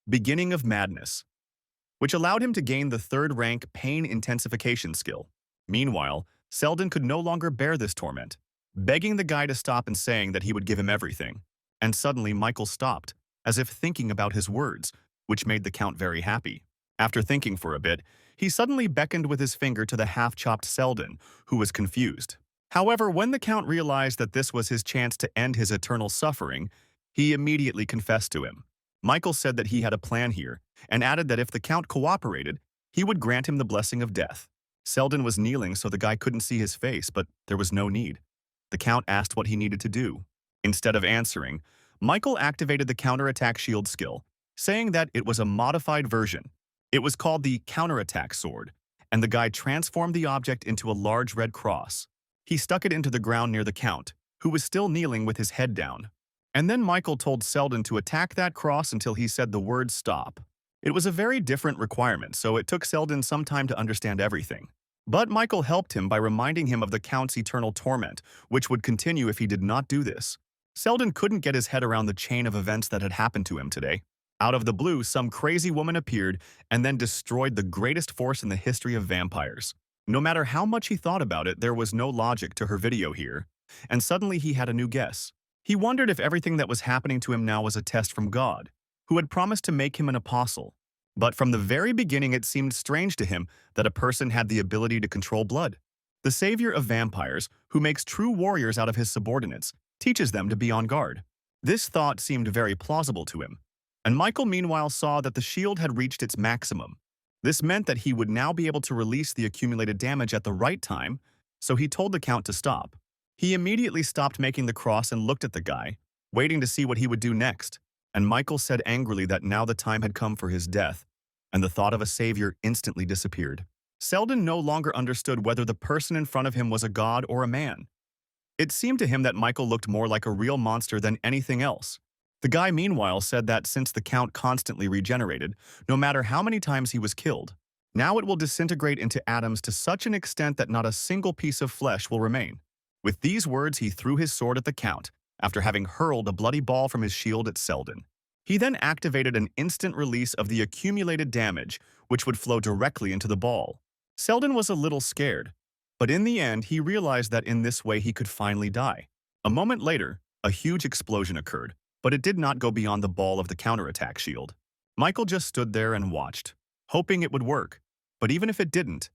Beginning of Madness. which allowed him to gain the third rank pain intensification skill. Meanwhile, Selden could no longer bear this torment, begging the guy to stop and saying that he would give him everything. And suddenly Michael stopped, as if thinking about his words, which made the Count very happy. After thinking for a bit, he suddenly beckoned with his finger to the half-chopped Selden, who was confused. However, when the Count realized that this was his chance to end his eternal suffering, he immediately confessed to him. Michael said that he had a plan here, and added that if the Count cooperated, he would grant him the blessing of death. Selden was kneeling so the guy couldn't see his face, but there was no need. The Count asked what he needed to do. Instead of answering, Michael activated the counterattack shield skill, saying that it was a modified version. It was called the counterattack sword, and the guy transformed the object into a large red cross. He stuck it into the ground near the Count, who was still kneeling with his head down. And then Michael told Selden to attack that cross until he said the word stop. It was a very different requirement, so it took Selden some time to understand everything. But Michael helped him by reminding him of the Count's eternal torment, which would continue if he did not do this. Selden couldn't get his head around the chain of events that had happened to him today. Out of the blue, some crazy woman appeared and then destroyed the greatest force in the history of vampires. No matter how much he thought about it, there was no logic to her video here. And suddenly he had a new guess. He wondered if everything that was happening to him now was a test from God, who had promised to make him an apostle. But from the very beginning, it seemed strange to him that a person had the ability to control blood. The savior of vampires, who makes true warriors out of his subordinates, teaches them to be on guard. This thought seemed very plausible to him. And Michael meanwhile saw that the shield had reached its maximum. This meant that he would now be able to release the accumulated damage at the right time, so he told the Count to stop. He immediately stopped making the cross and looked at the guy, waiting to see what he would do next. And Michael said angrily that now the time had come for his death, and the thought of a savior instantly disappeared. Selden no longer understood whether the person in front of him was a god or a man. It seemed to him that Michael looked more like a real monster than anything else. The guy meanwhile said that since the Count constantly regenerated, no matter how many times he was killed, now it will disintegrate into atoms to such an extent that not a single piece of flesh will remain. With these words, he threw his sword at the Count, after having hurled a bloody ball from his shield at Selden. He then activated an instant release of the accumulated damage, which would flow directly into the ball. Selden was a little scared, but in the end he realized that in this way he could finally die. A moment later, a huge explosion occurred, but it did not go beyond the ball of the counterattack shield. Michael just stood there and watched, hoping it would work. But even if it didn't,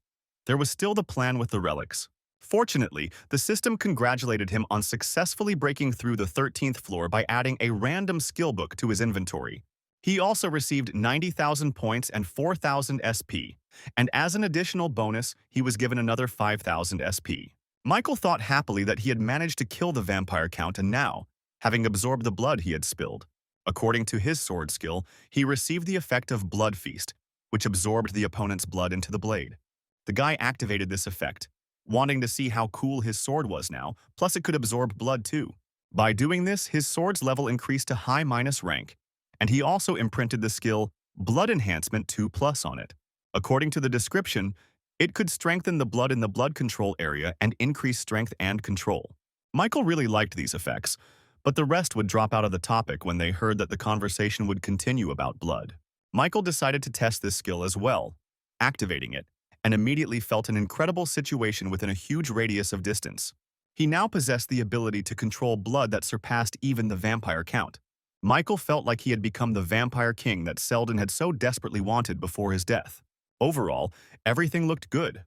there was still the plan with the relics. Fortunately, the system congratulated him on successfully breaking through the 13th floor by adding a random skill book to his inventory. He also received 90,000 points and 4,000 SP, and as an additional bonus, he was given another 5,000 SP. Michael thought happily that he had managed to kill the vampire count, and now, having absorbed the blood he had spilled, according to his sword skill, he received the effect of Blood Feast, which absorbed the opponent's blood into the blade. The guy activated this effect, wanting to see how cool his sword was now, plus it could absorb blood too. By doing this, his sword's level increased to high minus rank, and he also imprinted the skill Blood Enhancement 2+ on it. According to the description, it could strengthen the blood in the blood control area and increase strength and control. Michael really liked these effects, but the rest would drop out of the topic when they heard that the conversation would continue about blood. Michael decided to test this skill as well, activating it, and immediately felt an incredible situation within a huge radius of distance. He now possessed the ability to control blood that surpassed even the vampire count. Michael felt like he had become the vampire king that Selden had so desperately wanted before his death. Overall, everything looked good,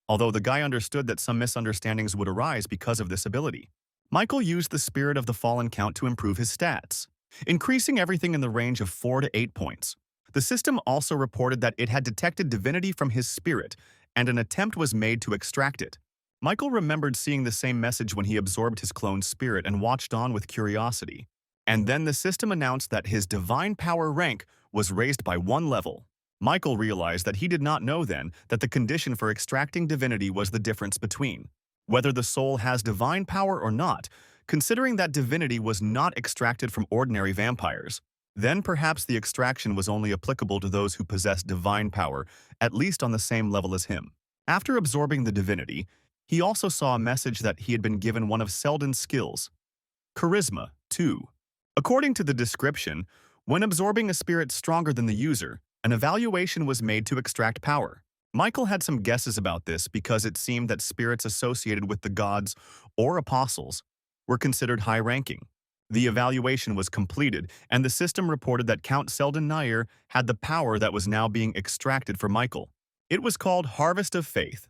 although the guy understood that some misunderstandings would arise because of this ability. Michael used the Spirit of the Fallen count to improve his stats, increasing everything in the range of 4 to 8 points. The system also reported that it had detected divinity from his spirit, and an attempt was made to extract it. Michael remembered seeing the same message when he absorbed his clone's spirit and watched on with curiosity. And then the system announced that his divine power rank was raised by 1 level. Michael realized that he did not know then that the condition for extracting divinity was the difference between whether the soul has divine power or not, considering that divinity was not extracted from ordinary vampires. Then perhaps the extraction was only applicable to those who possess divine power, at least on the same level as him. After absorbing the divinity, he also saw a message that he had been given one of Selden's skills, Charisma 2. According to the description, when absorbing a spirit stronger than the user, An evaluation was made to extract power. Michael had some guesses about this because it seemed that spirits associated with the gods or apostles were considered high-ranking. The evaluation was completed, and the system reported that Count Selden Nair had the power that was now being extracted for Michael. It was called Harvest of Faith.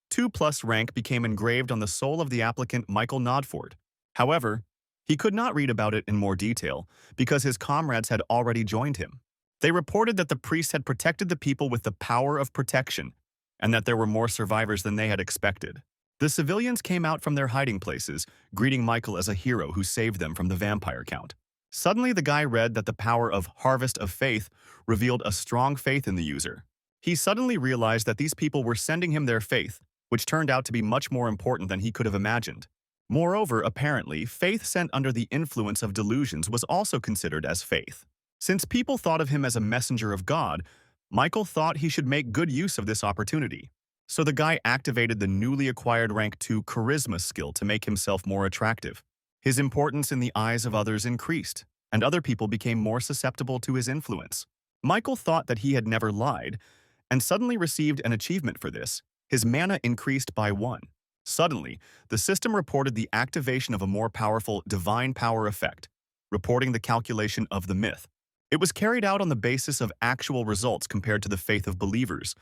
2+ rank became engraved on the soul of the applicant Michael Nodford. However, he could not read about it in more detail because his comrades had already joined him. They reported that the priest had protected the people with the power of protection and that there were more survivors than they had expected. The civilians came out from their hiding places, greeting Michael as a hero who saved them from the vampire count. Suddenly, the guy read that the power of Harvest of Faith revealed a strong faith in the user. He suddenly realized that these people were sending him their faith, which turned out to be much more important than he could have imagined. Moreover, apparently, faith sent under the influence of delusions was also considered as faith. Since people thought of him as a messenger of God, Michael thought he should make good use of this opportunity. So the guy activated the newly acquired rank 2 charisma skill to make himself more attractive. His importance in the eyes of others increased, and other people became more susceptible to his influence. Michael thought that he had never lied, and suddenly received an achievement for this. His mana increased by 1. Suddenly, the system reported the activation of a more powerful divine power effect, reporting the calculation of the myth. It was carried out on the basis of actual results compared to the faith of believers,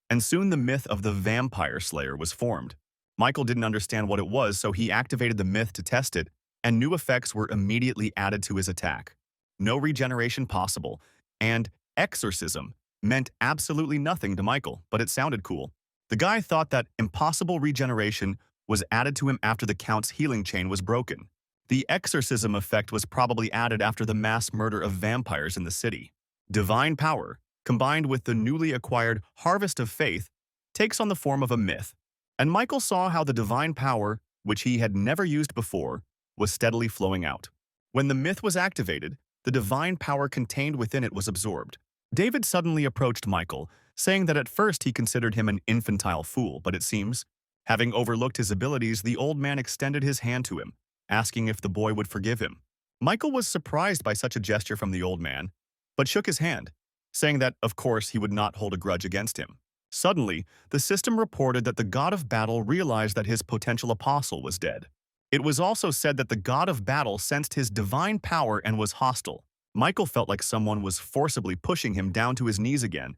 and soon the myth of the vampire slayer was formed. Michael didn't understand what it was, so he activated the myth to test it, and new effects were immediately added to his attack. No regeneration possible, and exorcism meant absolutely nothing to Michael, but it sounded cool. The guy thought that impossible regeneration was added to him after the Count's healing chain was broken. The exorcism effect was probably added after the mass murder of vampires in the city. Divine power, combined with the newly acquired Harvest of Faith, takes on the form of a myth, and Michael saw how the divine power, which he had never used before, was steadily flowing out. When the myth was activated, the divine power contained within it was absorbed. David suddenly approached Michael, saying that at first he considered him an infantile fool, but it seems, having overlooked his abilities, the old man extended his hand to him, asking if the boy would forgive him. Michael was surprised by such a gesture from the old man, but shook his hand, saying that, of course, he would not hold a grudge against him. Suddenly, the system reported that the god of battle realized that his potential apostle was dead. It was also said that the god of battle sensed his divine power and was hostile. Michael felt like someone was forcibly pushing him down to his knees again,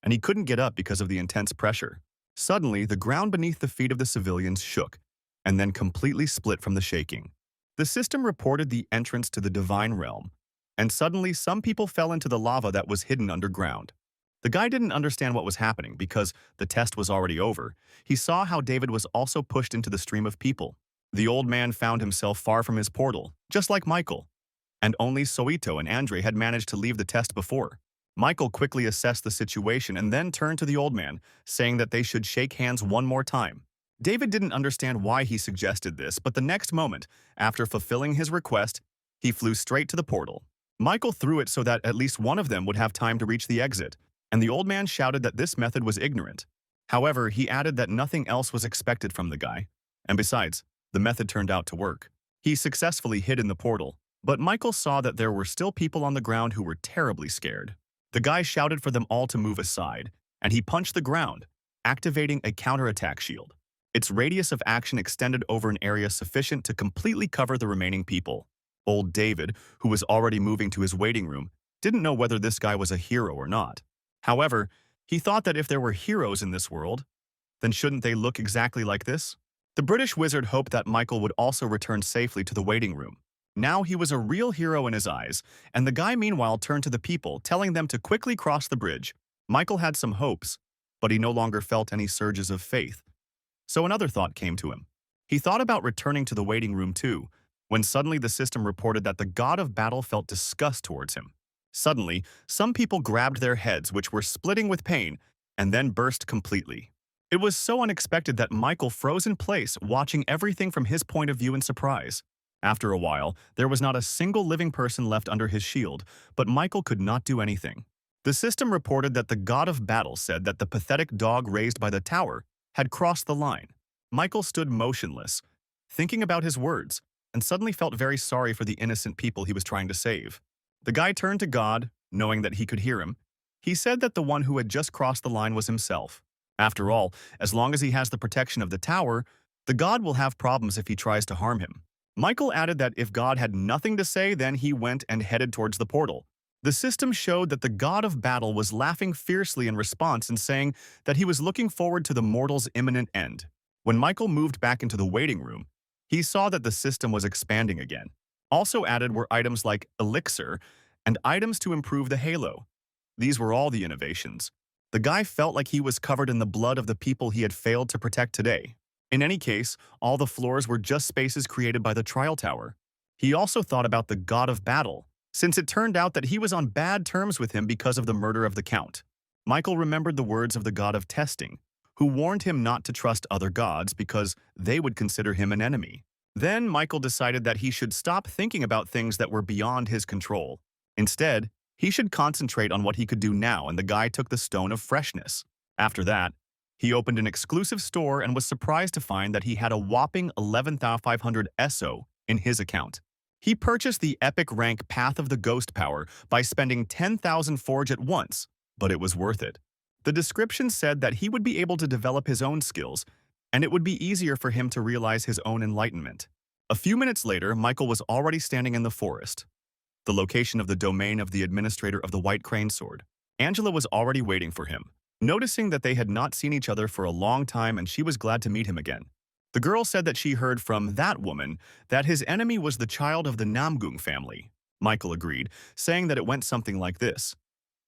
and he couldn't get up because of the intense pressure. Suddenly, the ground beneath the feet of the civilians shook, and then completely split from the shaking. The system reported the entrance to the divine realm, and suddenly some people fell into the lava that was hidden underground. The guy didn't understand what was happening because the test was already over. He saw how David was also pushed into the stream of people. The old man found himself far from his portal, just like Michael, and only Soito and Andre had managed to leave the test before. Michael quickly assessed the situation and then turned to the old man, saying that they should shake hands one more time. David didn't understand why he suggested this, but the next moment, after fulfilling his request, he flew straight to the portal. Michael threw it so that at least one of them would have time to reach the exit, and the old man shouted that this method was ignorant. However, he added that nothing else was expected from the guy, and besides, the method turned out to work. He successfully hid in the portal, but Michael saw that there were still people on the ground who were terribly scared. The guy shouted for them all to move aside, and he punched the ground, activating a counterattack shield. Its radius of action extended over an area sufficient to completely cover the remaining people. Old David, who was already moving to his waiting room, didn't know whether this guy was a hero or not. However, he thought that if there were heroes in this world, then shouldn't they look exactly like this? The British wizard hoped that Michael would also return safely to the waiting room. Now he was a real hero in his eyes, and the guy meanwhile turned to the people, telling them to quickly cross the bridge. Michael had some hopes, but he no longer felt any surges of faith. So another thought came to him. He thought about returning to the waiting room too, when suddenly the system reported that the god of battle felt disgust towards him. Suddenly, some people grabbed their heads, which were splitting with pain, and then burst completely. It was so unexpected that Michael froze in place, watching everything from his point of view in surprise. After a while, there was not a single living person left under his shield, but Michael could not do anything. The system reported that the god of battle said that the pathetic dog raised by the tower had crossed the line. Michael stood motionless, thinking about his words, and suddenly felt very sorry for the innocent people he was trying to save. The guy turned to God, knowing that he could hear him, He said that the one who had just crossed the line was himself. After all, as long as he has the protection of the tower, the god will have problems if he tries to harm him. Michael added that if God had nothing to say, then he went and headed towards the portal. The system showed that the god of battle was laughing fiercely in response and saying that he was looking forward to the mortal's imminent end. When Michael moved back into the waiting room, he saw that the system was expanding again. Also added were items like elixir and items to improve the halo. These were all the innovations. The guy felt like he was covered in the blood of the people he had failed to protect today. In any case, all the floors were just spaces created by the trial tower. He also thought about the god of battle, since it turned out that he was on bad terms with him because of the murder of the count. Michael remembered the words of the god of testing, who warned him not to trust other gods because they would consider him an enemy. Then Michael decided that he should stop thinking about things that were beyond his control. Instead, he should concentrate on what he could do now, and the guy took the stone of freshness. After that, he opened an exclusive store and was surprised to find that he had a whopping 11,500 SO in his account. He purchased the epic rank Path of the Ghost power by spending 10,000 forge at once, but it was worth it. The description said that he would be able to develop his own skills, and it would be easier for him to realize his own enlightenment. A few minutes later, Michael was already standing in the forest, the location of the domain of the administrator of the White Crane Sword. Angela was already waiting for him, noticing that they had not seen each other for a long time, and she was glad to meet him again. The girl said that she heard from that woman that his enemy was the child of the Namgung family. Michael agreed, saying that it went something like this.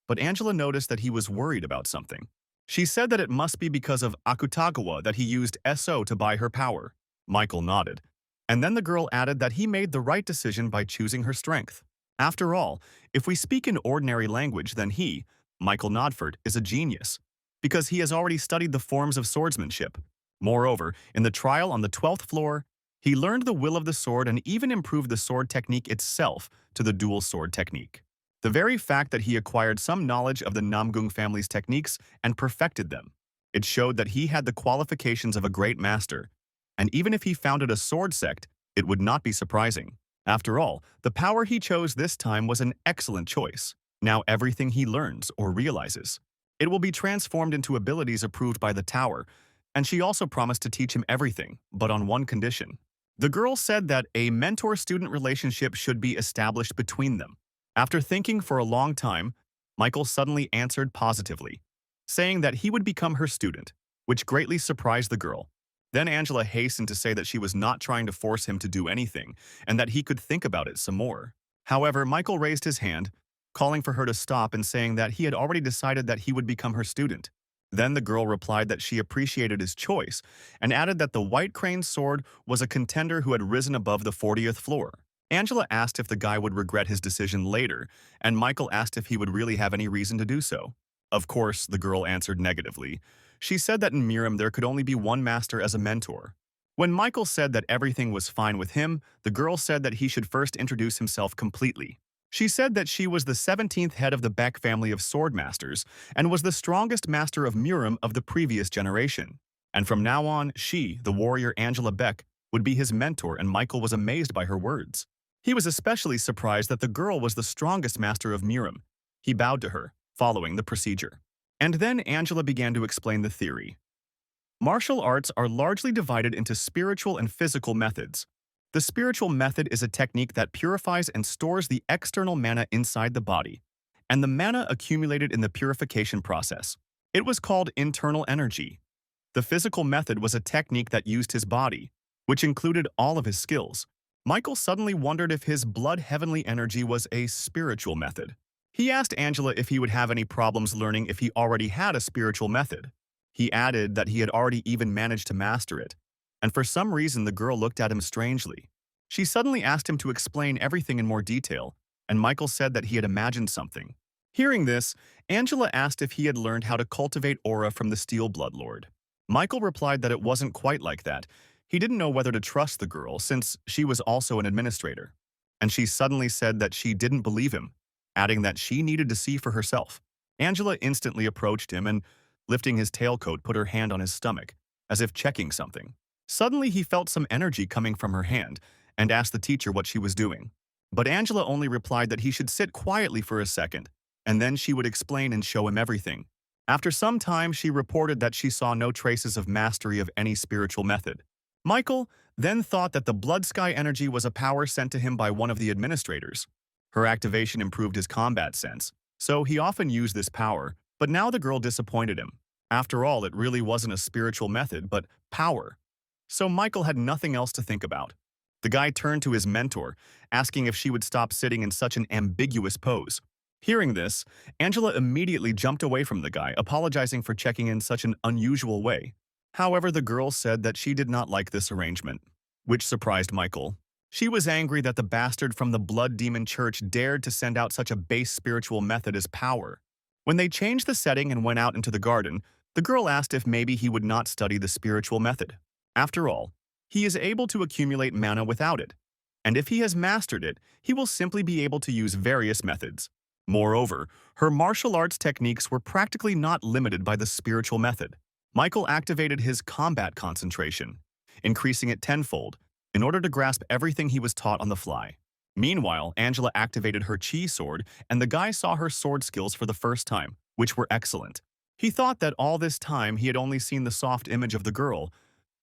But Angela noticed that he was worried about something. She said that it must be because of Akutagawa that he used SO to buy her power. Michael nodded. And then the girl added that he made the right decision by choosing her strength. After all, if we speak in ordinary language, then he, Michael Nodford, is a genius, because he has already studied the forms of swordsmanship. Moreover, in the trial on the 12th floor, he learned the will of the sword and even improved the sword technique itself to the dual sword technique. The very fact that he acquired some knowledge of the Namgung family's techniques and perfected them, it showed that he had the qualifications of a great master, and even if he founded a sword sect, it would not be surprising. After all, the power he chose this time was an excellent choice. Now everything he learns or realizes, it will be transformed into abilities approved by the tower, and she also promised to teach him everything, but on one condition. The girl said that a mentor-student relationship should be established between them. After thinking for a long time, Michael suddenly answered positively, saying that he would become her student, which greatly surprised the girl. Then Angela hastened to say that she was not trying to force him to do anything, and that he could think about it some more. However, Michael raised his hand, calling for her to stop and saying that he had already decided that he would become her student. Then the girl replied that she appreciated his choice and added that the White Crane Sword was a contender who had risen above the 40th floor. Angela asked if the guy would regret his decision later, and Michael asked if he would really have any reason to do so. Of course, the girl answered negatively. She said that in Murim there could only be one master as a mentor. When Michael said that everything was fine with him, the girl said that he should first introduce himself completely. She said that she was the 17th head of the Beck family of sword masters and was the strongest master of Murim of the previous generation. And from now on, she, the warrior Angela Beck, would be his mentor, and Michael was amazed by her words. He was especially surprised that the girl was the strongest master of Murim. He bowed to her, following the procedure. And then Angela began to explain the theory. Martial arts are largely divided into spiritual and physical methods. The spiritual method is a technique that purifies and stores the external mana inside the body, and the mana accumulated in the purification process. It was called internal energy. The physical method was a technique that used his body, which included all of his skills. Michael suddenly wondered if his blood heavenly energy was a spiritual method. He asked Angela if he would have any problems learning if he already had a spiritual method. He added that he had already even managed to master it, and for some reason the girl looked at him strangely. She suddenly asked him to explain everything in more detail, and Michael said that he had imagined something. Hearing this, Angela asked if he had learned how to cultivate aura from the Steel Bloodlord. Michael replied that it wasn't quite like that. He didn't know whether to trust the girl since she was also an administrator. And she suddenly said that she didn't believe him, adding that she needed to see for herself. Angela instantly approached him and, lifting his tailcoat, put her hand on his stomach, as if checking something. Suddenly he felt some energy coming from her hand and asked the teacher what she was doing. But Angela only replied that he should sit quietly for a second, and then she would explain and show him everything. After some time, she reported that she saw no traces of mastery of any spiritual method. Michael then thought that the blood sky energy was a power sent to him by one of the administrators. Her activation improved his combat sense, so he often used this power, but now the girl disappointed him. After all, it really wasn't a spiritual method, but power. So Michael had nothing else to think about. The guy turned to his mentor, asking if she would stop sitting in such an ambiguous pose. Hearing this, Angela immediately jumped away from the guy, apologizing for checking in such an unusual way. However, the girl said that she did not like this arrangement, which surprised Michael. She was angry that the bastard from the Blood Demon Church dared to send out such a base spiritual method as power. When they changed the setting and went out into the garden, the girl asked if maybe he would not study the spiritual method. After all, he is able to accumulate mana without it, and if he has mastered it, he will simply be able to use various methods. Moreover, her martial arts techniques were practically not limited by the spiritual method. Michael activated his combat concentration, increasing it tenfold, in order to grasp everything he was taught on the fly. Meanwhile, Angela activated her chi sword, and the guy saw her sword skills for the first time, which were excellent. He thought that all this time he had only seen the soft image of the girl,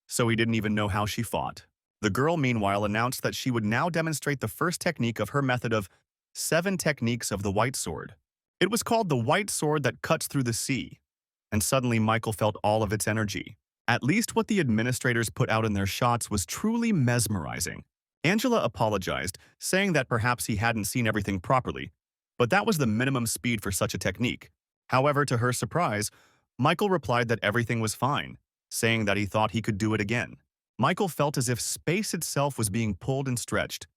so he didn't even know how she fought. The girl, meanwhile, announced that she would now demonstrate the first technique of her method of 7 techniques of the white sword. It was called the white sword that cuts through the sea, and suddenly Michael felt all of its energy. At least what the administrators put out in their shots was truly mesmerizing. Angela apologized, saying that perhaps he hadn't seen everything properly, but that was the minimum speed for such a technique. However, to her surprise, Michael replied that everything was fine, saying that he thought he could do it again. Michael felt as if space itself was being pulled and stretched,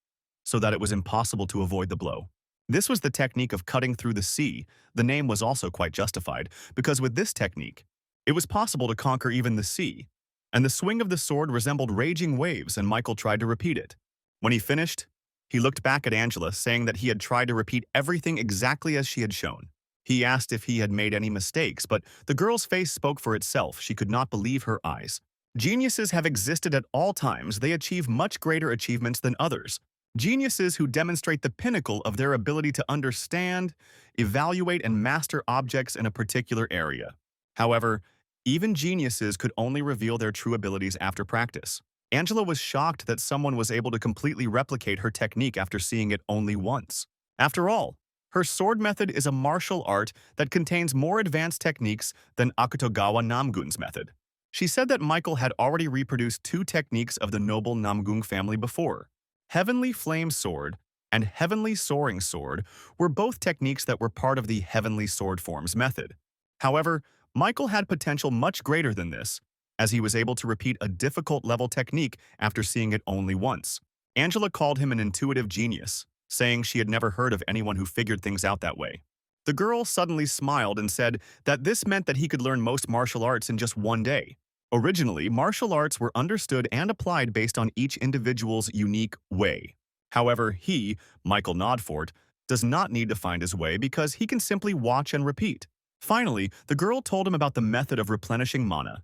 so that it was impossible to avoid the blow. This was the technique of cutting through the sea. The name was also quite justified, because with this technique, it was possible to conquer even the sea, and the swing of the sword resembled raging waves, and Michael tried to repeat it. When he finished, he looked back at Angela, saying that he had tried to repeat everything exactly as she had shown. He asked if he had made any mistakes, but the girl's face spoke for itself. She could not believe her eyes. Geniuses have existed at all times. They achieve much greater achievements than others. Geniuses who demonstrate the pinnacle of their ability to understand, evaluate, and master objects in a particular area. However, even geniuses could only reveal their true abilities after practice. Angela was shocked that someone was able to completely replicate her technique after seeing it only once. After all, her sword method is a martial art that contains more advanced techniques than Akutagawa Namgun's method. She said that Michael had already reproduced 2 techniques of the noble Namgung family before. Heavenly Flame Sword and Heavenly Soaring Sword were both techniques that were part of the Heavenly Sword Forms method. However, Michael had potential much greater than this, as he was able to repeat a difficult level technique after seeing it only once. Angela called him an intuitive genius, saying she had never heard of anyone who figured things out that way. The girl suddenly smiled and said that this meant that he could learn most martial arts in just one day. Originally, martial arts were understood and applied based on each individual's unique way. However, he, Michael Nodfort, does not need to find his way because he can simply watch and repeat. Finally, the girl told him about the method of replenishing mana,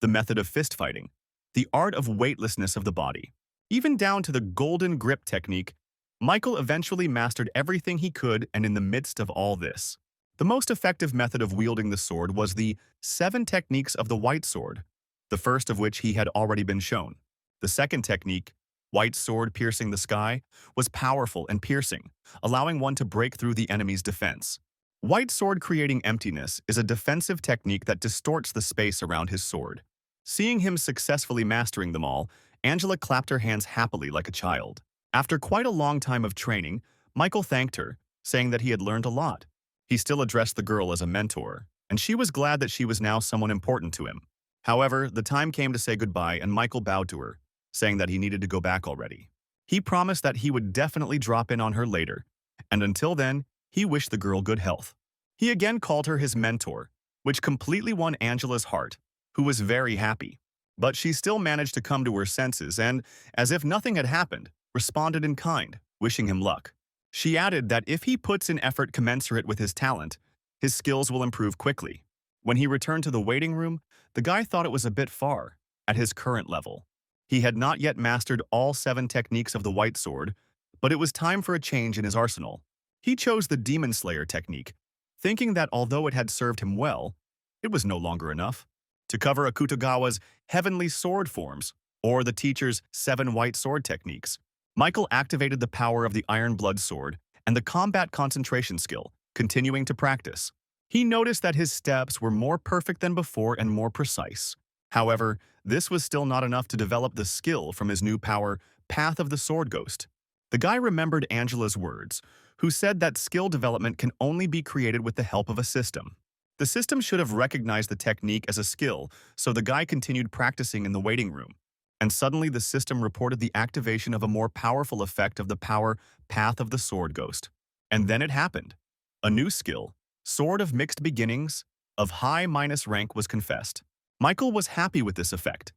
the method of fist fighting, the art of weightlessness of the body, even down to the golden grip technique. Michael eventually mastered everything he could, and in the midst of all this, the most effective method of wielding the sword was the 7 techniques of the white sword, the first of which he had already been shown. The second technique, white sword piercing the sky, was powerful and piercing, allowing one to break through the enemy's defense. White sword creating emptiness is a defensive technique that distorts the space around his sword. Seeing him successfully mastering them all, Angela clapped her hands happily like a child. After quite a long time of training, Michael thanked her, saying that he had learned a lot. He still addressed the girl as a mentor, and she was glad that she was now someone important to him. However, the time came to say goodbye, and Michael bowed to her, saying that he needed to go back already. He promised that he would definitely drop in on her later, and until then, he wished the girl good health. He again called her his mentor, which completely won Angela's heart, who was very happy. But she still managed to come to her senses and, as if nothing had happened, responded in kind, wishing him luck. She added that if he puts in effort commensurate with his talent, his skills will improve quickly. When he returned to the waiting room, the guy thought it was a bit far, at his current level. He had not yet mastered all 7 techniques of the white sword, but it was time for a change in his arsenal. He chose the Demon Slayer technique, thinking that although it had served him well, it was no longer enough. To cover Akutagawa's heavenly sword forms, or the teacher's 7 white sword techniques, Michael activated the power of the Iron Blood Sword and the combat concentration skill, continuing to practice. He noticed that his steps were more perfect than before and more precise. However, this was still not enough to develop the skill from his new power, Path of the Sword Ghost. The guy remembered Angela's words, who said that skill development can only be created with the help of a system. The system should have recognized the technique as a skill, so the guy continued practicing in the waiting room. And suddenly the system reported the activation of a more powerful effect of the power Path of the Sword Ghost. And then it happened. A new skill, Sword of Mixed Beginnings, of high minus rank was confessed. Michael was happy with this effect,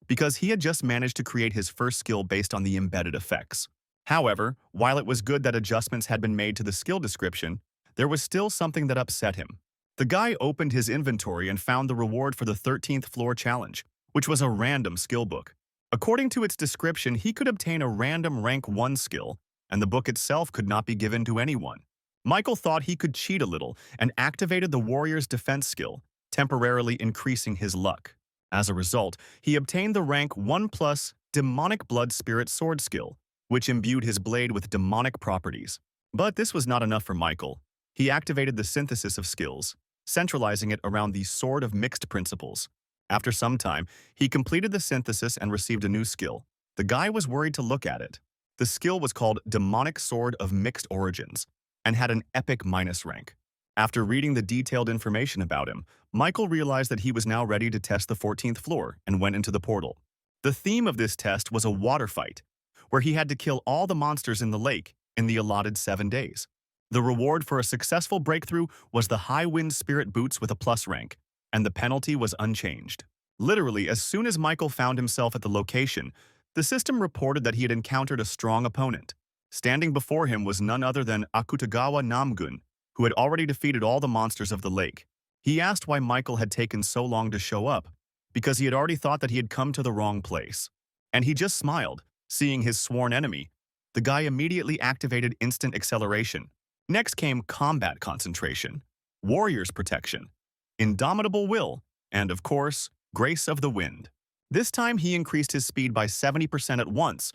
because he had just managed to create his first skill based on the embedded effects. However, while it was good that adjustments had been made to the skill description, there was still something that upset him. The guy opened his inventory and found the reward for the 13th floor challenge, which was a random skill book. According to its description, he could obtain a random rank 1 skill, and the book itself could not be given to anyone. Michael thought he could cheat a little and activated the warrior's defense skill, temporarily increasing his luck. As a result, he obtained the rank 1 plus demonic blood spirit sword skill, which imbued his blade with demonic properties. But this was not enough for Michael. He activated the synthesis of skills, centralizing it around the Sword of Mixed Principles. After some time, he completed the synthesis and received a new skill. The guy was worried to look at it. The skill was called Demonic Sword of Mixed Origins and had an epic minus rank. After reading the detailed information about him, Michael realized that he was now ready to test the 14th floor and went into the portal. The theme of this test was a water fight, where he had to kill all the monsters in the lake in the allotted 7 days. The reward for a successful breakthrough was the High Wind Spirit Boots with a plus rank, and the penalty was unchanged. Literally, as soon as Michael found himself at the location, the system reported that he had encountered a strong opponent. Standing before him was none other than Akutagawa Namgun, who had already defeated all the monsters of the lake. He asked why Michael had taken so long to show up, because he had already thought that he had come to the wrong place. And he just smiled, seeing his sworn enemy. The guy immediately activated instant acceleration. Next came combat concentration, warrior's protection, indomitable will, and of course, grace of the wind. This time he increased his speed by 70% at once,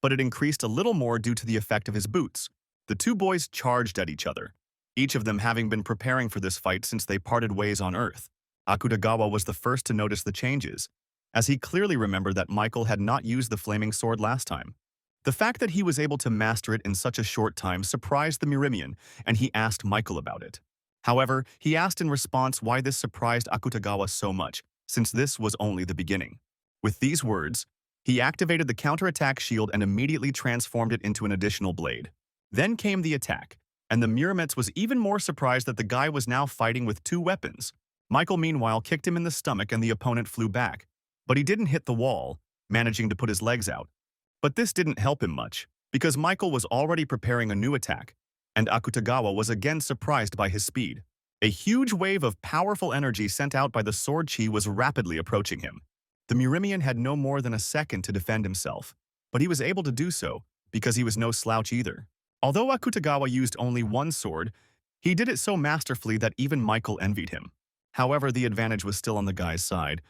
but it increased a little more due to the effect of his boots. The two boys charged at each other, each of them having been preparing for this fight since they parted ways on Earth. Akutagawa was the first to notice the changes, as he clearly remembered that Michael had not used the flaming sword last time. The fact that he was able to master it in such a short time surprised the Murimian, and he asked Michael about it. However, he asked in response why this surprised Akutagawa so much, since this was only the beginning. With these words, he activated the counterattack shield and immediately transformed it into an additional blade. Then came the attack, and the Murimetz was even more surprised that the guy was now fighting with 2 weapons. Michael, meanwhile, kicked him in the stomach and the opponent flew back, but he didn't hit the wall, managing to put his legs out. But this didn't help him much, because Michael was already preparing a new attack, and Akutagawa was again surprised by his speed. A huge wave of powerful energy sent out by the sword chi was rapidly approaching him. The Murimian had no more than a second to defend himself, but he was able to do so because he was no slouch either. Although Akutagawa used only 1 sword, he did it so masterfully that even Michael envied him. However, the advantage was still on the guy's side.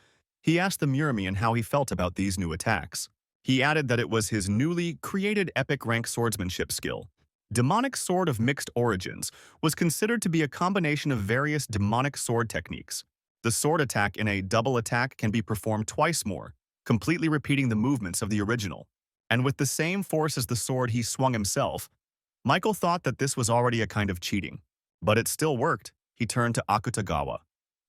He asked the Murimian how he felt about these new attacks. He added that it was his newly created epic rank swordsmanship skill. Demonic Sword of Mixed Origins was considered to be a combination of various demonic sword techniques. The sword attack in a double attack can be performed twice more, completely repeating the movements of the original. And with the same force as the sword he swung himself, Michael thought that this was already a kind of cheating. But it still worked. He turned to Akutagawa,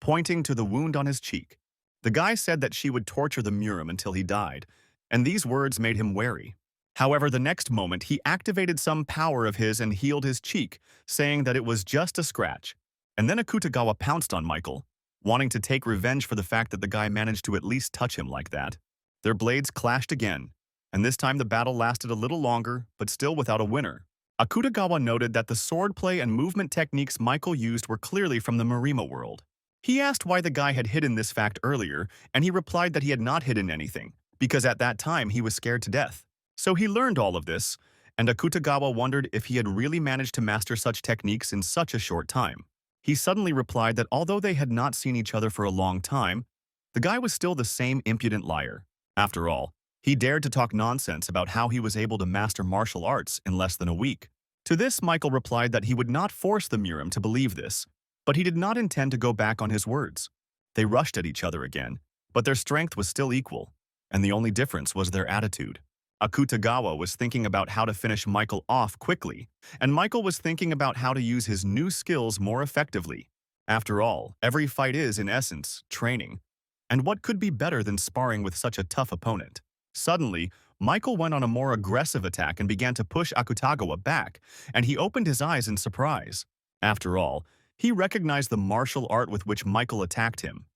pointing to the wound on his cheek. The guy said that she would torture the Murim until he died, and these words made him wary. However, the next moment, he activated some power of his and healed his cheek, saying that it was just a scratch. And then Akutagawa pounced on Michael, wanting to take revenge for the fact that the guy managed to at least touch him like that. Their blades clashed again, and this time the battle lasted a little longer, but still without a winner. Akutagawa noted that the swordplay and movement techniques Michael used were clearly from the Murima world. He asked why the guy had hidden this fact earlier, and he replied that he had not hidden anything, because at that time he was scared to death. So he learned all of this, and Akutagawa wondered if he had really managed to master such techniques in such a short time. He suddenly replied that although they had not seen each other for a long time, the guy was still the same impudent liar. After all, he dared to talk nonsense about how he was able to master martial arts in less than a week. To this, Michael replied that he would not force the Murim to believe this, but he did not intend to go back on his words. They rushed at each other again, but their strength was still equal, and the only difference was their attitude. Akutagawa was thinking about how to finish Michael off quickly, and Michael was thinking about how to use his new skills more effectively. After all, every fight is, in essence, training. And what could be better than sparring with such a tough opponent? Suddenly, Michael went on a more aggressive attack and began to push Akutagawa back, and he opened his eyes in surprise. After all, he recognized the martial art with which Michael attacked him.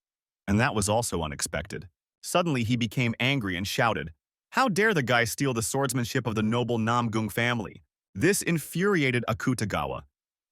And that was also unexpected. Suddenly, he became angry and shouted, "How dare the guy steal the swordsmanship of the noble Namgung family?" This infuriated Akutagawa,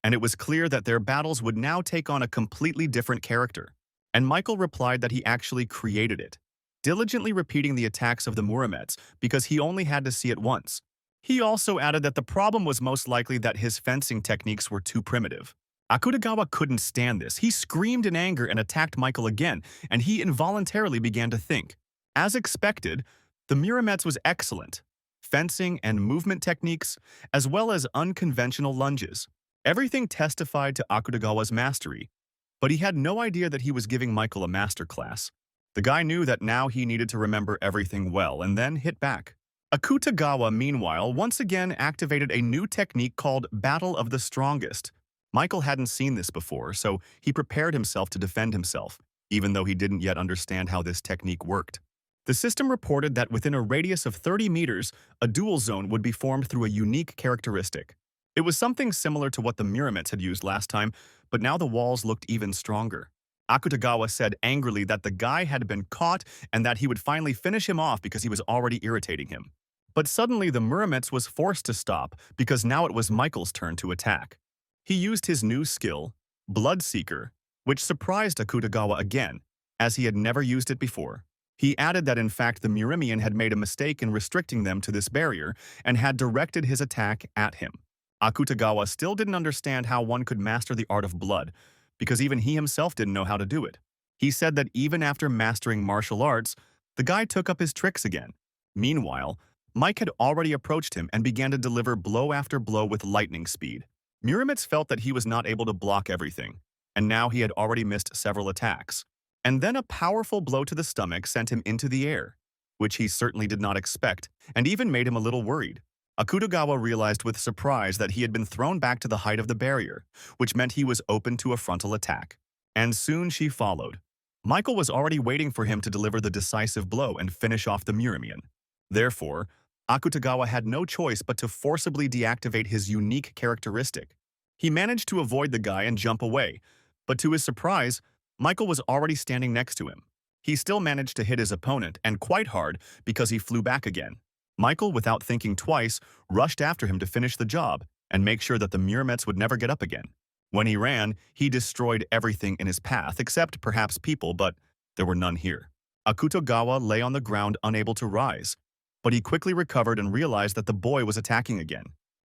and it was clear that their battles would now take on a completely different character. And Michael replied that he actually created it, diligently repeating the attacks of the Murimets because he only had to see it once. He also added that the problem was most likely that his fencing techniques were too primitive. Akutagawa couldn't stand this. He screamed in anger and attacked Michael again, and he involuntarily began to think. As expected, the Murimets was excellent. Fencing and movement techniques, as well as unconventional lunges. Everything testified to Akutagawa's mastery, but he had no idea that he was giving Michael a masterclass. The guy knew that now he needed to remember everything well and then hit back. Akutagawa, meanwhile, once again activated a new technique called Battle of the Strongest. Michael hadn't seen this before, so he prepared himself to defend himself, even though he didn't yet understand how this technique worked. The system reported that within a radius of 30 meters, a duel zone would be formed through a unique characteristic. It was something similar to what the Murimets had used last time, but now the walls looked even stronger. Akutagawa said angrily that the guy had been caught and that he would finally finish him off because he was already irritating him. But suddenly the Murimets was forced to stop because now it was Michael's turn to attack. He used his new skill, Bloodseeker, which surprised Akutagawa again, as he had never used it before. He added that in fact the Murimian had made a mistake in restricting them to this barrier and had directed his attack at him. Akutagawa still didn't understand how one could master the art of blood, because even he himself didn't know how to do it. He said that even after mastering martial arts, the guy took up his tricks again. Meanwhile, Mike had already approached him and began to deliver blow after blow with lightning speed. Murimets felt that he was not able to block everything, and now he had already missed several attacks. And then a powerful blow to the stomach sent him into the air, which he certainly did not expect, and even made him a little worried. Akutagawa realized with surprise that he had been thrown back to the height of the barrier, which meant he was open to a frontal attack. And soon she followed. Michael was already waiting for him to deliver the decisive blow and finish off the Murimian. Therefore, Akutagawa had no choice but to forcibly deactivate his unique characteristic. He managed to avoid the guy and jump away, but to his surprise, Michael was already standing next to him. He still managed to hit his opponent, and quite hard, because he flew back again. Michael, without thinking twice, rushed after him to finish the job and make sure that the Murimets would never get up again. When he ran, he destroyed everything in his path, except perhaps people, but there were none here. Akutagawa lay on the ground unable to rise, but he quickly recovered and realized that the boy was attacking again.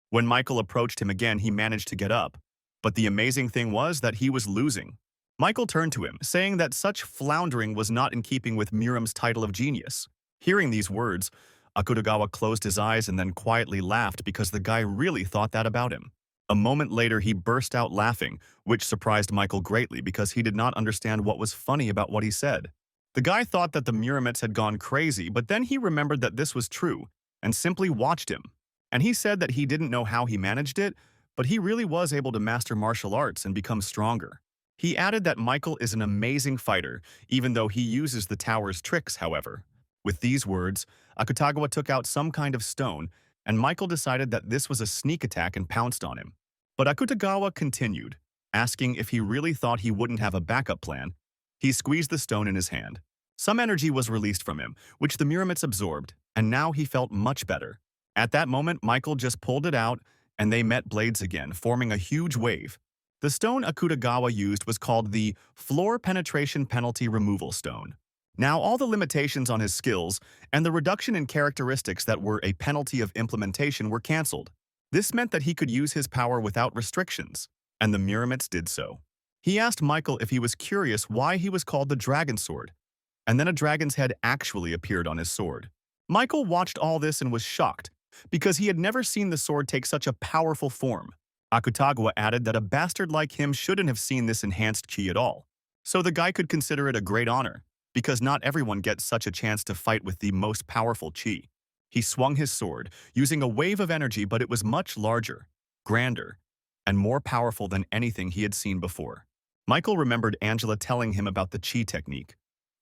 When Michael approached him again, he managed to get up, but the amazing thing was that he was losing. Michael turned to him, saying that such floundering was not in keeping with Murim's title of genius. Hearing these words, Akutagawa closed his eyes and then quietly laughed because the guy really thought that about him. A moment later, he burst out laughing, which surprised Michael greatly because he did not understand what was funny about what he said. The guy thought that the Murimets had gone crazy, but then he remembered that this was true and simply watched him. And he said that he didn't know how he managed it, but he really was able to master martial arts and become stronger. He added that Michael is an amazing fighter, even though he uses the tower's tricks, however. With these words, Akutagawa took out some kind of stone, and Michael decided that this was a sneak attack and pounced on him. But Akutagawa continued, asking if he really thought he wouldn't have a backup plan. He squeezed the stone in his hand. Some energy was released from him, which the Murimets absorbed, and now he felt much better. At that moment, Michael just pulled it out, and they met blades again, forming a huge wave. The stone Akutagawa used was called the Floor Penetration Penalty Removal Stone. Now all the limitations on his skills and the reduction in characteristics that were a penalty of implementation were cancelled. This meant that he could use his power without restrictions, and the Murimets did so. He asked Michael if he was curious why he was called the Dragon Sword, and then a dragon's head actually appeared on his sword. Michael watched all this and was shocked, because he had never seen the sword take such a powerful form. Akutagawa added that a bastard like him shouldn't have seen this enhanced chi at all, so the guy could consider it a great honor, because not everyone gets such a chance to fight with the most powerful chi. He swung his sword, using a wave of energy, but it was much larger, grander, and more powerful than anything he had seen before. Michael remembered Angela telling him about the chi technique,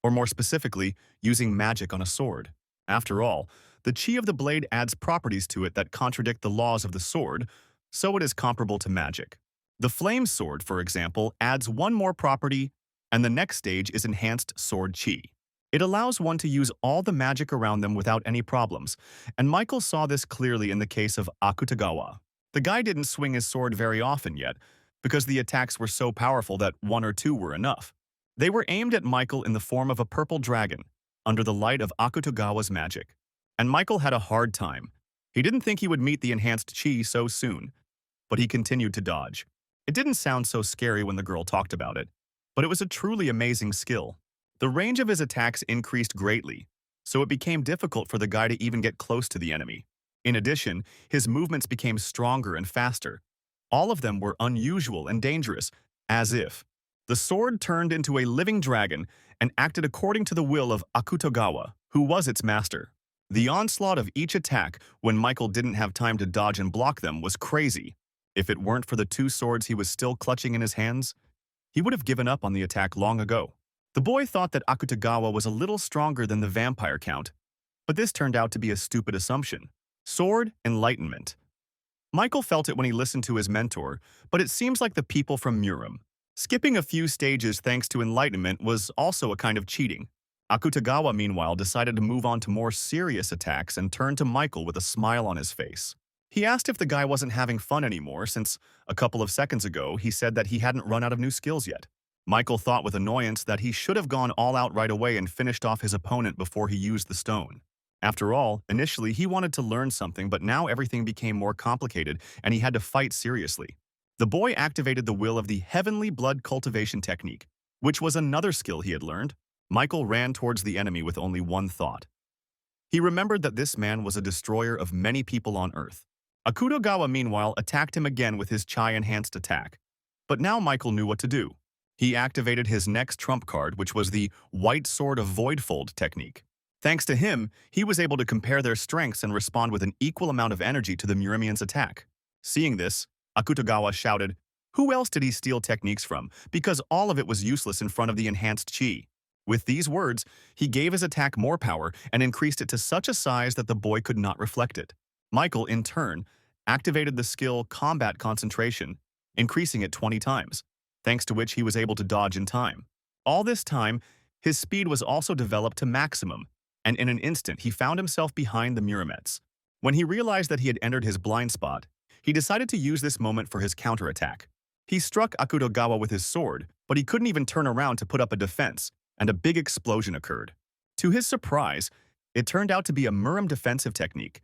or more specifically, using magic on a sword. After all, the chi of the blade adds properties to it that contradict the laws of the sword, so it is comparable to magic. The flame sword, for example, adds one more property, and the next stage is enhanced sword chi. It allows one to use all the magic around them without any problems, and Michael saw this clearly in the case of Akutagawa. The guy didn't swing his sword very often yet, because the attacks were so powerful that one or two were enough. They were aimed at Michael in the form of a purple dragon, under the light of Akutagawa's magic. And Michael had a hard time. He didn't think he would meet the enhanced chi so soon, but he continued to dodge. It didn't sound so scary when the girl talked about it, but it was a truly amazing skill. The range of his attacks increased greatly, so it became difficult for the guy to even get close to the enemy. In addition, his movements became stronger and faster. All of them were unusual and dangerous, as if the sword turned into a living dragon and acted according to the will of Akutagawa, who was its master. The onslaught of each attack, when Michael didn't have time to dodge and block them, was crazy. If it weren't for the two swords he was still clutching in his hands, he would have given up on the attack long ago. The boy thought that Akutagawa was a little stronger than the vampire count, but this turned out to be a stupid assumption. Sword enlightenment. Michael felt it when he listened to his mentor, but it seems like the people from Murim. Skipping a few stages thanks to enlightenment was also a kind of cheating. Akutagawa, meanwhile, decided to move on to more serious attacks and turned to Michael with a smile on his face. He asked if the guy wasn't having fun anymore since, a couple of seconds ago, he said that he hadn't run out of new skills yet. Michael thought with annoyance that he should have gone all out right away and finished off his opponent before he used the stone. After all, initially he wanted to learn something, but now everything became more complicated and he had to fight seriously. The boy activated the will of the heavenly blood cultivation technique, which was another skill he had learned. Michael ran towards the enemy with only one thought. He remembered that this man was a destroyer of many people on Earth. Akutagawa, meanwhile, attacked him again with his chi-enhanced attack. But now Michael knew what to do. He activated his next trump card, which was the White Sword of Voidfold technique. Thanks to him, he was able to compare their strengths and respond with an equal amount of energy to the Murimian's attack. Seeing this, Akutagawa shouted, "Who else did he steal techniques from? Because all of it was useless in front of the enhanced chi." With these words, he gave his attack more power and increased it to such a size that the boy could not reflect it. Michael, in turn, activated the skill Combat Concentration, increasing it 20 times, thanks to which he was able to dodge in time. All this time, his speed was also developed to maximum, and in an instant he found himself behind the Murimets. When he realized that he had entered his blind spot, he decided to use this moment for his counterattack. He struck Akutagawa with his sword, but he couldn't even turn around to put up a defense, and a big explosion occurred. To his surprise, it turned out to be a Murim defensive technique,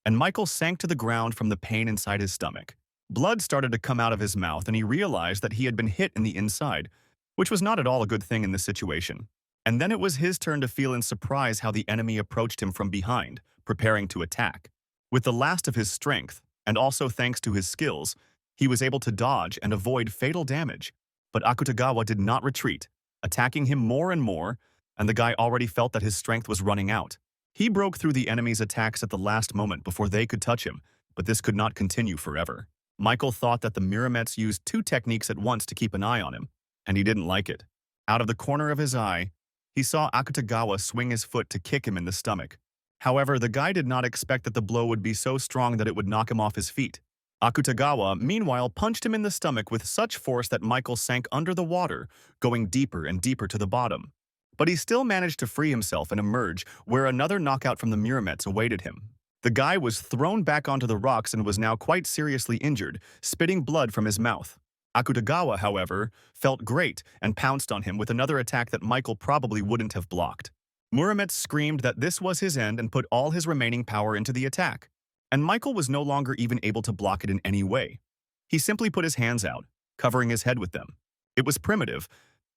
and Michael sank to the ground from the pain inside his stomach. Blood started to come out of his mouth, and he realized that he had been hit in the inside, which was not at all a good thing in this situation. And then it was his turn to feel in surprise how the enemy approached him from behind, preparing to attack. With the last of his strength, and also thanks to his skills, he was able to dodge and avoid fatal damage. But Akutagawa did not retreat, attacking him more and more, and the guy already felt that his strength was running out. He broke through the enemy's attacks at the last moment before they could touch him, but this could not continue forever. Michael thought that the Murimets used two techniques at once to keep an eye on him, and he didn't like it. Out of the corner of his eye, he saw Akutagawa swing his foot to kick him in the stomach. However, the guy did not expect that the blow would be so strong that it would knock him off his feet. Akutagawa, meanwhile, punched him in the stomach with such force that Michael sank under the water, going deeper and deeper to the bottom. But he still managed to free himself and emerge, where another knockout from the Murimets awaited him. The guy was thrown back onto the rocks and was now quite seriously injured, spitting blood from his mouth. Akutagawa, however, felt great and pounced on him with another attack that Michael probably wouldn't have blocked. Murimet screamed that this was his end and put all his remaining power into the attack, and Michael was no longer even able to block it in any way. He simply put his hands out, covering his head with them. It was primitive,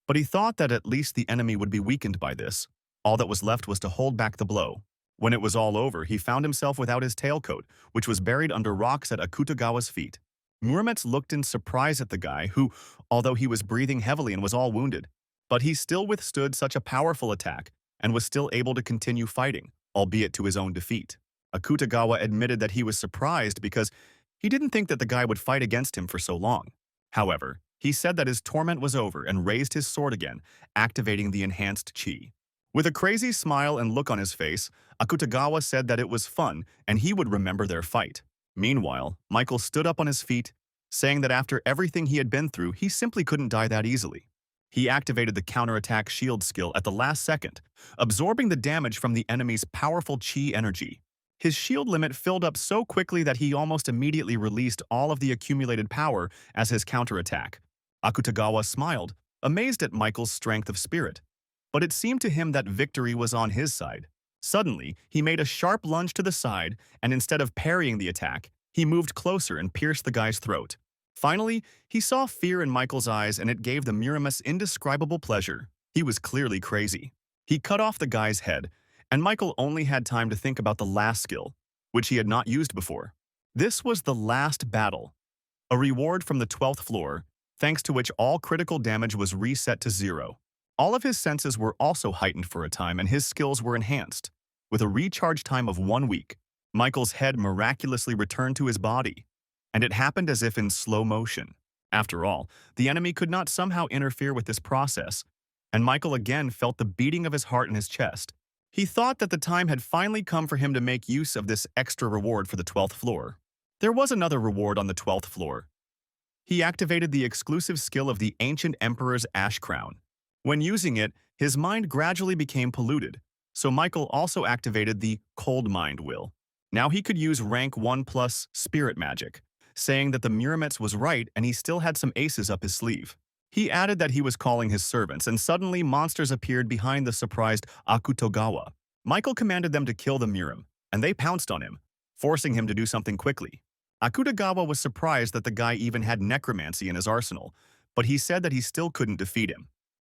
but he thought that at least the enemy would be weakened by this. All that was left was to hold back the blow. When it was all over, he found himself without his tailcoat, which was buried under rocks at Akutagawa's feet. Murim looked in surprise at the guy who, although he was breathing heavily and was all wounded, but he still withstood such a powerful attack and was still able to continue fighting, albeit to his own defeat. Akutagawa admitted that he was surprised because he didn't think that the guy would fight against him for so long. However, he said that his torment was over and raised his sword again, activating the enhanced chi. With a crazy smile and look on his face, Akutagawa said that it was fun and he would remember their fight. Meanwhile, Michael stood up on his feet, saying that after everything he had been through, he simply couldn't die that easily. He activated the counterattack shield skill at the last second, absorbing the damage from the enemy's powerful chi energy. His shield limit filled up so quickly that he almost immediately released all of the accumulated power as his counterattack. Akutagawa smiled, amazed at Michael's strength of spirit. But it seemed to him that victory was on his side. Suddenly, he made a sharp lunge to the side, and instead of parrying the attack, he moved closer and pierced the guy's throat. Finally, he saw fear in Michael's eyes, and it gave the Murimus indescribable pleasure. He was clearly crazy. He cut off the guy's head, and Michael only had time to think about the last skill, which he had not used before. This was the last battle, a reward from the 12th floor, thanks to which all critical damage was reset to 0. All of his senses were also heightened for a time, and his skills were enhanced. With a recharge time of 1 week, Michael's head miraculously returned to his body, and it happened as if in slow motion. After all, the enemy could not somehow interfere with this process, and Michael again felt the beating of his heart in his chest. He thought that the time had finally come for him to make use of this extra reward for the 12th floor. There was another reward on the 12th floor. He activated the exclusive skill of the Ancient Emperor's Ash Crown. When using it, his mind gradually became polluted, so Michael also activated the Cold Mind Will. Now he could use rank 1 plus Spirit Magic, saying that the Murimetz was right and he still had some aces up his sleeve. He added that he was calling his servants, and suddenly monsters appeared behind the surprised Akutagawa. Michael commanded them to kill the Murim, and they pounced on him, forcing him to do something quickly. Akutagawa was surprised that the guy even had necromancy in his arsenal, but he said that he still couldn't defeat him.